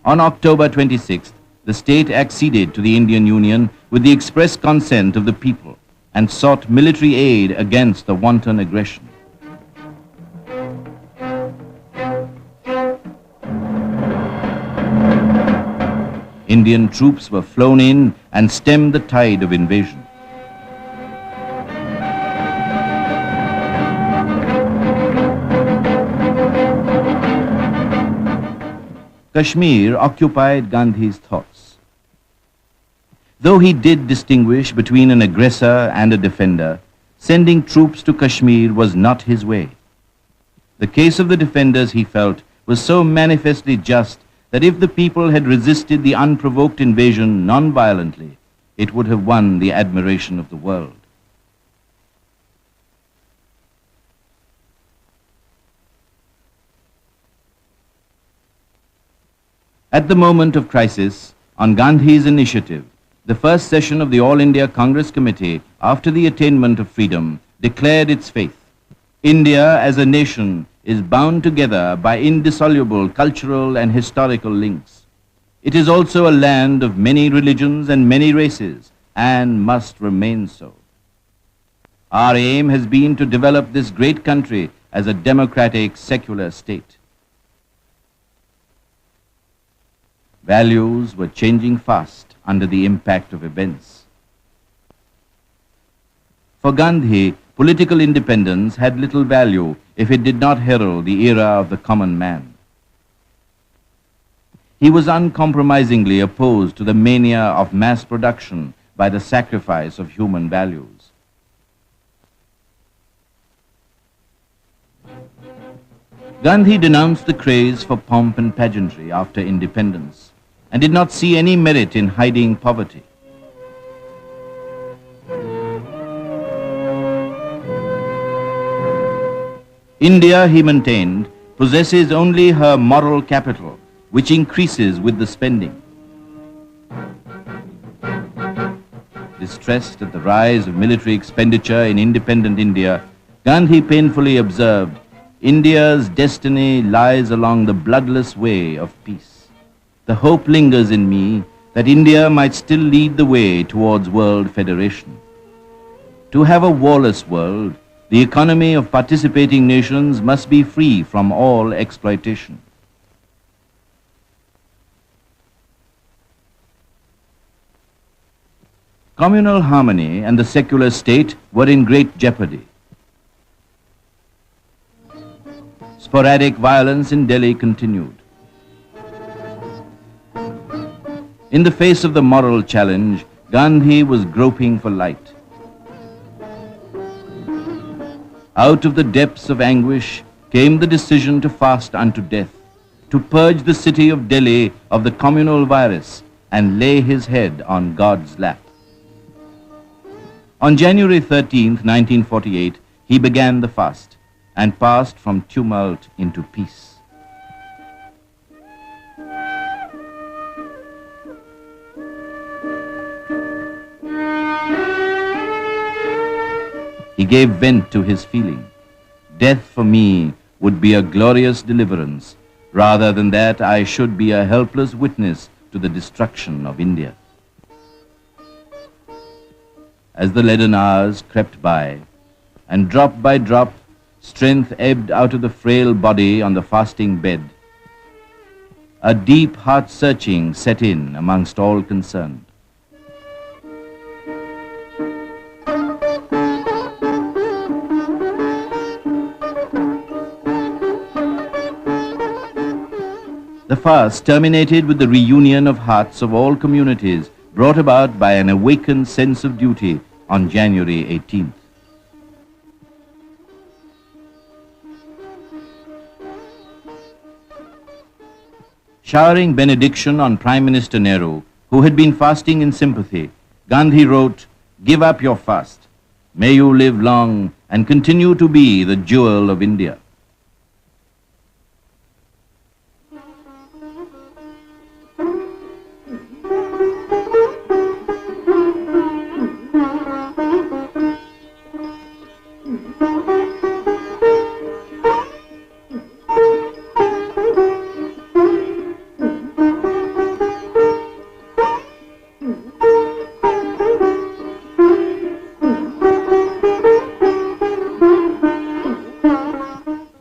On October 26th, the state acceded to the Indian Union with the express consent of the people and sought military aid against the wanton aggression. Indian troops were flown in and stemmed the tide of invasion. Kashmir occupied Gandhi's thoughts. Though he did distinguish between an aggressor and a defender, sending troops to Kashmir was not his way. The case of the defenders, he felt, was so manifestly just that if the people had resisted the unprovoked invasion non-violently, it would have won the admiration of the world. At the moment of crisis, on Gandhi's initiative, the first session of the All India Congress Committee, after the attainment of freedom, declared its faith. India as a nation is bound together by indissoluble cultural and historical links. It is also a land of many religions and many races, and must remain so. Our aim has been to develop this great country as a democratic, secular state. Values were changing fast under the impact of events. For Gandhi, political independence had little value if it did not herald the era of the common man. He was uncompromisingly opposed to the mania of mass production by the sacrifice of human values. Gandhi denounced the craze for pomp and pageantry after independence and did not see any merit in hiding poverty. India, he maintained, possesses only her moral capital, which increases with the spending. Distressed at the rise of military expenditure in independent India, Gandhi painfully observed, "India's destiny lies along the bloodless way of peace. The hope lingers in me that India might still lead the way towards world federation. To have a warless world, the economy of participating nations must be free from all exploitation." Communal harmony and the secular state were in great jeopardy. Sporadic violence in Delhi continued. In the face of the moral challenge, Gandhi was groping for light. Out of the depths of anguish came the decision to fast unto death, to purge the city of Delhi of the communal virus and lay his head on God's lap. On January 13th, 1948, he began the fast and passed from tumult into peace. He gave vent to his feeling. Death for me would be a glorious deliverance, rather than that I should be a helpless witness to the destruction of India. As the leaden hours crept by, and drop by drop, strength ebbed out of the frail body on the fasting bed, a deep heart-searching set in amongst all concerned. The fast terminated with the reunion of hearts of all communities, brought about by an awakened sense of duty on January 18th. Showering benediction on Prime Minister Nehru, who had been fasting in sympathy, Gandhi wrote, "Give up your fast. May you live long and continue to be the jewel of India."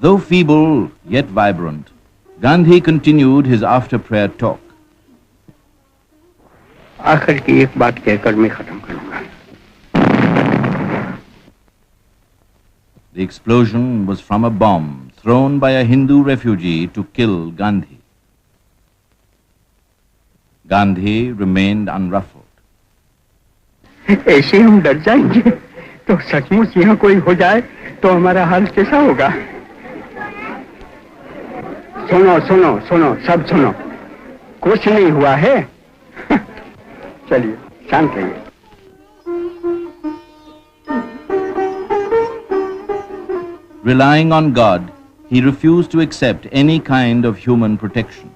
Though feeble, yet vibrant, Gandhi continued his after-prayer talk. आखिर की एक बात कहकर मैं खत्म करूंगा. The explosion was from a bomb thrown by a Hindu refugee to kill Gandhi. Gandhi remained unruffled. ऐसे हम डर जाएंगे तो सचमुच यहाँ कोई हो जाए तो हमारा हाल कैसा होगा? सुनो सुनो सुनो, सब सुनो, कुछ नहीं हुआ है. चलिए शांत रहिए. Relying on God, he refused to accept any kind of human protection.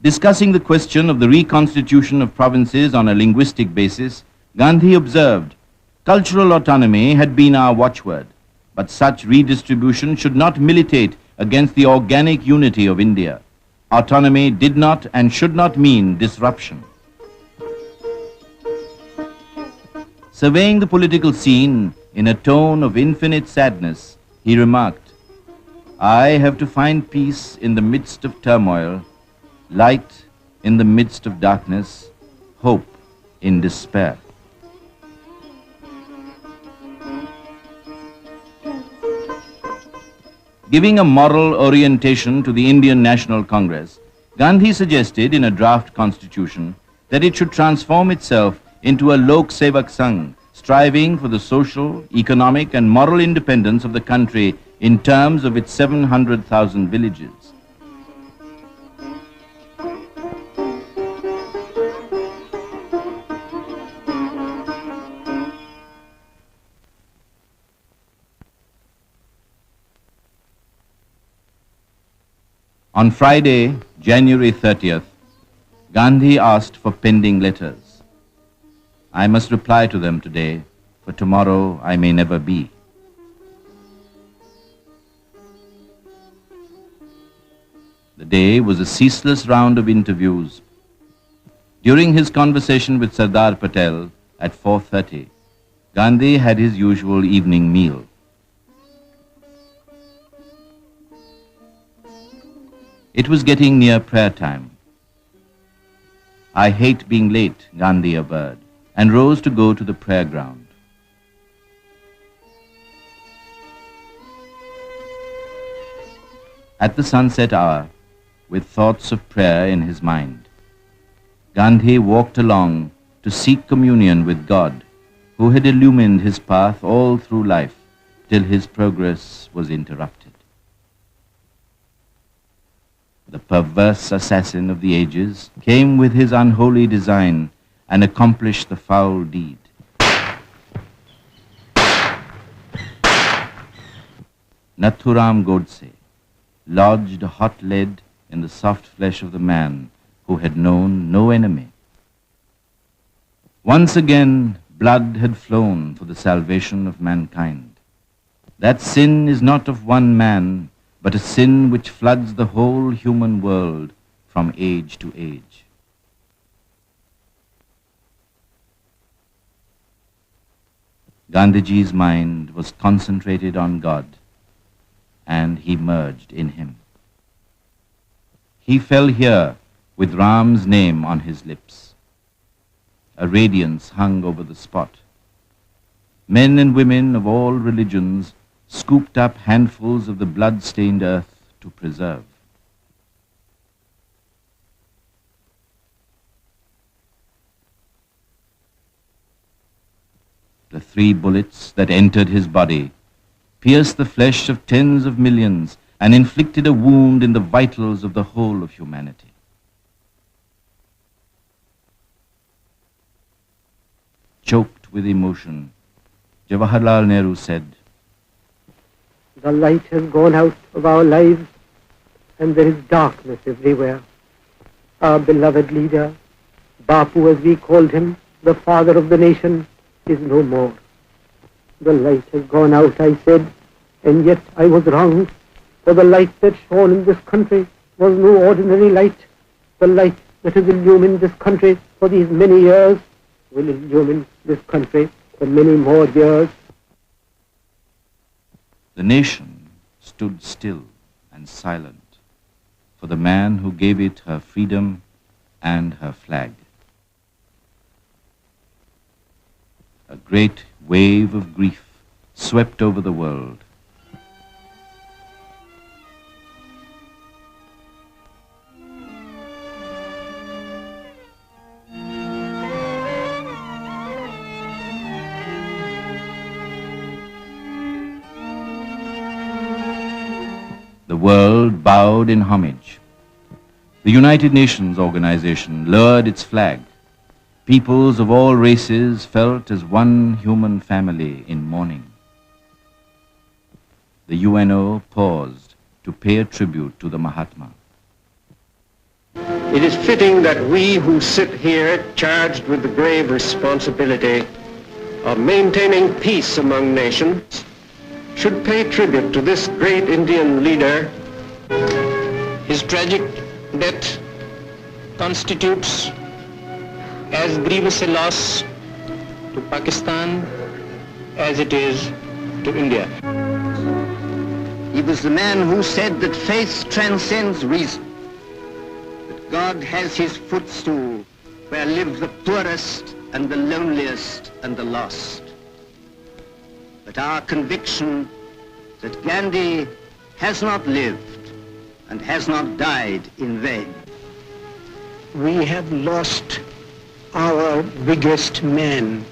Discussing the question of the reconstitution of provinces on a linguistic basis, Gandhi observed, "Cultural autonomy had been our watchword, but such redistribution should not militate against the organic unity of India. Autonomy did not and should not mean disruption." Surveying the political scene in a tone of infinite sadness, he remarked, "I have to find peace in the midst of turmoil, light in the midst of darkness, hope in despair." Giving a moral orientation to the Indian National Congress, Gandhi suggested in a draft constitution that it should transform itself into a Lok Sevak Sangh, striving for the social, economic and moral independence of the country in terms of its 700,000 villages. On Friday, January 30th, Gandhi asked for pending letters. I must reply to them today, for tomorrow I may never be. The day was a ceaseless round of interviews. During his conversation with Sardar Patel at 4:30, Gandhi had his usual evening meal. It was getting near prayer time. I hate being late, Gandhi averred, and rose to go to the prayer ground. At the sunset hour, with thoughts of prayer in his mind, Gandhi walked along to seek communion with God, who had illumined his path all through life till his progress was interrupted. The perverse assassin of the ages came with his unholy design and accomplished the foul deed. Nathuram Godse lodged hot lead in the soft flesh of the man who had known no enemy. Once again, blood had flown for the salvation of mankind. That sin is not of one man, but a sin which floods the whole human world from age to age. Gandhiji's mind was concentrated on God, and he merged in him. He fell here with Ram's name on his lips. A radiance hung over the spot. Men and women of all religions scooped up handfuls of the blood-stained earth to preserve. The 3 bullets that entered his body pierced the flesh of tens of millions and inflicted a wound in the vitals of the whole of humanity. Choked with emotion, Jawaharlal Nehru said, "The light has gone out of our lives and there is darkness everywhere. Our beloved leader, Bapu as we called him, the father of the nation, is no more. The light has gone out," I said, and yet I was wrong, for the light that shone in this country was no ordinary light. The light that has illumined this country for these many years will illumine this country for many more years. The nation stood still and silent for the man who gave it her freedom and her flag. A great wave of grief swept over the world. The world bowed in homage. The United Nations organization lowered its flag. Peoples of all races felt as one human family in mourning. The UNO paused to pay a tribute to the Mahatma. It is fitting that we who sit here charged with the grave responsibility of maintaining peace among nations should pay tribute to this great Indian leader. His tragic death constitutes as grievous a loss to Pakistan as it is to India. He was the man who said that faith transcends reason, that God has his footstool where live the poorest and the loneliest and the lost. But our conviction that Gandhi has not lived and has not died in vain. We have lost our biggest man.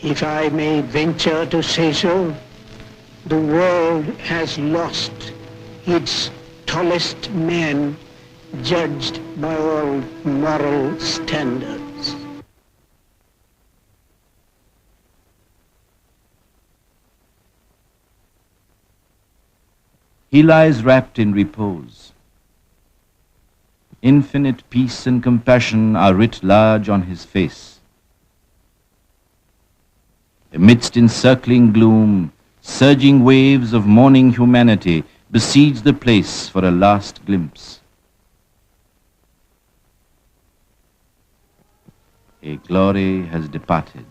If I may venture to say so, the world has lost its tallest man judged by all moral standards. He lies wrapped in repose. Infinite peace and compassion are writ large on his face. Amidst encircling gloom, surging waves of mourning humanity besiege the place for a last glimpse. A glory has departed,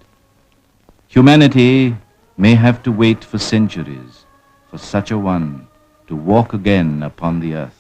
Humanity may have to wait for centuries for such a one to walk again upon the earth.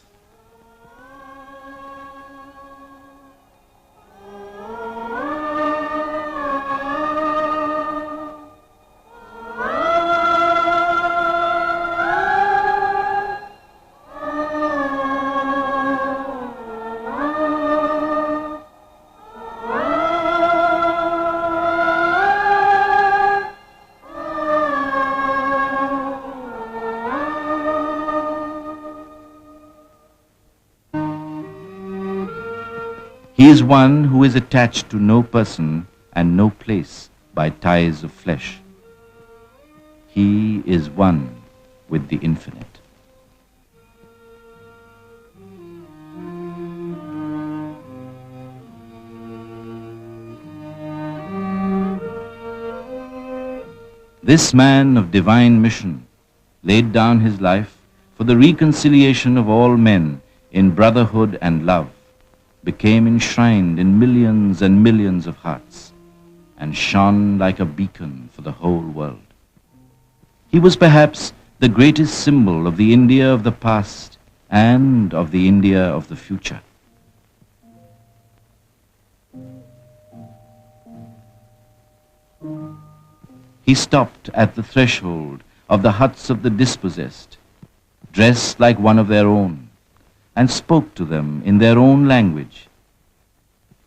He is one who is attached to no person and no place by ties of flesh. He is one with the infinite. This man of divine mission laid down his life for the reconciliation of all men in brotherhood and love, became enshrined in millions and millions of hearts, and shone like a beacon for the whole world. He was perhaps the greatest symbol of the India of the past and of the India of the future. He stopped at the threshold of the huts of the dispossessed, dressed like one of their own, and spoke to them in their own language.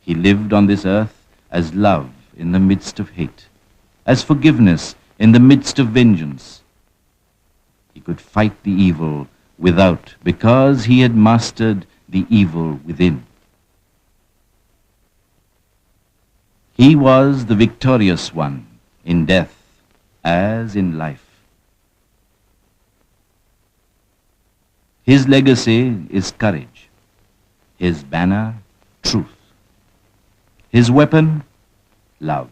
He lived on this earth as love in the midst of hate, as forgiveness in the midst of vengeance. He could fight the evil without, because he had mastered the evil within. He was the victorious one in death as in life. His legacy is courage, his banner, truth, his weapon, love.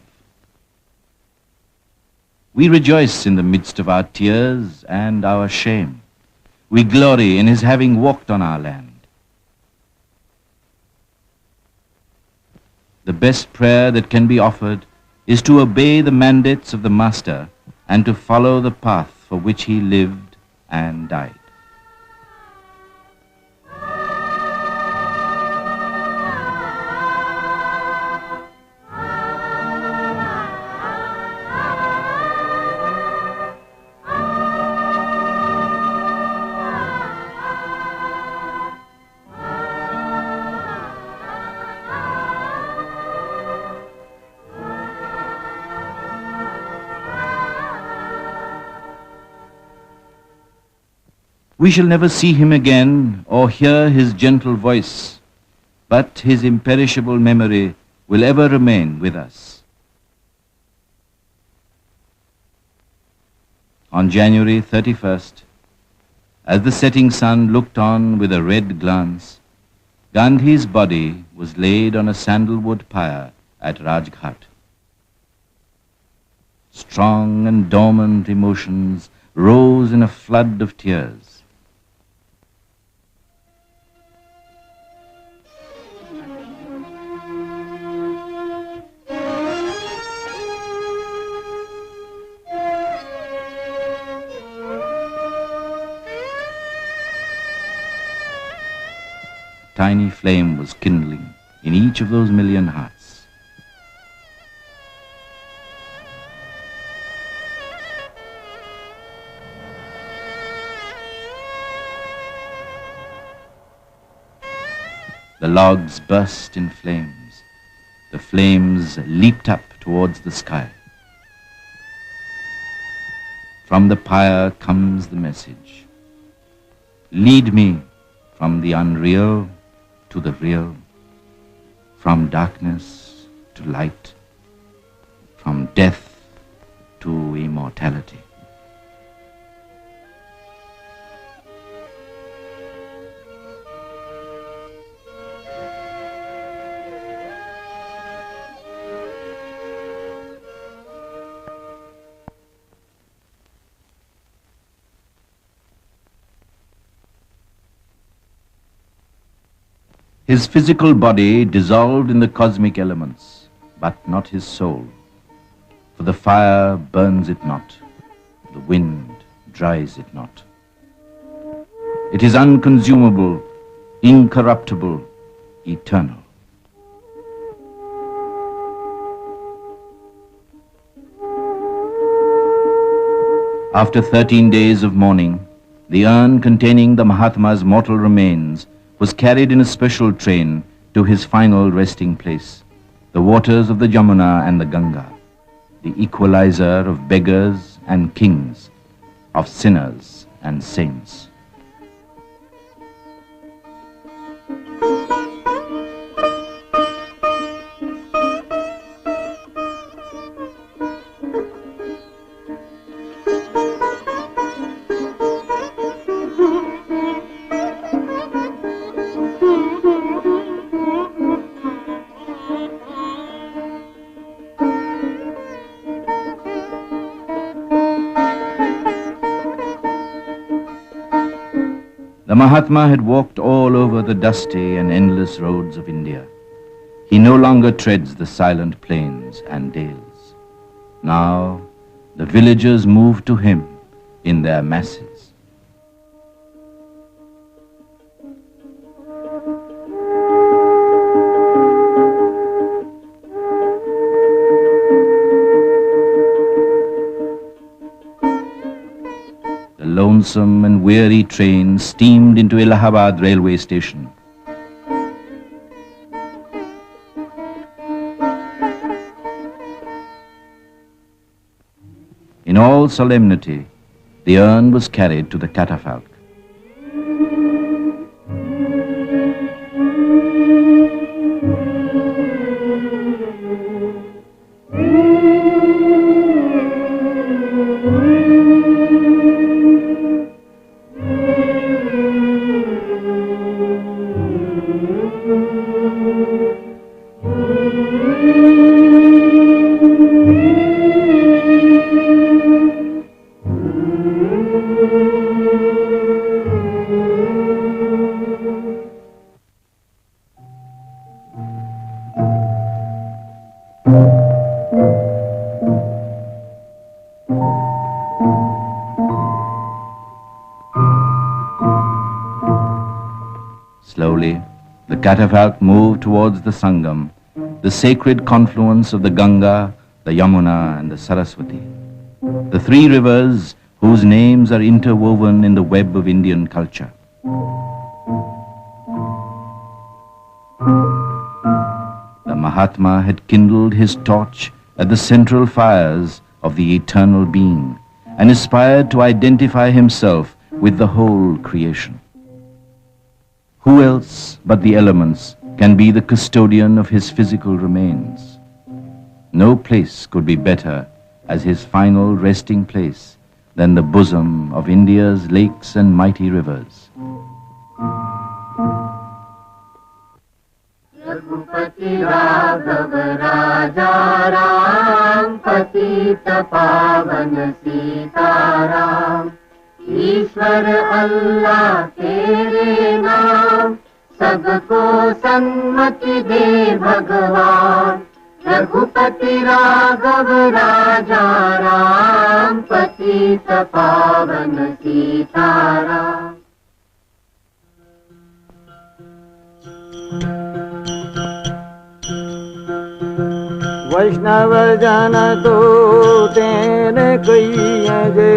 We rejoice in the midst of our tears and our shame. We glory in his having walked on our land. The best prayer that can be offered is to obey the mandates of the Master and to follow the path for which he lived and died. We shall never see him again or hear his gentle voice, but his imperishable memory will ever remain with us. On January 31st, as the setting sun looked on with a red glance, Gandhi's body was laid on a sandalwood pyre at Rajghat. Strong and dormant emotions rose in a flood of tears. Tiny flame was kindling in each of those million hearts. The logs burst in flames. The flames leaped up towards the sky. From the pyre comes the message. Lead me from the unreal to the real, from darkness to light, from death to immortality. His physical body dissolved in the cosmic elements, but not his soul. For for the fire burns it not, the wind dries it not. It is unconsumable, incorruptible, eternal. After 13 days of mourning, the urn containing the Mahatma's mortal remains was carried in a special train to his final resting place, the waters of the Yamuna and the Ganga, the equalizer of beggars and kings, of sinners and saints. The Mahatma had walked all over the dusty and endless roads of India. He no longer treads the silent plains and dales. Now, the villagers move to him in their masses. The lonesome and weary train steamed into Allahabad railway station. In all solemnity, the urn was carried to the catafalque. Slowly, the catafalque moved towards the Sangam, the sacred confluence of the Ganga, the Yamuna and the Saraswati, the three rivers whose names are interwoven in the web of Indian culture. The Mahatma had kindled his torch at the central fires of the eternal being and aspired to identify himself with the whole creation. Who else but the elements can be the custodian of his physical remains? No place could be better as his final resting place than the bosom of India's lakes and mighty rivers. Raghupati Raghav राजा राम पतित पावन सीताराम ईश्वर अल्लाह तेरे नाम सबको सन्मति दे भगवान रघुपति राघव राजा राम पतित पावन सीताराम वैष्णव जन तो तेने कहिए जे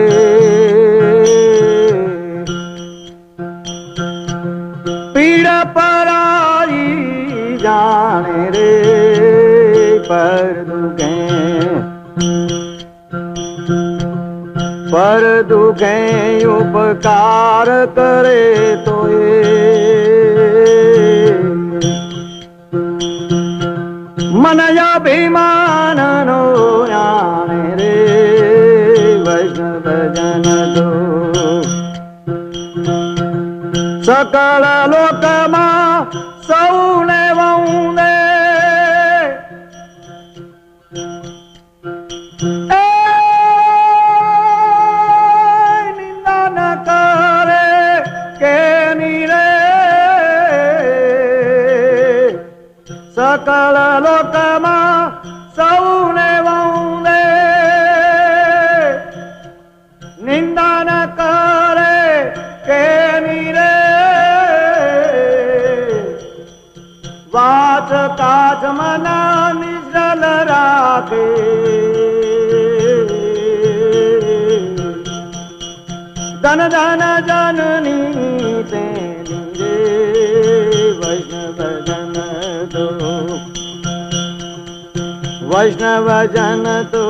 पीड़ा पराई जाने रे पर दुखे उपकार करे तो मन अभिमान नो जाने रे वैष्णव जन दो सकल लोक मा सौने वौने निंदा न करे के नीरे सकल लोक मा सौने वौने काच काच मना निश्चल राखे धन धन जननी तेनी रे वैष्णव जन तो वैष्णव जन तो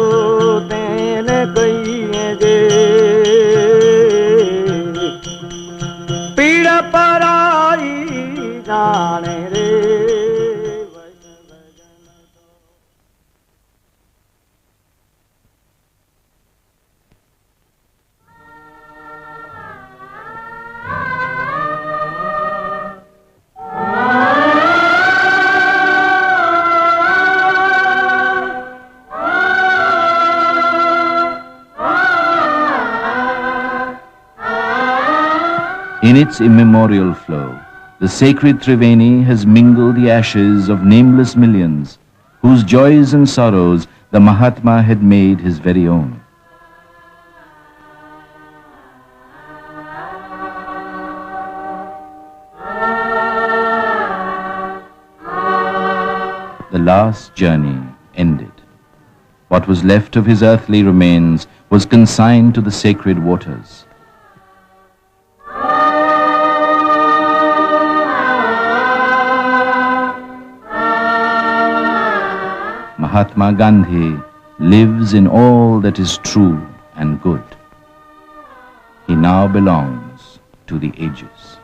तेन कहिए जे पीड़ पराई जाने रे In its immemorial flow, the sacred Triveni has mingled the ashes of nameless millions, whose joys and sorrows the Mahatma had made his very own. The last journey ended. What was left of his earthly remains was consigned to the sacred waters. Mahatma Gandhi lives in all that is true and good. He now belongs to the ages.